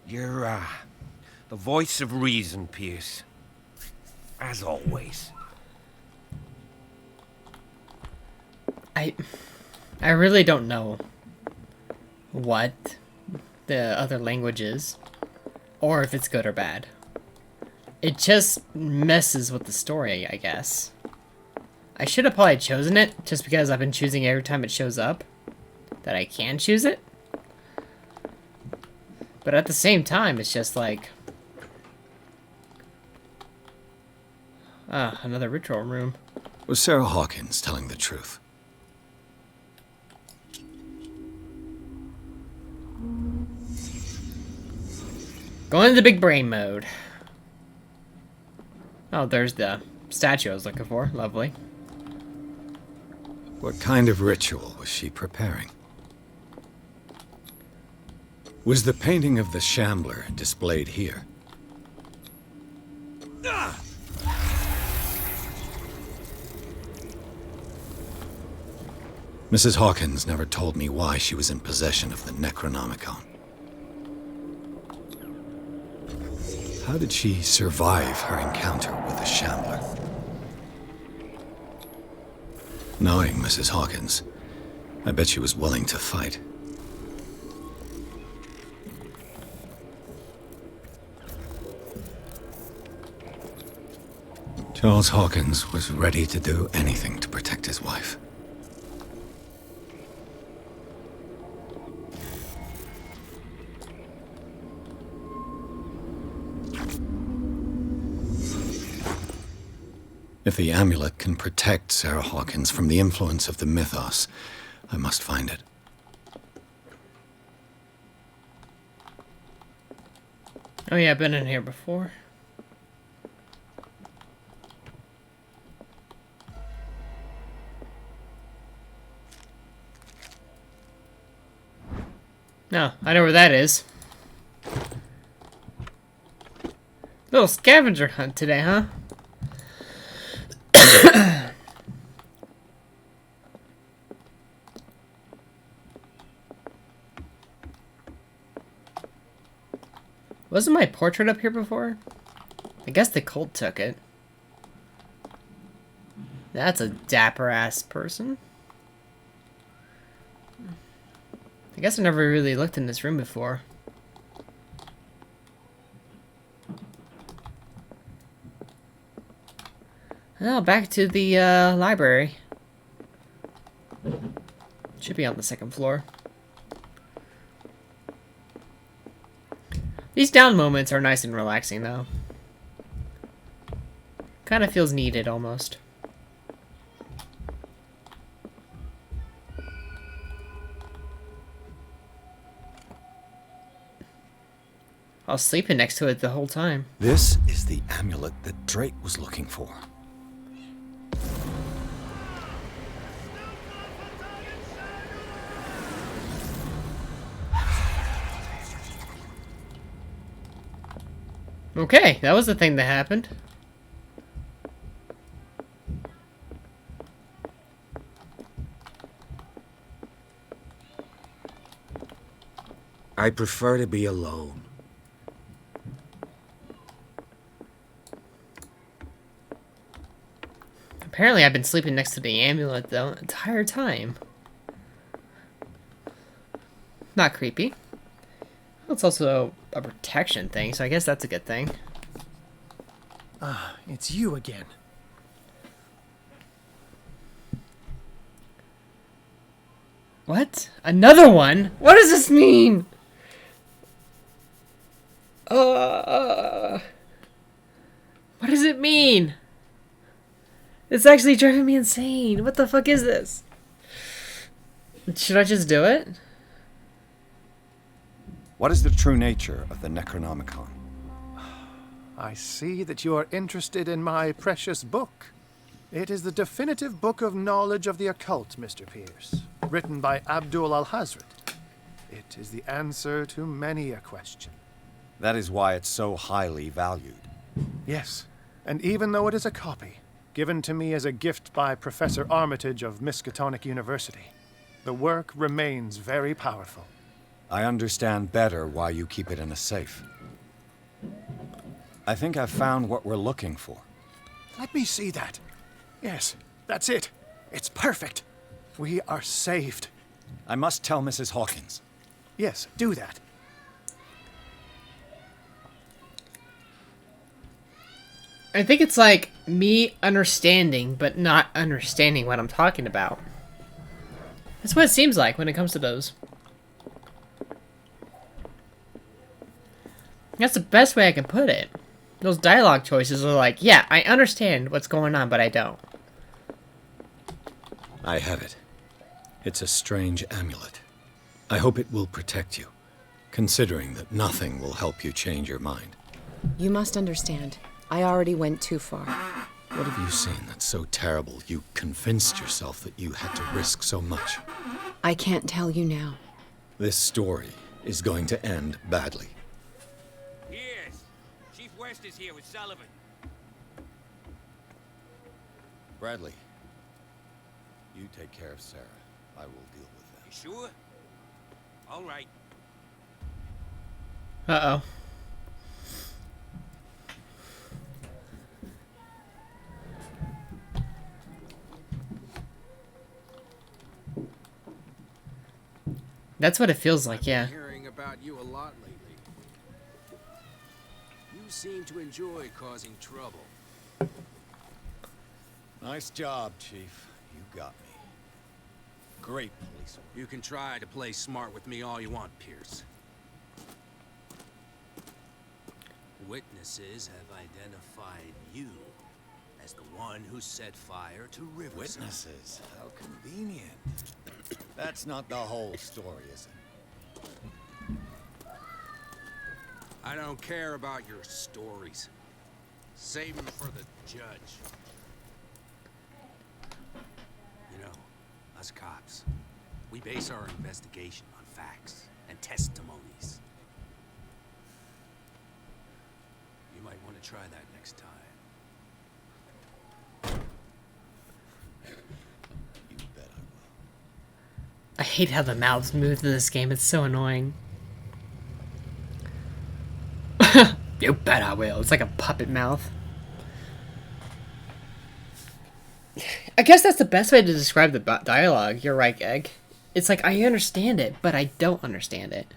You're, the voice of reason, Pierce. As always. I really don't know what the other language is, or if it's good or bad. It just messes with the story, I guess. I should have probably chosen it, just because I've been choosing every time it shows up, that I can choose it. But at the same time, it's just like... another ritual room. Was Sarah Hawkins telling the truth? Going into big brain mode. Oh, there's the statue I was looking for. Lovely. What kind of ritual was she preparing? Was the painting of the Shambler displayed here? Mrs. Hawkins never told me why she was in possession of the Necronomicon. How did she survive her encounter with the Shambler? Knowing Mrs. Hawkins, I bet she was willing to fight. Charles Hawkins was ready to do anything to protect his wife. If the amulet can protect Sarah Hawkins from the influence of the mythos, I must find it. Oh yeah, I've been in here before. No, I know where that is. Little scavenger hunt today, huh? Wasn't my portrait up here before? I guess the cult took it. That's a dapper-ass person. I guess I never really looked in this room before. Well, back to the library. Should be on the second floor. These down moments are nice and relaxing, though. Kind of feels needed, almost. I was sleeping next to it the whole time. This is the amulet that Drake was looking for. Okay, that was the thing that happened. I prefer to be alone. Apparently I've been sleeping next to the amulet the entire time. Not creepy. It's also a protection thing, so I guess that's a good thing. Ah, it's you again. What? Another one? What does this mean? What does it mean? It's actually driving me insane. What the fuck is this? Should I just do it? What is the true nature of the Necronomicon? I see that you are interested in my precious book. It is the definitive book of knowledge of the occult, Mr. Pierce, written by Abdul al-Hazred. It is the answer to many a question. That is why it's so highly valued. Yes, and even though it is a copy, given to me as a gift by Professor Armitage of Miskatonic University, the work remains very powerful. I understand better why you keep it in a safe. I think I've found what we're looking for. Let me see that. Yes, that's it. It's perfect. We are saved. I must tell Mrs. Hawkins. Yes, do that. I think it's like me understanding, but not understanding what I'm talking about. That's what it seems like when it comes to those. That's the best way I can put it. Those dialogue choices are like, yeah, I understand what's going on, but I don't. I have it. It's a strange amulet. I hope it will protect you, considering that nothing will help you change your mind. You must understand. I already went too far. What have you seen that's so terrible you convinced yourself that you had to risk so much? I can't tell you now. This story is going to end badly. Yes. Chief West is here with Sullivan. Bradley, you take care of Sarah. I will deal with them. You sure? All right. Uh-oh. That's what it feels like, yeah. I've been hearing about you a lot lately. You seem to enjoy causing trouble. Nice job, Chief. You got me. Great police work. You can try to play smart with me all you want, Pierce. Witnesses have identified you as the one who set fire to Riverside. Witnesses? How convenient. That's not the whole story, is it? I don't care about your stories. Save them for the judge. You know, us cops, we base our investigation on facts and testimonies. You might want to try that next time. I hate how the mouths move in this game. It's so annoying. You bet I will. It's like a puppet mouth. I guess that's the best way to describe the dialogue. You're right, Egg. It's like, I understand it, but I don't understand it.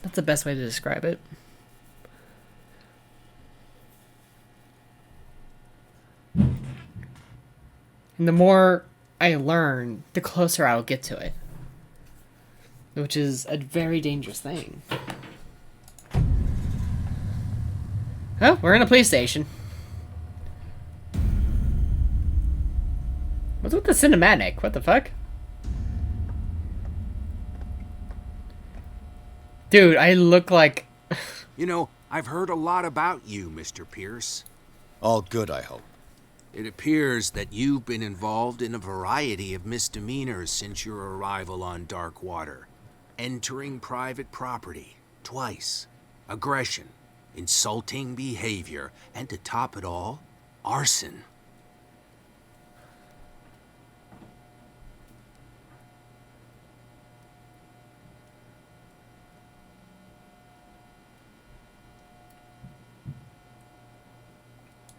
That's the best way to describe it. And the more I learn, the closer I'll get to it. Which is a very dangerous thing. Oh, we're in a police station. What's with the cinematic? What the fuck? Dude, I look like... You know, I've heard a lot about you, Mr. Pierce. All good, I hope. It appears that you've been involved in a variety of misdemeanors since your arrival on Darkwater. Entering private property, twice. Aggression, insulting behavior, and to top it all, arson.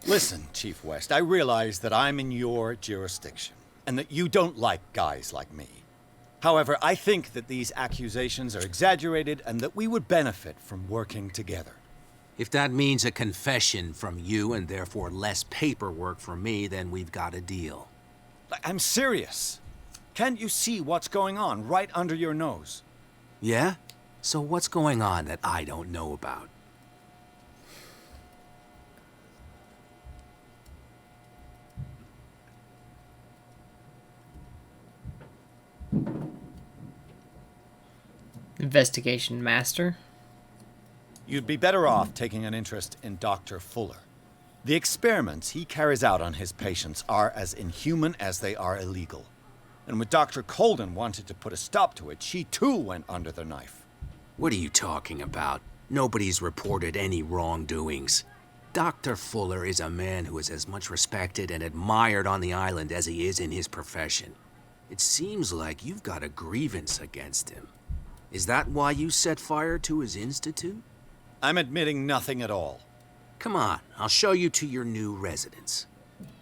Listen, Chief West, I realize that I'm in your jurisdiction, and that you don't like guys like me. However, I think that these accusations are exaggerated and that we would benefit from working together. If that means a confession from you and therefore less paperwork from me, then we've got a deal. I'm serious. Can't you see what's going on right under your nose? Yeah? So what's going on that I don't know about? Investigation master. You'd be better off taking an interest in Dr. Fuller. The experiments he carries out on his patients are as inhuman as they are illegal. And when Dr. Colden wanted to put a stop to it, she too went under the knife. What are you talking about? Nobody's reported any wrongdoings. Dr. Fuller is a man who is as much respected and admired on the island as he is in his profession. It seems like you've got a grievance against him. Is that why you set fire to his institute? I'm admitting nothing at all. Come on, I'll show you to your new residence.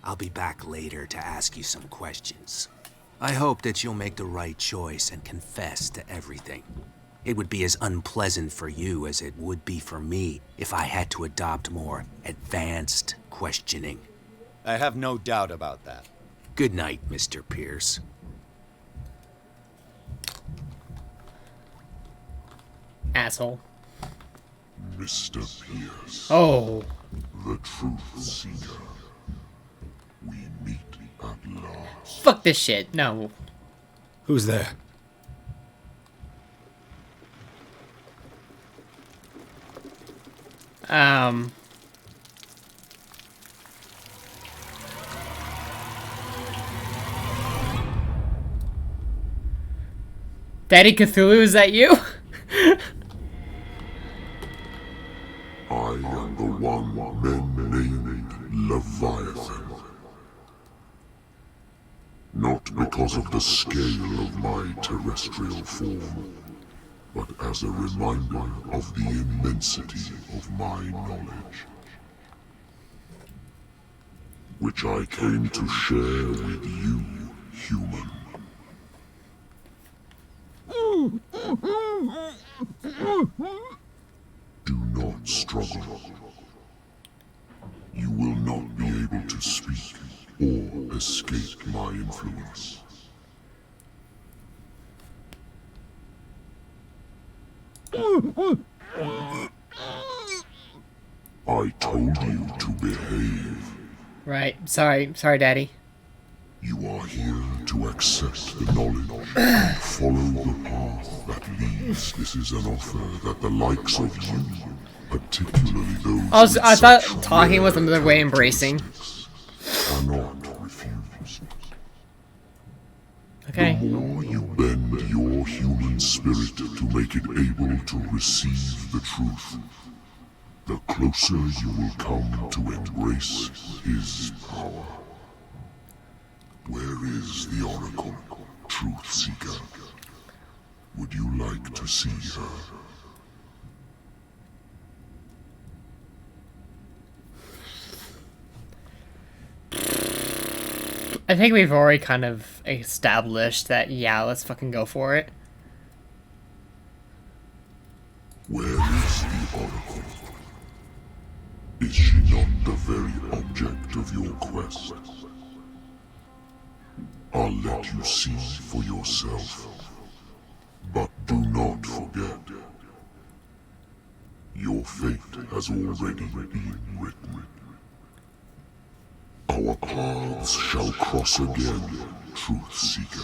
I'll be back later to ask you some questions. I hope that you'll make the right choice and confess to everything. It would be as unpleasant for you as it would be for me if I had to adopt more advanced questioning. I have no doubt about that. Good night, Mr. Pierce. Asshole. Mr. Pierce. Oh. The Truth Seeker. We meet at last. Fuck this shit. No. Who's there? Daddy Cthulhu, is that you? I am the one men named Leviathan. Not because of the scale of my terrestrial form, but as a reminder of the immensity of my knowledge, which I came to share with you, human. Do not struggle. You will not be able to speak or escape my influence. I told you to behave. Right. Sorry, Daddy. You are here to accept the knowledge and follow the path that leads. This is an offer that the likes of you, particularly those I thought talking was another way of embracing. Cannot refuse. Okay. The more you bend your human spirit to make it able to receive the truth, the closer you will come to embrace his power. Where is the Oracle, Truth Seeker? Would you like to see her? I think we've already kind of established that, yeah, let's fucking go for it. Where is the Oracle? Is she not the very object of your quest? I'll let you see for yourself. But do not forget, your fate has already been written. Our paths shall cross again, Truth Seeker.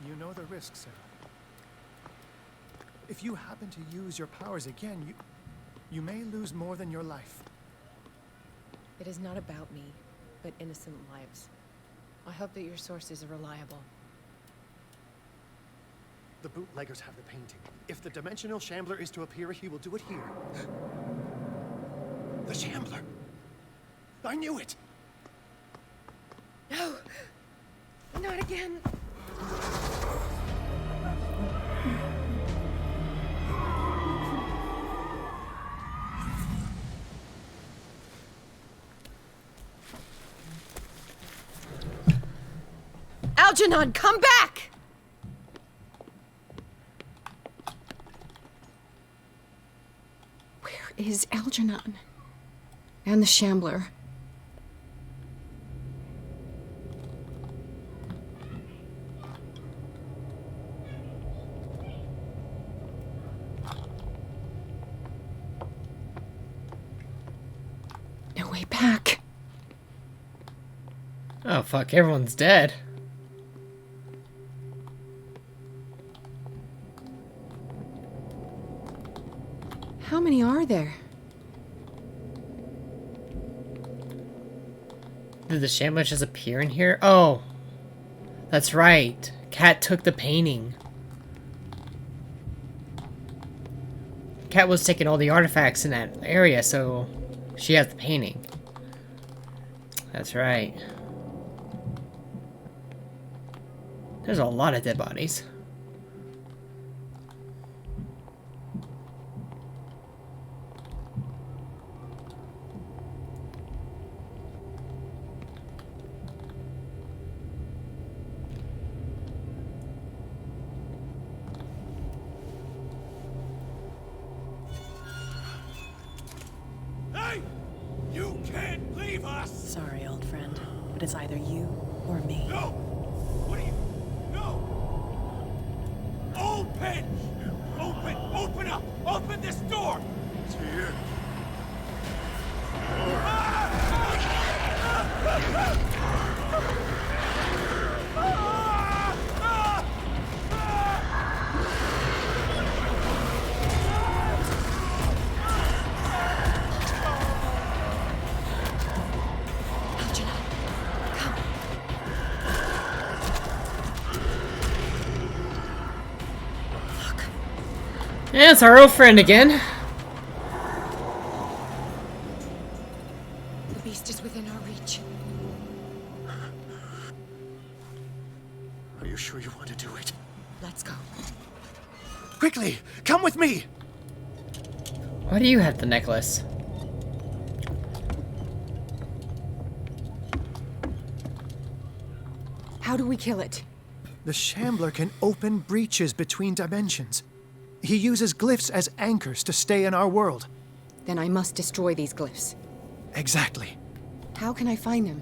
You know the risks, Sarah. If you happen to use your powers again, you may lose more than your life. It is not about me, but innocent lives. I hope that your sources are reliable. The bootleggers have the painting. If the dimensional shambler is to appear, he will do it here. The shambler! I knew it! No! Not again! Algernon, come back! is Algernon. And the Shambler. No way back. Oh fuck, everyone's dead. How many are there? Did the Shambler just appear in here? Oh, that's right. Cat took the painting. Cat was taking all the artifacts in that area, so she has the painting. That's right. There's a lot of dead bodies. Hey! You can't leave us! Sorry, old friend, but it's either you or me. No! What are you... No! Open! Open! Open up! Open this door! It's here. Yeah, it's our old friend again. The beast is within our reach. Are you sure you want to do it? Let's go. Quickly, come with me! Why do you have the necklace? How do we kill it? The Shambler can open breaches between dimensions. He uses glyphs as anchors to stay in our world. Then I must destroy these glyphs. Exactly. How can I find them?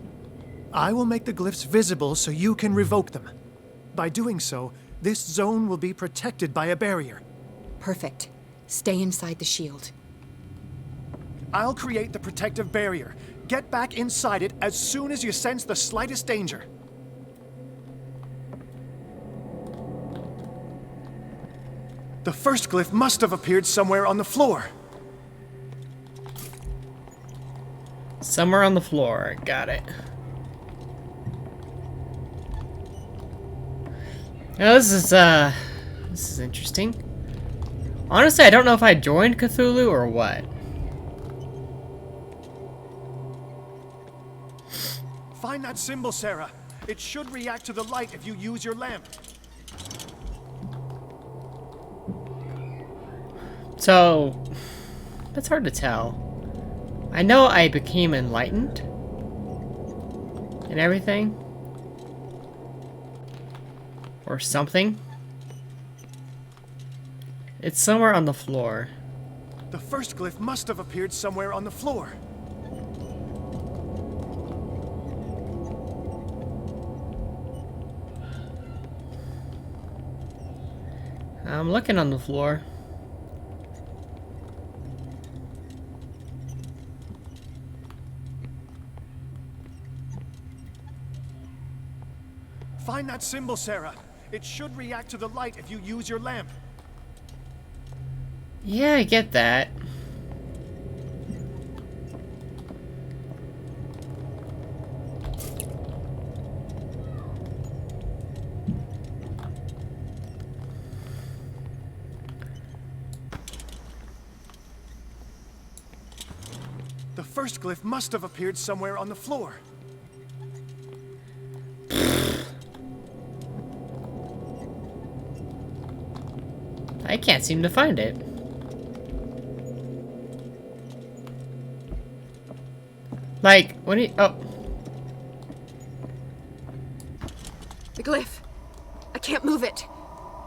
I will make the glyphs visible so you can revoke them. By doing so, this zone will be protected by a barrier. Perfect. Stay inside the shield. I'll create the protective barrier. Get back inside it as soon as you sense the slightest danger. The first glyph must have appeared somewhere on the floor. Somewhere on the floor. Got it. Now this is interesting. Honestly, I don't know if I joined Cthulhu or what. Find that symbol, Sarah. It should react to the light if you use your lamp. So, that's hard to tell. I know I became enlightened and everything. Or something. It's somewhere on the floor. The first glyph must have appeared somewhere on the floor. I'm looking on the floor. Find that symbol, Sarah. It should react to the light if you use your lamp. Yeah, I get that. The first glyph must have appeared somewhere on the floor. I can't seem to find it. Like, what do you... Oh. The glyph. I can't move it.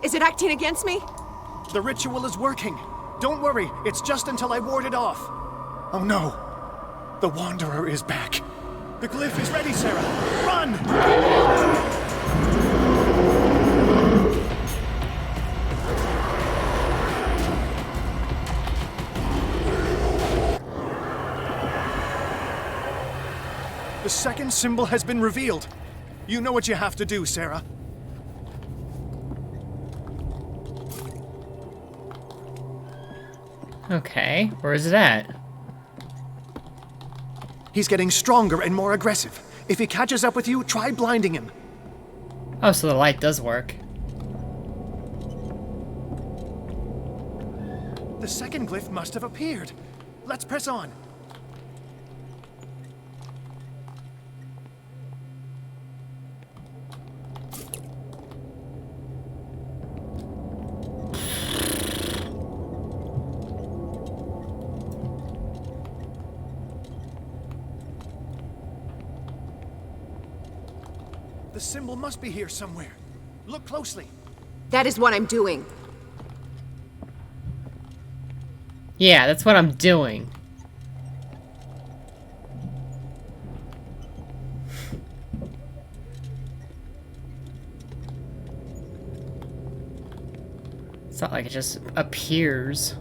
Is it acting against me? The ritual is working. Don't worry, it's just until I ward it off. Oh no. The Wanderer is back. The glyph is ready, Sarah. Run! The second symbol has been revealed. You know what you have to do, Sarah. Okay, where is it at? He's getting stronger and more aggressive. If he catches up with you, try blinding him. Oh, so the light does work. The second glyph must have appeared. Let's press on. The symbol must be here somewhere. Look closely. That is what I'm doing. Yeah, that's what I'm doing. It's not like it just appears.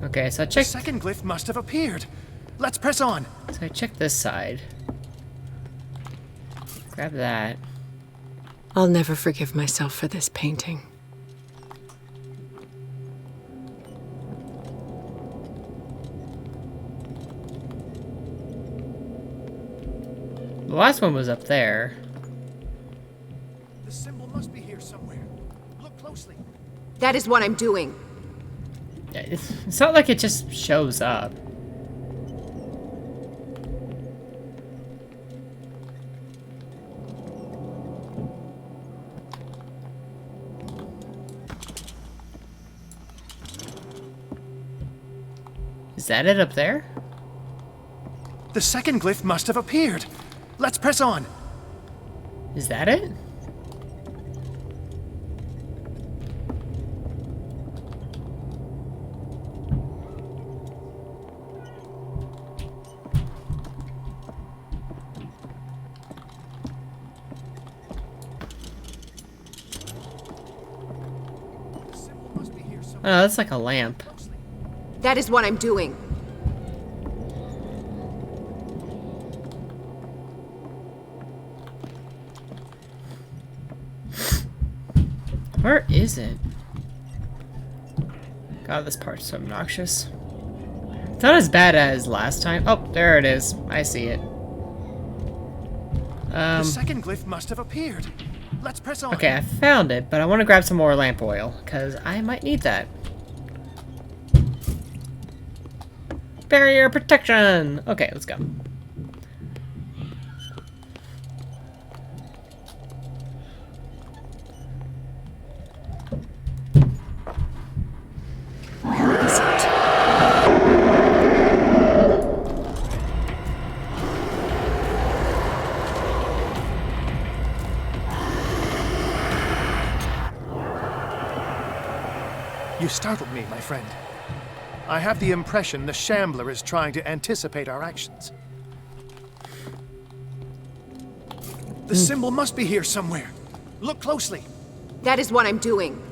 Okay, so I checked. The second glyph must have appeared. Let's press on. So I checked this side. Grab that. I'll never forgive myself for this painting. The last one was up there. The symbol must be here somewhere. Look closely. That is what I'm doing. It's not like it just shows up. Is that it up there? The second glyph must have appeared. Let's press on. Is that it? Oh, that's like a lamp. That is what I'm doing. Where is it? God, this part's so obnoxious. It's not as bad as last time. Oh, there it is. I see it. The second glyph must have appeared. Let's press on. Okay, I found it, but I want to grab some more lamp oil, because I might need that. Barrier protection! Okay, let's go. Where is it? You startled me, my friend. I have the impression the Shambler is trying to anticipate our actions. The symbol must be here somewhere. Look closely. That is what I'm doing.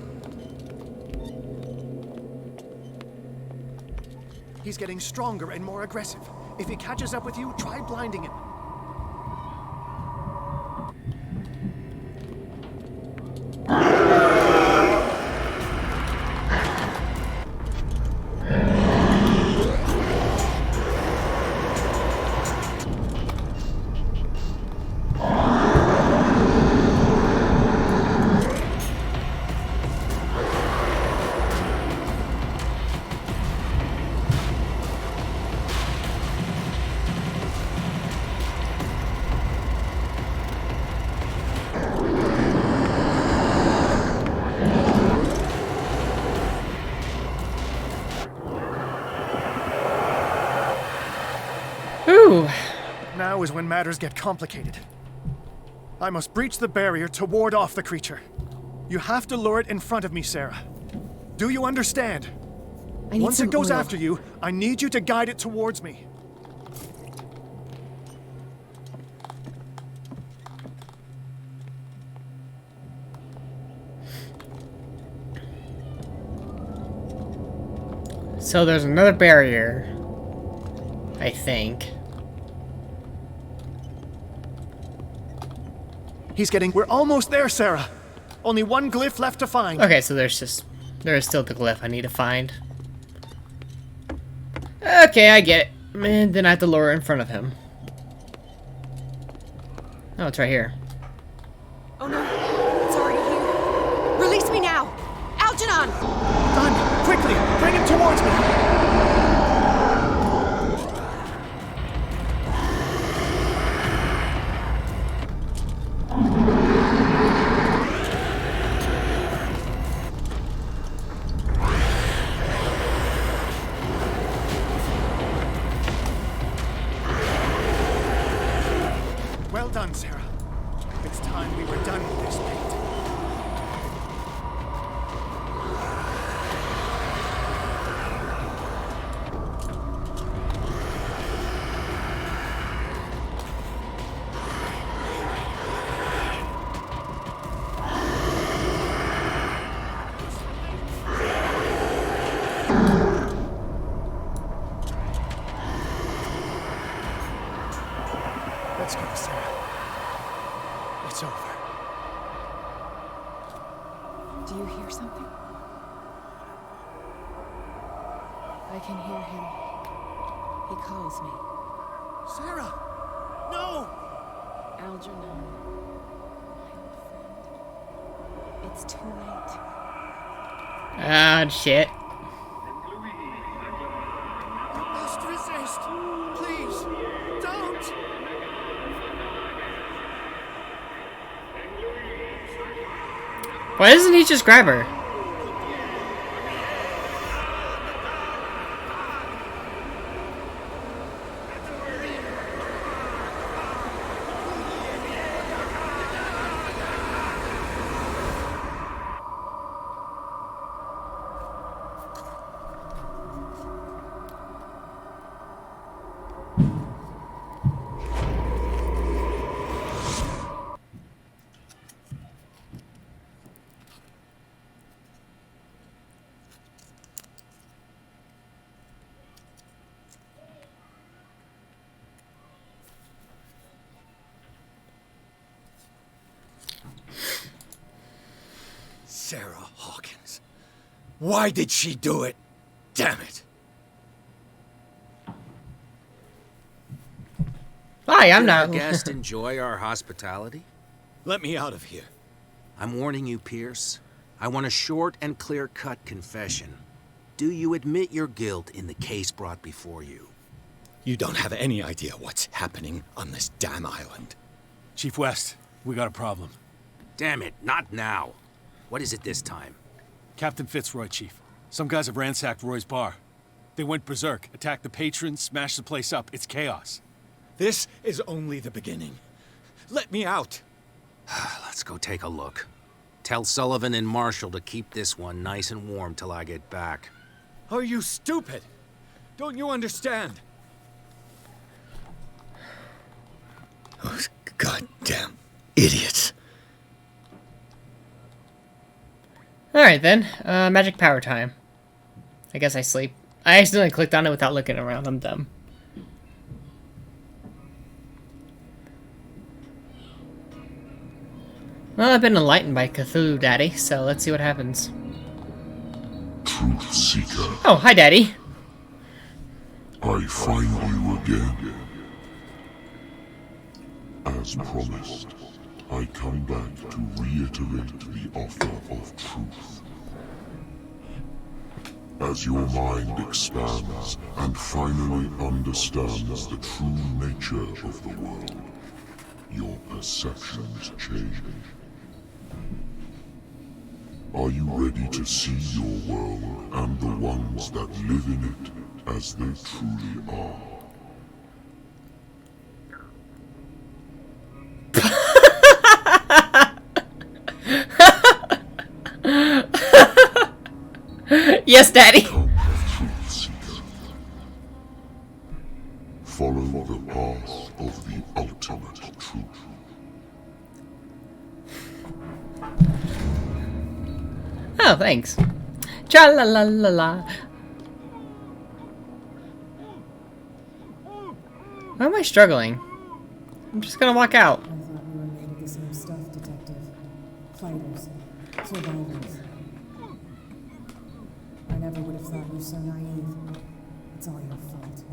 He's getting stronger and more aggressive. If he catches up with you, try blinding him. Ooh. Now is when matters get complicated. I must breach the barrier to ward off the creature. You have to lure it in front of me, Sarah. Do you understand? I need Once some it goes oil. after you, I need you to guide it towards me. So there's another barrier, I think. We're almost there, Sarah. Only one glyph left to find. Okay, so there is still the glyph I need to find. Okay, I get it. And then I have to lower it in front of him. Oh, it's right here. Oh no, it's already here. Release me now! Algernon! Done! Quickly! Bring him towards me! Well done, Sarah. It's time we were done with this fate. Let's go, Sarah. It's over. Do you hear something? I can hear him. He calls me. Sarah! No! Algernon. My old friend. It's too late. Ah, shit. You must resist! Please! Don't! Why doesn't he just grab her? Sarah Hawkins. Why did she do it? Damn it. Hi, I'm Did not. our guest enjoy our hospitality? Let me out of here. I'm warning you, Pierce. I want a short and clear-cut confession. Do you admit your guilt in the case brought before you? You don't have any idea what's happening on this damn island. Chief West, we got a problem. Damn it, not now. What is it this time? Captain Fitzroy, Chief. Some guys have ransacked Roy's bar. They went berserk, attacked the patrons, smashed the place up. It's chaos. This is only the beginning. Let me out. Let's go take a look. Tell Sullivan and Marshall to keep this one nice and warm till I get back. Are you stupid? Don't you understand? Those goddamn idiots. Alright then, magic power time. I guess I sleep. I accidentally clicked on it without looking around, I'm dumb. Well, I've been enlightened by Cthulhu, Daddy, so let's see what happens. Truth Seeker. Oh, hi, Daddy. I find you again. As promised, I come back to reiterate the offer of truth. As your mind expands and finally understands the true nature of the world, your perceptions change. Are you ready to see your world and the ones that live in it as they truly are? Yes, Daddy. Follow the path of the ultimate truth. Oh, thanks. Tra la la la la. Why am I struggling? I'm just gonna walk out. I thought we were made of the same stuff, Detective. Fighters. Survivors. I never would have thought you so naive. It's all your fault.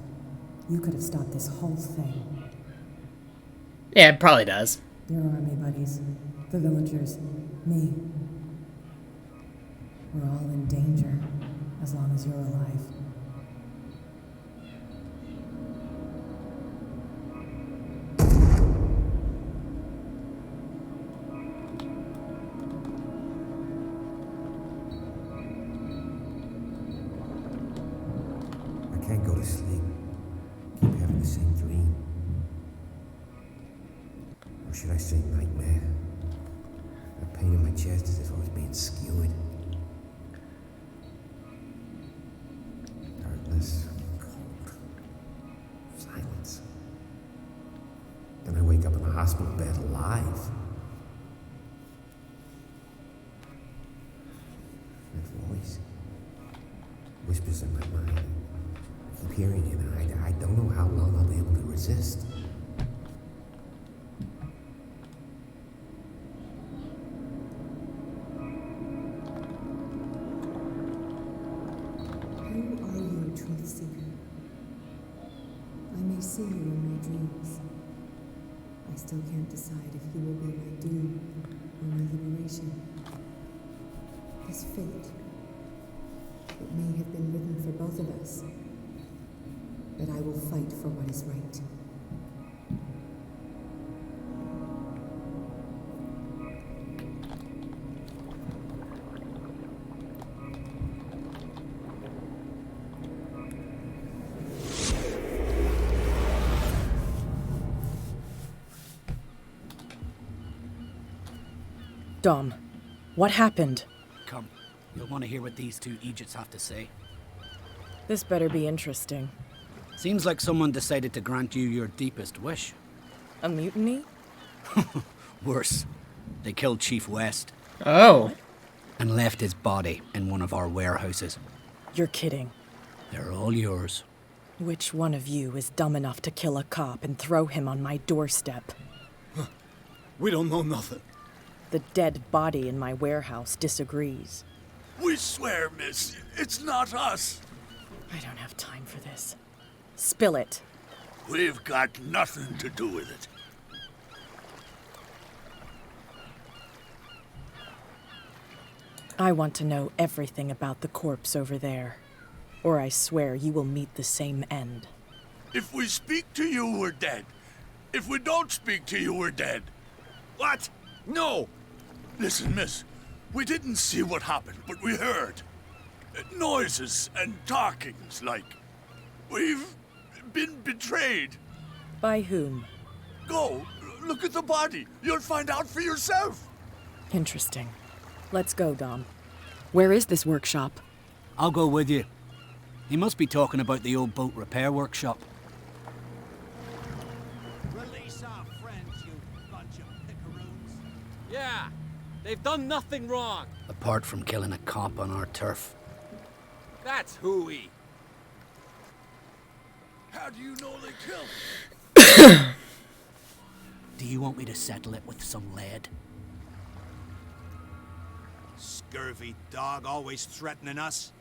You could have stopped this whole thing. Yeah, it probably does. Your army buddies. The villagers. Me. We're all in danger, as long as you're alive. I can't go to sleep. Keep having the same dream. Or should I say nightmare? The pain in my chest is as if I was being skewered. Darkness, cold, silence. Then I wake up in a hospital bed alive. That voice whispers in my mind. I keep hearing it, and I don't know how long I'll be able to resist. Who are you, Truth Seeker? I may see you in my dreams. I still can't decide if you will be my doom or my liberation. This fate, it may have been written for both of us, but I will fight for what is right. Dom, what happened? Come, you'll want to hear what these two Egypts have to say. This better be interesting. Seems like someone decided to grant you your deepest wish. A mutiny? Worse. They killed Chief West. Oh. And left his body in one of our warehouses. You're kidding. They're all yours. Which one of you is dumb enough to kill a cop and throw him on my doorstep? We don't know nothing. The dead body in my warehouse disagrees. We swear, miss, it's not us. I don't have time for this. Spill it. We've got nothing to do with it. I want to know everything about the corpse over there, or I swear you will meet the same end. If we speak to you, we're dead. If we don't speak to you, we're dead. What? No! Listen, miss, we didn't see what happened, but we heard. Noises and talkings, like. We've been betrayed. By whom? Go, look at the body. You'll find out for yourself. Interesting. Let's go, Dom. Where is this workshop? I'll go with you. He must be talking about the old boat repair workshop. Release our friends, you bunch of pickaroons. Yeah, they've done nothing wrong. Apart from killing a cop on our turf. That's hooey. How do you know they killed him? Do you want me to settle it with some lead? Scurvy dog, always threatening us.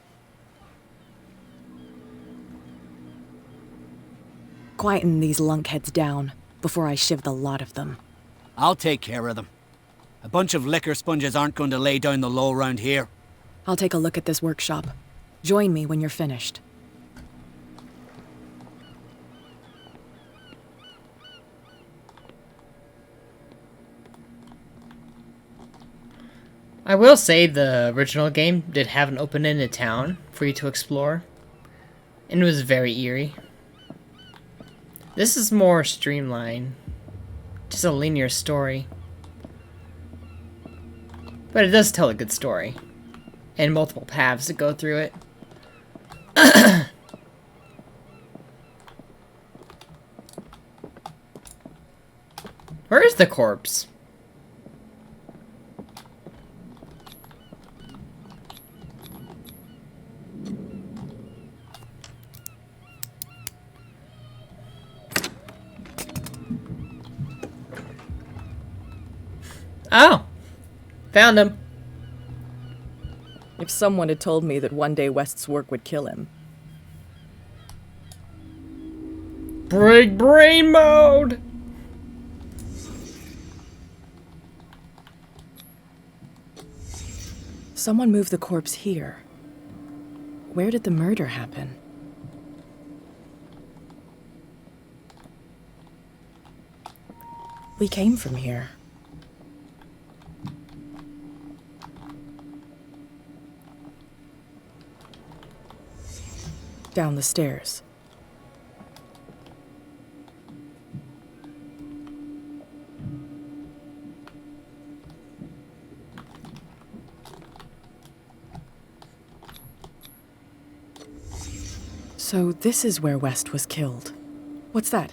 Quieten these lunkheads down before I shiv the lot of them. I'll take care of them. A bunch of liquor sponges aren't going to lay down the law round here. I'll take a look at this workshop. Join me when you're finished. I will say the original game did have an open-ended town for you to explore, and it was very eerie. This is more streamlined, just a linear story, but it does tell a good story, And multiple paths to go through it. Where is the corpse? Oh! Found him. If someone had told me that one day West's work would kill him. Break brain mode! Someone moved the corpse here. Where did the murder happen? We came from here. Down the stairs. So this is where West was killed. What's that?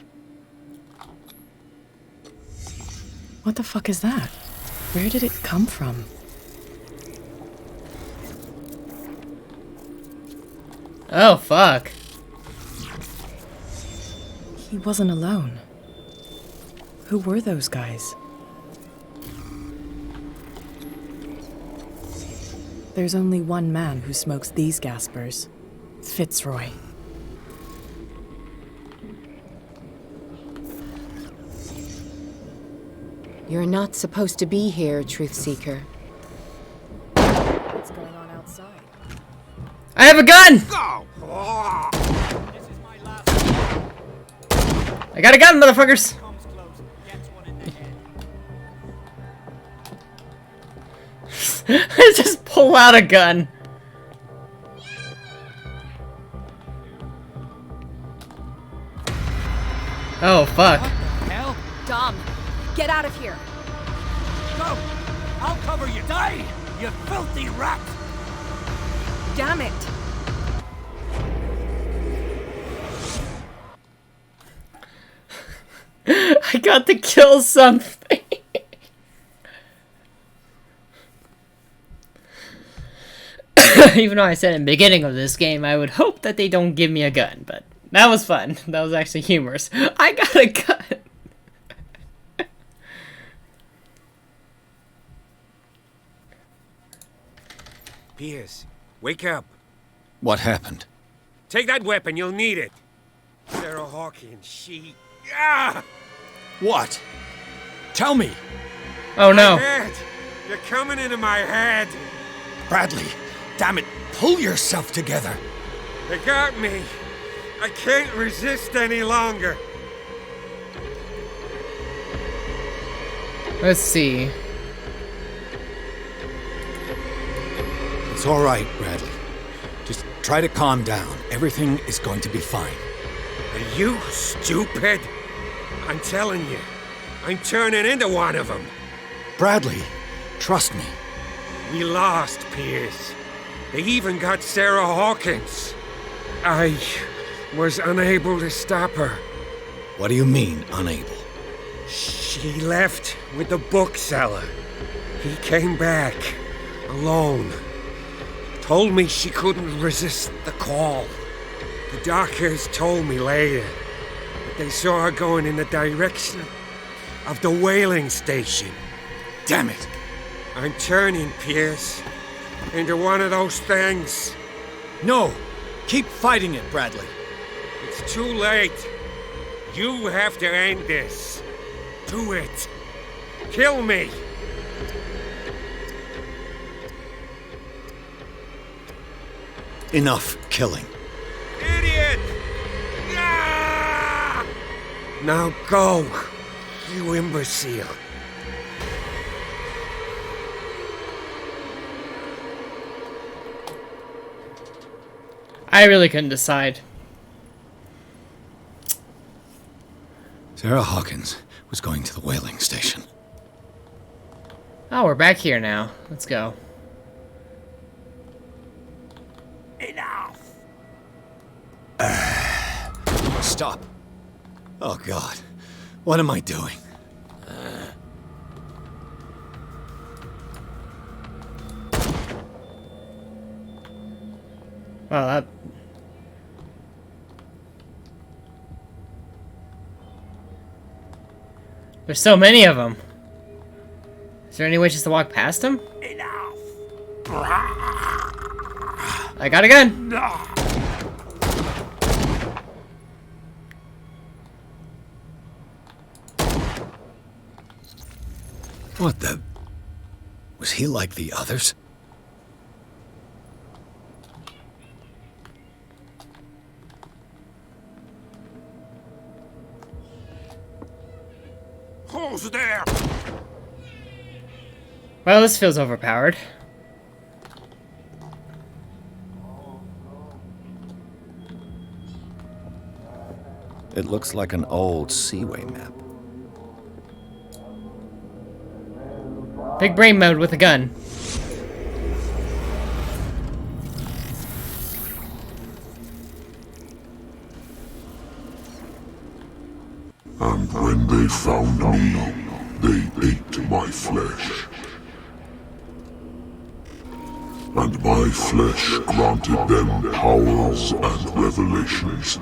What the fuck is that? Where did it come from? Oh, fuck. He wasn't alone. Who were those guys? There's only one man who smokes these gaspers. Fitzroy. You're not supposed to be here, Truth Seeker. What's going on outside? I have a gun! I got a gun, motherfuckers! I just pull out a gun. Oh, fuck. Hell? Dom, get out of here. Go! I'll cover you. Die, you filthy rat! Damn it. I got to kill something. Even though I said in the beginning of this game, I would hope that they don't give me a gun, but that was fun. That was actually humorous. I got a gun. Pierce, wake up. What happened? Take that weapon, you'll need it. Sarah Hawkins, she... Ah! What? Tell me. Oh no. My head! You're coming into my head! Bradley, damn it, pull yourself together. They got me. I can't resist any longer. Let's see. It's all right, Bradley. Just try to calm down. Everything is going to be fine. Are you stupid? I'm telling you, I'm turning into one of them. Bradley, trust me. We lost Pierce. They even got Sarah Hawkins. I was unable to stop her. What do you mean, unable? She left with the bookseller. He came back, alone. Told me she couldn't resist the call. The doctors told me later that they saw her going in the direction of the whaling station. Damn it! I'm turning, Pierce, into one of those things. No! Keep fighting it, Bradley. It's too late. You have to end this. Do it. Kill me. Enough killing. Idiot! Ah! Now go, you imbecile. I really couldn't decide. Sarah Hawkins was going to the whaling station. Oh, we're back here now. Let's go. stop. Oh, God. What am I doing? Well, that... There's so many of them. Is there any way just to walk past them? Enough! I got a gun! What the... Was he like the others? Who's there? Well, this feels overpowered. It looks like an old Seaway map. Big brain mode with a gun. And when they found me, they ate my flesh. And my flesh granted them powers and revelations.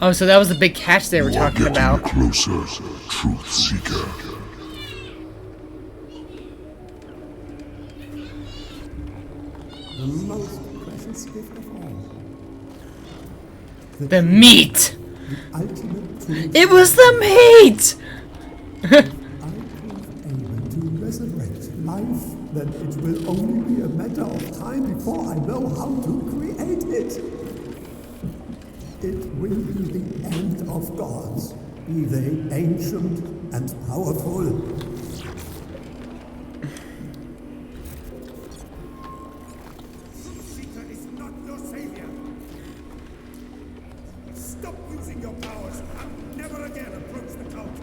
Oh, so that was the big catch they were talking about. Closer, Truth Seeker. The most precious gift of all. The meat! The ultimate truth. It was the meat! Able to resurrect life, then it will only be a matter of time before I know how to create it. It will be the end of gods, be they ancient and powerful. Seeker is not your savior. Stop using your powers and never again approach the cult.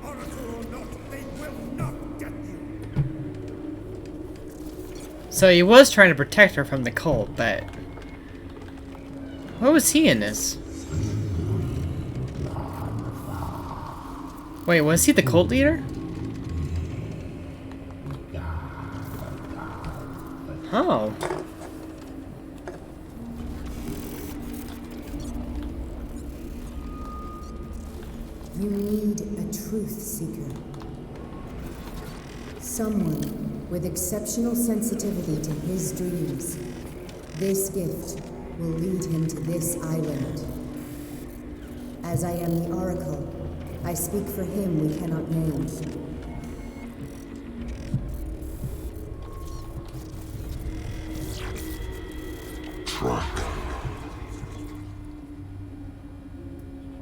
Oracle or not, they will not get you. So he was trying to protect her from the cult, but... What was he in this? Wait, was he the cult leader? Oh. You need a truth seeker. Someone with exceptional sensitivity to his dreams. This gift will lead him to this island. As I am the Oracle, I speak for him we cannot name.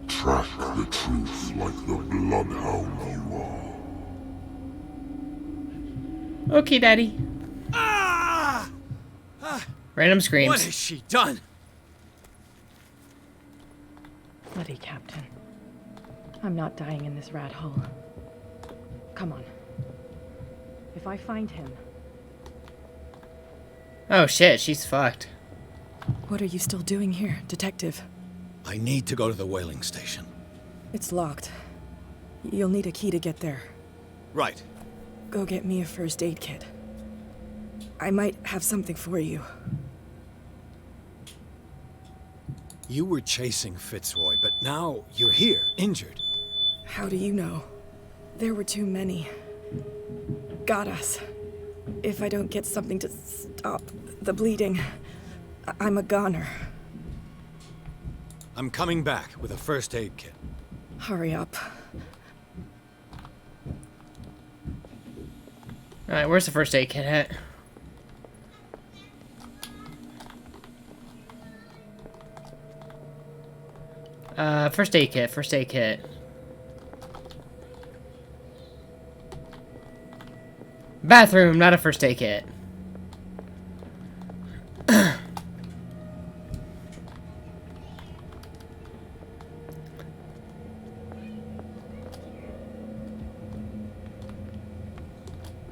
Track the truth like the bloodhound you are. Okay, Daddy. Random screams. What has she done? Bloody Captain. I'm not dying in this rat hole. Come on. If I find him... Oh shit, she's fucked. What are you still doing here, Detective? I need to go to the whaling station. It's locked. You'll need a key to get there. Right. Go get me a first aid kit. I might have something for you. You were chasing Fitzroy, but now you're here, injured. How do you know? There were too many. Got us. If I don't get something to stop the bleeding, I'm a goner. I'm coming back with a first aid kit. Hurry up. Alright, where's the first aid kit at? First aid kit, first aid kit. Bathroom, not a first aid kit.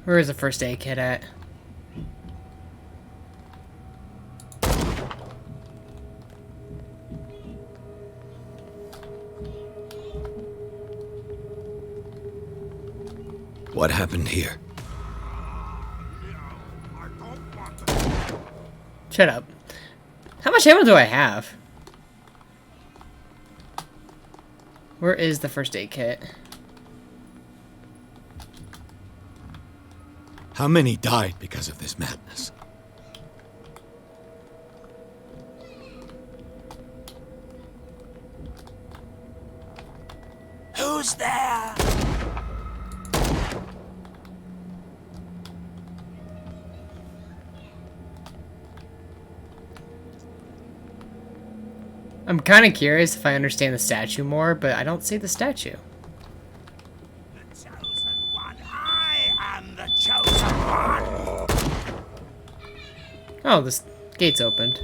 Where is the first aid kit at? What happened here? Shut up. How much ammo do I have? Where is the first aid kit? How many died because of this madness? Who's there? I'm kind of curious if I understand the statue more, but I don't see the statue. The chosen one. Oh, this gate's opened.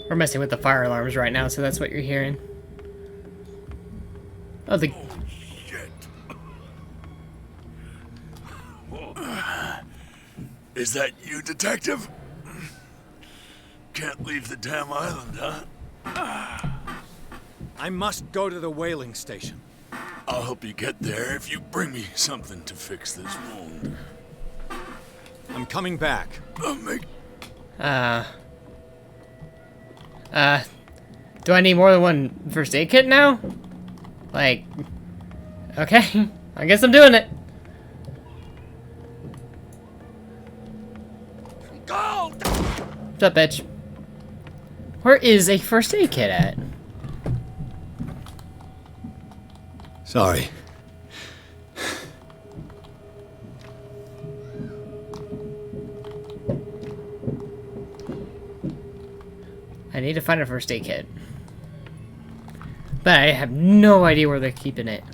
We're messing with the fire alarms right now, so that's what you're hearing. Oh, the... Is that you, Detective? Can't leave the damn island, huh? I must go to the whaling station. I'll help you get there if you bring me something to fix this wound. I'm coming back. Do I need more than one first aid kit now? Like, okay, I guess I'm doing it. Go! What's up, bitch? Where is a first aid kit at? Sorry. I need to find a first aid kit. But I have no idea where they're keeping it.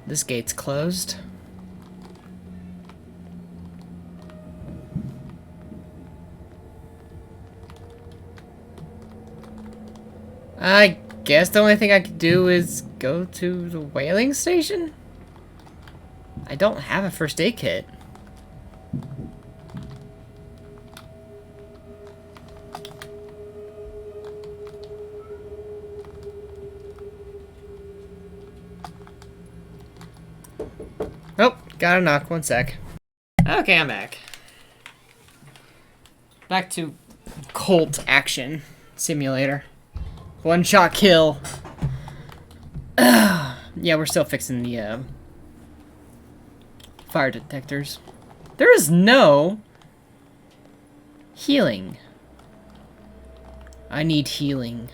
This gate's closed. I guess the only thing I could do is go to the whaling station? I don't have a first aid kit. Oh, got a knock. One sec. Okay, I'm back. Back to Cult Action Simulator. One shot kill. Yeah, we're still fixing the fire detectors. There is no healing. I need healing.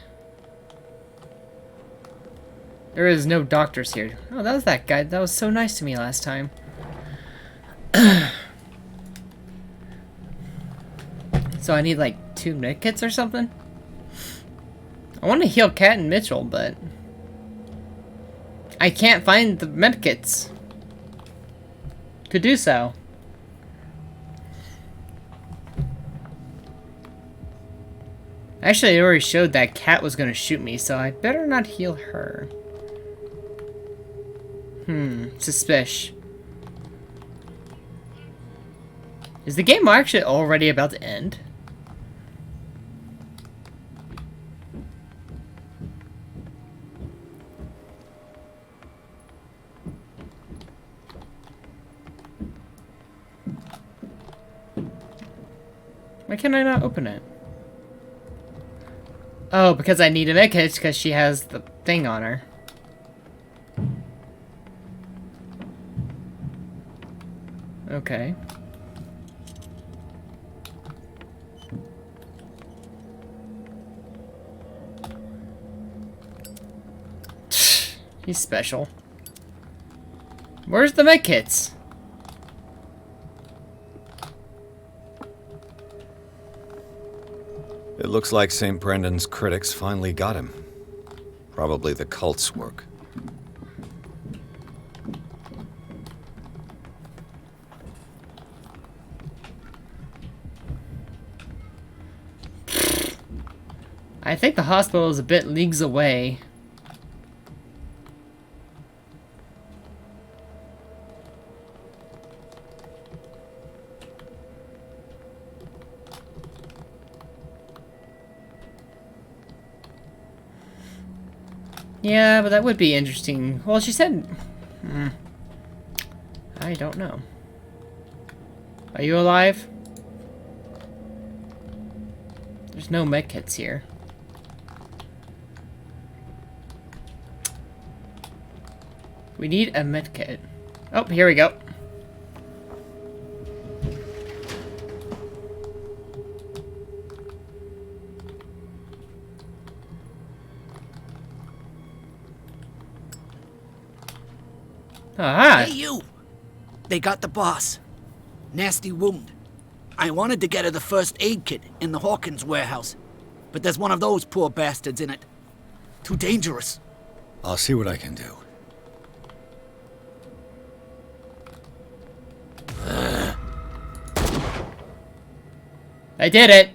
There is no doctors here. Oh, that was that guy. That was so nice to me last time. So I need like 2 medkits or something? I want to heal Kat and Mitchell, but I can't find the medkits to do so. Actually, it already showed that Kat was going to shoot me, so I better not heal her. Suspicious. Is the game actually already about to end? Why can I not open it? Oh, because I need a medkit because she has the thing on her. Okay. He's special. Where's the medkits? It looks like St. Brendan's critics finally got him. Probably the cult's work. I think the hospital is a bit leagues away. Yeah, but that would be interesting. Well, she said... I don't know. Are you alive? There's no medkits here. We need a medkit. Oh, here we go. Aha! Hey, you! They got the boss. Nasty wound. I wanted to get her the first aid kit in the Hawkins warehouse, but there's one of those poor bastards in it. Too dangerous. I'll see what I can do. I did it!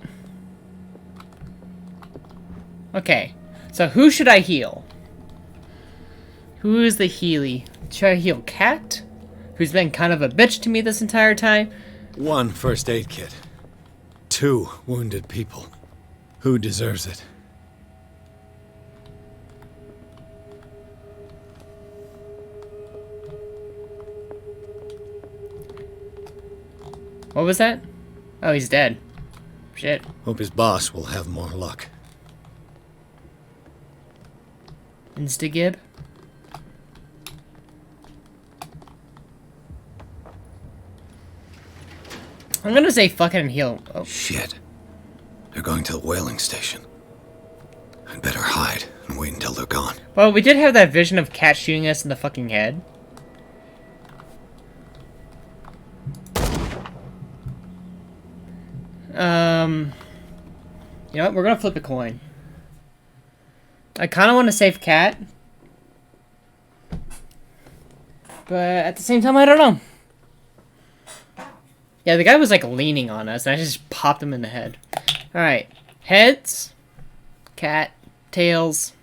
Okay, so who should I heal? Who is the Healy? Should I heal Cat? Who's been kind of a bitch to me this entire time? 1 first aid kit. 2 wounded people. Who deserves it? What was that? Oh, he's dead. Shit. Hope his boss will have more luck. Instagib? I'm gonna say fuck it and heal. Oh. Shit. They're going to the whaling station. I'd better hide and wait until they're gone. Well, we did have that vision of Cat shooting us in the fucking head. You know what? We're gonna flip a coin. I kind of want to save Cat. But at the same time, I don't know. Yeah, the guy was like leaning on us, and I just popped him in the head. Alright. Heads. Cat. Tails.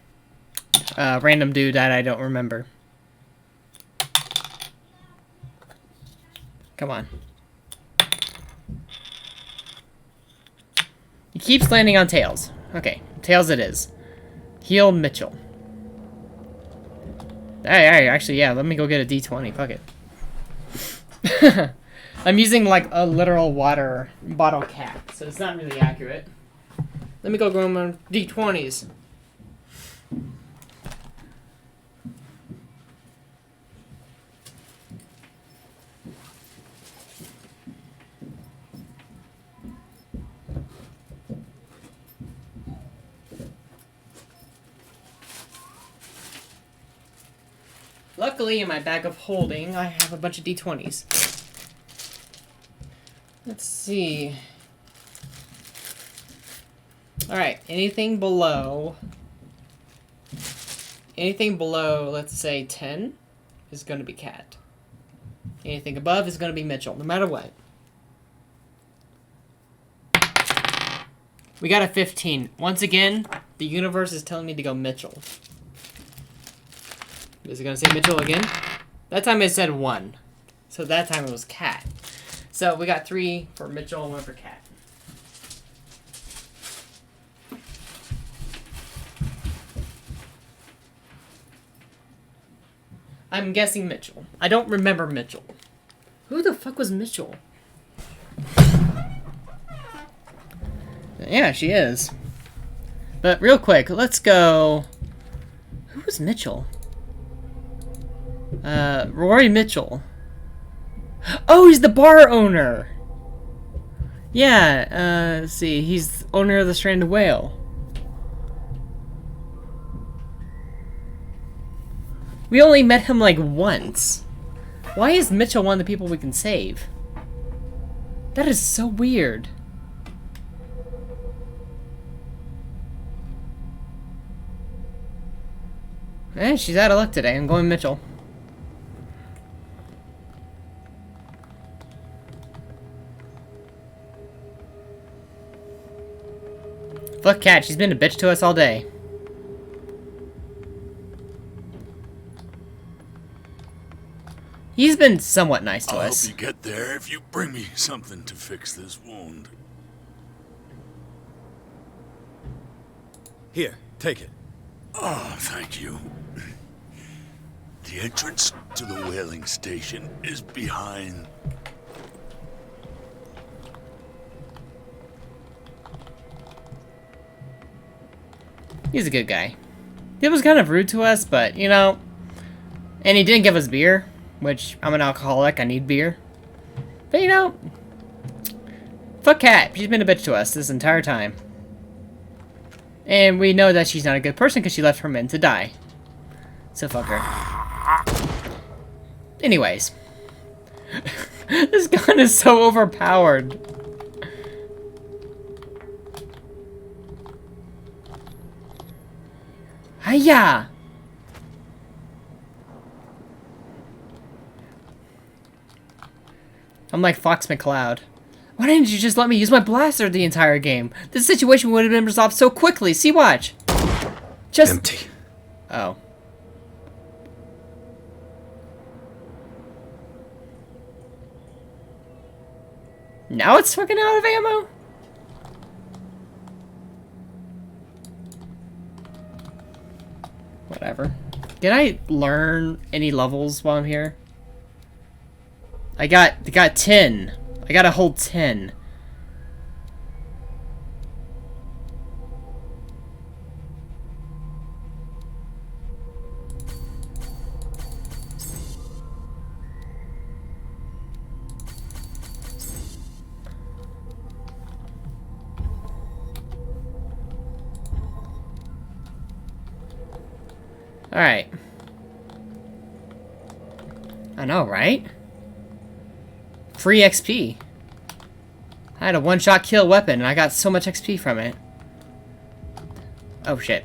Random dude that I don't remember. Come on. He keeps landing on Tails. Okay, Tails it is. Heal Mitchell. Hey, actually, yeah, let me go get a D20. Fuck it. I'm using like a literal water bottle cap, so it's not really accurate. Let me go grab my D20s. Luckily, in my bag of holding, I have a bunch of D20s. Let's see. Alright, anything below, let's say 10, is going to be Cat. Anything above is going to be Mitchell, no matter what. We got a 15. Once again, the universe is telling me to go Mitchell. Is it going to say Mitchell again? That time it said 1. So that time it was Cat. So we got 3 for Mitchell and 1 for Cat. I'm guessing Mitchell. I don't remember Mitchell. Who the fuck was Mitchell? Yeah, she is. But real quick, let's go... Who was Mitchell? Rory Mitchell. Oh, he's the bar owner! Yeah, let's see. He's owner of the Stranded Whale. We only met him like once. Why is Mitchell one of the people we can save? That is so weird. Eh, she's out of luck today. I'm going Mitchell. Fuck Cat, she's been a bitch to us all day. He's been somewhat nice to I'll us. help you get there if you bring me something to fix this wound. Here, take it. Oh, thank you. The entrance to the whaling station is behind. He's a good guy. He was kind of rude to us, but, you know... And he didn't give us beer, which, I'm an alcoholic, I need beer. But, you know... Fuck Cat, she's been a bitch to us this entire time. And we know that she's not a good person because she left her men to die. So fuck her. Anyways. This gun is so overpowered. Hiya! I'm like Fox McCloud. Why didn't you just let me use my blaster the entire game? This situation would have been resolved so quickly. See, watch. Just... Empty. Oh. Now it's fucking out of ammo? Whatever. Did I learn any levels while I'm here? I got 10. I gotta hold 10. Alright. I know, right? Free XP. I had a one-shot kill weapon, and I got so much XP from it. Oh, shit.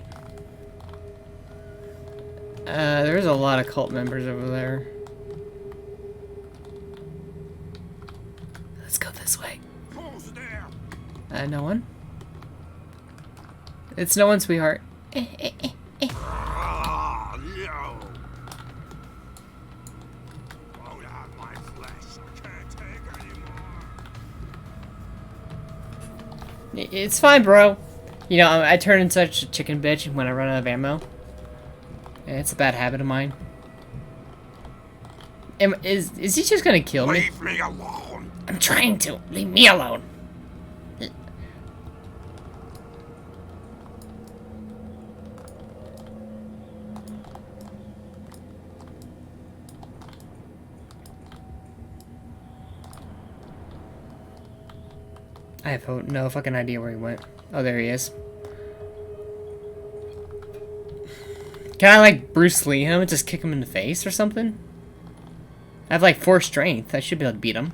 There's a lot of cult members over there. Let's go this way. No one? It's no one, sweetheart. It's fine, bro. You know, I turn into such a chicken bitch when I run out of ammo. It's a bad habit of mine. Is he just gonna kill me? Leave me alone. I'm trying to. Leave me alone. I have no fucking idea where he went. Oh, there he is. Can I, like, Bruce Lee him and just kick him in the face or something? I have, like, 4 strength. I should be able to beat him.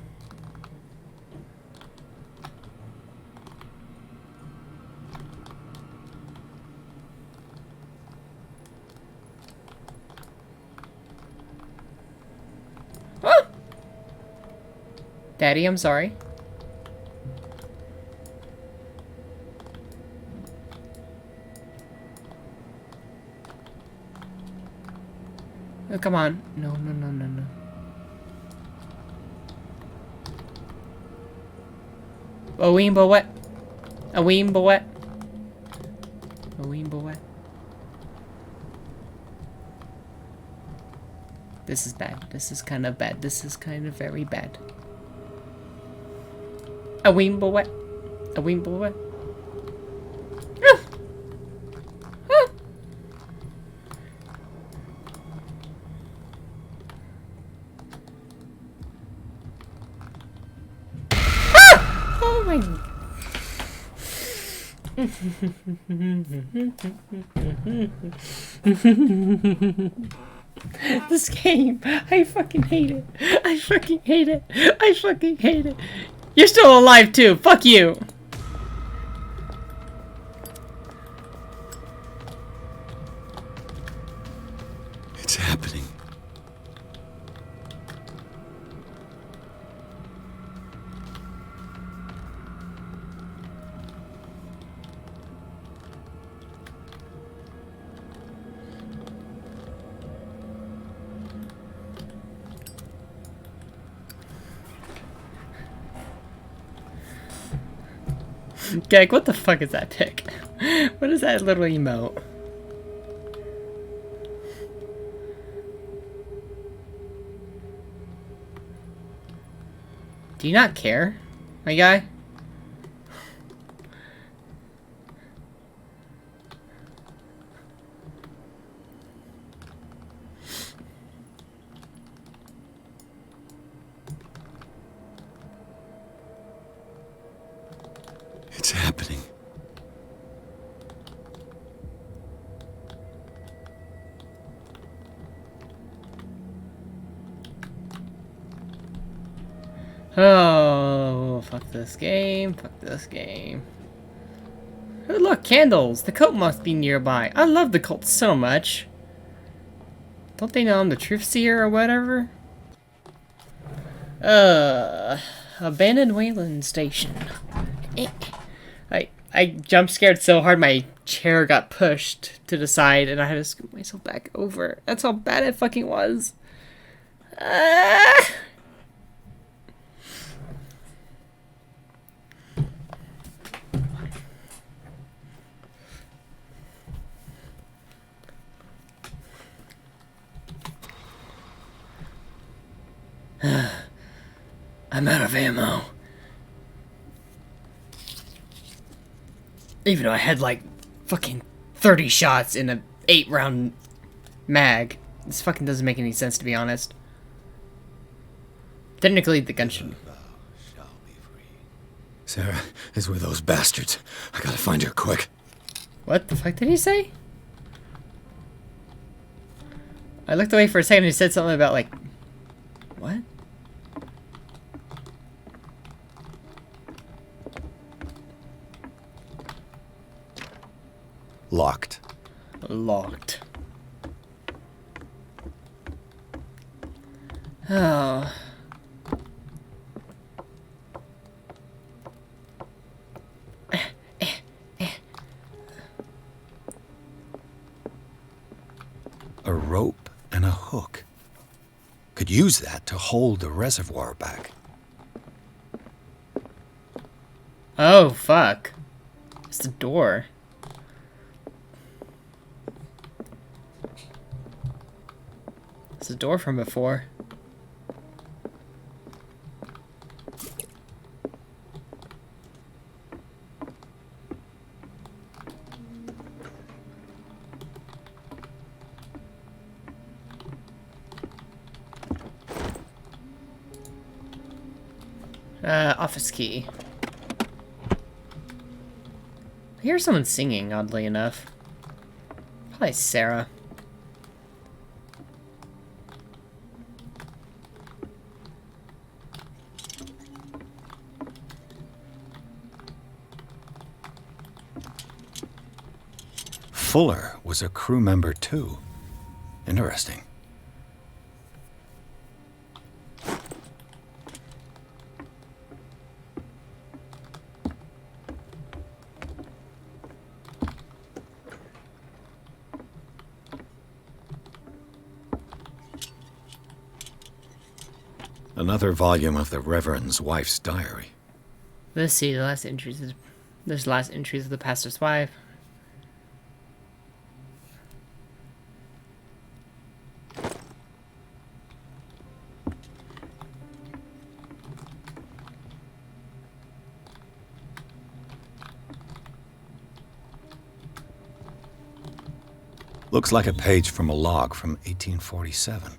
Ah! Daddy, I'm sorry. Oh, come on. No, no, no, no, no. A weembo what? A weembo what? A weembo what? This is bad. This is kind of bad. This is kind of very bad. A weembo what? A weembo what? Oh my... This game, I fucking hate it. I fucking hate it. I fucking hate it. You're still alive too. Fuck you. It's happening. Gag, what the fuck is that pic? What is that little emote? Do you not care, my guy? It's happening. Oh, fuck this game. Fuck this game. Oh, look, candles. The cult must be nearby. I love the cult so much. Don't they know I'm the truth seer or whatever? Abandoned Wayland Station. I jump scared so hard my chair got pushed to the side and I had to scoot myself back over. That's how bad it fucking was. I'm out of ammo. Even though I had like fucking 30 shots in a 8-round mag. This fucking doesn't make any sense, to be honest. Technically, the gun should... Sarah is with those bastards. I gotta find her quick. What the fuck did he say? I looked away for a second and he said something about like... What? Locked. Locked. Oh. A rope and a hook. Could use that to hold the reservoir back. Oh, fuck. It's the door. It's the door from before. Office key. I hear someone singing, oddly enough. Probably Sarah. Fuller was a crew member too. Interesting. Another volume of the Reverend's wife's diary. Let's see, the last entries is... There's the last entries of the pastor's wife. Looks like a page from a log from 1847.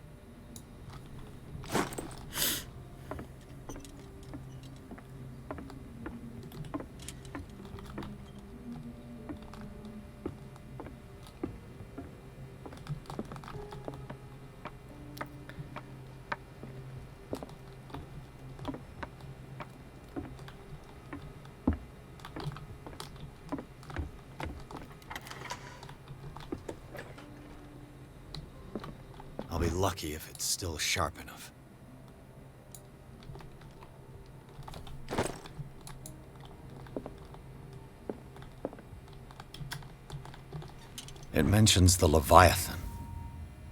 I'll be lucky if it's still sharp enough. It mentions the Leviathan,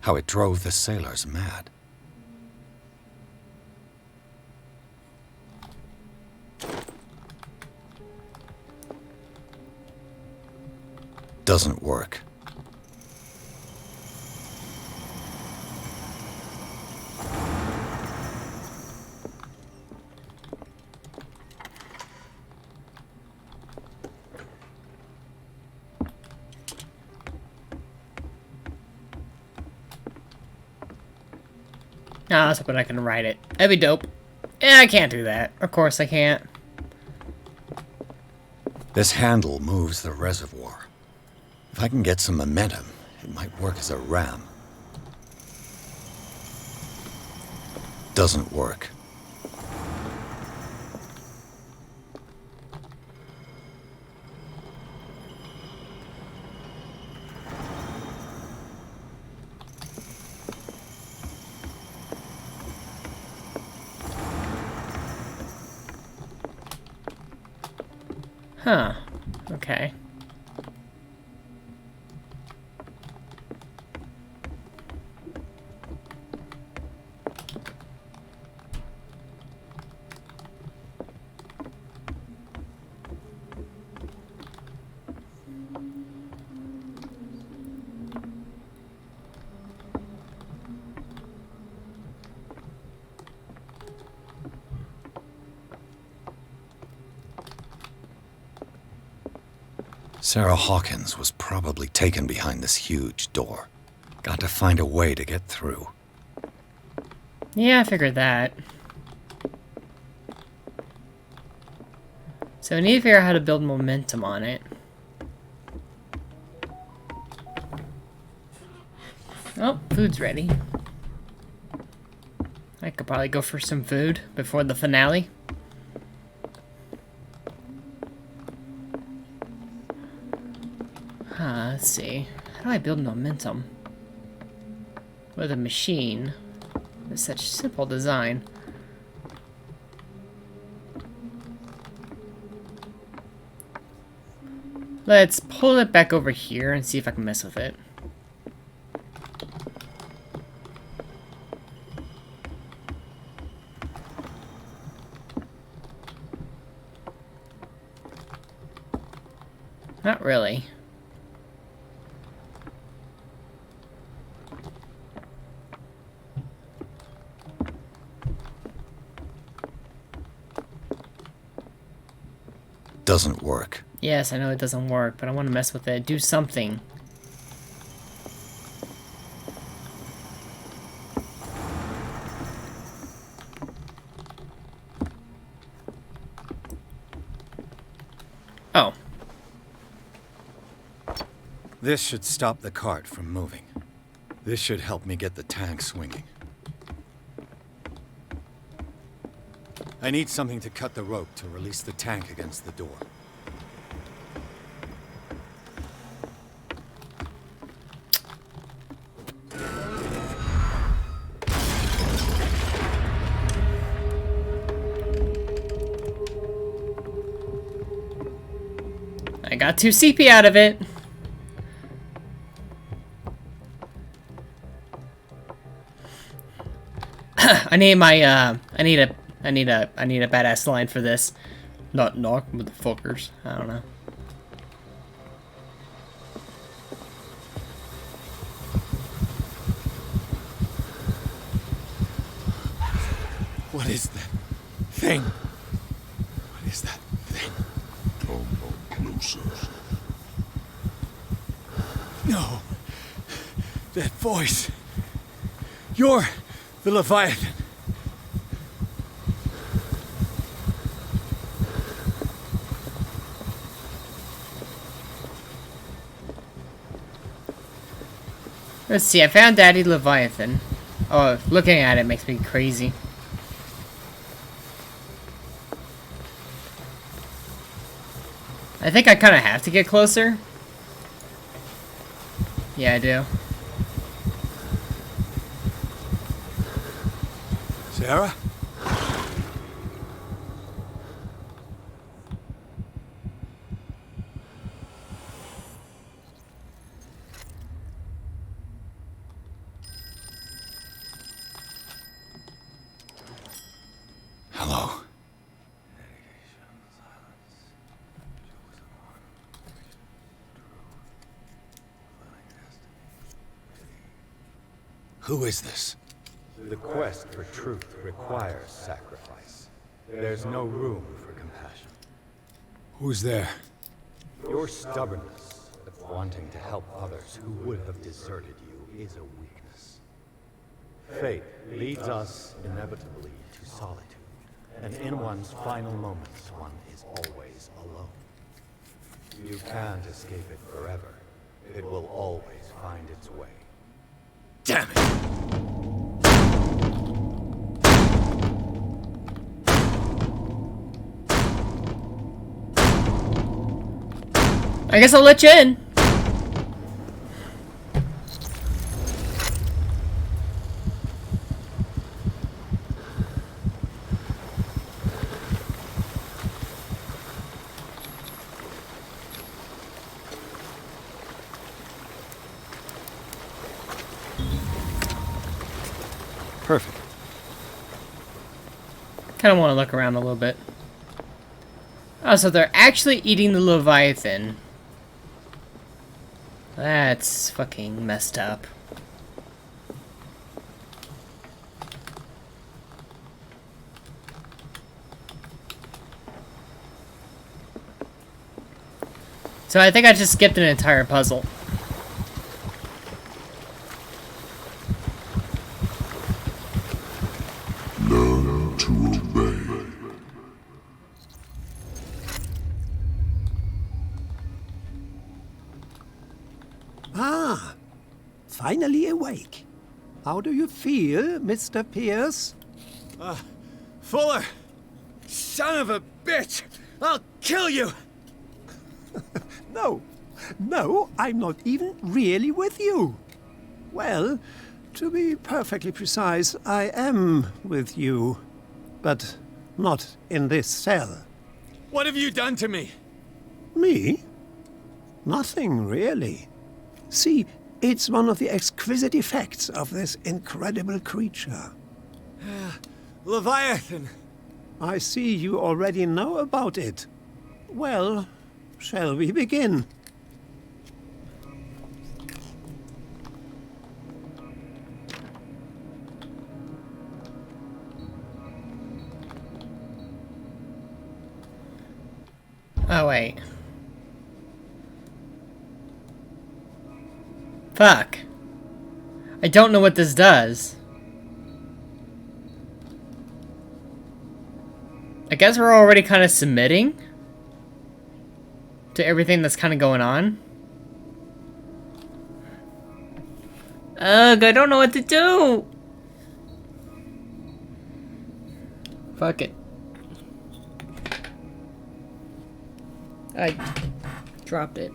how it drove the sailors mad. Doesn't work. No, I was hoping I can write it. That'd be dope. Yeah, I can't do that. Of course I can't. This handle moves the reservoir. If I can get some momentum, it might work as a ram. Doesn't work. Huh. Okay. Sarah Hawkins was probably taken behind this huge door. Got to find a way to get through. Yeah, I figured that. So we need to figure out how to build momentum on it. Oh, food's ready. I could probably go for some food before the finale. Let's see. How do I build momentum? With a machine with such simple design. Let's pull it back over here and see if I can mess with it. Not really. Doesn't work. Yes, I know it doesn't work, but I want to mess with it. Do something. Oh. This should stop the cart from moving. This should help me get the tank swinging. I need something to cut the rope to release the tank against the door. I got 2 CP out of it. I need my I need a badass line for this. Not knock motherfuckers. I don't know. What is that thing? What is that thing? Come closer. No. That voice. You're the Leviathan. Let's see, I found Daddy Leviathan. Oh, looking at it makes me crazy. I think I kind of have to get closer. Yeah, I do. Sarah? Hello. Who is this? The quest for truth requires sacrifice. There's no room for compassion. Who's there? Your stubbornness of wanting to help others who would have deserted you is a weakness. Fate leads us inevitably to solitude, and in one's final moments, one is always alone. You can't escape it forever. It will always find its way. Damn it! I guess I'll let you in. Perfect. Kind of want to look around a little bit. Oh, so they're actually eating the Leviathan. That's fucking messed up. So I think I just skipped an entire puzzle. Learn to obey. Ah, finally awake. How do you feel, Mr. Pierce? Fuller! Son of a bitch! I'll kill you! No, I'm not even really with you. Well, to be perfectly precise, I am with you. But not in this cell. What have you done to me? Me? Nothing, really. See, it's one of the exquisite effects of this incredible creature. Leviathan! I see you already know about it. Well, shall we begin? Oh, wait. Fuck. I don't know what this does. I guess we're already kind of submitting to everything that's kind of going on. Ugh, I don't know what to do. Fuck it. I dropped it.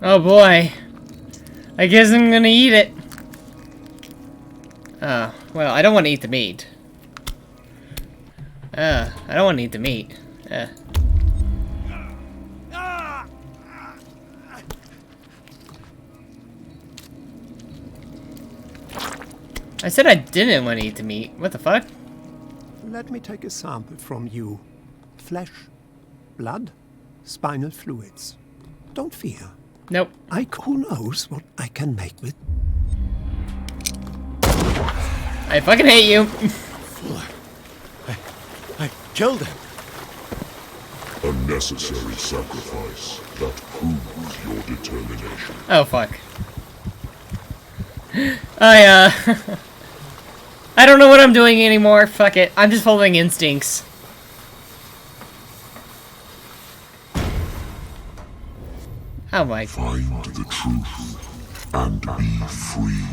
Oh boy. I guess I'm gonna eat it. Well, I don't want to eat the meat. I don't want to eat the meat. I said I didn't want to eat the meat. What the fuck? Let me take a sample from you. Flesh, blood, spinal fluids. Don't fear. Nope. Who knows what I can make with... I fucking hate you. Fuller. I killed him. A necessary sacrifice that proves your determination. Oh, fuck. I don't know what I'm doing anymore. Fuck it. I'm just following instincts. Oh my. Find the truth and be free.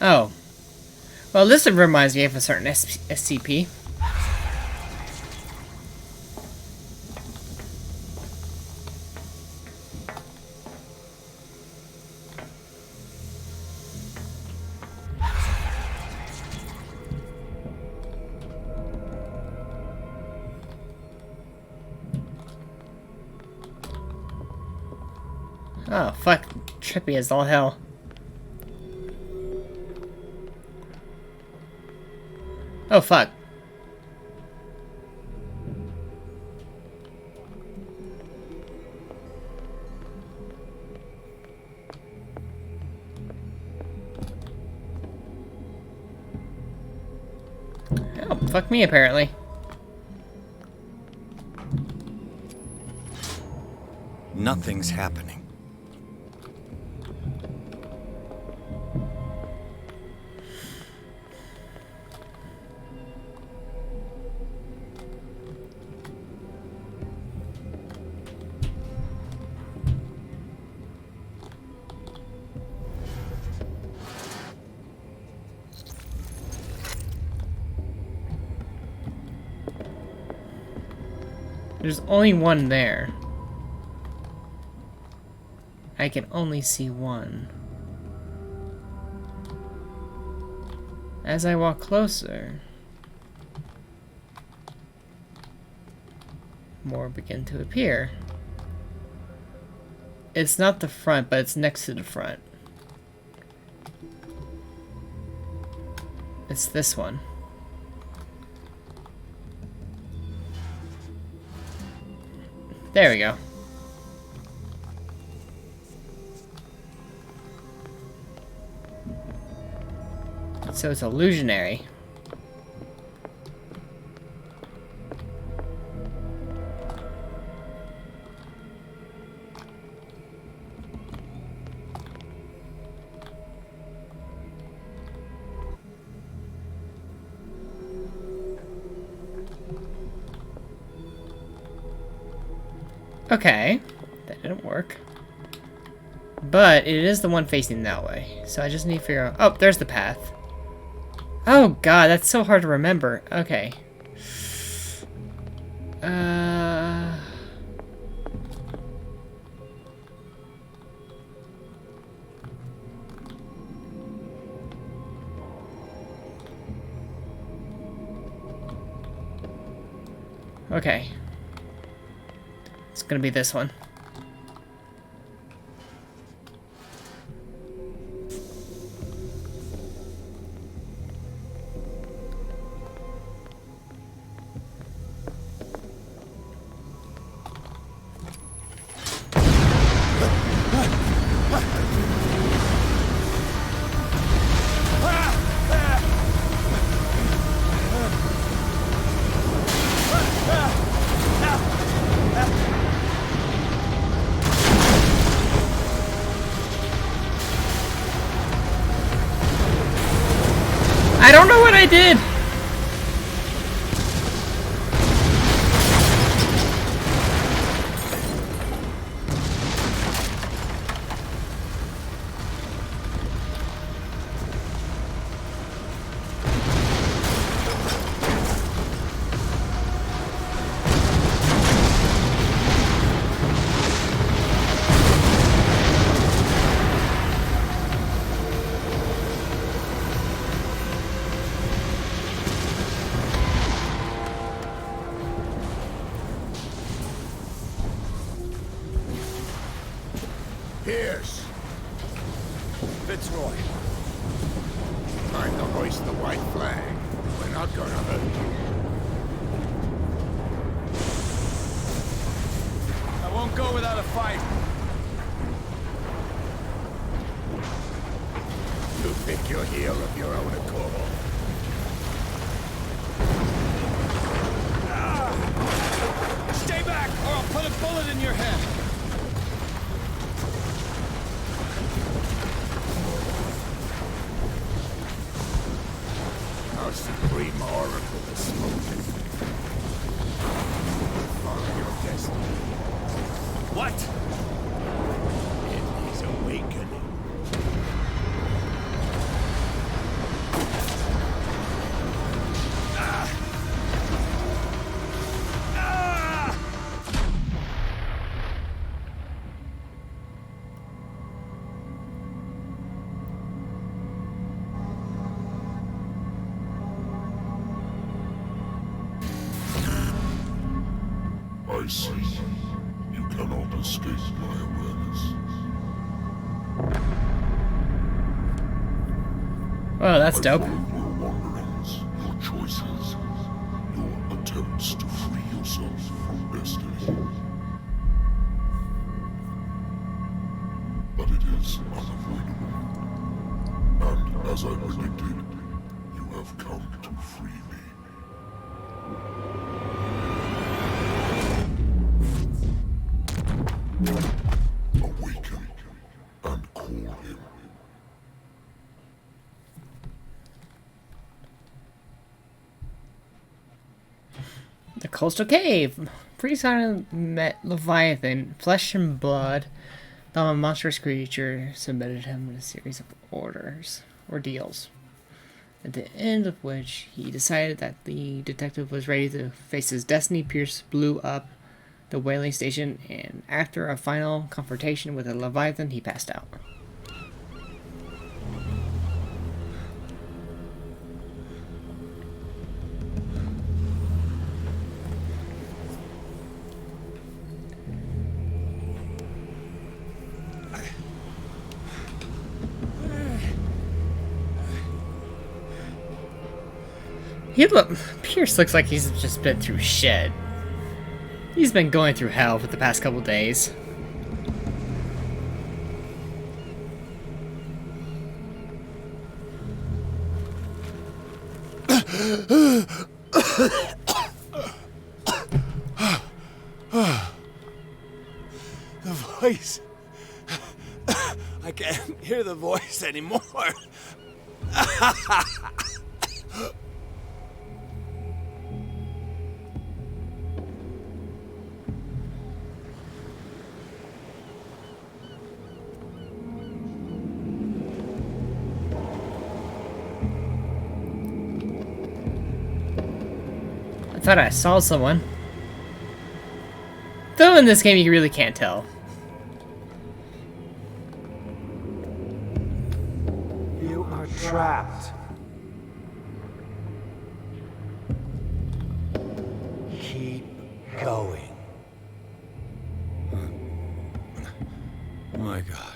Oh. Well, this reminds me of a certain SCP. Oh, fuck. Trippy as all hell. Oh, fuck. Oh, fuck me, apparently. Nothing's happening. There's only one there. I can only see one. As I walk closer, more begin to appear. It's not the front, but it's next to the front. It's this one. There we go. So it's illusionary. Okay, that didn't work. But it is the one facing that way. So I just need to figure out... Oh, there's the path. Oh god, that's so hard to remember. Okay. Okay. It's gonna be this one. I don't know what I did! Pierce! Fitzroy! Time to hoist the white flag. We're not gonna hurt you. I won't go without a fight. You think you're here of your own accord? Stay back, or I'll put a bullet in your head. Our supreme oracle has spoken. Follow your destiny. What? It is awakening. I see. You cannot escape my awareness. Oh, that's I dope. follow your wanderings, your choices, your attempts to free yourself from destiny. But it is unavoidable. And as I predicted, you have come to free me. Awaken and call him. The coastal cave. Pre-Simon met Leviathan, flesh and blood. The monstrous creature submitted him to a series of ordeals, at the end of which he decided that the detective was ready to face his destiny. Pierce blew up the whaling station, and after a final confrontation with the Leviathan, he passed out. Pierce looks like he's just been through shit. He's been going through hell for the past couple days. The voice. I can't hear the voice anymore. I thought I saw someone. Though in this game you really can't tell. You are trapped. Keep going. My God.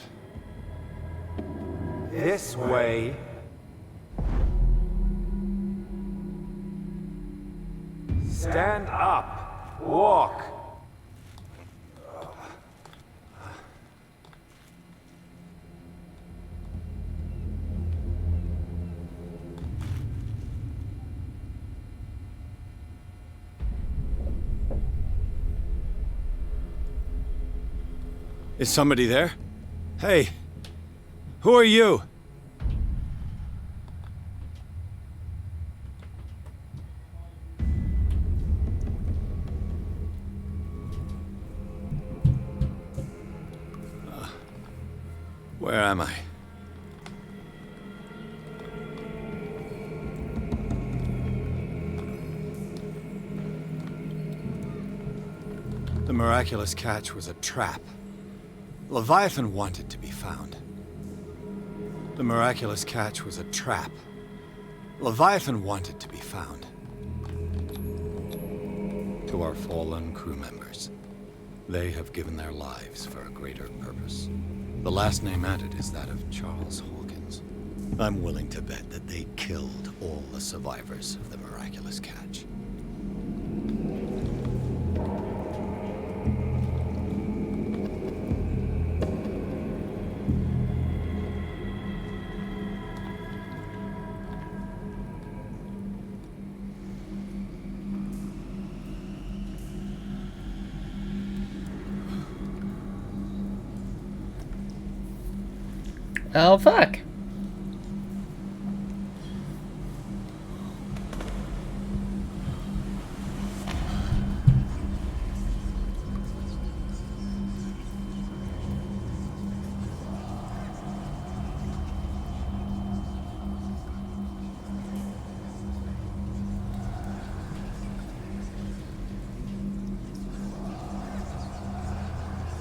This way. Stand up. Walk. Is somebody there? Hey, who are you? Where am I? The miraculous catch was a trap. Leviathan wanted to be found. The miraculous catch was a trap. Leviathan wanted to be found. To our fallen crew members, they have given their lives for a greater purpose. The last name added is that of Charles Hawkins. I'm willing to bet that they killed all the survivors of the miraculous catch. Oh, fuck.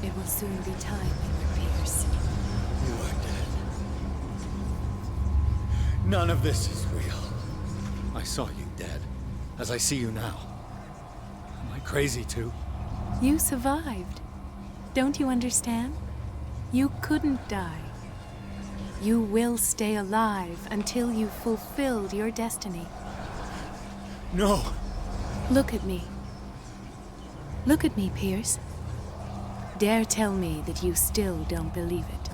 It will soon be time, Edward Pierce. You are dead. None of this is real. I saw you dead, as I see you now. Am I crazy too? You survived. Don't you understand? You couldn't die. You will stay alive until you've fulfilled your destiny. No. Look at me. Look at me, Pierce. Dare tell me that you still don't believe it.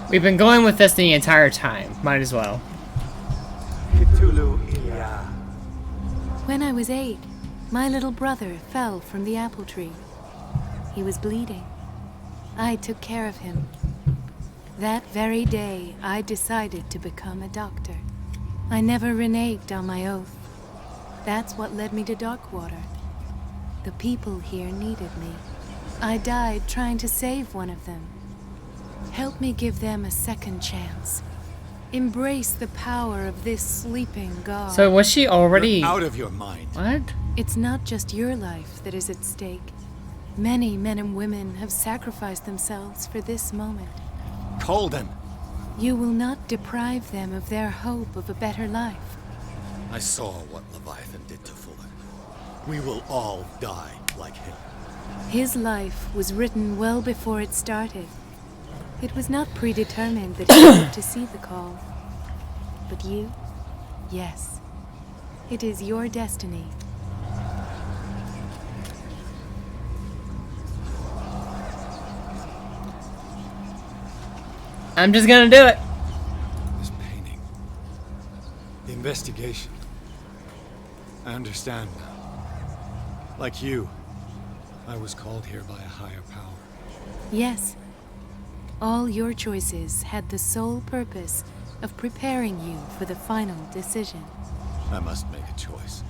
We've been going with this the entire time. Might as well. Cthulhu Ilya. When I was 8, my little brother fell from the apple tree. He was bleeding. I took care of him. That very day, I decided to become a doctor. I never reneged on my oath. That's what led me to Darkwater. The people here needed me. I died trying to save one of them. Help me give them a second chance. Embrace the power of this sleeping god. So was she already... You're out of your mind. What? It's not just your life that is at stake. Many men and women have sacrificed themselves for this moment. Colden! You will not deprive them of their hope of a better life. I saw what Leviathan did to Fuller. We will all die like him. His life was written well before it started. It was not predetermined that he lived to see the call. But you? Yes. It is your destiny. I'm just gonna do it. This painting. The investigation. I understand now. Like you, I was called here by a higher power. Yes. All your choices had the sole purpose of preparing you for the final decision. I must make a choice.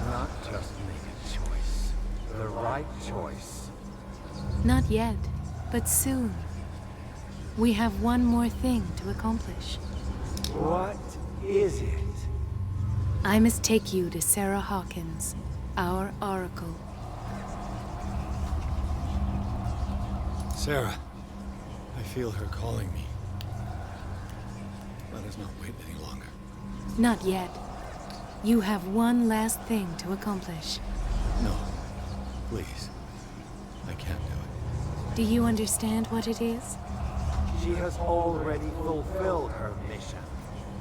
Not just make a choice. The right choice. Not yet, but soon. We have one more thing to accomplish. What is it? I must take you to Sarah Hawkins, our oracle. Sarah, I feel her calling me. Let us not wait any longer. Not yet. You have one last thing to accomplish. No, please. I can't do it. Do you understand what it is? She has already fulfilled her mission.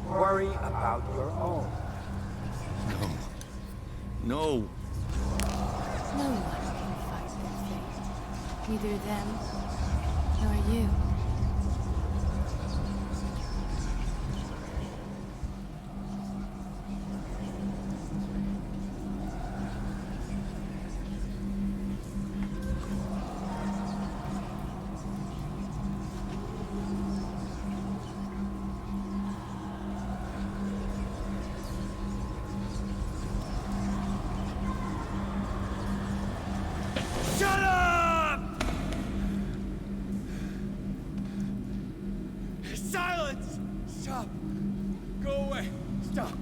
Worry about your own. No. No. No one can fight their fate. Neither them, nor you. Shut up! Silence! Stop! Go away! Stop!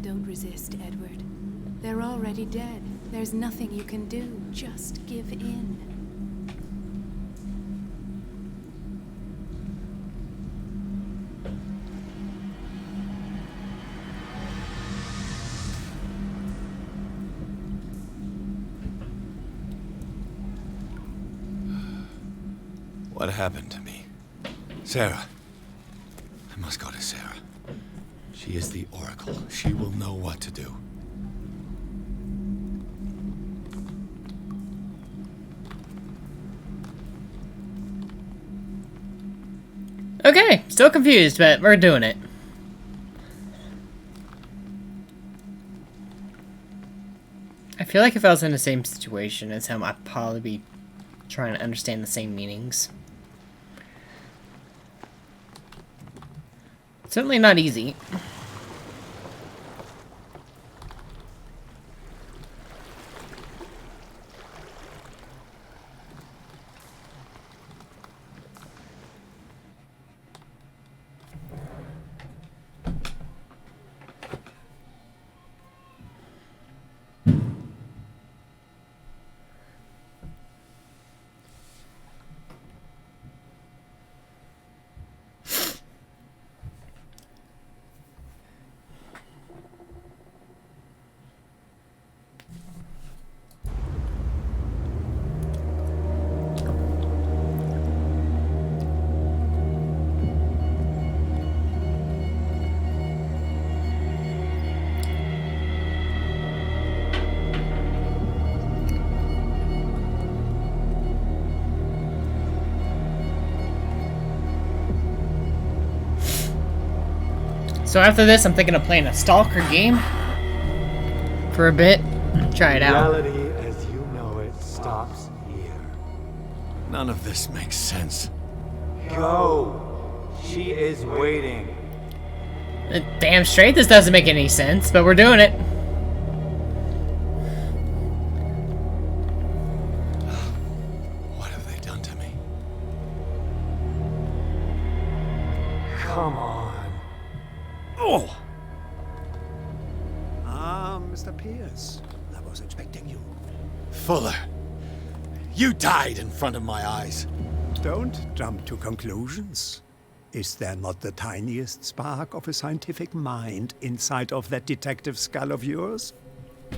Don't resist, Edward. They're already dead. There's nothing you can do. Just give in. What happened to me? Sarah. I must go to Sarah. She is the Oracle. She will know what to do. Okay, still confused, but we're doing it. I feel like if I was in the same situation as him, I'd probably be trying to understand the same meanings. Certainly not easy. So after this, I'm thinking of playing a Stalker game for a bit. Try it out. Reality as you know it stops here. None of this makes sense. Go. She is waiting. Damn straight this doesn't make any sense, but we're doing it. What have they done to me? Come on. Oh! Ah, Mr. Pierce. I was expecting you. Fuller, you died in front of my eyes. Don't jump to conclusions. Is there not the tiniest spark of a scientific mind inside of that detective skull of yours?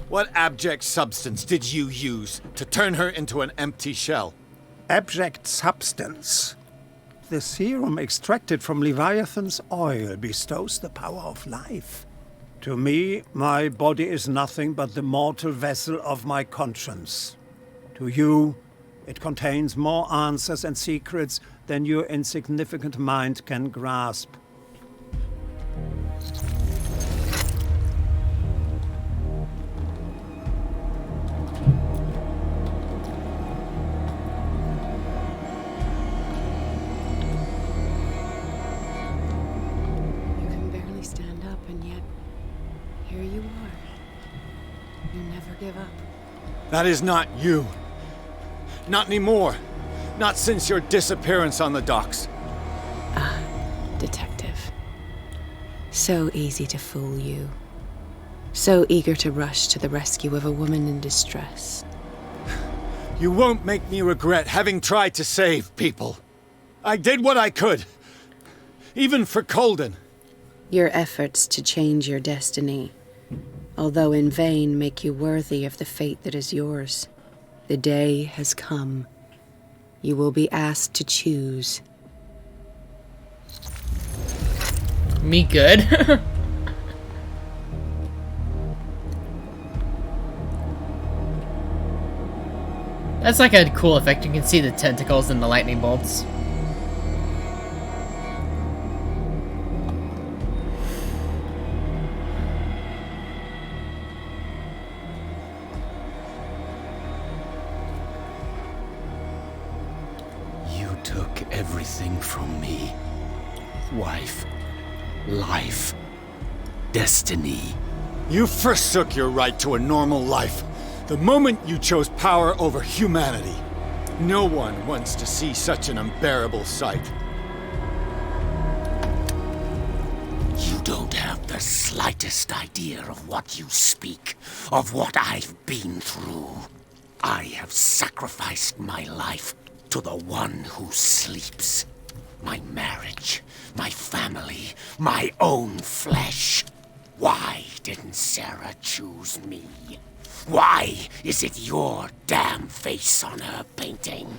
What abject substance did you use to turn her into an empty shell? Abject substance. The serum extracted from Leviathan's oil bestows the power of life. To me, my body is nothing but the mortal vessel of my conscience. To you, it contains more answers and secrets than your insignificant mind can grasp. You can barely stand up, and yet here you are. You never give up. That is not you. Not anymore. Not since your disappearance on the docks. Ah, detective. So easy to fool you. So eager to rush to the rescue of a woman in distress. You won't make me regret having tried to save people. I did what I could. Even for Colden. Your efforts to change your destiny, although in vain, make you worthy of the fate that is yours. The day has come. You will be asked to choose. Me good? That's like a cool effect. You can see the tentacles and the lightning bolts. You took everything from me. Wife, life, destiny. You forsook your right to a normal life the moment you chose power over humanity. No one wants to see such an unbearable sight. You don't have the slightest idea of what you speak, of what I've been through. I have sacrificed my life to the one who sleeps. My marriage, my family, my own flesh. Why didn't Sarah choose me? Why is it your damn face on her painting?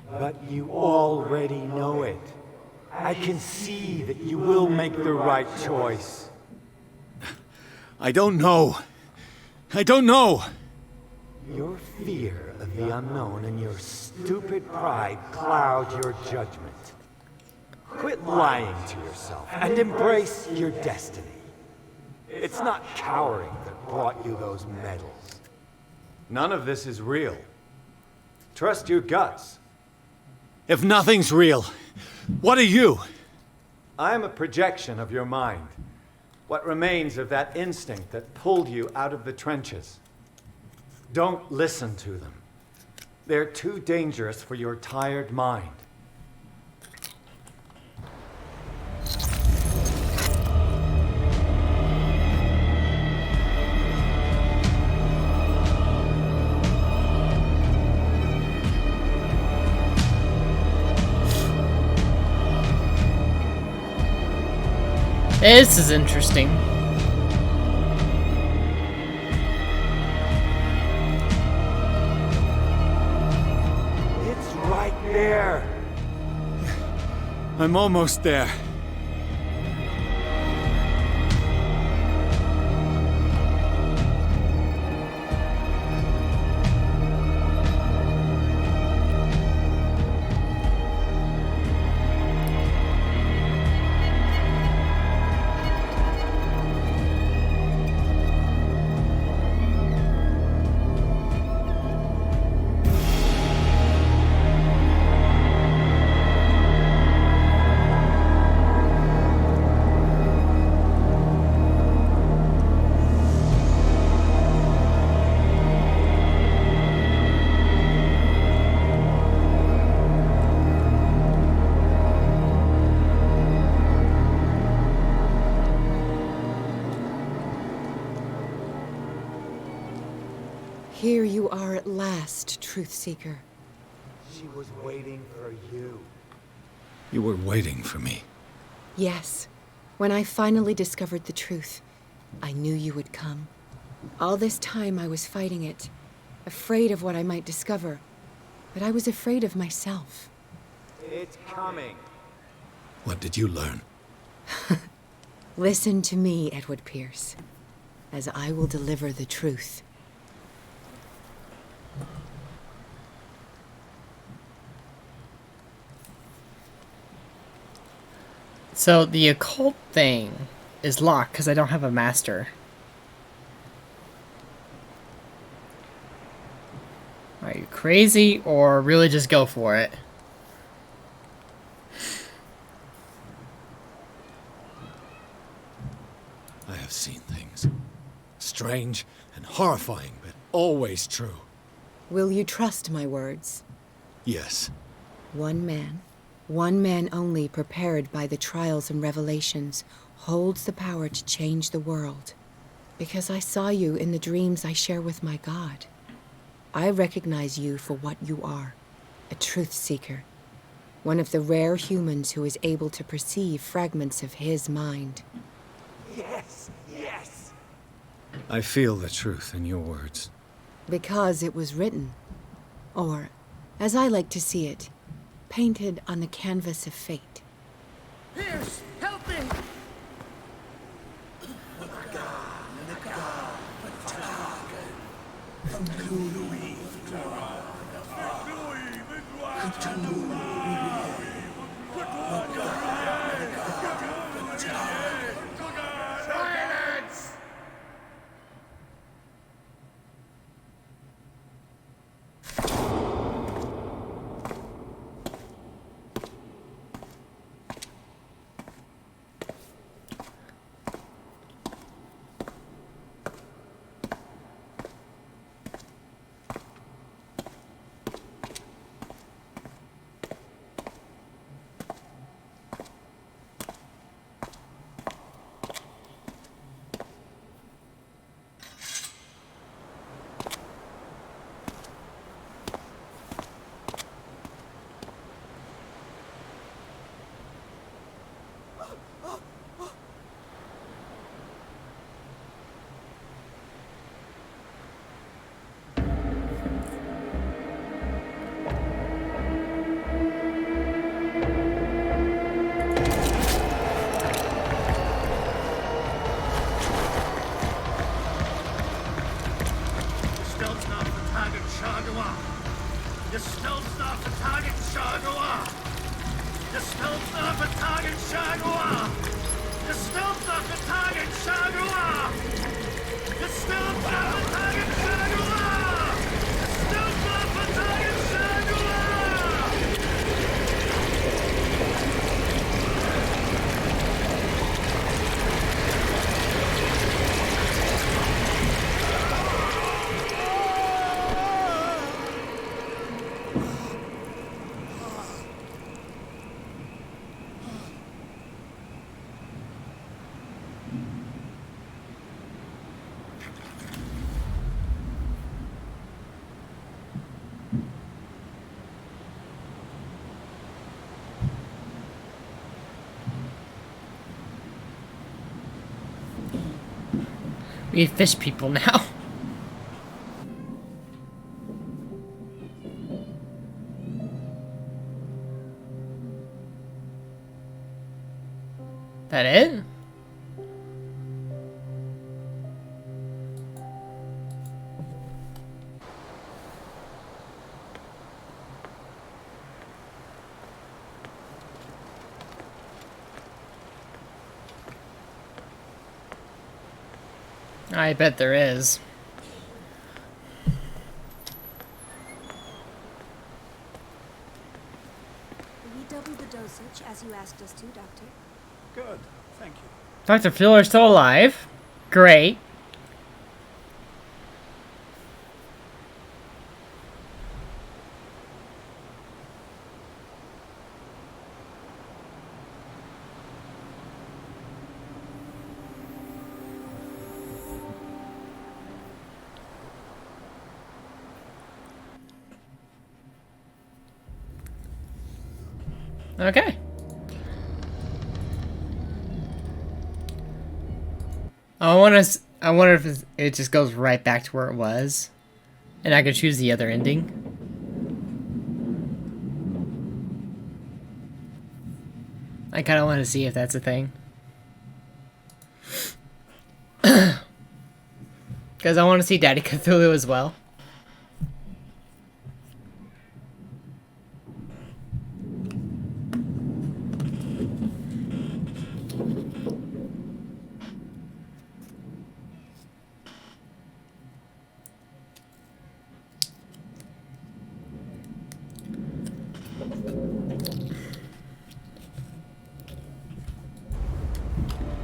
But you already know it. I can see that you will make the right choice. I don't know. I don't know. Your fear of the unknown and your stupid pride cloud your judgment. Quit lying to yourself and embrace your destiny. It's not cowering that brought you those medals. None of this is real. Trust your guts. If nothing's real, what are you? I am a projection of your mind. What remains of that instinct that pulled you out of the trenches. Don't listen to them. They're too dangerous for your tired mind. This is interesting. It's right there. I'm almost there. Here you are at last, Truth Seeker. She was waiting for you. You were waiting for me. Yes. When I finally discovered the truth, I knew you would come. All this time I was fighting it, afraid of what I might discover, but I was afraid of myself. It's coming. What did you learn? Listen to me, Edward Pierce, as I will deliver the truth. So the occult thing is locked because I don't have a master. Are you crazy or really just go for it? I have seen things. Strange and horrifying, but always true. Will you trust my words? Yes. One man only prepared by the trials and revelations, holds the power to change the world. Because I saw you in the dreams I share with my God. I recognize you for what you are, a truth seeker. One of the rare humans who is able to perceive fragments of his mind. Yes, yes! I feel the truth in your words. Because it was written. Or, as I like to see it, painted on the canvas of fate. Pierce, help me! Silence! We fish people now. That it? I bet there is. We doubled the dosage as you asked us to, Doctor. Good, thank you. Dr. Fueller's still alive. Great. Okay. I wonder if it just goes right back to where it was, and I could choose the other ending. I kind of want to see if that's a thing. Because I want to see Daddy Cthulhu as well.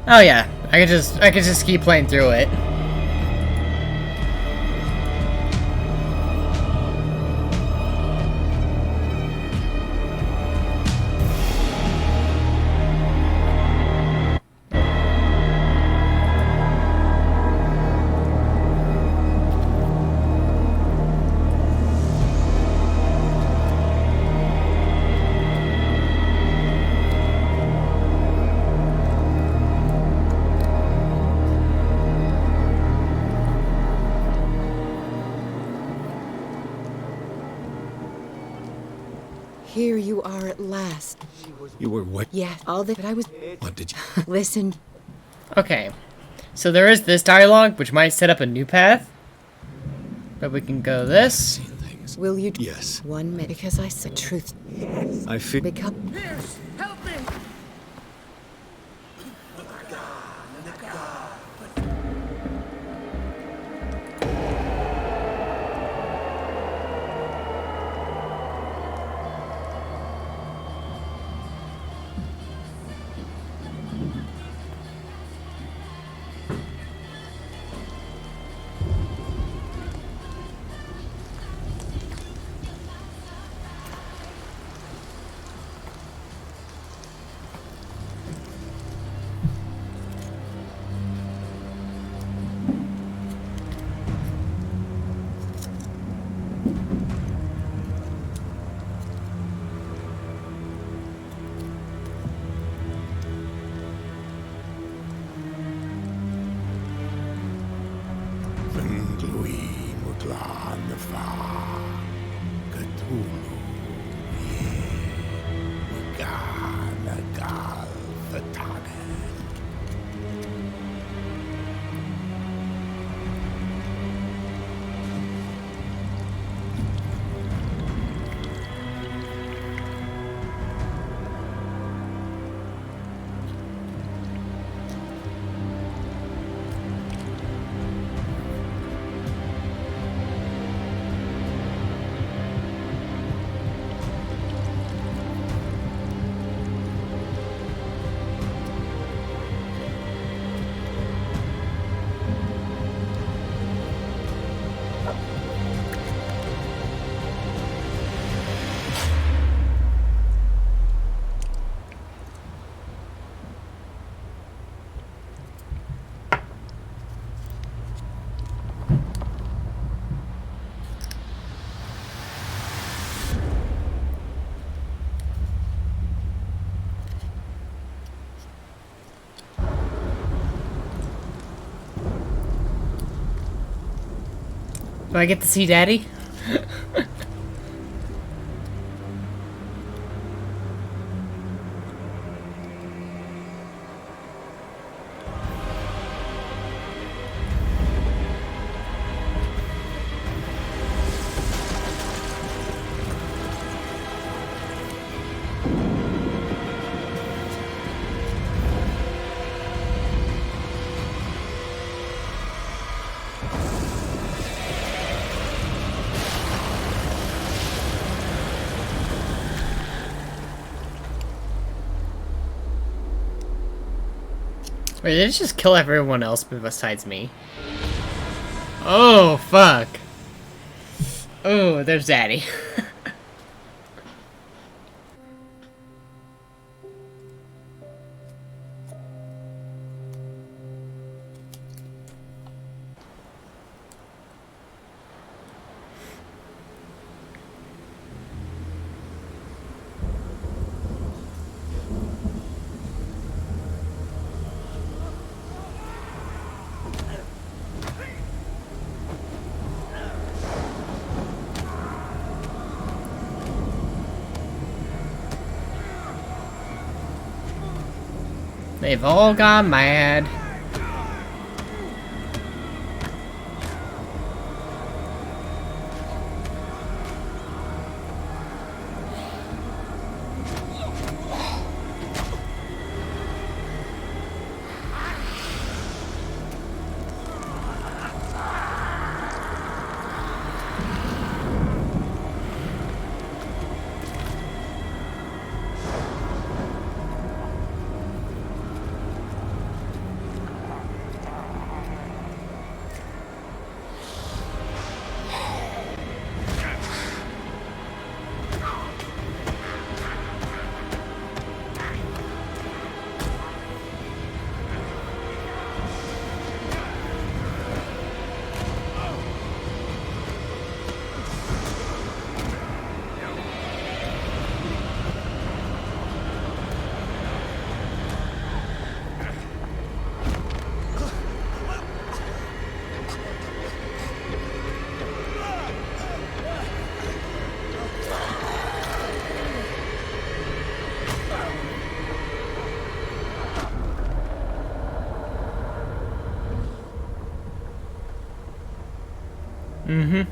Oh yeah, I could just keep playing through it. Here you are at last. You were what? Yeah, all that I was... What did you... Listen. Okay, so there is this dialogue, which might set up a new path. But we can go this. Will you... Yes. 1 minute, because I said truth. I feel... Become... Pierce, help me! Cthulhu, Do I get to see Daddy? Wait, did it just kill everyone else besides me? Oh, fuck. Oh, there's Daddy. They've all gone mad. Mm-hmm.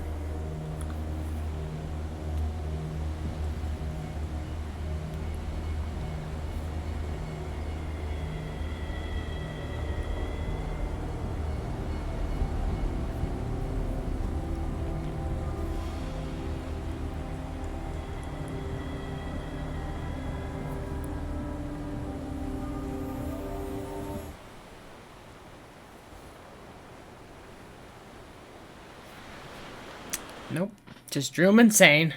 Nope. Just drew him insane.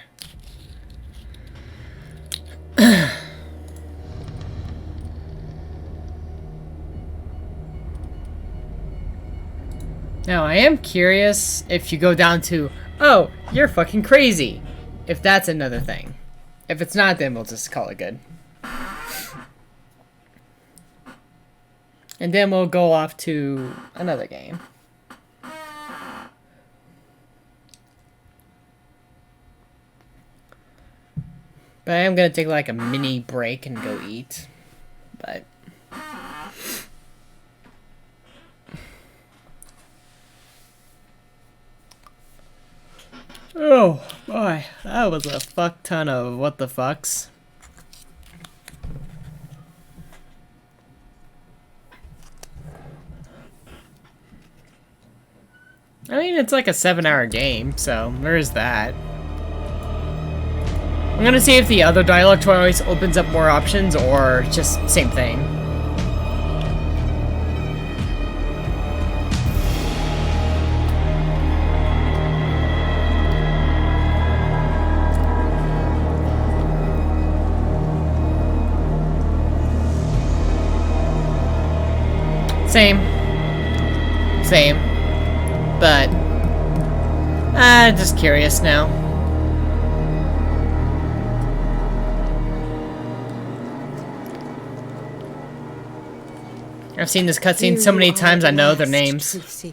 Now, I am curious if you go down to, oh, you're fucking crazy. If that's another thing. If it's not, then we'll just call it good. And then we'll go off to another game. But I am gonna take like a mini break and go eat. But oh boy, that was a fuck ton of what the fucks. I mean, it's like a 7-hour game, so there is that. I'm gonna see if the other dialogue choice opens up more options or just same thing. Same. But just curious now. I've seen this cutscene so many times I know their names.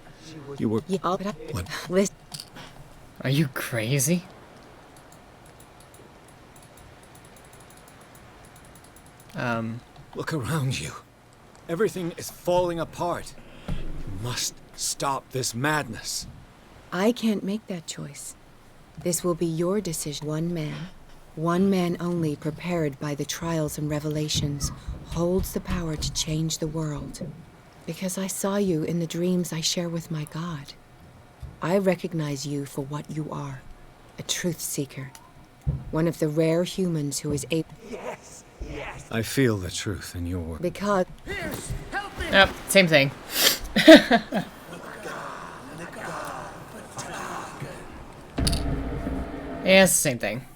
You were... What? Are you crazy? Look around you. Everything is falling apart. You must stop this madness. I can't make that choice. This will be your decision. One man only, prepared by the trials and revelations, holds the power to change the world. Because I saw you in the dreams I share with my God. I recognize you for what you are. A truth seeker. One of the rare humans who is able... Yes! I feel the truth in your words. Because... Yep, same thing. Yeah, it's the same thing.